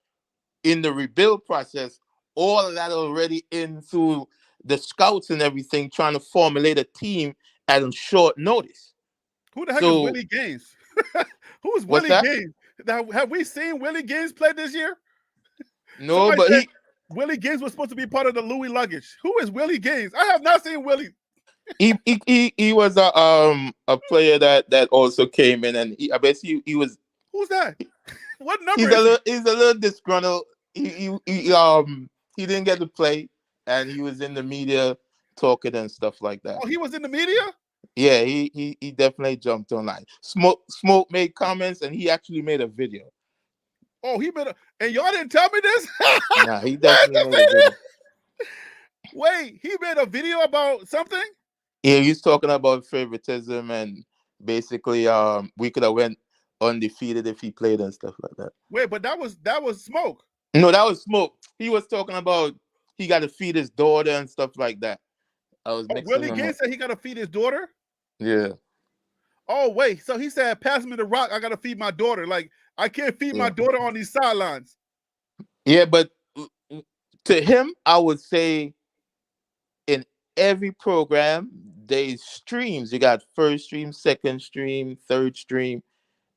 in the rebuild process, all of that already in through the scouts and everything, trying to formulate a team at short notice. Who the heck is So Willie Gaines? Who is what's Willie that? Gaines? Now, have we seen Willie Gaines play this year? No, Somebody but said Willie Gaines was supposed to be part of the Louis luggage. Who is Willie Gaines? I have not seen Willie. he was a player that also came in, and I bet he was. Who's that? What number is he? He's a little disgruntled. He didn't get to play, and he was in the media talking and stuff like that. Oh, he was in the media? Yeah, he definitely jumped online. Smoke made comments, and he actually made a video. Oh, he been and y'all didn't tell me this? Nah, he definitely made a video. Wait, he made a video about something? Yeah, he's talking about favoritism, and basically we could have went undefeated if he played and stuff like that. Wait, but that was Smoke. No, that was Smoke. He was talking about he got to feed his daughter and stuff like that. I was mixing Willie them Gaines up. said he got to feed his daughter? Yeah. Oh, wait. So he said, pass me the rock. I got to feed my daughter. Like, I can't feed my daughter on these sidelines. Yeah, but to him, I would say in every program, there's streams. You got first stream, second stream, third stream.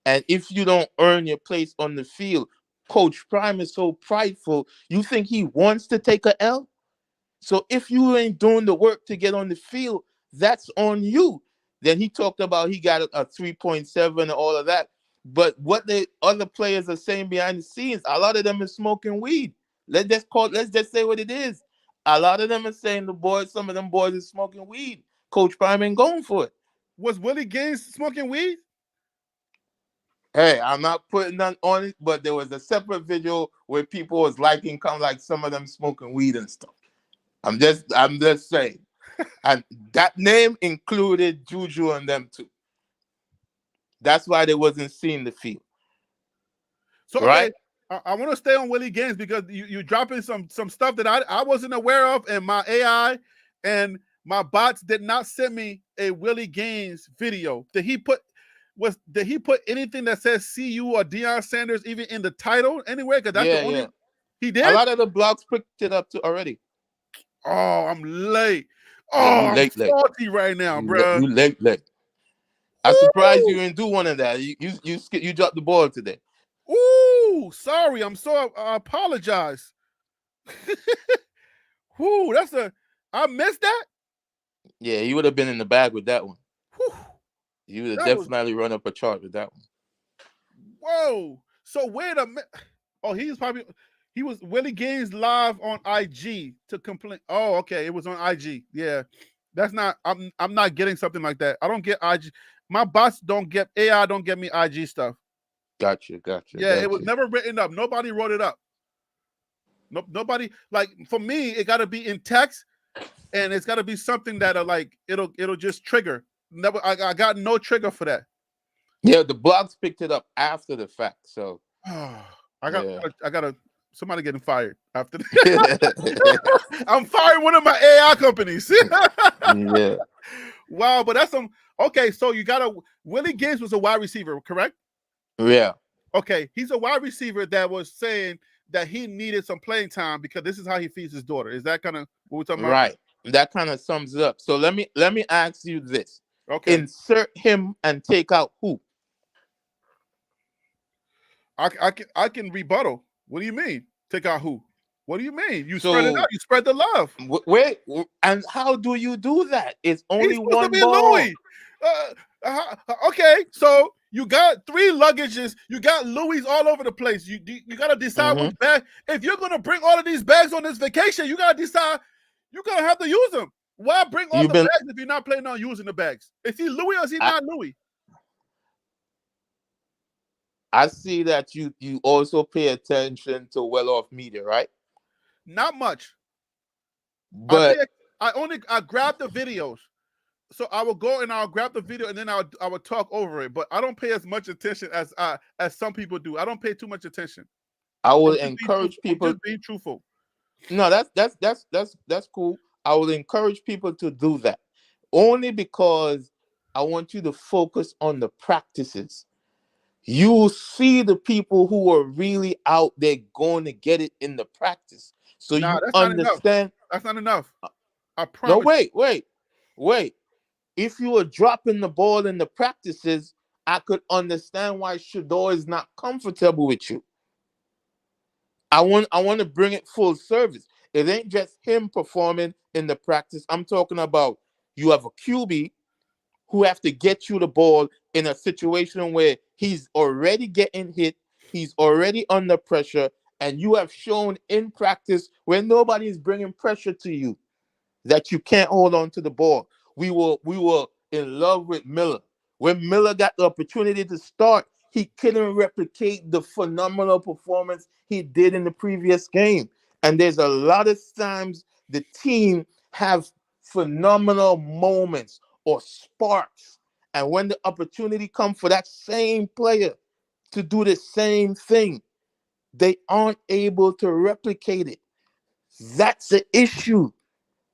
And if you don't earn your place on the field, Coach Prime is so prideful. You think he wants to take a L? So if you ain't doing the work to get on the field, that's on you. Then he talked about he got a 3.7 and all of that. But what the other players are saying behind the scenes, a lot of them are smoking weed. Let's just say what it is. A lot of them are saying some of them boys are smoking weed. Coach Prime ain't going for it. Was Willie Gaines smoking weed? Hey, I'm not putting none on it, but there was a separate video where people was liking, kind of like some of them smoking weed and stuff. I'm just saying. And that name included Juju and them too. That's why they wasn't seeing the field. So Right? okay, I want to stay on Willie Gaines because you dropping some stuff that I wasn't aware of, and my AI and my bots did not send me a Willie Gaines video. Did he put anything that says CU or Deion Sanders even in the title anywhere? Because that's the only he A did. lot of the blogs picked it up too already. Oh, I'm late. Yeah, Oh, you I'm late. salty right now, bro. You late. I'm surprised you didn't do one of that. You dropped the ball today. Ooh, sorry. I apologize. Whoo, I missed that. Yeah, you would have been in the bag with that one. Whew. You would have definitely run up a chart with that one. Whoa. So wait a minute. Oh, he was Willie Gaines live on IG to complain. Oh, okay. It was on IG. Yeah. That's not I'm not getting something like that. I don't get IG. My bots don't get AI don't get me IG stuff. Gotcha. Yeah, it was never written up. Nobody wrote it up. Nobody, like, for me, it gotta be in text and it's gotta be something that it'll just trigger. Never I got no trigger for that. Yeah, the blogs picked it up after the fact. So I got somebody getting fired after that. I'm firing one of my AI companies. Yeah. Wow, but that's okay. So Willie Gaines was a wide receiver, correct? Yeah. Okay, he's a wide receiver that was saying that he needed some playing time because this is how he feeds his daughter. Is that kind of what we're talking about? Right. That kind of sums it up. So let me ask you this. Okay. Insert him and take out who? I can rebuttal. What do you mean? Take out who? What do you mean? You spread it out. You spread the love. Wait, and how do you do that? It's only one to be ball. Louis. Okay, so you got 3 luggages. You got Louis all over the place. You got to decide which bag. If you're going to bring all of these bags on this vacation, you got to decide you're going to have to use them. Why bring all the bags if you're not planning on using the bags? Is he Louis or is he not Louis? I see that you also pay attention to well-off media, right? Not much. But I grab the videos. So I will go and I'll grab the video and then I will talk over it. But I don't pay as much attention as some people do. I don't pay too much attention. I will encourage people. Just being truthful. No, that's cool. I will encourage people to do that only because I want you to focus on the practices. You will see the people who are really out there going to get it in the practice. So you understand. That's not enough. I promise. No, wait. If you are dropping the ball in the practices, I could understand why Shador is not comfortable with you. I want to bring it full service. It ain't just him performing in the practice. I'm talking about you have a QB who have to get you the ball in a situation where he's already getting hit, he's already under pressure, and you have shown in practice when nobody is bringing pressure to you that you can't hold on to the ball. We were in love with Miller. When Miller got the opportunity to start, he couldn't replicate the phenomenal performance he did in the previous game. And there's a lot of times the team have phenomenal moments or sparks. And when the opportunity comes for that same player to do the same thing, they aren't able to replicate it. That's the issue.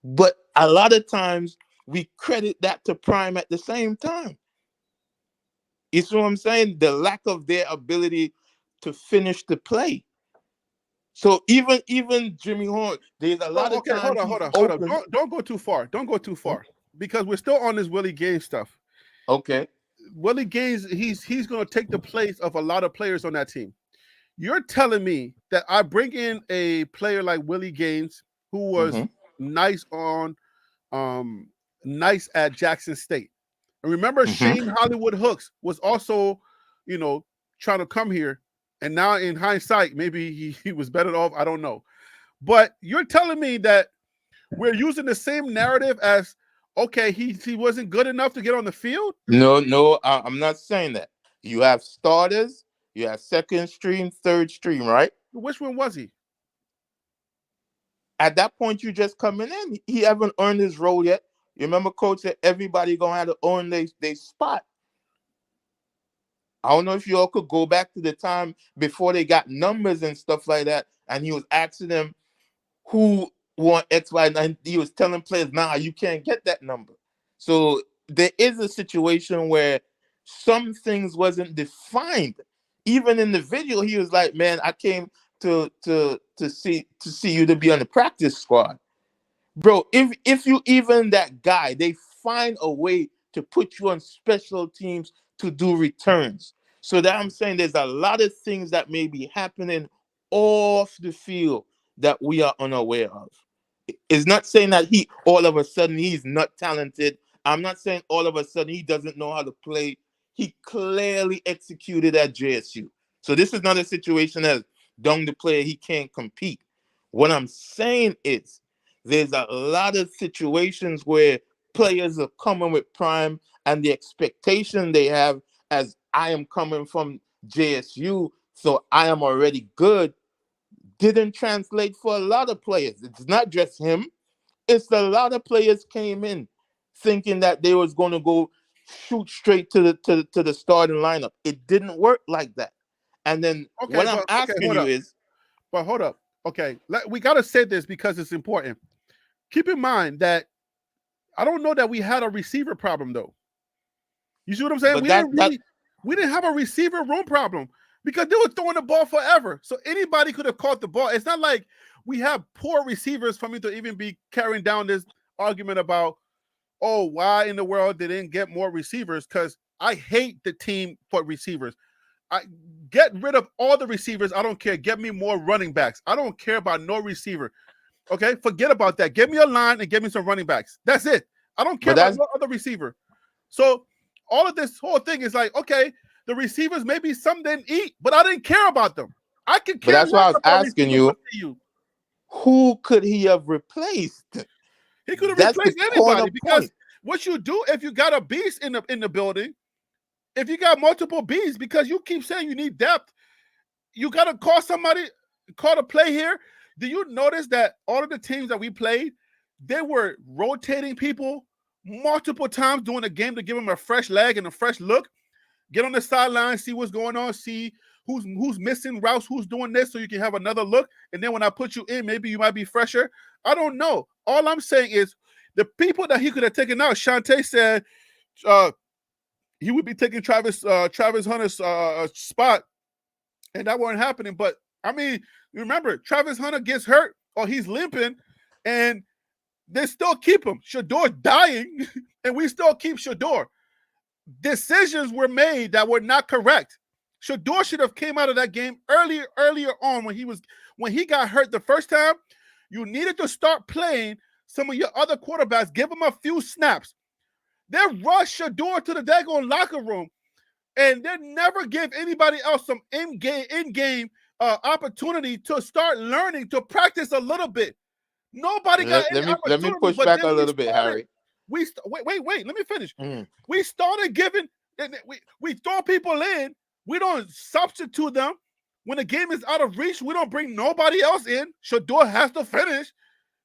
But a lot of times we credit that to Prime at the same time. You see what I'm saying? The lack of their ability to finish the play. So even Jimmy Horn, there's a lot of times. Hold on. Don't go too far. Don't go too far. Because we're still on this Willie Gaines stuff. Okay. Willie Gaines, he's going to take the place of a lot of players on that team. You're telling me that I bring in a player like Willie Gaines, who was nice at Jackson State. And remember, Shane Hollywood Hooks was also, trying to come here. And now in hindsight, maybe he was better off. I don't know. But you're telling me that we're using the same narrative as, okay, he wasn't good enough to get on the field? No, I'm not saying that. You have starters, you have second stream, third stream, right? Which one was he? At that point, you just coming in. He haven't earned his role yet. You remember, coach said everybody gonna have to earn their spot. I don't know if you all could go back to the time before they got numbers and stuff like that, and he was asking them who want X, Y, and he was telling players, nah, you can't get that number. So there is a situation where some things wasn't defined. Even in the video, he was like, man, I came to see you to be on the practice squad. Bro, if you even that guy, they find a way to put you on special teams to do returns. So that I'm saying there's a lot of things that may be happening off the field that we are unaware of. It's not saying that he all of a sudden he's not talented. I'm not saying all of a sudden he doesn't know how to play. He clearly executed at JSU. So this is not a situation as down the player he can't compete. What I'm saying is there's a lot of situations where players are coming with prime and the expectation they have as I am coming from JSU, so I am already good, didn't translate for a lot of players. It's not just him. It's a lot of players came in thinking that they was going to go shoot straight to the starting lineup. It didn't work like that. And then Okay, what I'm but okay, asking hold you up. is, But hold up. Okay, we got to say this because it's important. Keep in mind that I don't know that we had a receiver problem though. You see what I'm saying? but We didn't have a receiver room problem because they were throwing the ball forever. So anybody could have caught the ball. It's not like we have poor receivers for me to even be carrying down this argument about, oh, why in the world they didn't get more receivers? Because I hate the team for receivers. I get rid of all the receivers. I don't care. Get me more running backs. I don't care about no receiver. Okay, forget about that. Give me a line and give me some running backs. That's it. I don't care but about that's no other receiver. So all of this whole thing is like, okay, the receivers maybe some didn't eat, but I didn't care about them. I can but care that's why less I was about asking receivers you, to you. who could he have replaced? He could have That's the replaced corner anybody because point. what you do if you got a beast in the building, if you got multiple beasts, because you keep saying you need depth, you got to call somebody, call a play here. Do you notice that all of the teams that we played, they were rotating people multiple times during the game to give them a fresh leg and a fresh look? Get on the sideline, see what's going on, see who's missing routes, who's doing this, so you can have another look. And then when I put you in, maybe you might be fresher. I don't know. All I'm saying is the people that he could have taken out. Shante said he would be taking Travis Hunter's spot, and that wasn't happening. But I mean, remember, Travis Hunter gets hurt or he's limping, and they still keep him. Shador dying, and we still keep Shador. Decisions were made that were not correct. Shador should have came out of that game earlier on when he got hurt the first time. You needed to start playing some of your other quarterbacks. Give them a few snaps. They rush Shador to the daggone locker room, and they never give anybody else some in-game opportunity to start learning, to practice a little bit. Nobody got any Let me opportunity, push but back then a we little bit, started. Harry. Wait. Let me finish. Mm. We started giving. We throw people in. We don't substitute them when the game is out of reach. We don't bring nobody else in. Shador has to finish.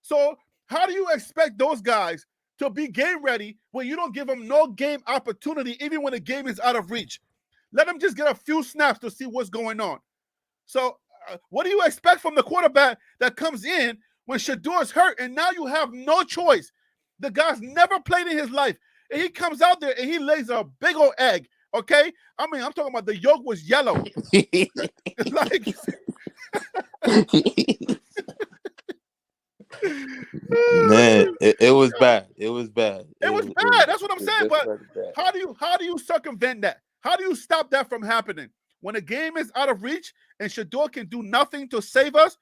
So how do you expect those guys to be game ready when you don't give them no game opportunity, even when the game is out of reach? Let them just get a few snaps to see what's going on. So what do you expect from the quarterback that comes in when Shador's hurt and now you have no choice? The guy's never played in his life, and he comes out there and he lays a big old egg. Okay, I mean, I'm talking about the yolk was yellow. Like, man, it was bad. It was bad. It was bad. That's what I'm saying. But how do you circumvent that? How do you stop that from happening? When a game is out of reach and Shador can do nothing to save us,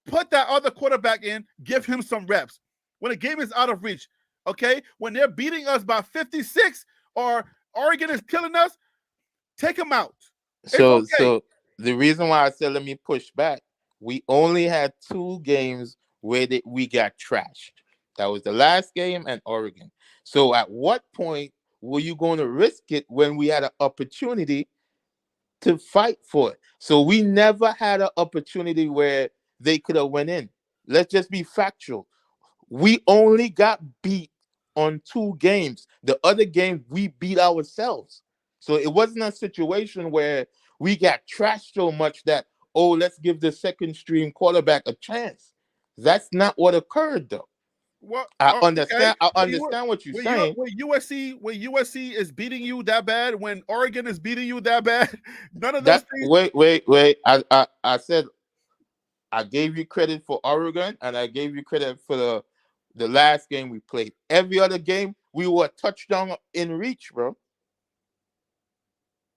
put that other quarterback in, give him some reps. When a game is out of reach, okay? When they're beating us by 56 or Oregon is killing us, take him out. So the reason why I said let me push back, we only had 2 games where we got trashed. That was the last game and Oregon. So at what point were you going to risk it when we had an opportunity to fight for it. So we never had an opportunity where they could have went in. Let's just be factual. We only got beat on 2 games. The other game we beat ourselves. So it wasn't a situation where we got trashed so much that, oh, let's give the second string quarterback a chance. That's not what occurred though. Well, I okay. understand. I When you- understand what you're when saying. when USC is beating you that bad, when Oregon is beating you that bad, none of those That things. wait. I said I gave you credit for Oregon and I gave you credit for the last game we played. Every other game we were a touchdown in reach, bro.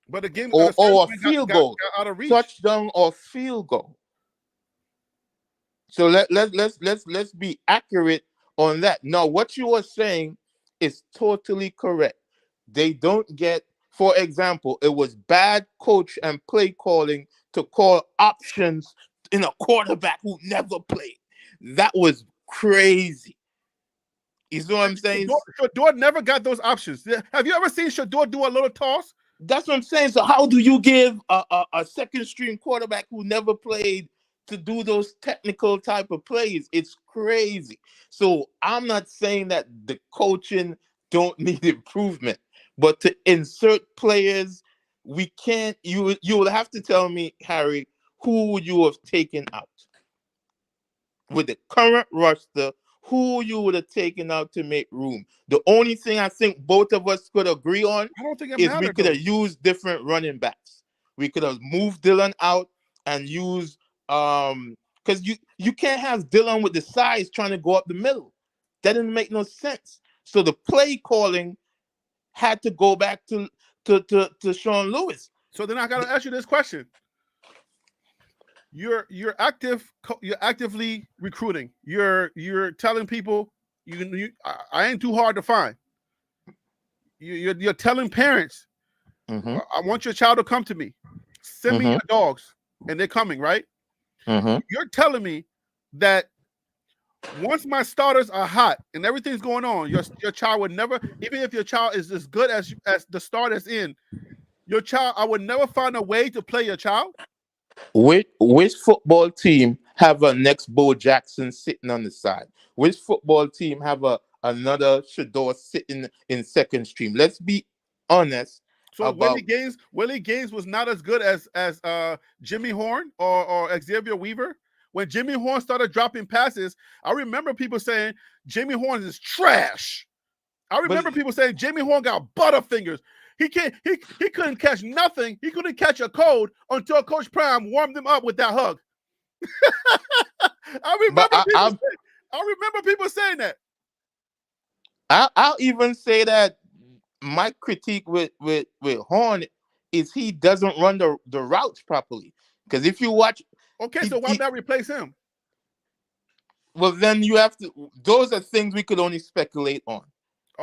But the game, the Or a Stanford field goal. got out of reach. Touchdown or field goal. So let's be accurate on that. Now, what you are saying is totally correct. They don't get, for example, it was bad coach and play calling to call options in a quarterback who never played. That was crazy. You see what I'm saying? Shador never got those options. Have you ever seen Shador do a little toss? That's what I'm saying. So how do you give a second string quarterback who never played to do those technical type of plays? It's crazy. So I'm not saying that the coaching don't need improvement, but to insert players, we can't. You will have to tell me, Harry, who would you have taken out with the current roster? Who you would have taken out to make room? The only thing I think both of us could agree on I don't think it is we mattered. could Though. have used different running backs. We could have moved Dylan out and used because you can't have Dylan with the size trying to go up the middle. That didn't make no sense. So the play calling had to go back to Sean Lewis. So then I got to ask you this question: You're actively recruiting. You're telling people I ain't too hard to find. You're telling parents, Mm-hmm. I want your child to come to me. Send me your dogs, and they're coming, right? Mm-hmm. You're telling me that once my starters are hot and everything's going on, your child would never, even if your child is as good as the starters in, your child, I would never find a way to play your child. Which football team have a next Bo Jackson sitting on the side? Which football team have another Shador sitting in second stream? Let's be honest. So Willie Gaines was not as good as Jimmy Horn or Xavier Weaver. When Jimmy Horn started dropping passes, I remember people saying Jimmy Horn is trash. I remember people saying Jimmy Horn got butterfingers. He couldn't catch nothing. He couldn't catch a cold until Coach Prime warmed him up with that hug. I remember people saying that. I'll even say that my critique with Horn is he doesn't run the routes properly. Because if you watch, okay, so why not replace him? Well, then you have to. Those are things we could only speculate on.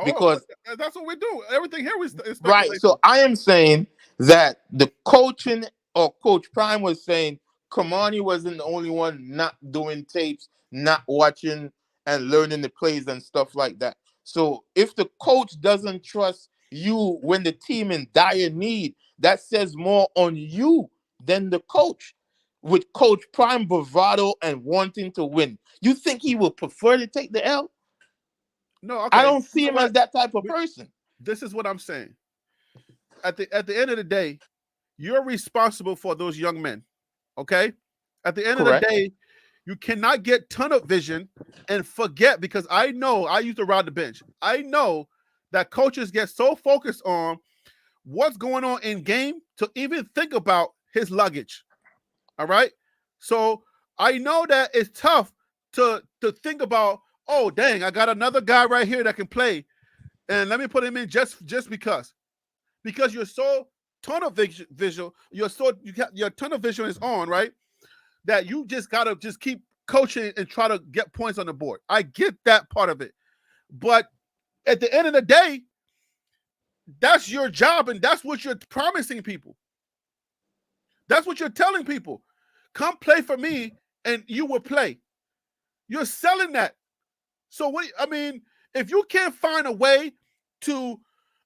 Because that's what we do. Everything here is speculation. Right. So I am saying that the coaching or Coach Prime was saying Kamani wasn't the only one not doing tapes, not watching and learning the plays and stuff like that. So if the coach doesn't trust you when the team in dire need, that says more on you than the coach. With Coach Prime bravado and wanting to win, you think he will prefer to take the L? No, okay. I don't see him as that type of person. This is what I'm saying. At the end of the day, you're responsible for those young men. Okay? At the end of the day, you cannot get tunnel vision and forget, because I know I used to ride the bench. I know that coaches get so focused on what's going on in game to even think about his luggage. All right? So I know that it's tough to think about, oh, dang, I got another guy right here that can play, and let me put him in just because you're so tunnel visual, your tunnel vision is on, right? That you just gotta just keep coaching and try to get points on the board. I get that part of it, but at the end of the day, that's your job, and that's what you're promising people. That's what you're telling people. Come play for me, and you will play. You're selling that. So if you can't find a way to,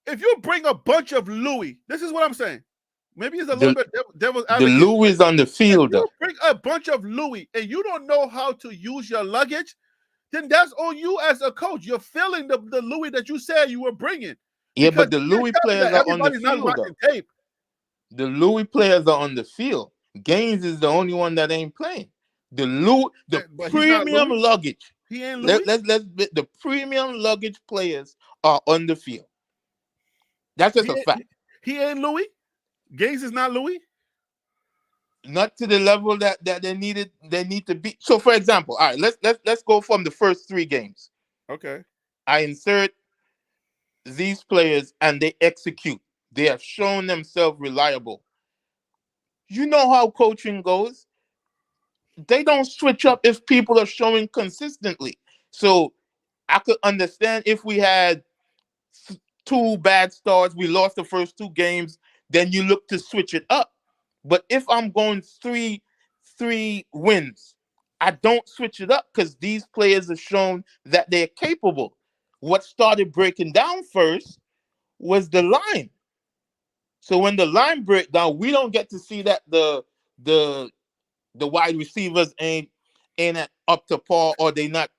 if you bring a bunch of Louis, this is what I'm saying. maybe it's a little bit devil's The advocate. Louis is on the If field. you bring a bunch of Louis and you don't know how to use your luggage, then that's on you as a coach. You're filling the Louis that you said you were bringing. Yeah, Because but the you can't Louis tell me players that are on the everybody's not field, though. watching tape. The Louis players are on the field. Gaines is the only one that ain't playing. The But he's not premium Louis. luggage. He ain't Louis. The premium luggage players are on the field. That's just a fact. He ain't Louis. Gaines is not Louis. Not to the level that they need to be. So, for example, all right, let's go from the first 3 games. Okay. I insert these players and they execute. They have shown themselves reliable. You know how coaching goes. They don't switch up if people are showing consistently. So I could understand if we had 2 bad starts, we lost the first 2 games, then you look to switch it up. But if I'm going 3 wins, I don't switch it up because these players have shown that they're capable. What started breaking down first was the line. So when the line break down, we don't get to see that the wide receivers ain't up to par or they not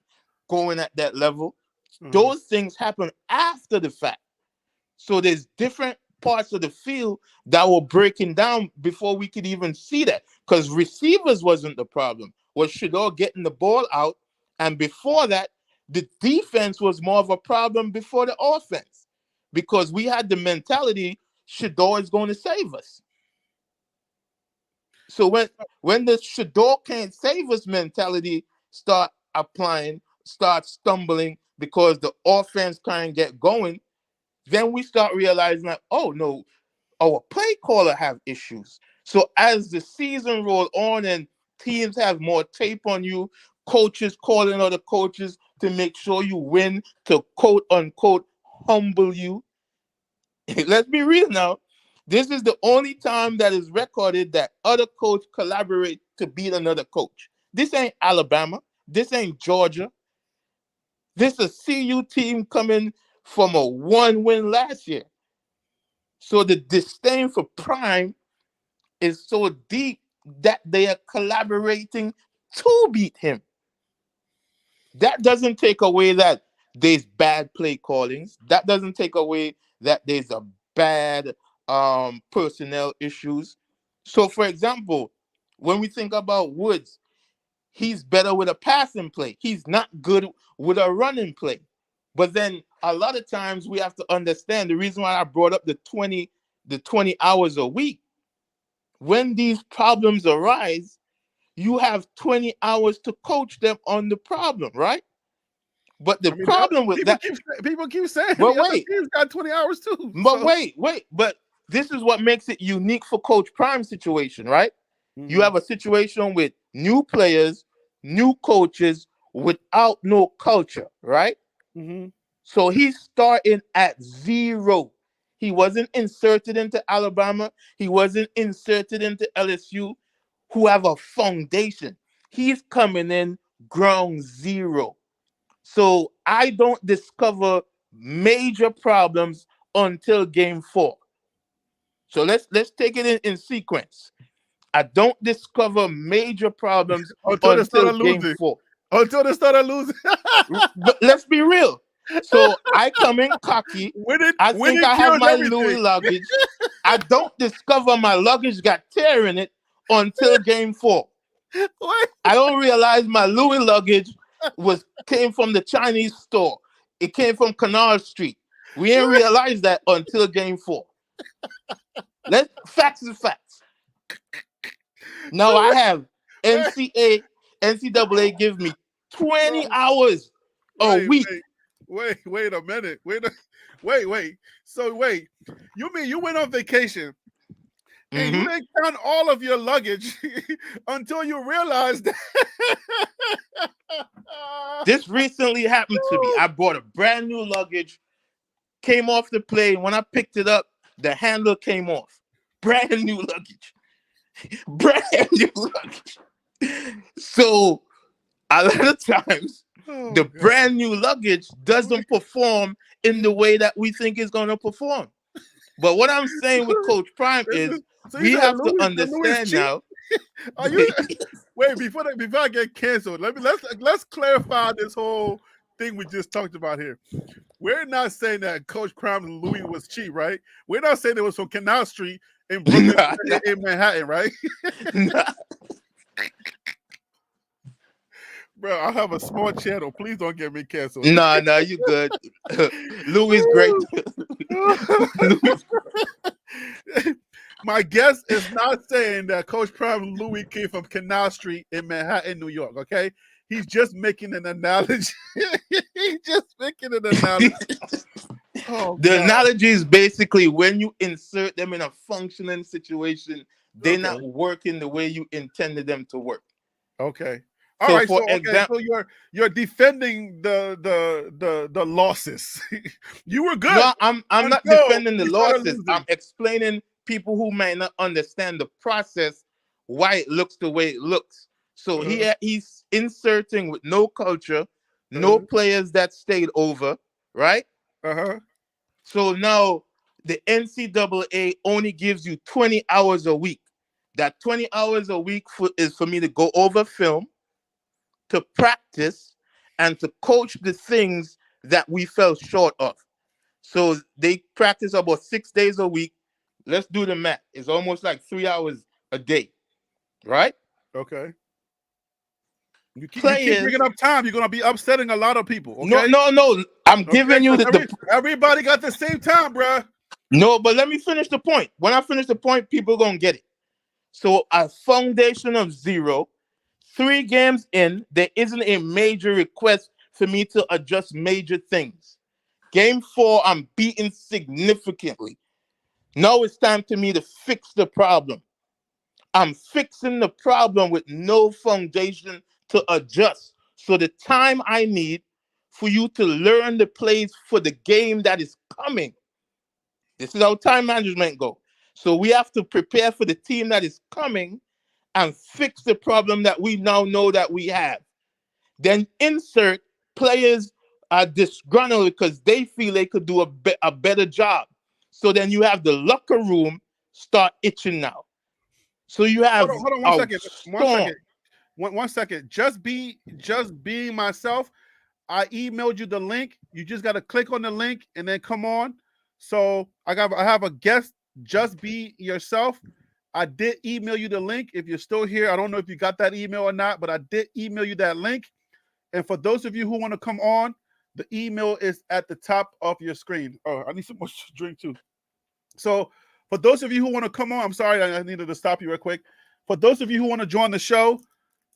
going at that level. Mhm. Those things happen after the fact. So there's different parts of the field that were breaking down before we could even see that. Because receivers wasn't the problem. Was Shador getting the ball out? And before that, the defense was more of a problem before the offense. Because we had the mentality Shador is going to save us. So when the Shador can't save us mentality start applying, start stumbling because the offense can't get going, then we start realizing that, oh no, our play caller have issues. So as the season rolls on and teams have more tape on you, coaches calling other coaches to make sure you win, to quote unquote humble you. Let's be real now. This is the only time that is recorded that other coach collaborate to beat another coach. This ain't Alabama. This ain't Georgia. This is a CU team coming from a 1 win last year. So the disdain for Prime is so deep that they are collaborating to beat him. That doesn't take away that there's bad play callings. That doesn't take away that there's a bad personnel issues. So, for example, when we think about Woods, he's better with a passing play. He's not good with a running play. But then a lot of times we have to understand the reason why I brought up the 20 hours a week. When these problems arise, you have 20 hours to coach them on the problem, right? But the I mean, problem with that, people keep saying but the other wait, team's got 20 hours too. but wait, but this is what makes it unique for Coach Prime's situation, right? Mhm. You have a situation with new players, new coaches without no culture, right? Mhm. So he's starting at 0. He wasn't inserted into Alabama. He wasn't inserted into LSU, who have a foundation. He's coming in ground 0. So I don't discover major problems until game 4. So let's take it in sequence. I don't discover major problems Until they until started game losing. 4. Until they started losing. But let's be real. So I come in cocky. I think Winning I have kills my everything. Louis luggage. I don't discover my luggage got tear in it until game 4. What? I don't realize my Louis luggage came from the Chinese store. It came from Canal Street. We didn't realize that until game 4. Facts is facts. Now I have NCAA give me 20 hours a week. Wait a minute. Wait. So wait. You mean you went on vacation and you didn't count all of your luggage until you realized that this recently happened to me. I bought a brand new luggage, came off the plane. When I picked it up, the handle came off. Brand new luggage. Brand new luggage. So a lot of times, the brand new luggage doesn't perform in the way that we think it's going to perform. But what I'm saying with Coach Prime is So you we said have to The Louis understand cheat? now. Are you wait before I get canceled? Let's clarify this whole thing we just talked about here. We're not saying that Coach Prime and Louis was cheap, right? We're not saying it was from Canal Street in Brooklyn, Nah, in Manhattan, right? nah. Bro, I have a small channel. Please don't get me canceled. Nah, you good. Louis great. Louis, My guest is not saying that Coach Prime and Louis came from Canal Street in Manhattan, New York. Okay, he's just making an analogy. He's just making an analogy. Oh the God. analogy is basically when you insert them in a functioning situation, they're Okay. not working the way you intended them to work. Okay. All So, right. for So example, So you're defending the losses. You were good no, I'm not until defending the you started losses. I'm losing. explaining people who might not understand the process why it looks the way it looks. So Uh-huh. he's inserting with no culture, no Uh-huh. players that stayed over, right? Uh-huh. So now the NCAA only gives you 20 hours a week. That 20 hours a week is for me to go over film, to practice, and to coach the things that we fell short of. So they practice about 6 days a week. Let's do the math. It's almost like 3 hours a day, right? Okay. You keep bringing Players, up time. You're gonna be upsetting a lot of people. no, Okay. no, no. I'm Okay. giving you 'Cause the everybody got the same time, bruh. no, but let me finish the point. When I finish the point, people are gonna get it. So a foundation of 0, 3 games in, there isn't a major request for me to adjust major things. Game 4, I'm beaten significantly. Now it's time to me to fix the problem. I'm fixing the problem with no foundation to adjust. So the time I need for you to learn the plays for the game that is coming. This is how time management go. So we have to prepare for the team that is coming and fix the problem that we now know that we have. Then insert players are disgruntled because they feel they could do a better job. So then you have the locker room start itching now. So you have Hold on 1 second. a 1 second. storm. 1 second. Just being myself. I emailed you the link. You just got to click on the link and then come on. So I have a guest. Just be yourself. I did email you the link. If you're still here, I don't know if you got that email or not, but I did email you that link. And for those of you who want to come on, the email is at the top of your screen. Oh, I need some more to drink too. So for those of you who want to come on, I'm sorry, I needed to stop you real quick. For those of you who want to join the show,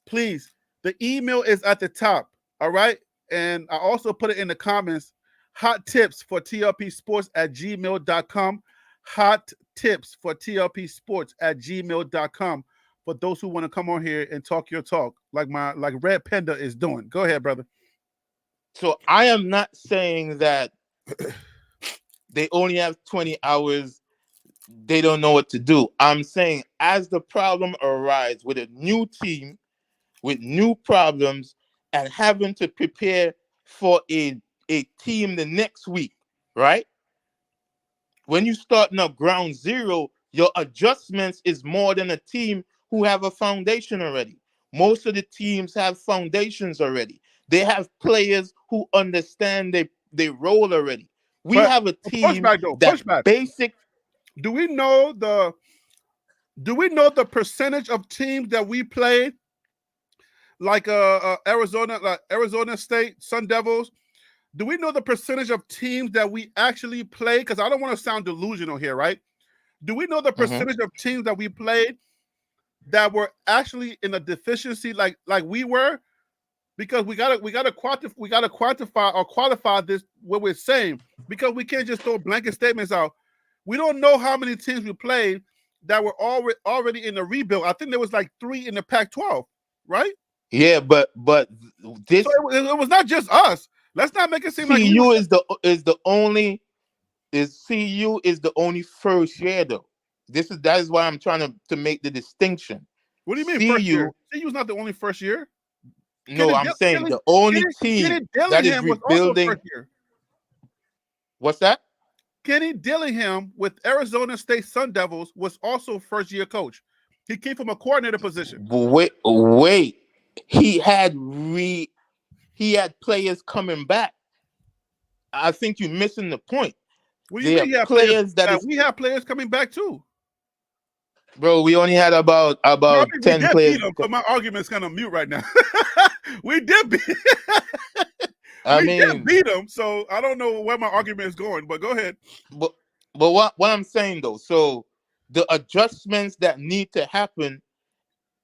please, the email is at the top. All right. And I also put it in the comments. Hot tips for tlpsports@gmail.com. Hot tips for tlpsports@gmail.com. For those who want to come on here and talk your talk, like Red Panda is doing. Go ahead, brother. So I am not saying that they only have 20 hours, they don't know what to do. I'm saying as the problem arises with a new team, with new problems, and having to prepare for a team the next week, right? When you start now ground zero, your adjustments is more than a team who have a foundation already. Most of the teams have foundations already. They have players who understand they role already. We But have a team pushback though, that pushback. basic. Do we know the percentage of teams that we played, like Arizona State Sun Devils? Do we know the percentage of teams that we actually played? Because I don't want to sound delusional here, right? Do we know the Mhm. percentage of teams that we played that were actually in a deficiency like we were? Because we gotta quantify or qualify this what we're saying, because we can't just throw blanket statements out. We don't know how many teams we played that were already in the rebuild. I think there was like 3 in the Pac-12, right? Yeah, but So this it was not just us. Let's not make it seem like we were. CU is the only CU is the only first year though. That is why I'm trying to make the distinction. What do you mean first year? CU, CU's not the only first year. no, I'm saying the only team Kenny that is Dillingham was also rebuilding. first year. What's that? Kenny Dillingham with Arizona State Sun Devils was also first-year coach. He came from a coordinator position. But wait. He had players coming back. I think you're missing the point. What do you They mean have he had players that is, we have players coming back too. bro. We only had about I mean, we 10 did players. beat him, so my argument's kind of mute right now. we did beat beat him, so I don't know where my argument is going, but go ahead. But what I'm saying though, so the adjustments that need to happen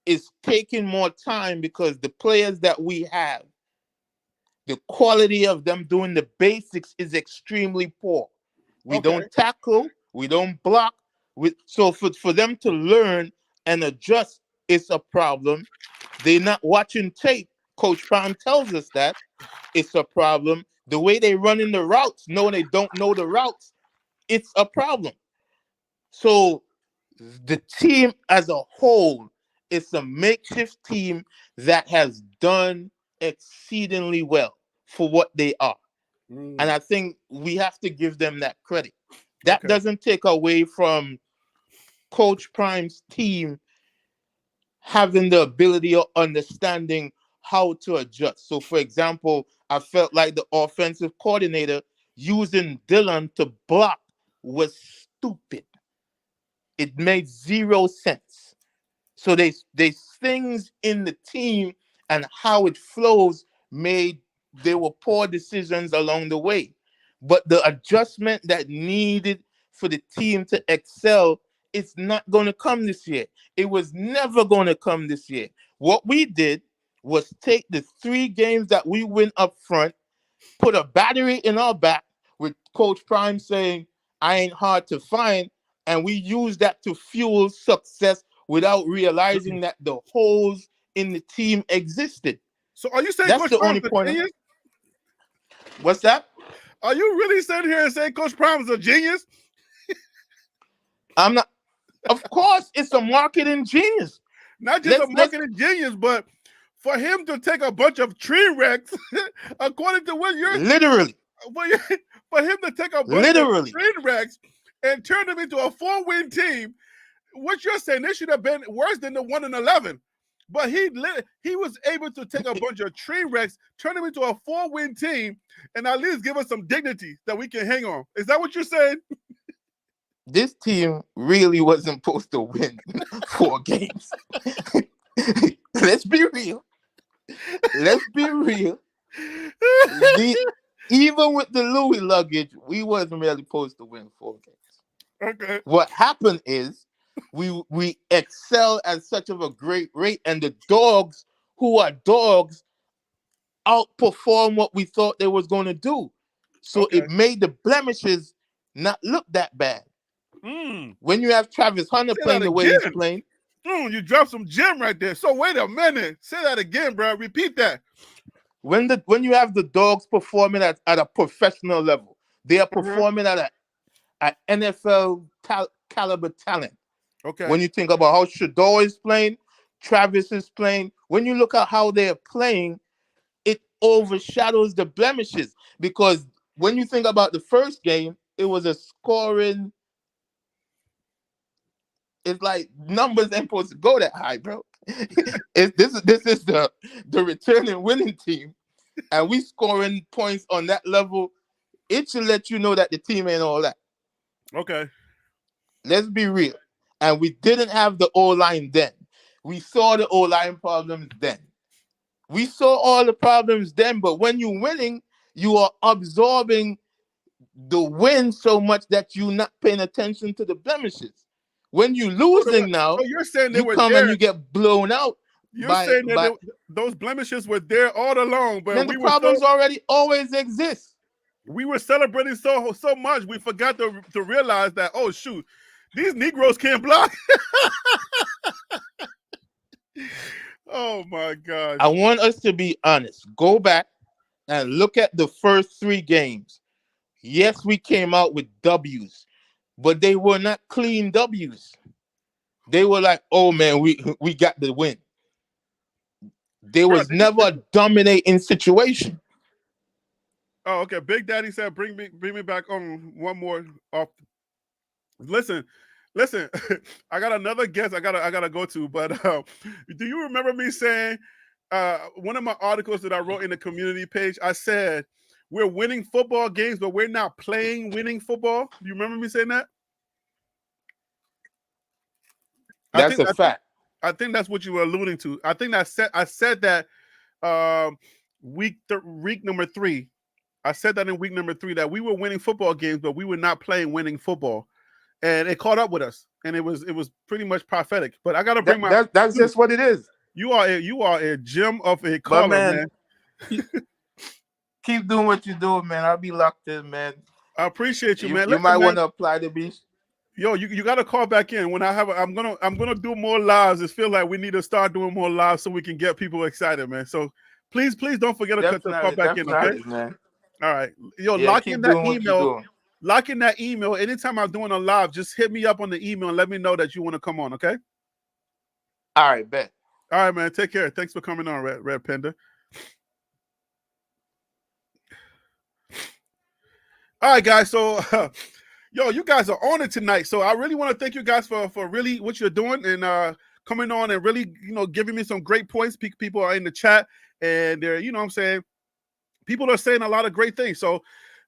is taking more time because the players that we have, the quality of them doing the basics is extremely poor. We don't tackle, we don't block. So for them to learn and adjust, it's a problem. They're not watching tape. Coach Prime tells us that it's a problem. The way they run in the routes, no, they don't know the routes. It's a problem. So the team as a whole is a makeshift team that has done exceedingly well for what they are. And I think we have to give them that credit. That doesn't take away from Coach Prime's team having the ability of understanding how to adjust. So, for example, I felt like the offensive coordinator using Dylan to block was stupid. It made zero sense. So there's things in the team and how it flows there were poor decisions along the way. But the adjustment that needed for the team to excel, it's not going to come this year. It was never going to come this year. What we did was take the 3 games that we win up front, put a battery in our back with Coach Prime saying, I ain't hard to find. And we use that to fuel success without realizing that the holes in the team existed. So are you saying that's Coach the Prime only is a point? genius? What's that? Are you really sitting here and saying Coach Prime is a genius? I'm not. Of course, it's a marketing genius. Not just a marketing genius, but for him to take a bunch of tree wrecks, according to what you're literally, for him to take a bunch of tree wrecks and turn them into a 4-win team, what you're saying, they should have been worse than the 1-11. But he was able to take a bunch of tree wrecks, turn them into a 4-win team, and at least give us some dignity that we can hang on. Is that what you're saying? This team really wasn't supposed to win 4 games. Let's be real. Let's be real. Even with the Louis luggage, we wasn't really supposed to win 4 games. Okay. What happened is we excel at such of a great rate, and the dogs, who are dogs, outperform what we thought they was going to do. So it made the blemishes not look that bad. When you have Travis Hunter playing the way he's playing. You dropped some gem right there. So wait a minute. Say that again, bro. Repeat that. When you have the dogs performing at a professional level, they are performing at an NFL caliber talent. Okay. When you think about how Shador is playing, Travis is playing, when you look at how they're playing, it overshadows the blemishes. Because when you think about the first game, it was a scoring. It's like numbers ain't supposed to go that high, bro. This is the returning winning team, and we scoring points on that level. It should let you know that the team ain't all that. Okay. Let's be real. And we didn't have the O-line then. We saw the O-line problems then. We saw all the problems then, but when you're winning, you are absorbing the win so much that you're not paying attention to the blemishes. When you're losing now, so you're saying they you were come there. and you get blown out. You're saying that those blemishes were there all along, but the problems always exist. We were celebrating so much, we forgot to realize that, oh shoot, these Negroes can't block. Oh my God. I want us to be honest. Go back and look at the first 3 games. Yes, we came out with W's, but they were not clean W's. They were like, oh man, we got the win. There was never a dominating situation. Oh, okay. Big Daddy said, bring me back on one more off. Listen. I got another guest I gotta go to, but do you remember me saying one of my articles that I wrote in the community page? I said we're winning football games, but we're not playing winning football. Do you remember me saying that? That's a fact. I think that's what you were alluding to. I think I said that week number 3. I said that in week number 3 that we were winning football games, but we were not playing winning football, and it caught up with us, and it was pretty much prophetic. But I gotta bring that's just what it is. You are a gem of a But caller, man. man. Keep doing what you're doing, man. I'll be locked in, man. I appreciate you, man. You Listen, might man, want to apply to be. Yo, you got to call back in when I'm gonna do more lives. It feels like we need to start doing more lives so we can get people excited, man. So please don't forget to call back in, okay? Man. All right, yo, Yeah, lock in that email. Lock in that email. Anytime I'm doing a live, just hit me up on the email and let me know that you want to come on, okay? All right, bet. All right, man. Take care. Thanks for coming on, Red Panda. All right, guys. So, yo, you guys are on it tonight. So I really want to thank you guys for really what you're doing and coming on and really, giving me some great points. People are in the chat and they're, what I'm saying, people are saying a lot of great things. So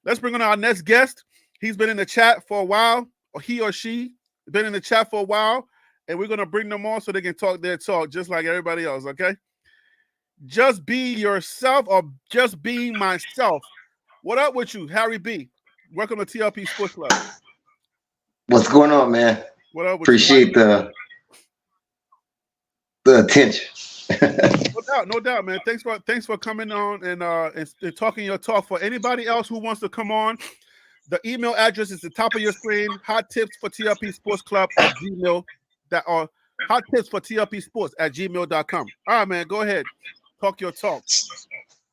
let's bring on our next guest. He's been in the chat for a while, or he or she been in the chat for a while, and we're going to bring them on so they can talk their talk just like everybody else, okay? Just be yourself or just being myself. What up with you, Harry B? Welcome to TLP Sports Club. What's going on, man? What up with Appreciate you? the attention. No doubt, man. Thanks for coming on and talking your talk. For anybody else who wants to come on, the email address is the top of your screen. Hot tips for TLP Sports Club at Gmail. That are hot tips for TLP Sports at gmail.com. All right, man. Go ahead. Talk your talk.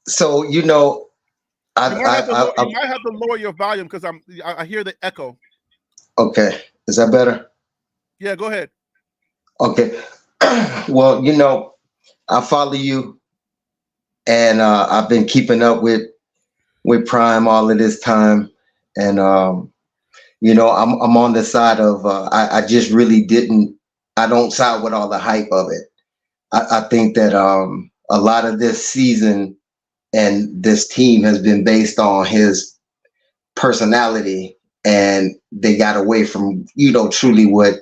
So you might have to lower your volume because I hear the echo. Okay, is that better? Yeah, go ahead. Okay. Well, I follow you, and I've been keeping up with Prime all of this time, and I'm on the side of I just really didn't. I don't side with all the hype of it. I think that a lot of this season and this team has been based on his personality, and they got away from truly what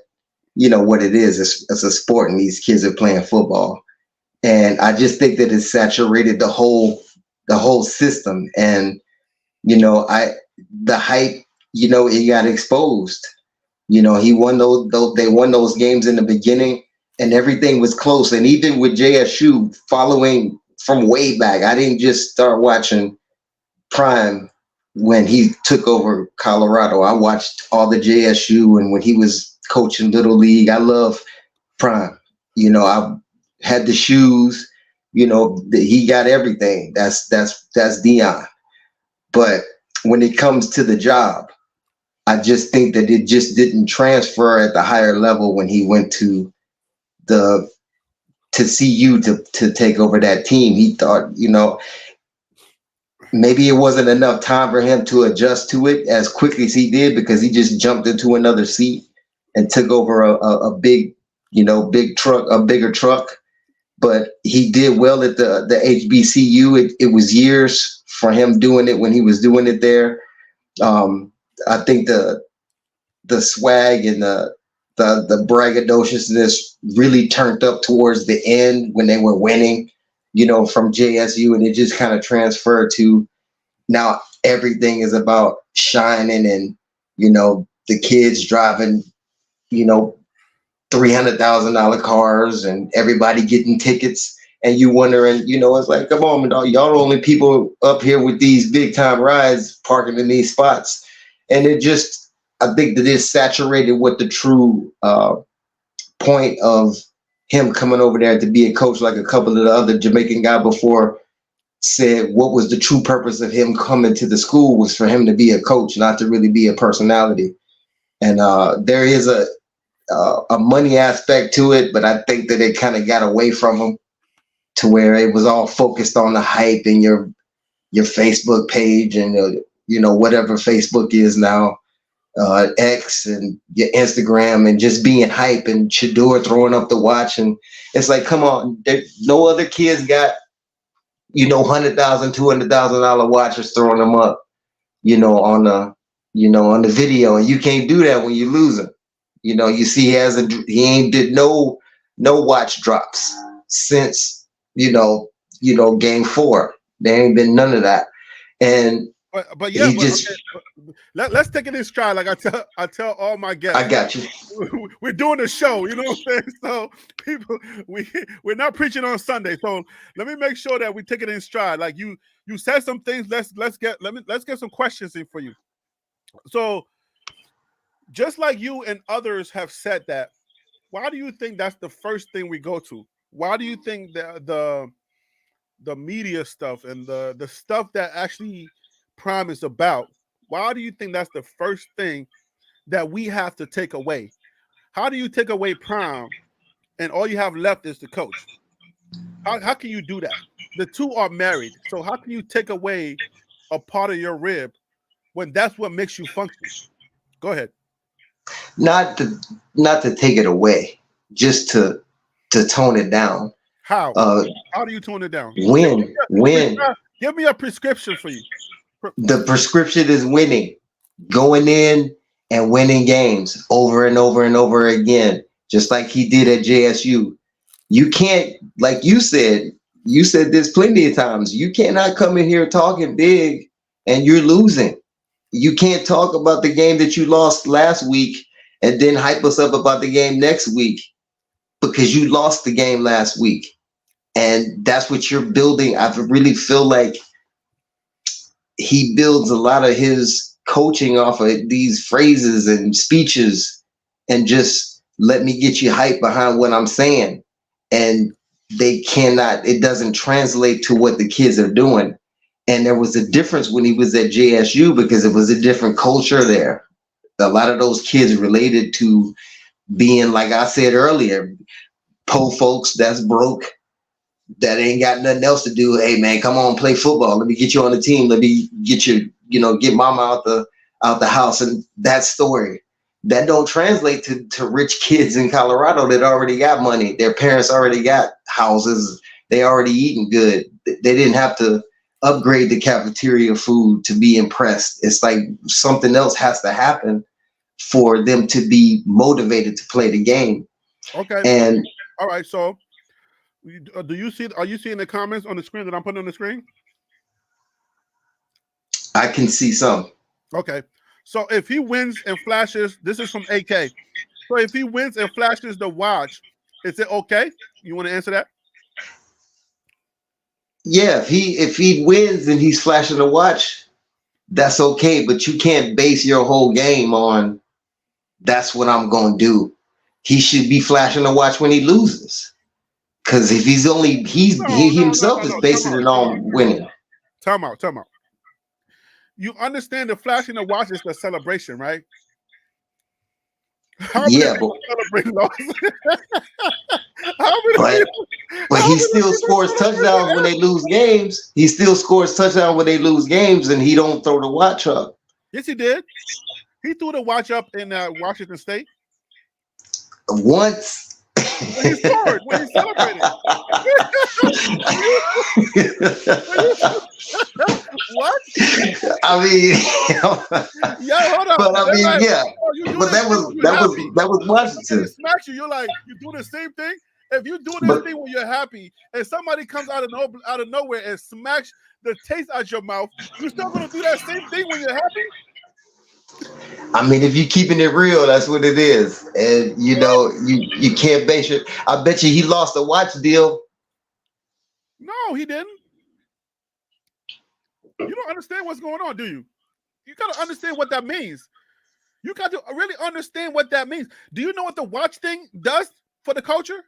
it is. It's a sport, and these kids are playing football, and I just think that it's saturated the whole system, and the hype, it got exposed. He won they won those games in the beginning, and everything was close. And even with JSU following from way back, I didn't just start watching Prime when he took over Colorado. I watched all the JSU, and when he was coaching Little League, I love Prime. I had the shoes. He got everything. That's Deion. But when it comes to the job, I just think that it just didn't transfer at the higher level when he went to CU to take over that team. He thought, maybe it wasn't enough time for him to adjust to it as quickly as he did, because he just jumped into another seat and took over a bigger truck. But he did well at the HBCU. It was years for him doing it when he was doing it there. I think the swag and the braggadociousness really turned up towards the end when they were winning, from JSU, and it just kind of transferred to now everything is about shining, and the kids driving $300,000 cars and everybody getting tickets. And you wondering, it's like, come on, dog, y'all the only people up here with these big time rides parking in these spots. And I think that it saturated what the true point of him coming over there to be a coach, like a couple of the other Jamaican guys before said, what was the true purpose of him coming to the school was for him to be a coach, not to really be a personality. And there is a money aspect to it, but I think that it kind of got away from him to where it was all focused on the hype and your your Facebook page and whatever Facebook is now, X and your Instagram, and just being hype, and Shador throwing up the watch, and it's like, come on, no other kids got $100,000, $200,000 watches throwing them up, on the video, and you can't do that when you're losing. You see he ain't did no watch drops since game 4. There ain't been none of that, and but yeah, just. Okay. Let's take it in stride. Like I tell all my guests, I got you. We're doing a show, you know what I'm saying? So people, we're not preaching on Sunday. So let me make sure that we take it in stride. Like you said some things. Let's get some questions in for you. So just like you and others have said that, why do you think that's the first thing we go to? Why do you think that the media stuff and the stuff that actually Prime is about, why do you think that's the first thing that we have to take away? How do you take away Prime and all you have left is the coach? How can you do that? The two are married. So how can you take away a part of your rib when that's what makes you function? Go ahead. Not to take it away, just to tone it down. How? How do you tone it down? Win. Give me a prescription for you. The prescription is winning, going in and winning games over and over and over again, just like he did at JSU. You can't, like you said this plenty of times, you cannot come in here talking big and you're losing. You can't talk about the game that you lost last week and then hype us up about the game next week because you lost the game last week. And that's what you're building. I really feel like he builds a lot of his coaching off of these phrases and speeches and just let me get you hype behind what I'm saying. And it doesn't translate to what the kids are doing. And there was a difference when he was at JSU because it was a different culture there. A lot of those kids related to being, like I said earlier, po folks that's broke, that ain't got nothing else to do. Hey man, come on, play football. Let me get you on the team. Let me get you, get mama out the house. And that story, that don't translate to rich kids in Colorado that already got money. Their parents already got houses. They already eating good. They didn't have to upgrade the cafeteria food to be impressed. It's like something else has to happen for them to be motivated to play the game. Okay. And all right, so are you seeing the comments on the screen that I'm putting on the screen? I can see some. Okay. So if he wins and flashes, this is from AK. So if he wins and flashes the watch, is it okay? You want to answer that? Yeah, if he wins and he's flashing the watch, that's okay. But you can't base your whole game on that's what I'm going to do. He should be flashing the watch when he loses. Because if he himself is basing it on winning. Time out. You understand the flashing the watch is the celebration, right? Yeah, but he still scores touchdowns when they lose games. He still scores touchdowns when they lose games, and he don't throw the watch up. Yes, he did. He threw the watch up in Washington State. Once. When he scored, when he celebrated. What? I mean, yeah, hold on. But I mean, like, yeah. But that was Washington. Smack you. You're like, you do the same thing. If you do this thing when you're happy, and somebody comes out of nowhere and smacks the taste out your mouth, you're still gonna do that same thing when you're happy. I mean, if you're keeping it real, that's what it is. And you can't base it. I bet you he lost a watch deal. No, he didn't. You don't understand what's going on, do you? You got to understand what that means. You got to really understand what that means. Do you know what the watch thing does for the culture?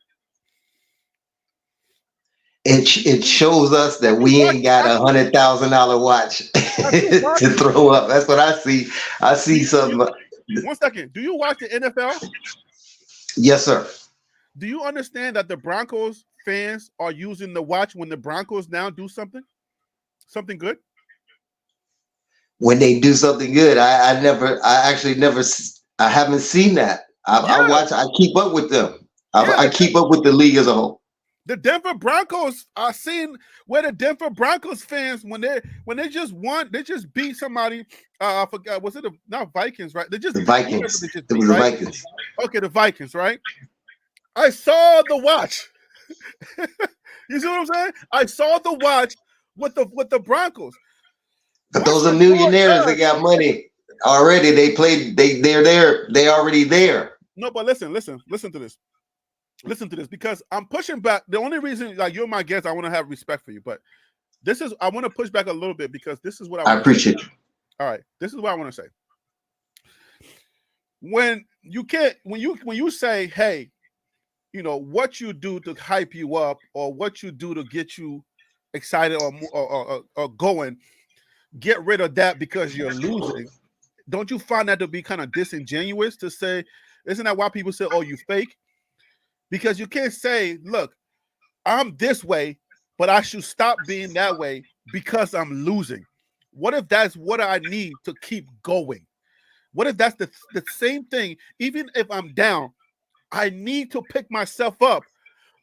It shows us that we ain't got $100,000 watch to throw up. That's what I see. I see something. 1 second. Do you watch the NFL? Yes, sir. Do you understand that the Broncos fans are using the watch when the Broncos now do something good? when they do something good. I haven't seen that. Yeah, I keep up with them. yeah. I keep up with the league as a whole. The Denver Broncos. I seen where the Denver Broncos fans when they just won, they just beat somebody. I forgot. Was it not Vikings? Right? They just The beat whoever Vikings. they just It beat. was the Right? Vikings. Okay, the Vikings. Right? I saw the watch. You see what I'm saying? I saw the watch with the Broncos. But What those are Shador millionaires. They does. got money already. They played. They're there. They already there. No, but listen to this. Listen to this, because I'm pushing back. The only reason, like, you're my guest, I want to have respect for you, but I want to push back a little bit, because this is what I I want to say. appreciate you. All right, this is what I want to say. When you say, hey, what you do to hype you up, or what you do to get you excited or going, get rid of that because you're losing. Don't you find that to be kind of disingenuous to say? Isn't that why people say, oh, you fake? Because you can't say, look, I'm this way, but I should stop being that way because I'm losing. What if that's what I need to keep going? What if that's the same thing? Even if I'm down, I need to pick myself up,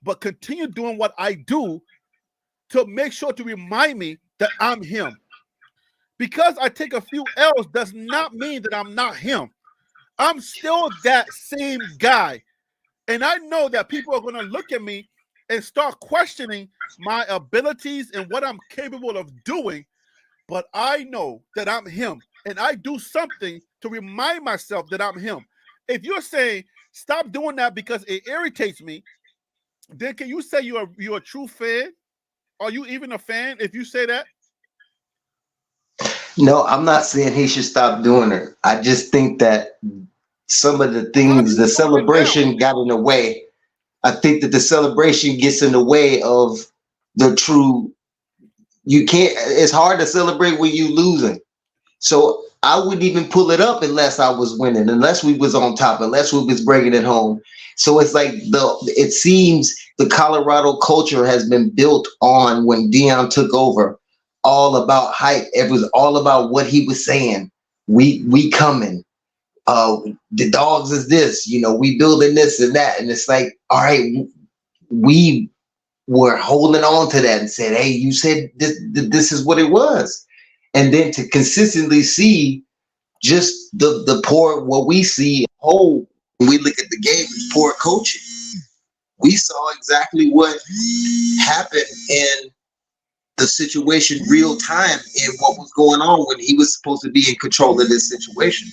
but continue doing what I do to make sure to remind me that I'm him. Because I take a few L's does not mean that I'm not him. I'm still that same guy. And I know that people are going to look at me and start questioning my abilities and what I'm capable of doing. But I know that I'm him. And I do something to remind myself that I'm him. If you're saying, stop doing that because it irritates me, then can you say you're a true fan? Are you even a fan if you say that? No, I'm not saying he should stop doing it. I just think that some of the How do things, you the tone it down? celebration got in the way. I think that the celebration gets in the way of the true. You can't. It's hard to celebrate when you losing. So I wouldn't even pull it up unless I was winning, unless we was on top, unless we was bringing it home. So it's like it seems the Colorado culture has been built on when Deion took over, all about hype. It was all about what he was saying. We coming. The dogs is this, we building this and that. And it's like, all right, we were holding on to that and said, hey, you said this is what it was. And then to consistently see just the poor, what we see whole when we look at the game is poor coaching. We saw exactly what happened in the situation real time in what was going on when he was supposed to be in control of this situation.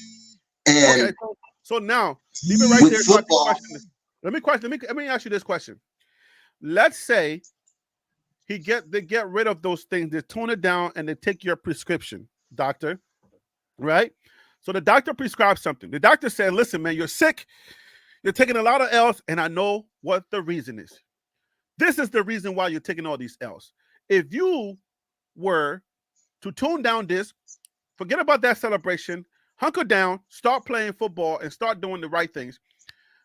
Okay, And so now leave it right with there. football, Let me ask you this question. Let's say they get rid of those things, they tone it down, and they take your prescription, doctor, right? So the doctor prescribes something. The doctor said, listen, man, you're sick. You're taking a lot of L's, and I know what the reason is. This is the reason why you're taking all these L's. If you were to tone down this, forget about that celebration, hunker down, start playing football, and start doing the right things,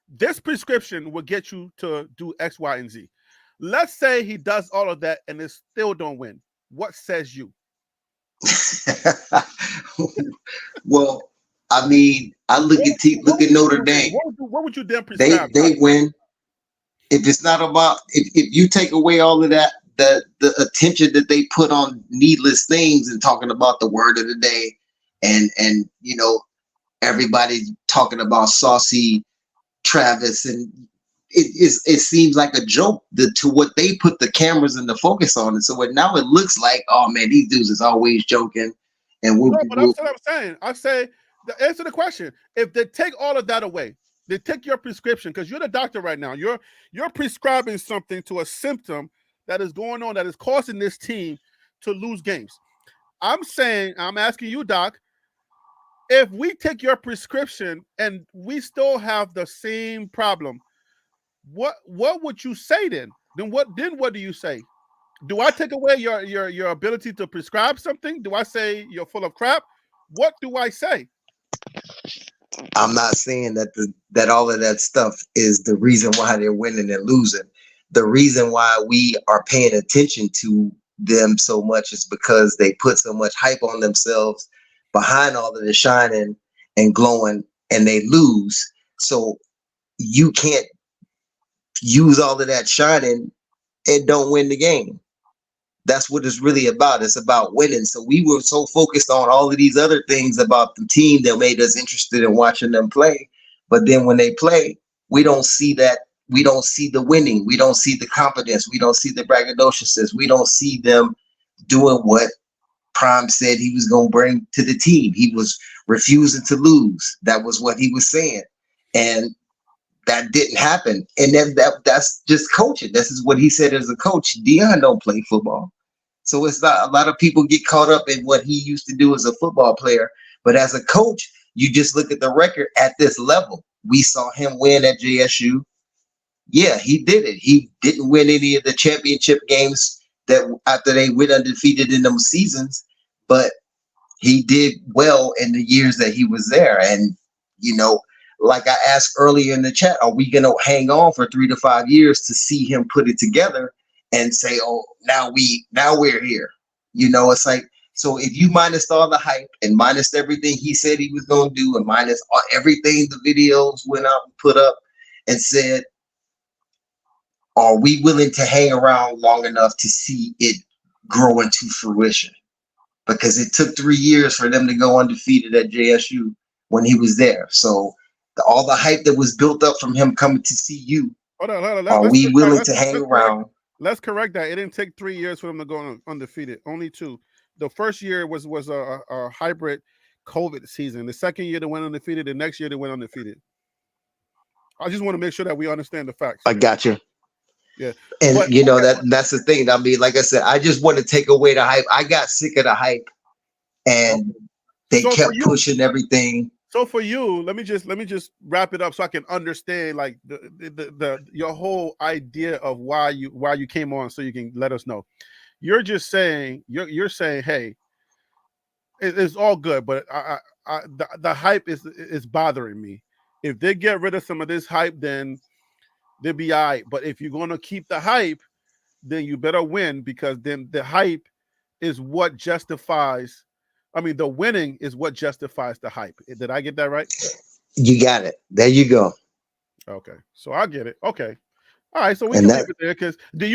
this prescription will get you to do X, Y, and Z. Let's say he does all of that and it still don't win. What says you? well, I mean, I look at Notre Dame. What would you then prescribe? They win. If it's not about if you take away all of that, the attention that they put on needless things and talking about the word of the day, and everybody talking about saucy Travis, and it seems like a joke to what they put the cameras and the focus on. And so now it looks like, oh man, these dudes is always joking. And No, but that's what I'm saying. I say, answer the question. If they take all of that away, they take your prescription, because you're the doctor right now. You're prescribing something to a symptom that is going on that is causing this team to lose games. I'm asking you, Doc, if we take your prescription and we still have the same problem, what would you say then? Then what do you say? Do I take away your ability to prescribe something? Do I say you're full of crap? What do I say? I'm not saying that all of that stuff is the reason why they're winning and losing. The reason why we are paying attention to them so much is because they put so much hype on themselves behind all of the shining and glowing, and they lose. So you can't use all of that shining and don't win the game. That's what it's really about. It's about winning. So we were so focused on all of these other things about the team that made us interested in watching them play. But then when they play, we don't see that. We don't see the winning. We don't see the confidence. We don't see the braggadociousness. We don't see them doing what Prime said he was going to bring to the team. He was refusing to lose. That was what he was saying. And that didn't happen. And then that's just coaching. This is what he said as a coach. Deion don't play football. So it's not, a lot of people get caught up in what he used to do as a football player. But as a coach, you just look at the record at this level. We saw him win at JSU. Yeah, he did it. He didn't win any of the championship games that after they went undefeated in them seasons, but he did well in the years that he was there. And, you know, like I asked earlier in the chat, are we going to hang on for 3 to 5 years to see him put it together and say, oh, now we're here? You know, it's like, so if you minus all the hype and minus everything he said he was going to do and minus everything the videos went out and put up and said, are we willing to hang around long enough to see it grow into fruition? Because it took 3 years for them to go undefeated at JSU when he was there. So all the hype that was built up from him coming to see you, Hold on. are we willing to hang around? Let's correct that. It didn't take 3 years for them to go undefeated. Only 2. The first year was a hybrid COVID season. The second year they went undefeated. The next year they went undefeated. I just want to make sure that we understand the facts. I got you. Yeah. And but, you know, that's the thing. I mean, like I said, I just want to take away the hype. I got sick of the hype, and they kept pushing everything. So for you, let me just wrap it up so I can understand like the your whole idea of why you came on, so you can let us know. You're just saying you're saying, hey, it's all good, but the hype is bothering me. If they get rid of some of this hype, then they'll be all right. But if you're going to keep the hype, then you better win, because then the hype is what justifies. I mean, the winning is what justifies the hype. Did I get that right? You got it. There you go. Okay, so I get it. Okay, all right. So we can leave it there. Because do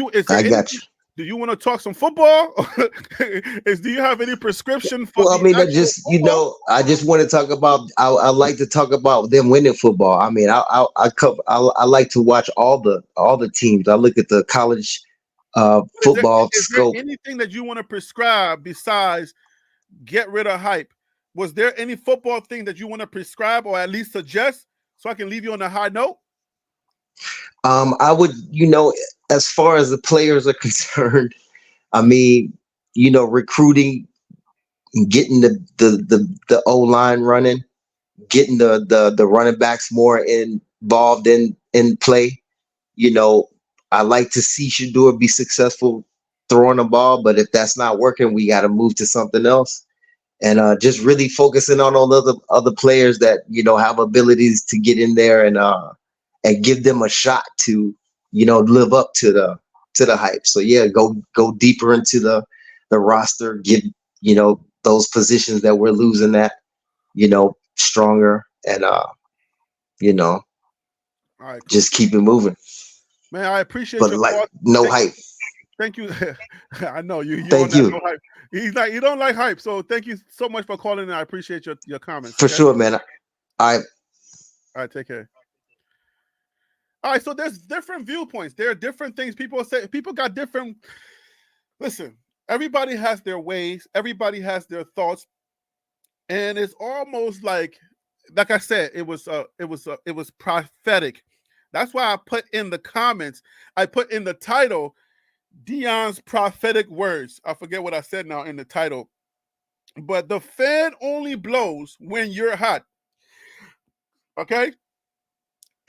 you want to talk some football? Do you have any prescription for? Well, I mean, I just want to talk about. I like to talk about them winning football. I mean, I like to watch all the teams. I look at the college football scope. Is there anything that you want to prescribe besides get rid of hype? Was there any football thing that you want to prescribe or at least suggest, so I can leave you on a high note? I would, as far as the players are concerned, I mean, recruiting, getting the O line running, getting the running backs more involved in play. I like to see Shador be successful throwing the ball, but if that's not working, we got to move to something else. And just really focusing on all the other players that have abilities to get in there and give them a shot to live up to the hype. So yeah, go deeper into the roster, get those positions that we're losing at stronger, and all right, cool. Just keep it moving, man. I appreciate but your no hype. Thank you. I know you. Thank you. No hype. You don't like hype, so thank you so much for calling in. I appreciate your comments. For sure, man. All right, take care. All right, so there's different viewpoints. There are different things people say. People got different. Listen, everybody has their ways. Everybody has their thoughts, and it's almost like I said, it was prophetic. That's why I put in the comments. I put in the title, Deion's prophetic words. I forget what I said now in the title, but the fan only blows when you're hot. Okay.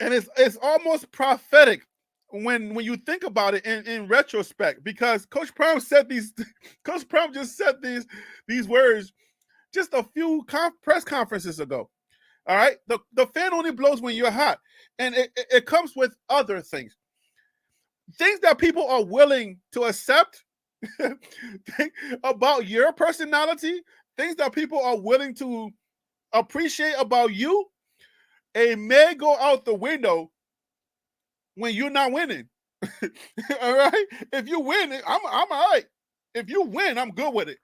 And it's almost prophetic when you think about it in retrospect, because Coach Prime said Coach Prime just said these words just a few press conferences ago. All right, the fan only blows when you're hot, and it comes with other things that people are willing to accept about your personality things that people are willing to appreciate about you, it may go out the window when you're not winning. All right. If you win, I'm all right. If you win, I'm good with it.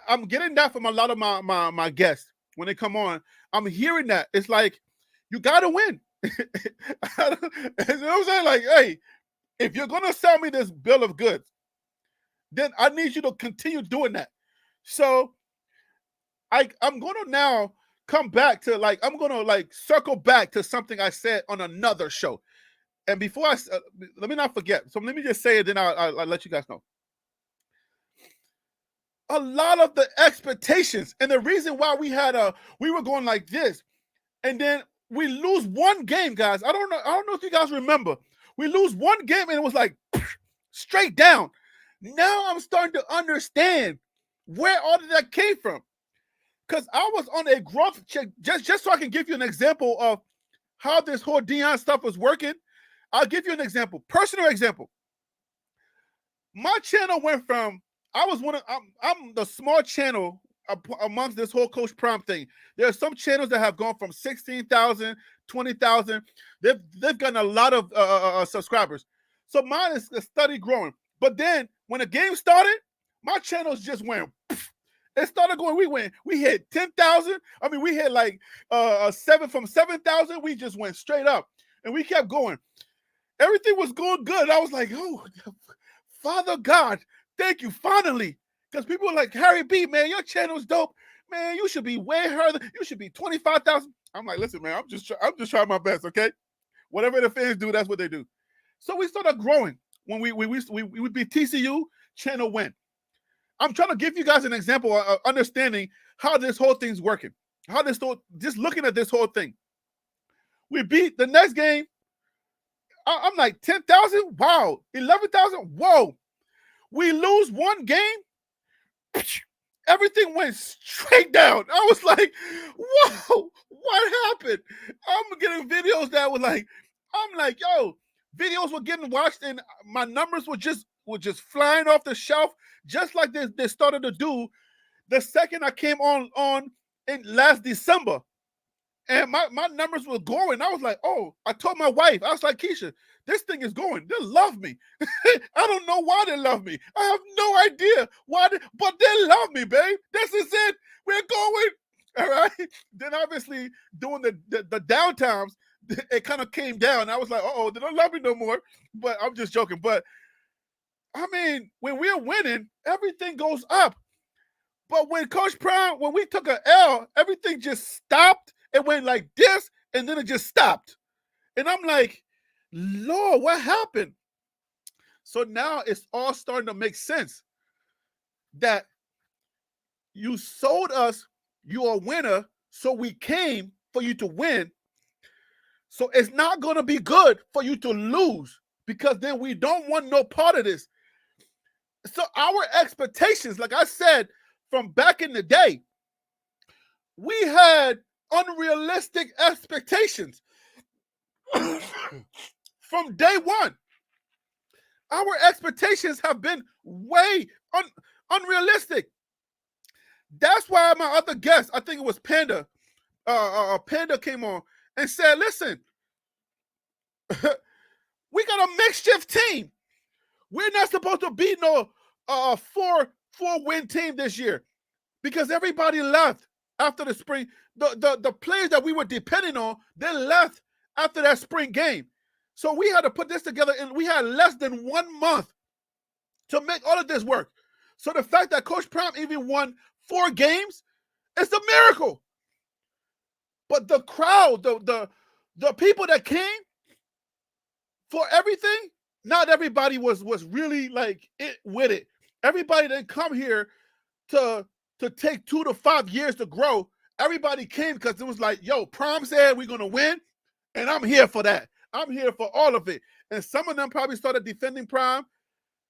I'm getting that from a lot of my guests when they come on. I'm hearing that. It's like, you gotta win. You know what I'm saying? Like, hey, if you're gonna sell me this bill of goods, then I need you to continue doing that. So I'm gonna now come back to, like, I'm gonna like circle back to something I said on another show. And before let me not forget. So let me just say it, then I'll let you guys know. A lot of the expectations and the reason why we were going like this, and then we lose one game, guys. I don't know if you guys remember. We lose one game and it was like straight down. Now I'm starting to understand where all of that came from. Because I was on a growth check, just so I can give you an example of how this whole Deion stuff was working. I'll give you an example, personal example. My channel went from, I'm the small channel amongst this whole Coach Prime thing. There are some channels that have gone from 16,000, 20,000. They've gotten a lot of subscribers. So mine is steady growing. But then when the game started, my channels just went. It started going. We hit 10,000. I mean, we hit like 7,000. We just went straight up, and we kept going. Everything was going good. I was like, oh, Father God, thank you, finally. Because people were like, Harry B, man, your channel's dope. Man, you should be way higher. You should be 25,000. I'm like, listen, man, I'm just trying my best, okay? Whatever the fans do, that's what they do. So we started growing. When we beat TCU, channel went. I'm trying to give you guys an example of understanding how this whole thing's working. Just looking at this whole thing. We beat the next game. I'm like 10,000. Wow. 11,000. Whoa. We lose one game. Everything went straight down. I was like, whoa, what happened? I'm getting videos that were like, I'm like, yo, videos were getting watched and my numbers were just flying off the shelf, just like they started to do the second I came on in last December. And my numbers were going. I was like, oh, I told my wife, I was like, Keisha, this thing is going. They love me. I don't know why they love me. I have no idea why, but they love me, babe. This is it. We're going. All right. Then obviously during the downtimes, it kind of came down. I was like, oh, they don't love me no more. But I'm just joking. But I mean, when we're winning, everything goes up. But when Coach Prime, when we took an L, everything just stopped. It went like this, and then it just stopped. And I'm like, Lord, what happened? So now it's all starting to make sense that you sold us, you're a winner, so we came for you to win. So it's not going to be good for you to lose because then we don't want no part of this. So our expectations, like I said, from back in the day, we had unrealistic expectations from day one. Our expectations have been way unrealistic. That's why my other guest, I think it was Panda, Panda came on and said, listen, we got a makeshift team. We're not supposed to be no four-win team this year because everybody left after the spring. The players that we were depending on, they left after that spring game. So we had to put this together, and we had less than 1 month to make all of this work. So the fact that Coach Prime even won 4 games, it's a miracle. But the crowd, the people that came for everything, not everybody was really like it with it. Everybody didn't come here to take 2 to 5 years to grow. Everybody came because it was like, yo, Prime said we're gonna win, and I'm here for that. I'm here for all of it. And some of them probably started defending Prime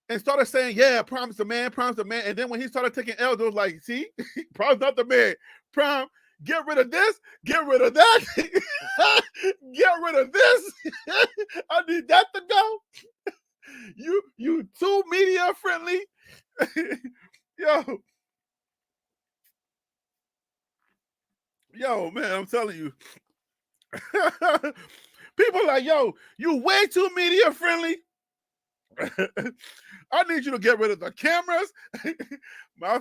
and started saying, yeah, Prime's the man, Prime's the man. And then when he started taking L's, it was like, see, Prime's not the man. Prime, get rid of this, get rid of that, get rid of this. I need that to go. You too media friendly. Yo. Yo, man, I'm telling you. People like, yo, you way too media friendly. I need you to get rid of the cameras. my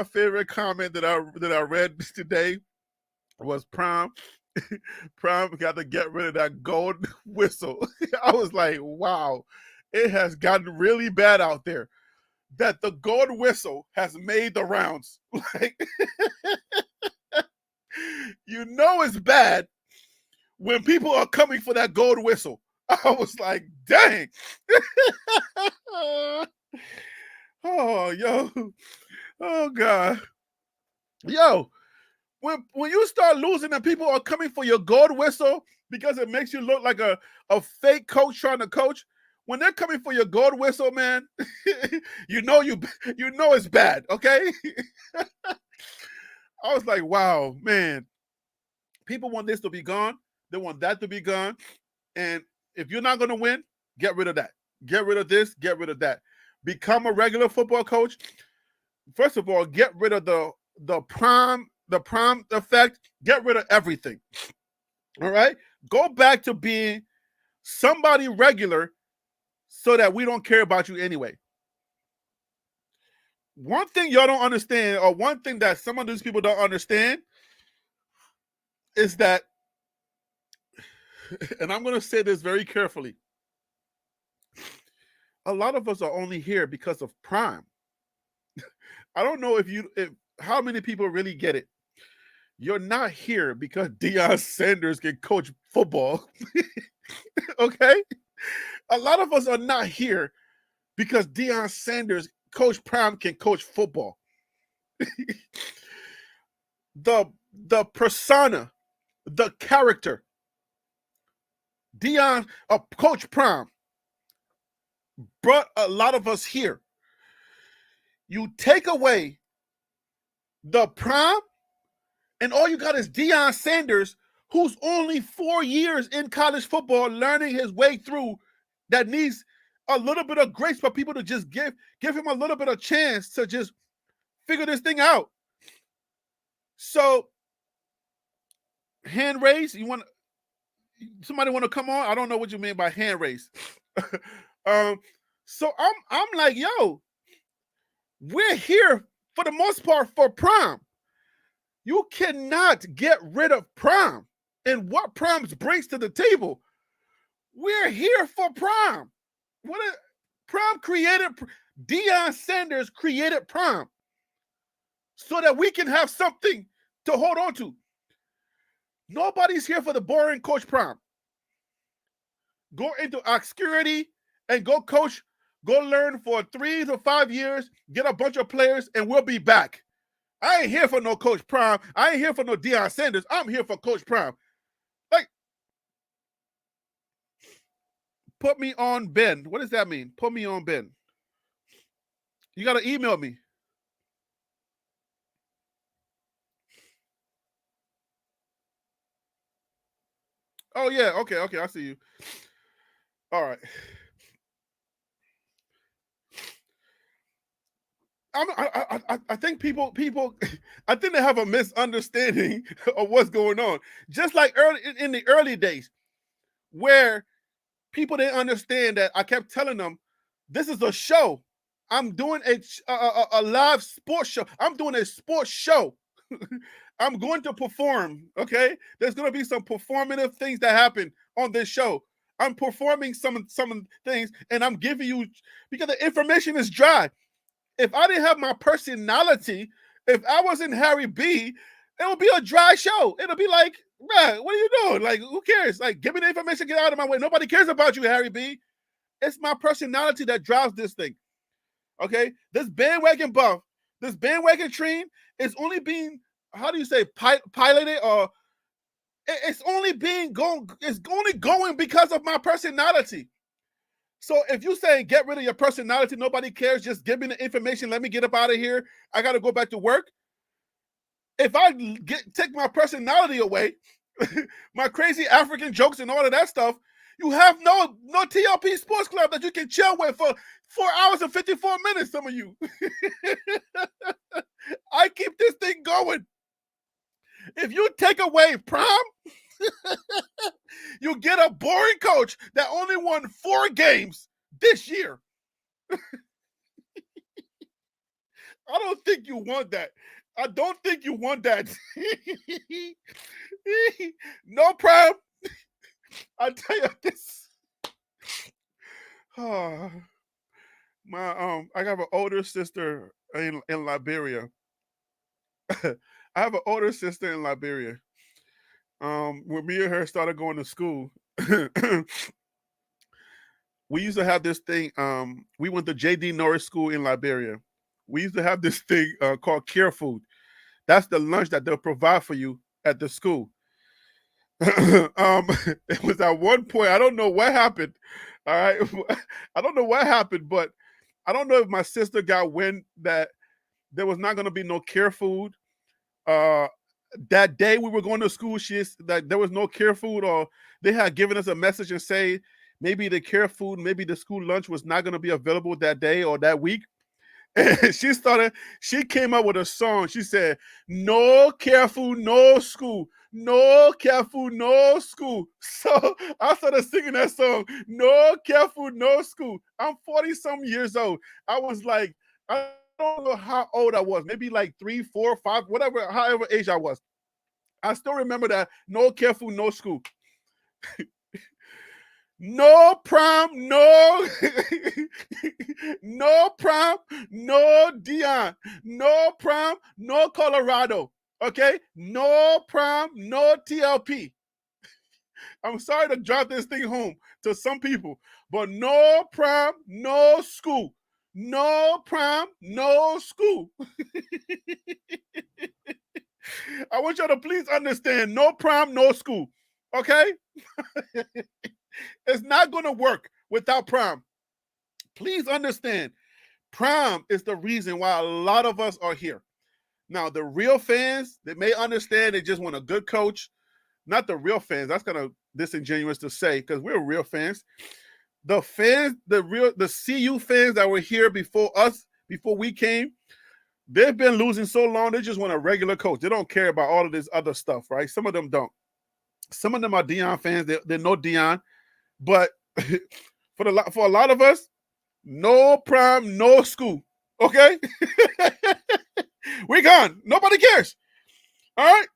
favorite comment that I read today was Prime. Prime got to get rid of that gold whistle. I was like, wow, it has gotten really bad out there. That the gold whistle has made the rounds. Like, you know it's bad when people are coming for that gold whistle. I was like, dang. Oh, yo. Oh, God. Yo, when you start losing and people are coming for your gold whistle because it makes you look like a fake coach trying to coach, when they're coming for your gold whistle, man, you know it's bad, okay? I was like, wow, man. People want this to be gone. They want that to be gone. And if you're not going to win, get rid of that. Get rid of this, get rid of that. Become a regular football coach. First of all, get rid of the prime effect. Get rid of everything. All right? Go back to being somebody regular so that we don't care about you anyway. One thing y'all don't understand, or one thing that some of these people don't understand, is that, and I'm going to say this very carefully, a lot of us are only here because of Prime. I don't know if how many people really get it. You're not here because Deion Sanders can coach football. Okay? A lot of us are not here because Deion Sanders, Coach Prime, can coach football. The persona, the character, Coach Prime brought a lot of us here. You take away the Prime, and all you got is Deion Sanders, who's only 4 years in college football, learning his way through, that needs a little bit of grace for people to just give him a little bit of chance to just figure this thing out. So, hand raise. Somebody want to come on? I don't know what you mean by hand raise. So I'm like, yo, we're here for the most part for Prime. You cannot get rid of Prime and what Prime brings to the table. We're here for Prime. Prime created, Deion Sanders created Prime so that we can have something to hold on to. Nobody's here for the boring Coach Prime. Go into obscurity and go coach, go learn for 3 to 5 years, get a bunch of players, and we'll be back. I ain't here for no Coach Prime. I ain't here for no Deion Sanders. I'm here for Coach Prime. Like, put me on Ben. What does that mean? Put me on Ben. You got to email me. Oh, yeah. Okay. I see you. All right. I think people, I think they have a misunderstanding of what's going on. Just like in the early days, where people didn't understand that I kept telling them, this is a show. I'm doing a live sports show. I'm doing a sports show. I'm going to perform, okay? There's going to be some performative things that happen on this show. I'm performing some things, and I'm giving you, because the information is dry. If I didn't have my personality, if I wasn't Harry B, it would be a dry show. It'll be like, bruh, what are you doing? Like, who cares? Like, give me the information, get out of my way. Nobody cares about you, Harry B. It's my personality that drives this thing. Okay? This bandwagon buff, this bandwagon train is only being, how do you say, piloted, or it's only going because of my personality. So if you say get rid of your personality, nobody cares, just give me the information, let me get up out of here, I got to go back to work. If I take my personality away, my crazy African jokes and all of that stuff, you have no TLP Sports Club that you can chill with for 4 hours and 54 minutes, some of you. I keep this thing going. If you take away Prime, you get a boring coach that only won 4 games this year. I don't think you want that. I don't think you want that. No Prime. I tell you this. Oh, I have an older sister in Liberia. I have an older sister in Liberia. When me and her started going to school, we used to have this thing. We went to J.D. Norris School in Liberia. We used to have this thing called Care Food. That's the lunch that they'll provide for you at the school. It was at one point, I don't know what happened. All right. I don't know what happened, but I don't know if my sister got wind that there was not going to be no Care Food. That day we were going to school, that there was no Care Food, or they had given us a message and say maybe the Care Food, maybe the school lunch was not going to be available that day or that week. And she came up with a song. She said, "No Care Food, no school. No Care Food, no school." So I started singing that song, "No Care Food, no school." I'm 40-some years old. I was like, I don't know how old I was, maybe like 3, 4, 5, whatever, however age I was. I still remember that, "No Care Food, no school." No Prime, no, no Prime, no Deion, no Prime, no Colorado. Okay, no Prime, no TLP. I'm sorry to drop this thing home to some people, but no Prime, no school. No Prime, no school. I want y'all to please understand, no Prime, no school. Okay? It's not going to work without Prime. Please understand, Prime is the reason why a lot of us are here. Now, the real fans, they may understand they just want a good coach. Not the real fans. That's kind of disingenuous to say because we're real fans. The fans, the CU fans that were here before us, before we came, they've been losing so long, they just want a regular coach. They don't care about all of this other stuff, right? Some of them don't. Some of them are Deion fans. They know Deion. But for a lot of us, no Prime, no school. Okay? We gone. Nobody cares. All right?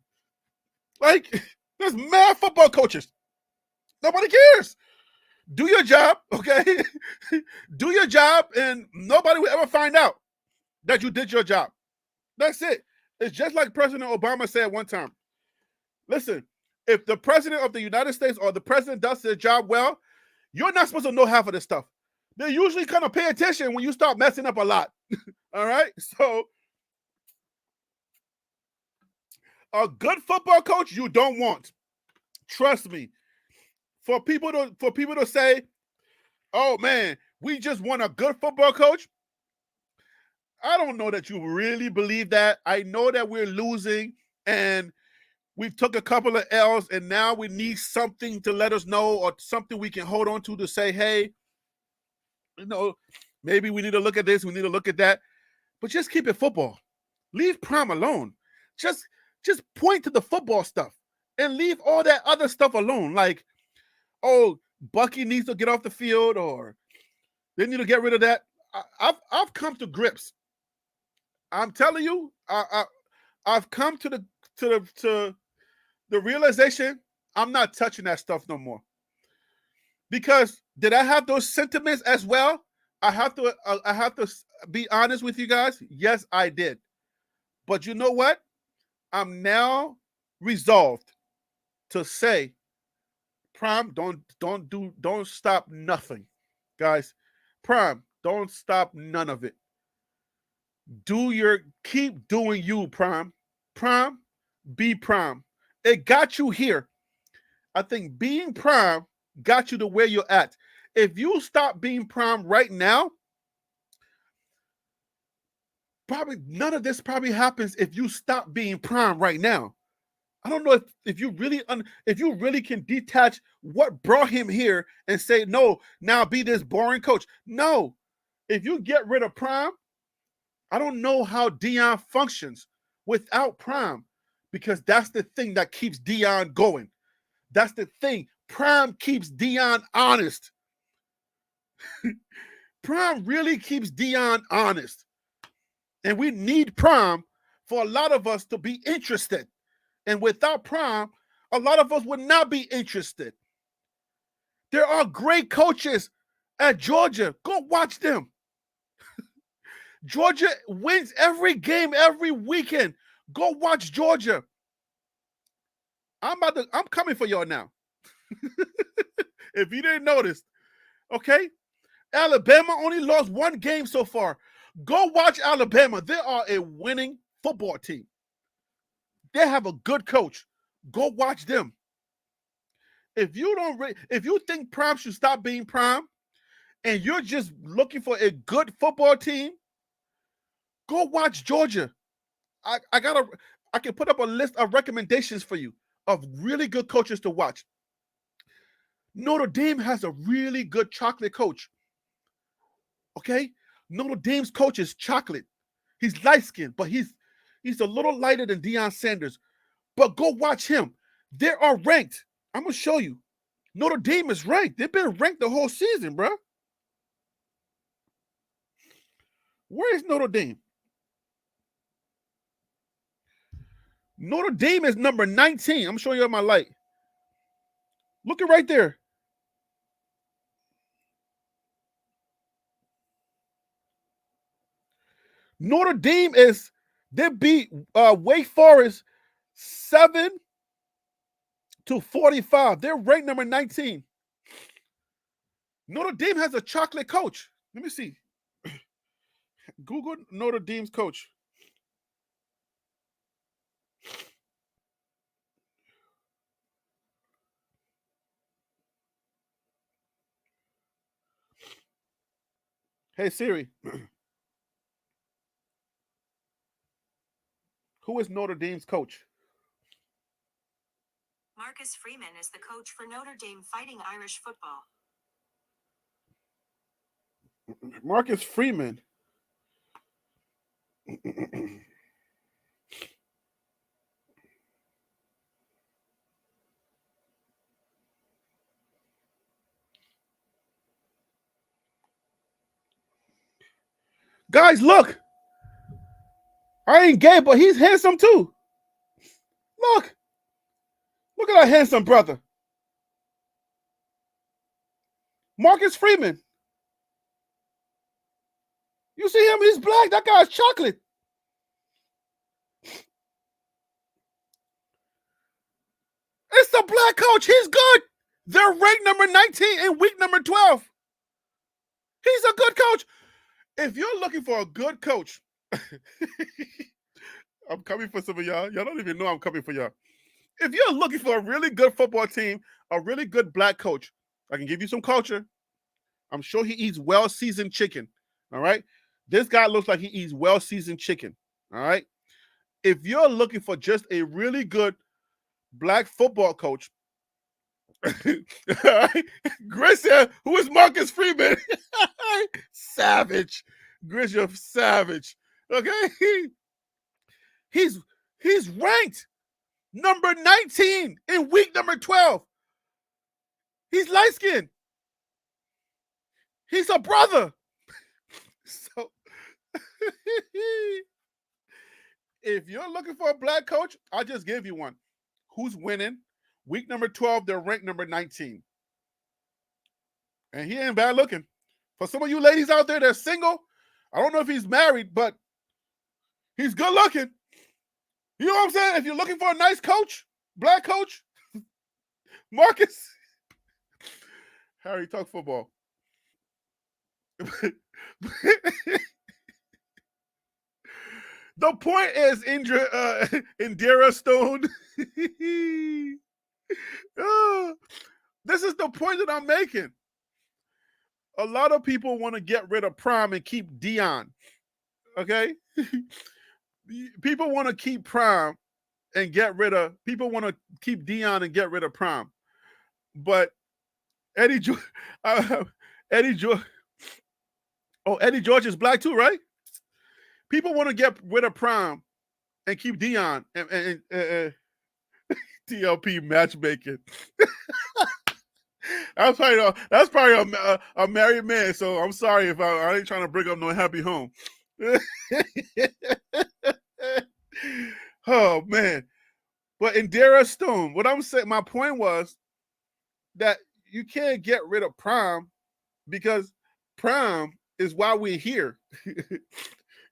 Like, there's mad football coaches. Nobody cares. Do your job, okay? Do your job, and nobody will ever find out that you did your job. That's it. It's just like President Obama said one time. Listen, if the president of the United States or the president does their job well, you're not supposed to know half of this stuff. They usually kind of pay attention when you start messing up a lot. All right? So, a good football coach you don't want. Trust me. For people to say, "Oh man, we just want a good football coach," I don't know that you really believe that. I know that we're losing and we took a couple of L's and now we need something to let us know or something we can hold on to say, hey, maybe we need to look at this, we need to look at that. But just keep it football. Leave Prime alone. Just point to the football stuff and leave all that other stuff alone. Like, oh, Bucky needs to get off the field or they need to get rid of that. I've come to grips. I'm telling you, I've come to the realization I'm not touching that stuff no more. Because did I have those sentiments as well? I have to be honest with you guys. Yes, I did. But you know what? I'm now resolved to say, Prime, don't stop nothing. Guys, Prime, don't stop none of it. Keep doing you, Prime. Prime, be Prime. It got you here. I think being Prime got you to where you're at. If you stop being Prime right now, probably none of this probably happens if you stop being Prime right now. I don't know if you really can detach what brought him here and say, no, now be this boring coach. No. If you get rid of Prime, I don't know how Deion functions without Prime because that's the thing that keeps Deion going. That's the thing. Prime keeps Deion honest. Prime really keeps Deion honest. And we need Prime for a lot of us to be interested. And without Prime, a lot of us would not be interested. There are great coaches at Georgia. Go watch them. Georgia wins every game every weekend. Go watch Georgia. I'm coming for y'all now. If you didn't notice, okay? Alabama only lost one game so far. Go watch Alabama. They are a winning football team. They have a good coach. Go watch them. If you think Prime should stop being Prime, and you're just looking for a good football team, go watch Georgia. I can put up a list of recommendations for you of really good coaches to watch. Notre Dame has a really good chocolate coach. Okay? Notre Dame's coach is chocolate. He's light-skinned, but he's a little lighter than Deion Sanders. But go watch him. They are ranked. I'm going to show you. Notre Dame is ranked. They've been ranked the whole season, bro. Where is Notre Dame? Notre Dame is number 19. I'm showing you on my light. Look at right there. Notre Dame they beat Wake Forest 7-45. They're ranked number 19. Notre Dame has a chocolate coach. Let me see. Google Notre Dame's coach. Hey Siri. Who is Notre Dame's coach? Marcus Freeman is the coach for Notre Dame Fighting Irish football. Marcus Freeman. Guys, look. I ain't gay, but he's handsome too. Look. Look at that handsome brother. Marcus Freeman. You see him? He's black. That guy's chocolate. It's the black coach. He's good. They're ranked number 19 in week number 12. He's a good coach. If you're looking for a good coach, I'm coming for some of y'all. Y'all don't even know I'm coming for y'all. If you're looking for a really good football team, a really good black coach, I can give you some culture. I'm sure he eats well-seasoned chicken. All right? This guy looks like he eats well-seasoned chicken. All right? If you're looking for just a really good black football coach, all right? Gris said, who is Marcus Freeman? Savage. Gris, you're savage. Okay? He's ranked number 19 in week number 12. He's light-skinned. He's a brother. So, if you're looking for a black coach, I'll just give you one. Who's winning? Week number 12, they're ranked number 19. And he ain't bad looking. For some of you ladies out there that are single, I don't know if he's married, but he's good looking. You know what I'm saying? If you're looking for a nice coach, black coach, Marcus, Harry, talk football. The point is, Indira Stone. This is the point that I'm making. A lot of people want to get rid of Prime and keep Deion. Okay? People want to keep Prime and get rid of. People want to keep Deion and get rid of Prime. But Eddie George is black too, right? People want to get rid of Prime and keep Deion and TLP matchmaking. That's probably a married man. So I'm sorry if I ain't trying to bring up no happy home. Oh man. But in Dara Stone, what I'm saying, my point was that you can't get rid of Prime because Prime is why we're here.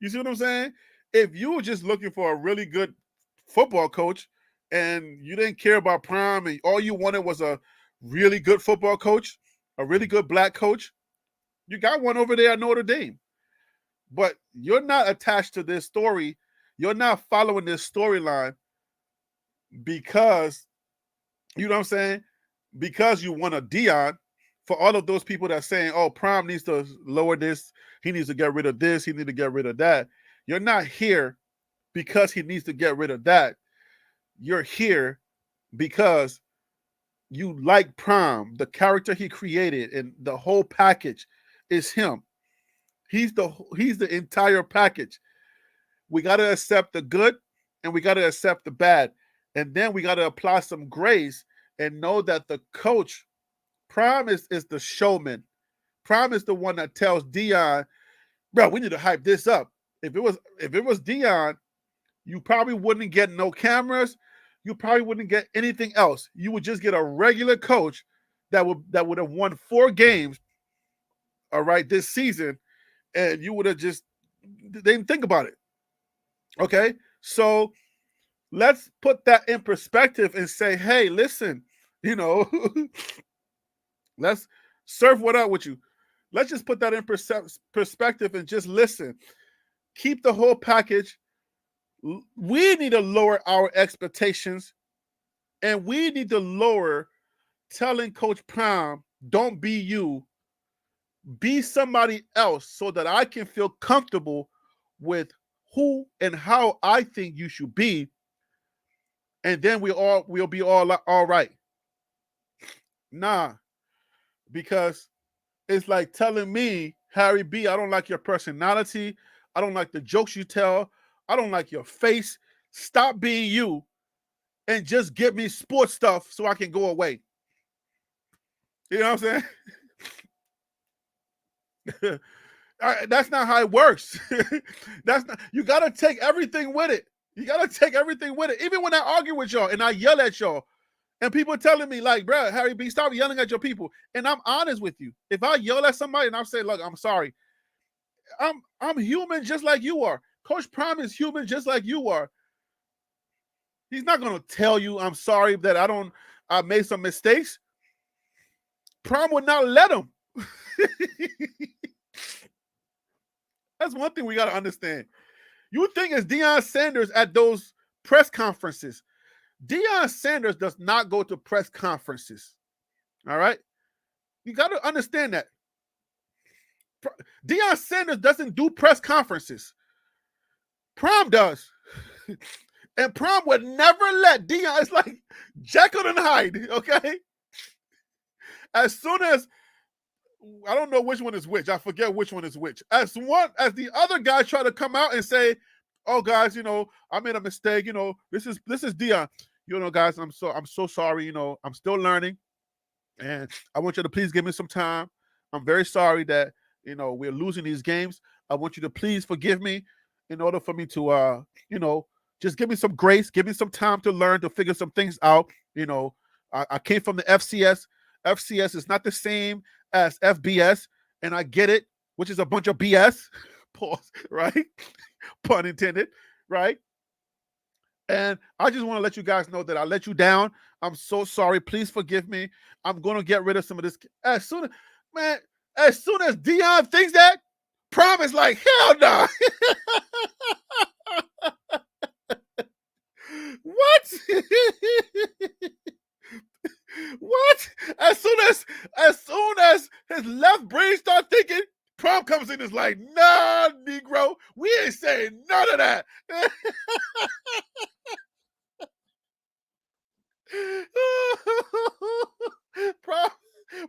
You see what I'm saying? If you were just looking for a really good football coach and you didn't care about Prime and all you wanted was a really good football coach, a really good black coach, you got one over there at Notre Dame. But you're not attached to this story. You're not following this storyline because, you know what I'm saying? Because you want a Deion. For all of those people that are saying, oh, Prime needs to lower this, he needs to get rid of this, he needs to get rid of that. You're not here because he needs to get rid of that. You're here because you like Prime, the character he created, and the whole package is him. He's the entire package. We got to accept the good and we got to accept the bad. And then we got to apply some grace and know that the coach, Prime is the showman. Prime is the one that tells Deion, bro, we need to hype this up. If it was Deion, you probably wouldn't get no cameras. You probably wouldn't get anything else. You would just get a regular coach that would have won 4 games, all right, this season, and you would have just didn't think about it. Okay, so let's put that in perspective and say, hey, listen, you know, let's surf what up with you. Let's just put that in perspective and just listen. Keep the whole package. We need to lower our expectations, and we need to lower telling Coach Prime, don't be you, be somebody else so that I can feel comfortable with who and how I think you should be, and then we'll be all right. Nah, because it's like telling me, Harry B, I don't like your personality. I don't like the jokes you tell. I don't like your face. Stop being you and just give me sports stuff so I can go away. You know what I'm saying? That's not how it works. That's not. You gotta take everything with it. You gotta take everything with it. Even when I argue with y'all and I yell at y'all, and people telling me like, bro, Harry B, stop yelling at your people. And I'm honest with you. If I yell at somebody and I say, look, I'm sorry. I'm human just like you are. Coach Prime is human just like you are. He's not gonna tell you I'm sorry that I made some mistakes. Prime would not let him. That's one thing we got to understand. You think it's Deion Sanders at those press conferences. Deion Sanders does not go to press conferences. All right? You got to understand that. Deion Sanders doesn't do press conferences. Prime does. And Prime would never let Deion, it's like Jekyll and Hyde, okay? As soon as, I don't know which one is which. I forget which one is which. As the other guy try to come out and say, "Oh, guys, you know, I made a mistake. You know, this is Deion. You know, guys, I'm so sorry. You know, I'm still learning, and I want you to please give me some time. I'm very sorry that we're losing these games. I want you to please forgive me in order for me to just give me some grace, give me some time to learn, to figure some things out. You know, I came from the FCS. FCS is not the same as FBS, and I get it, which is a bunch of BS. Pause, right? Pun intended, right? And I just want to let you guys know that I let you down. I'm so sorry. Please forgive me. I'm going to get rid of some of this. As soon as Deion thinks that, Prime is like, hell no. What? What? As soon as his left brain starts thinking, Prime comes in and is like, nah, Negro, we ain't saying none of that.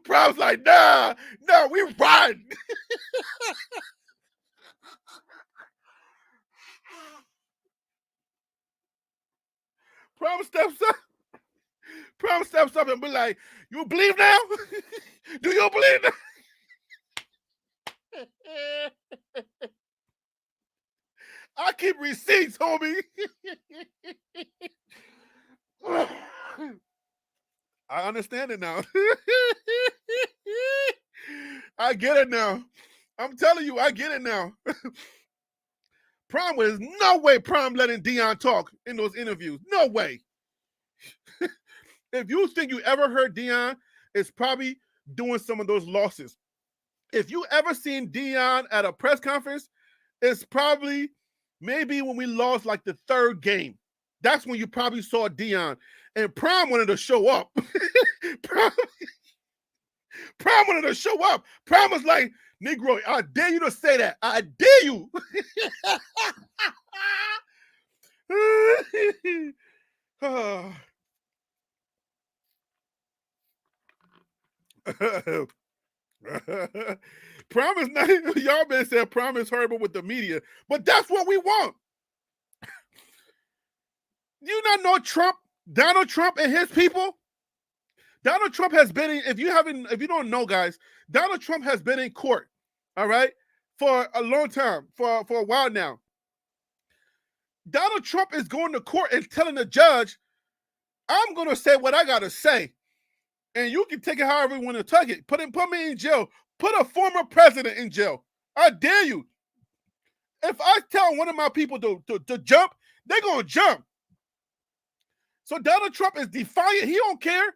Prime's like, nah, we riding. Prime steps up. Prime steps up and be like, "You believe now? Do you believe now?" I keep receipts, homie. I understand it now. I get it now. I'm telling you, I get it now. Prime, there's no way Prime letting Deion talk in those interviews. No way. If you think you ever heard Deion, it's probably doing some of those losses. If you ever seen Deion at a press conference, it's probably maybe when we lost like the third game. That's when you probably saw Deion. And Prime wanted to show up. Prime wanted to show up. Prime was like, "Negro, I dare you to say that. I dare you." Prime is not, y'all been saying Prime is horrible with the media, but that's what we want. You not know Trump, Donald Trump and his people? Donald Trump has been in, if you don't know, guys, Donald Trump has been in court, all right, for a long time, for a while now. Donald Trump is going to court and telling the judge, "I'm going to say what I got to say, and you can take it however you want to take it. Put me in jail. Put a former president in jail. I dare you. If I tell one of my people to jump, they're going to jump." So Donald Trump is defiant. He don't care.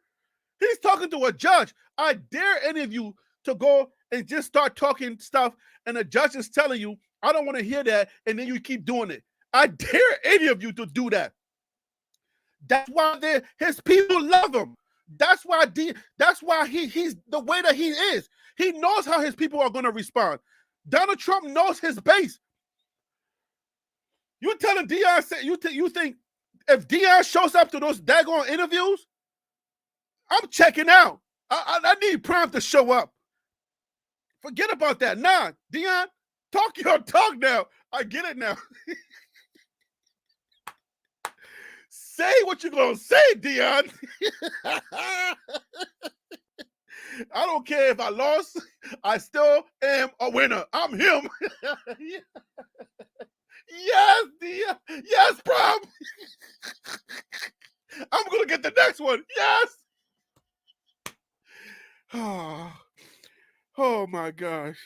He's talking to a judge. I dare any of you to go and just start talking stuff, and the judge is telling you, "I don't want to hear that," and then you keep doing it. I dare any of you to do that. That's why his people love him. That's why he's the way that he is. He knows how his people are going to respond. Donald Trump knows his base. You telling Deion, you think if Deion shows up to those daggone interviews, I'm checking out. I need Prime to show up. Forget about that. Nah, Deion, talk your talk now. I get it now. Say what you're going to say, Deion. I don't care if I lost. I still am a winner. I'm him. Yes, Deion. Yes, Prime. I'm going to get the next one. Yes. Oh my gosh.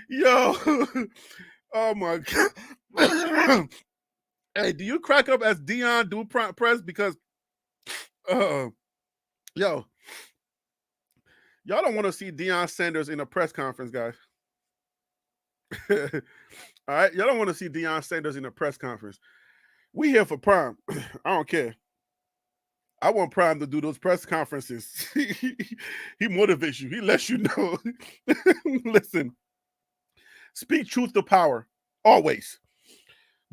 Yo. Oh my God. Hey, do you crack up as Deion do press? Because yo, y'all don't want to see Deion Sanders in a press conference, guys. All right, y'all don't want to see Deion Sanders in a press conference. We here for Prime. I don't care. I want Prime to do those press conferences. He motivates you. He lets you know. Listen, speak truth to power, always.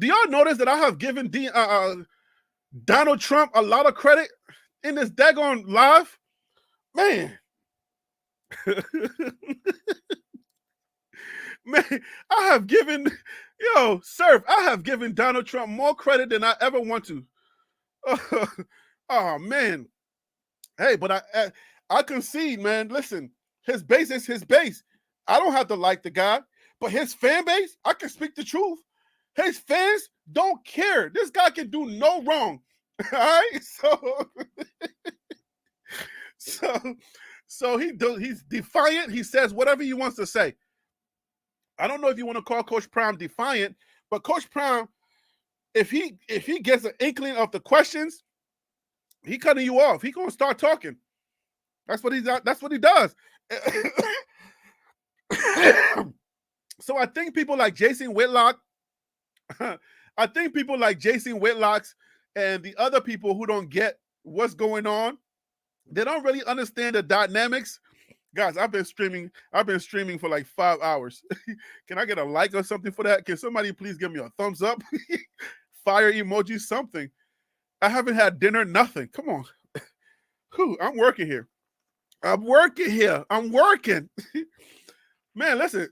Do y'all notice that I have given Donald Trump a lot of credit in this daggone live? Man. Man, I have given, Surf, I have given Donald Trump more credit than I ever want to. Oh, man. Hey, but I concede, man. Listen, his base is his base. I don't have to like the guy, but his fan base, I can speak the truth. His fans don't care. This guy can do no wrong. All right? So he's defiant. He says whatever he wants to say. I don't know if you want to call Coach Prime defiant, but Coach Prime, if he gets an inkling of the questions, he cutting you off. He gonna start talking. That's what he does. So I think people like Jason Whitlock, and the other people who don't get what's going on, they don't really understand the dynamics. Guys, I've been streaming for like 5 hours. Can I get a like or something for that? Can somebody please give me a thumbs up? Fire emoji, something. I haven't had dinner, nothing. Come on. I'm working here. I'm working. Man, listen.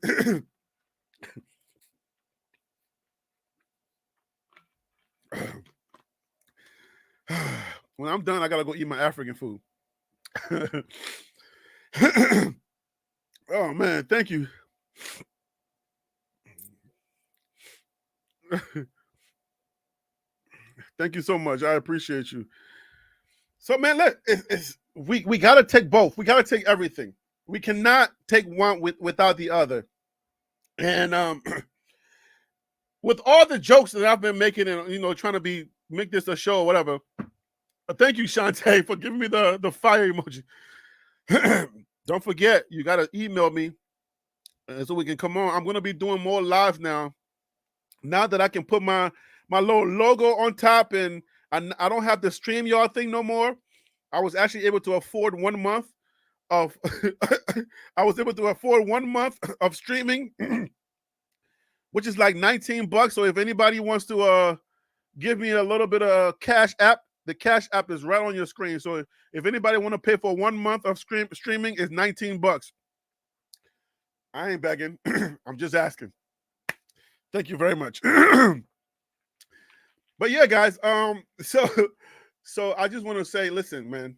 When I'm done, I gotta go eat my African food. Oh man, thank you. Thank you so much. I appreciate you. So man, look, we gotta take both. We gotta take everything. We cannot take one without the other. And with all the jokes that I've been making and trying to make this a show or whatever. Thank you, Shantae, for giving me the fire emoji. Don't forget, you gotta email me so we can come on. I'm gonna be doing more live now. Now that I can put my little logo on top and I don't have the StreamYard thing no more. I was actually able to afford 1 month of I was able to afford 1 month of streaming, which is like $19. So if anybody wants to give me a little bit of Cash App, the Cash App is right on your screen. So if anybody want to pay for 1 month of streaming, it's $19. I ain't begging. I'm just asking. Thank you very much. But yeah, guys, so I just want to say, listen, man.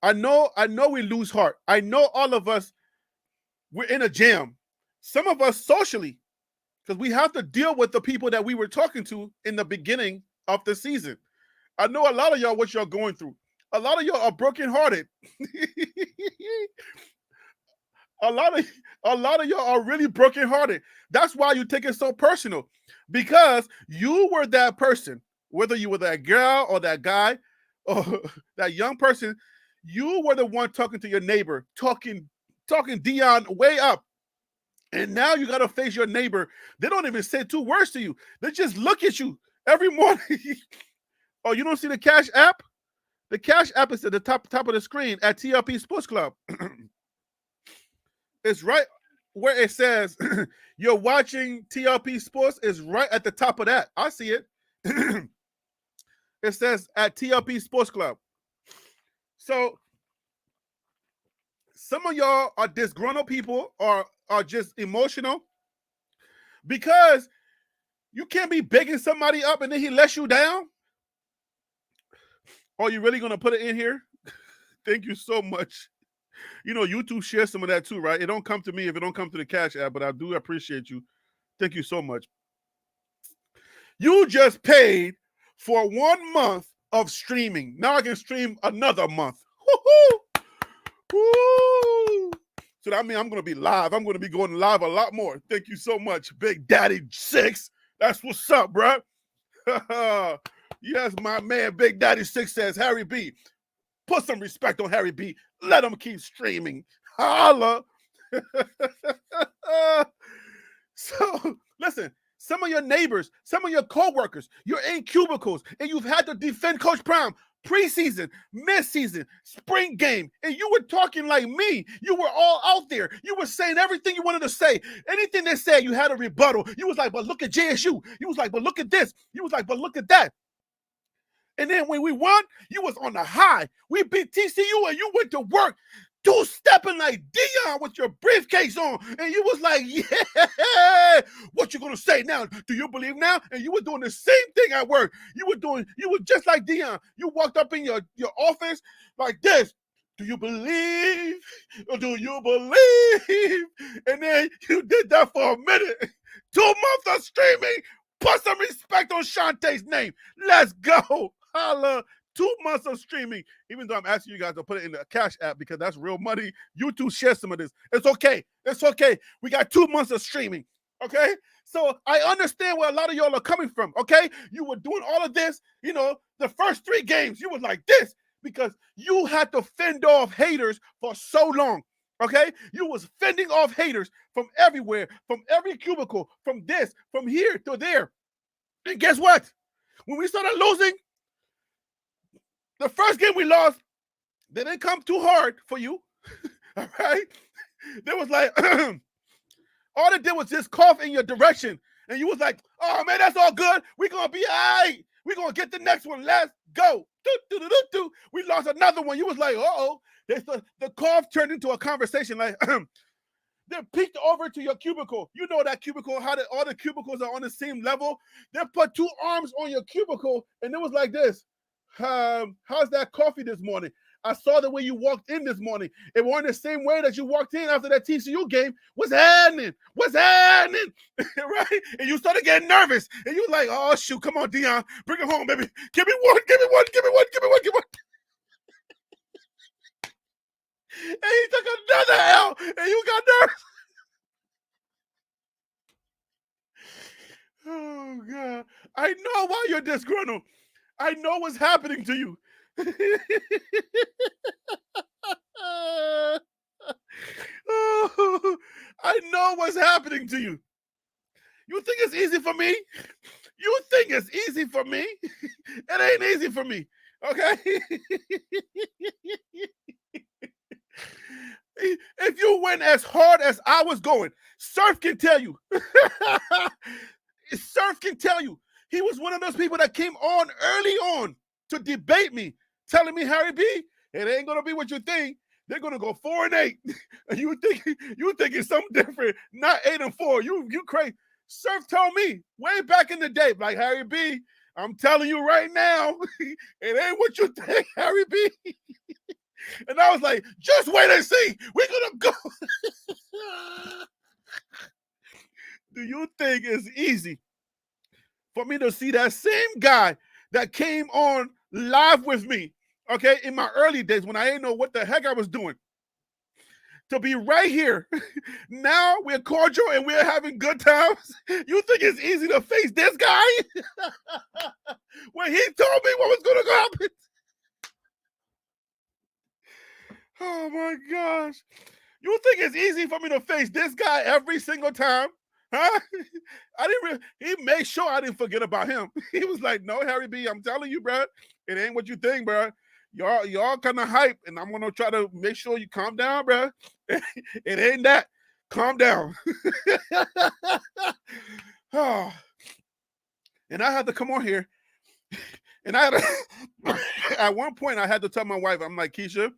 I know we lose heart. I know all of us, we're in a jam. Some of us socially, because we have to deal with the people that we were talking to in the beginning of the season. I know a lot of y'all what y'all going through. A lot of y'all are brokenhearted. A lot of y'all are really brokenhearted. That's why you take it so personal, because you were that person, whether you were that girl or that guy or that young person. You were the one talking to your neighbor, talking Deion way up. And now you got to face your neighbor. They don't even say 2 words to you. They just look at you every morning. Oh, you don't see the Cash App? The Cash App is at the top of the screen at TLP Sports Club. It's right where it says you're watching TLP Sports is right at the top of that. I see it. It says at TLP Sports Club. So some of y'all are disgruntled people or are just emotional because you can't be begging somebody up and then he lets you down. Are you really going to put it in here? Thank you so much. YouTube shares some of that too, right? It don't come to me if it don't come to the Cash App, but I do appreciate you. Thank you so much. You just paid for 1 month of streaming. Now I can stream another month. Woo-hoo! Woo! So that means I'm going to be live. I'm going to be going live a lot more. Thank you so much, Big Daddy 6. That's what's up, bro. Yes, my man, Big Daddy 6 says, Harry B, put some respect on Harry B. Let him keep streaming. Holla. So, listen, some of your neighbors, some of your co-workers, you're in cubicles, and you've had to defend Coach Prime preseason, midseason, spring game, and you were talking like me. You were all out there. You were saying everything you wanted to say. Anything they said, you had a rebuttal. You was like, but look at JSU. You was like, but look at this. You was like, but look at that. And then when we won, you was on the high. We beat TCU and you went to work, two-stepping like Deion with your briefcase on. And you was like, yeah, what you gonna say now? Do you believe now? And you were doing the same thing at work. You were just like Deion. You walked up in your office like this. Do you believe? Or do you believe? And then you did that for a minute. 2 months of streaming. Put some respect on Shantae's name. Let's go. Holla. 2 months of streaming. Even though I'm asking you guys to put it in the Cash App because that's real money. You two share some of this. It's okay. It's okay. We got 2 months of streaming. Okay? So I understand where a lot of y'all are coming from. Okay? You were doing all of this, the first 3 games, you was like this because you had to fend off haters for so long. Okay? You was fending off haters from everywhere, from every cubicle, from this, from here to there. And guess what? When we started losing, the first game we lost, they didn't come too hard for you. All right? They was like, all they did was just cough in your direction. And you was like, oh, man, that's all good. We're going to be all right. We're going to get the next one. Let's go. We lost another one. You was like, uh-oh. The cough turned into a conversation like, They peeked over to your cubicle. You know that cubicle, how all the cubicles are on the same level. They put 2 arms on your cubicle, and it was like this. How's that coffee this morning? I saw the way you walked in this morning. It wasn't the same way that you walked in after that TCU game. What's happening? What's happening? Right? And you started getting nervous. And you like, oh, shoot, come on, Deion. Bring it home, baby. Give me one, give me one, give me one, give me one, give me one. And he took another L, and you got nervous. Oh, God. I know why you're disgruntled. I know what's happening to you. Oh, I know what's happening to you. You think it's easy for me? You think it's easy for me? It ain't easy for me, okay? If you went as hard as I was going, Surf can tell you. Surf can tell you. He was one of those people that came on early on to debate me, telling me, Harry B, it ain't gonna be what you think. They're gonna go 4-8. And you think it's something different, not 8-4. You crazy. Surf told me way back in the day, like, Harry B, I'm telling you right now, it ain't what you think, Harry B. And I was like, just wait and see. We're gonna go. Do you think it's easy for me to see that same guy that came on live with me, okay, in my early days when I didn't know what the heck I was doing, to be right here? Now we're cordial and we're having good times. You think it's easy to face this guy? When he told me what was going to happen. Oh my gosh. You think it's easy for me to face this guy every single time? Huh? He made sure I didn't forget about him. He was like, no, Harry B, I'm telling you, bro, it ain't what you think, bro. Y'all kind of hype, and I'm gonna try to make sure you calm down, bro. It ain't that. Calm down. Oh. And I had to come on here, and I had to, at one point I had to tell my wife, I'm like, Keisha,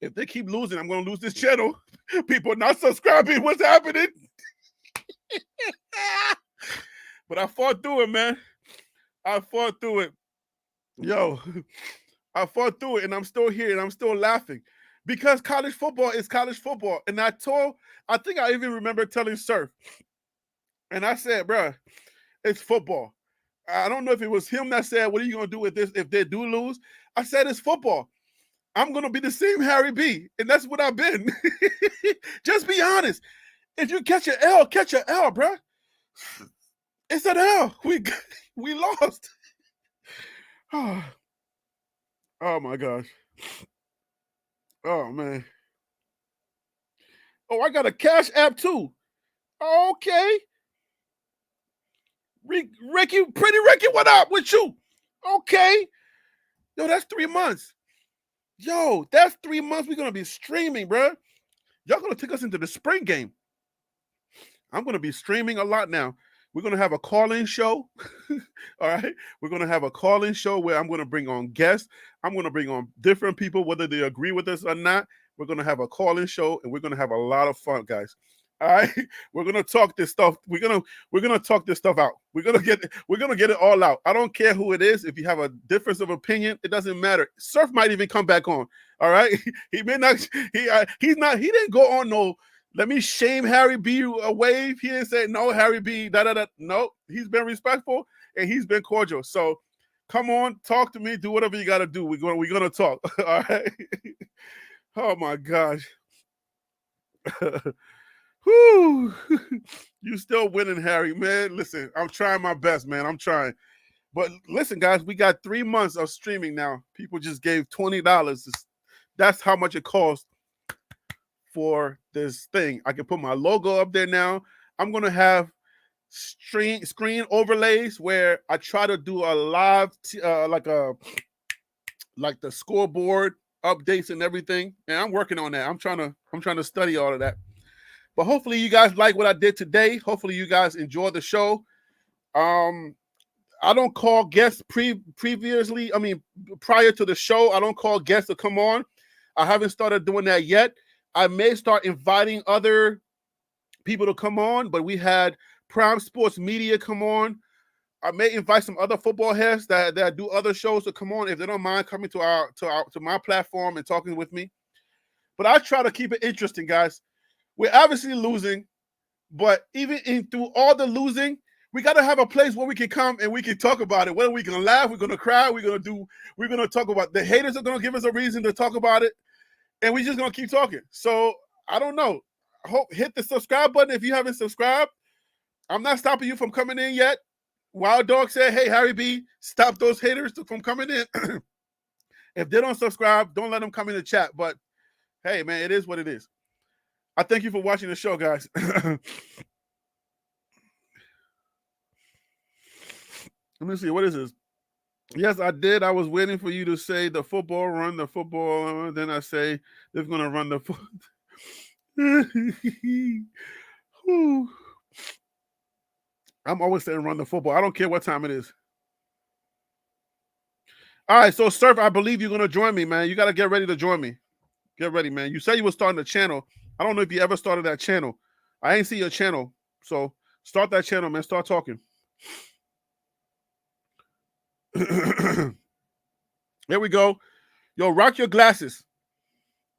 if they keep losing, I'm gonna lose this channel. People not subscribing. What's happening? But I fought through it, man. I fought through it. Yo, I fought through it, and I'm still here, and I'm still laughing. Because college football is college football. And I think I even remember telling Surf, and I said, bruh, it's football. I don't know if it was him that said, what are you going to do with this if they do lose? I said, it's football. I'm going to be the same Harry B. And that's what I've been. Just be honest. If you catch an L, bruh. It's an L. We lost. Oh my gosh. Oh, man. Oh, I got a Cash App too. Okay. Ricky, Pretty Ricky, what up with you? Okay. Yo, that's 3 months. Yo, that's 3 months we're going to be streaming, bro. Y'all going to take us into the spring game. I'm going to be streaming a lot now. We're going to have a call-in show. All right. We're going to have a call-in show where I'm going to bring on guests. I'm going to bring on different people, whether they agree with us or not. We're going to have a call-in show, and we're going to have a lot of fun, guys. All right. We're going to talk this stuff. We're going to talk this stuff out. We're going to get it all out. I don't care who it is. If you have a difference of opinion, it doesn't matter. Surf might even come back on. All right. He may not, he didn't go on no, let me shame Harry B a wave. He didn't say, no, Harry B, da-da-da. No, he's been respectful and he's been cordial. So come on, talk to me, do whatever you got to do. We're going to talk. All right. Oh my gosh. Whew. You still winning, Harry, man. Listen, I'm trying my best, man. I'm trying. But listen, guys, we got 3 months of streaming now. People just gave $20. That's how much it costs for this thing. I can put my logo up there now. I'm going to have screen overlays where I try to do a live, like the scoreboard updates and everything. And I'm working on that. I'm trying to study all of that. But hopefully you guys like what I did today. Hopefully you guys enjoy the show. I don't call guests prior to the show. I don't call guests to come on. I haven't started doing that yet. I may start inviting other people to come on, but we had Prime Sports Media come on. I may invite some other football heads that do other shows to come on if they don't mind coming to my platform and talking with me. But I try to keep it interesting, guys. We're obviously losing, but even through all the losing, we got to have a place where we can come and we can talk about it. Whether we're going to laugh, we're going to cry, we're going to talk about the haters are going to give us a reason to talk about it, and we're just going to keep talking. So I don't know. Hit the subscribe button if you haven't subscribed. I'm not stopping you from coming in yet. Wild Dog said, hey, Harry B, stop those haters from coming in. If they don't subscribe, don't let them come in the chat. But, hey, man, it is what it is. I thank you for watching the show, guys. Let me see. What is this? Yes, I did. I was waiting for you to say the football, run the football. Then I say they're going to run the football. I'm always saying run the football. I don't care what time it is. All right, so Surf, I believe you're going to join me, man. You got to get ready to join me. Get ready, man. You said you were starting the channel. I don't know if you ever started that channel. I ain't see your channel. So start that channel, man. Start talking. Here we go. Yo, rock your glasses.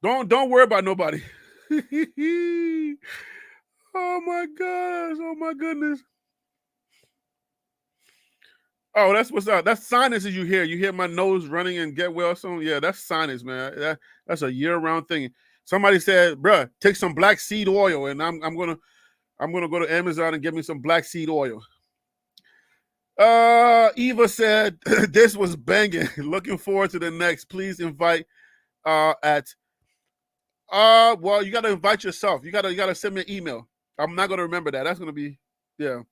Don't worry about nobody. Oh, my gosh. Oh, my goodness. Oh, that's what's up. That's sinuses you hear. You hear my nose running and get well. So yeah, that's sinus, man. That's a year-round thing. Somebody said, bruh, take some black seed oil, and I'm gonna go to Amazon and get me some black seed oil. Eva said this was banging. Looking forward to the next. Please invite well, you gotta invite yourself. You gotta send me an email. I'm not gonna remember that. That's gonna be yeah.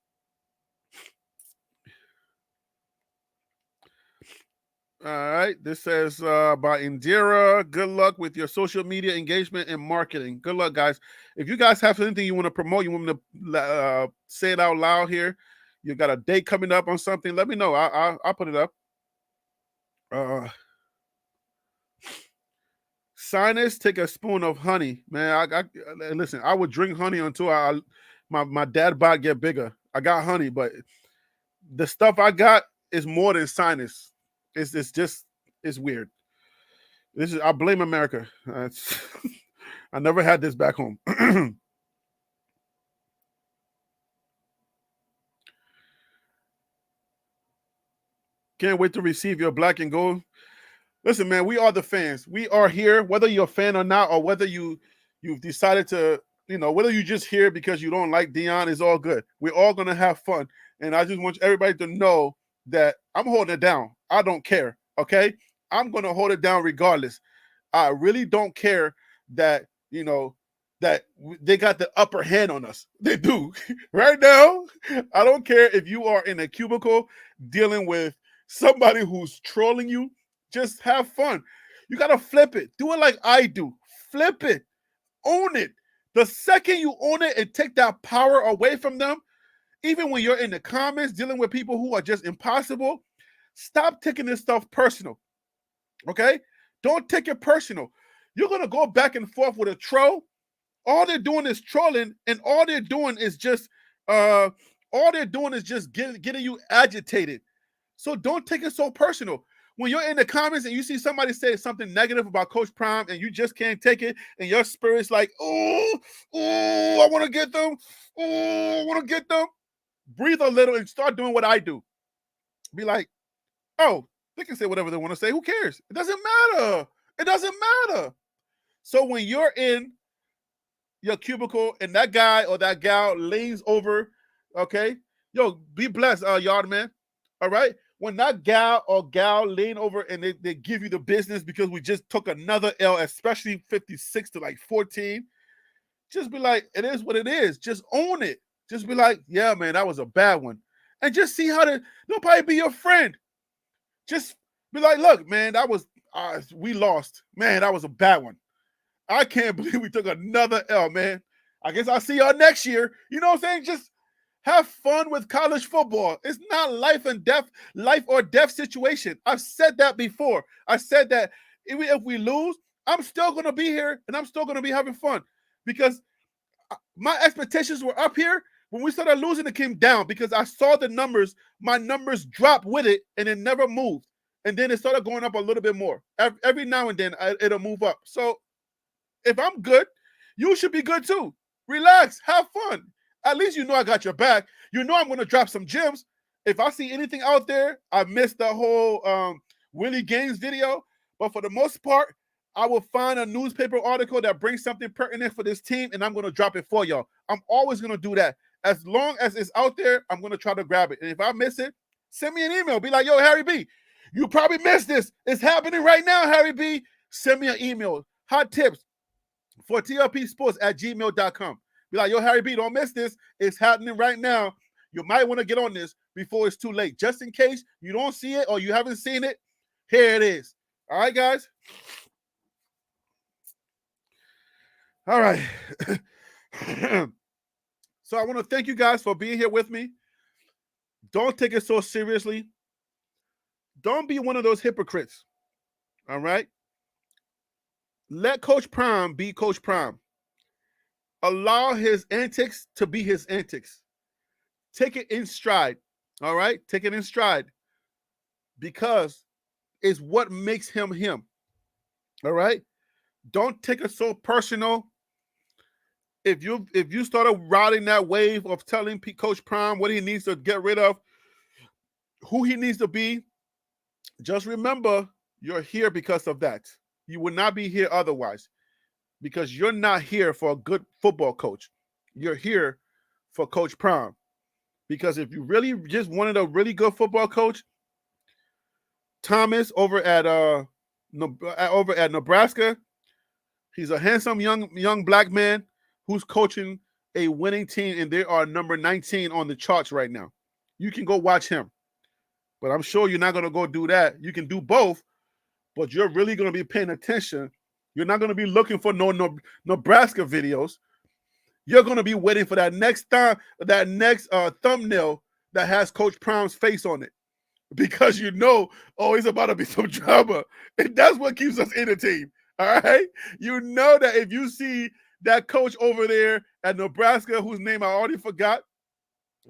All right. This says by Indira. Good luck with your social media engagement and marketing. Good luck, guys. If you guys have anything you want to promote, you want me to say it out loud here, you got a date coming up on something, let me know. I'll put it up. Sinus, take a spoon of honey. Man, I listen, I would drink honey until my dad bod get bigger. I got honey, but the stuff I got is more than sinus. It's weird. I blame America. I never had this back home. Can't wait to receive your black and gold. Listen, man, we are the fans. We are here, whether you're a fan or not, or whether you've decided to, whether you just here because you don't like Deion, is all good. We're all gonna have fun, and I just want everybody to know that I'm holding it down. I don't care. Okay, I'm gonna hold it down regardless. I really don't care that that they got the upper hand on us. They do. Right now, I don't care if you are in a cubicle dealing with somebody who's trolling you. Just have fun. You got to flip it. Do it like I do. Flip it. Own it. The second you own it and take that power away from them, even when you're in the comments dealing with people who are just impossible, stop taking this stuff personal. Okay? Don't take it personal. You're going to go back and forth with a troll. All they're doing is trolling, and all they're doing is just getting you agitated. So don't take it so personal. When you're in the comments and you see somebody say something negative about Coach Prime and you just can't take it, and your spirit's like, oh, I want to get them. Oh, I want to get them. Breathe a little and start doing what I do. Be like, oh, they can say whatever they want to say. Who cares? It doesn't matter. It doesn't matter. So when you're in your cubicle and that guy or that gal leans over, okay, yo, be blessed, yard man. All right. When that gal or gal lean over and they give you the business because we just took another L, especially 56 to like 14, just be like, it is what it is. Just own it. Just be like, yeah, man, that was a bad one. And just see how they'll probably be your friend. Just be like, look, man, that was, we lost. Man, that was a bad one. I can't believe we took another L, man. I guess I'll see y'all next year. You know what I'm saying? Just have fun with college football. It's not life or death situation. I've said that before. I said that even if we lose, I'm still going to be here and I'm still going to be having fun because my expectations were up here. When we started losing, it came down because I saw the numbers. My numbers dropped with it and it never moved. And then it started going up a little bit more. Every now and then it'll move up. So if I'm good, you should be good too. Relax, have fun. At least you know I got your back. You know I'm going to drop some gems. If I see anything out there, I missed the whole Willie Gaines video. But for the most part, I will find a newspaper article that brings something pertinent for this team, and I'm going to drop it for y'all. I'm always going to do that. As long as it's out there, I'm going to try to grab it. And if I miss it, send me an email. Be like, yo, Harry B, you probably missed this. It's happening right now, Harry B. Send me an email. Hot tips for tlpsports@gmail.com. Be like, yo, Harry B, don't miss this. It's happening right now. You might want to get on this before it's too late. Just in case you don't see it or you haven't seen it, here it is. All right, guys? All right. So I want to thank you guys for being here with me. Don't take it so seriously. Don't be one of those hypocrites. All right? Let Coach Prime be Coach Prime. Allow his antics to be his antics. Take it in stride. All right? Take it in stride. Because it's what makes him him. All right? Don't take it so personal. If you started riding that wave of telling Coach Prime what he needs to get rid of, who he needs to be, just remember you're here because of that. You would not be here otherwise because you're not here for a good football coach. You're here for Coach Prime. Because if you really just wanted a really good football coach, Thomas over at Nebraska, he's a handsome young black man who's coaching a winning team, and they are number 19 on the charts right now. You can go watch him. But I'm sure you're not going to go do that. You can do both, but you're really going to be paying attention. You're not going to be looking for no Nebraska videos. You're going to be waiting for that next thumbnail that has Coach Prime's face on it. Because you know, oh, it's about to be some drama. And that's what keeps us entertained. All right? You know that if you see that coach over there at Nebraska, whose name I already forgot,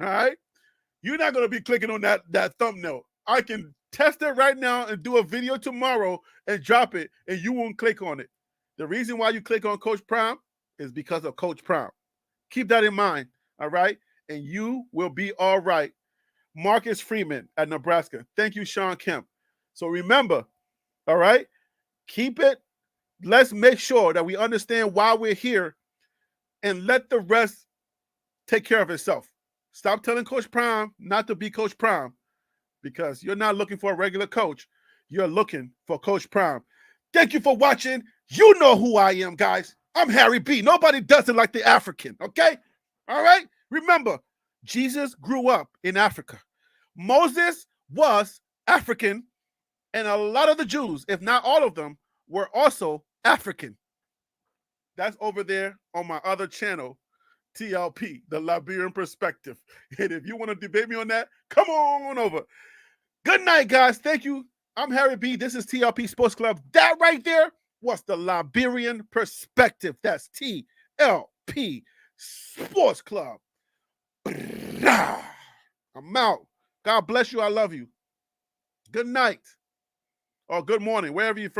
all right, you're not going to be clicking on that thumbnail. I can test it right now and do a video tomorrow and drop it, and you won't click on it. The reason why you click on Coach Prime is because of Coach Prime. Keep that in mind, all right? And you will be all right. Marcus Freeman at Nebraska. Thank you, Sean Kemp. So remember, all right, keep it. Let's make sure that we understand why we're here and let the rest take care of itself. Stop telling Coach Prime not to be Coach Prime because you're not looking for a regular coach. You're looking for Coach Prime. Thank you for watching. You know who I am, guys. I'm Harry B. Nobody does it like the African, okay? All right? Remember, Jesus grew up in Africa. Moses was African, and a lot of the Jews, if not all of them, were also African. That's over there on my other channel, TLP, the Liberian Perspective. And if you want to debate me on that, come on over. Good night, guys. Thank you. I'm Harry B. This is TLP Sports Club. That right there was the Liberian Perspective. That's TLP Sports Club. I'm out. God bless you. I love you. Good night or good morning, wherever you're from.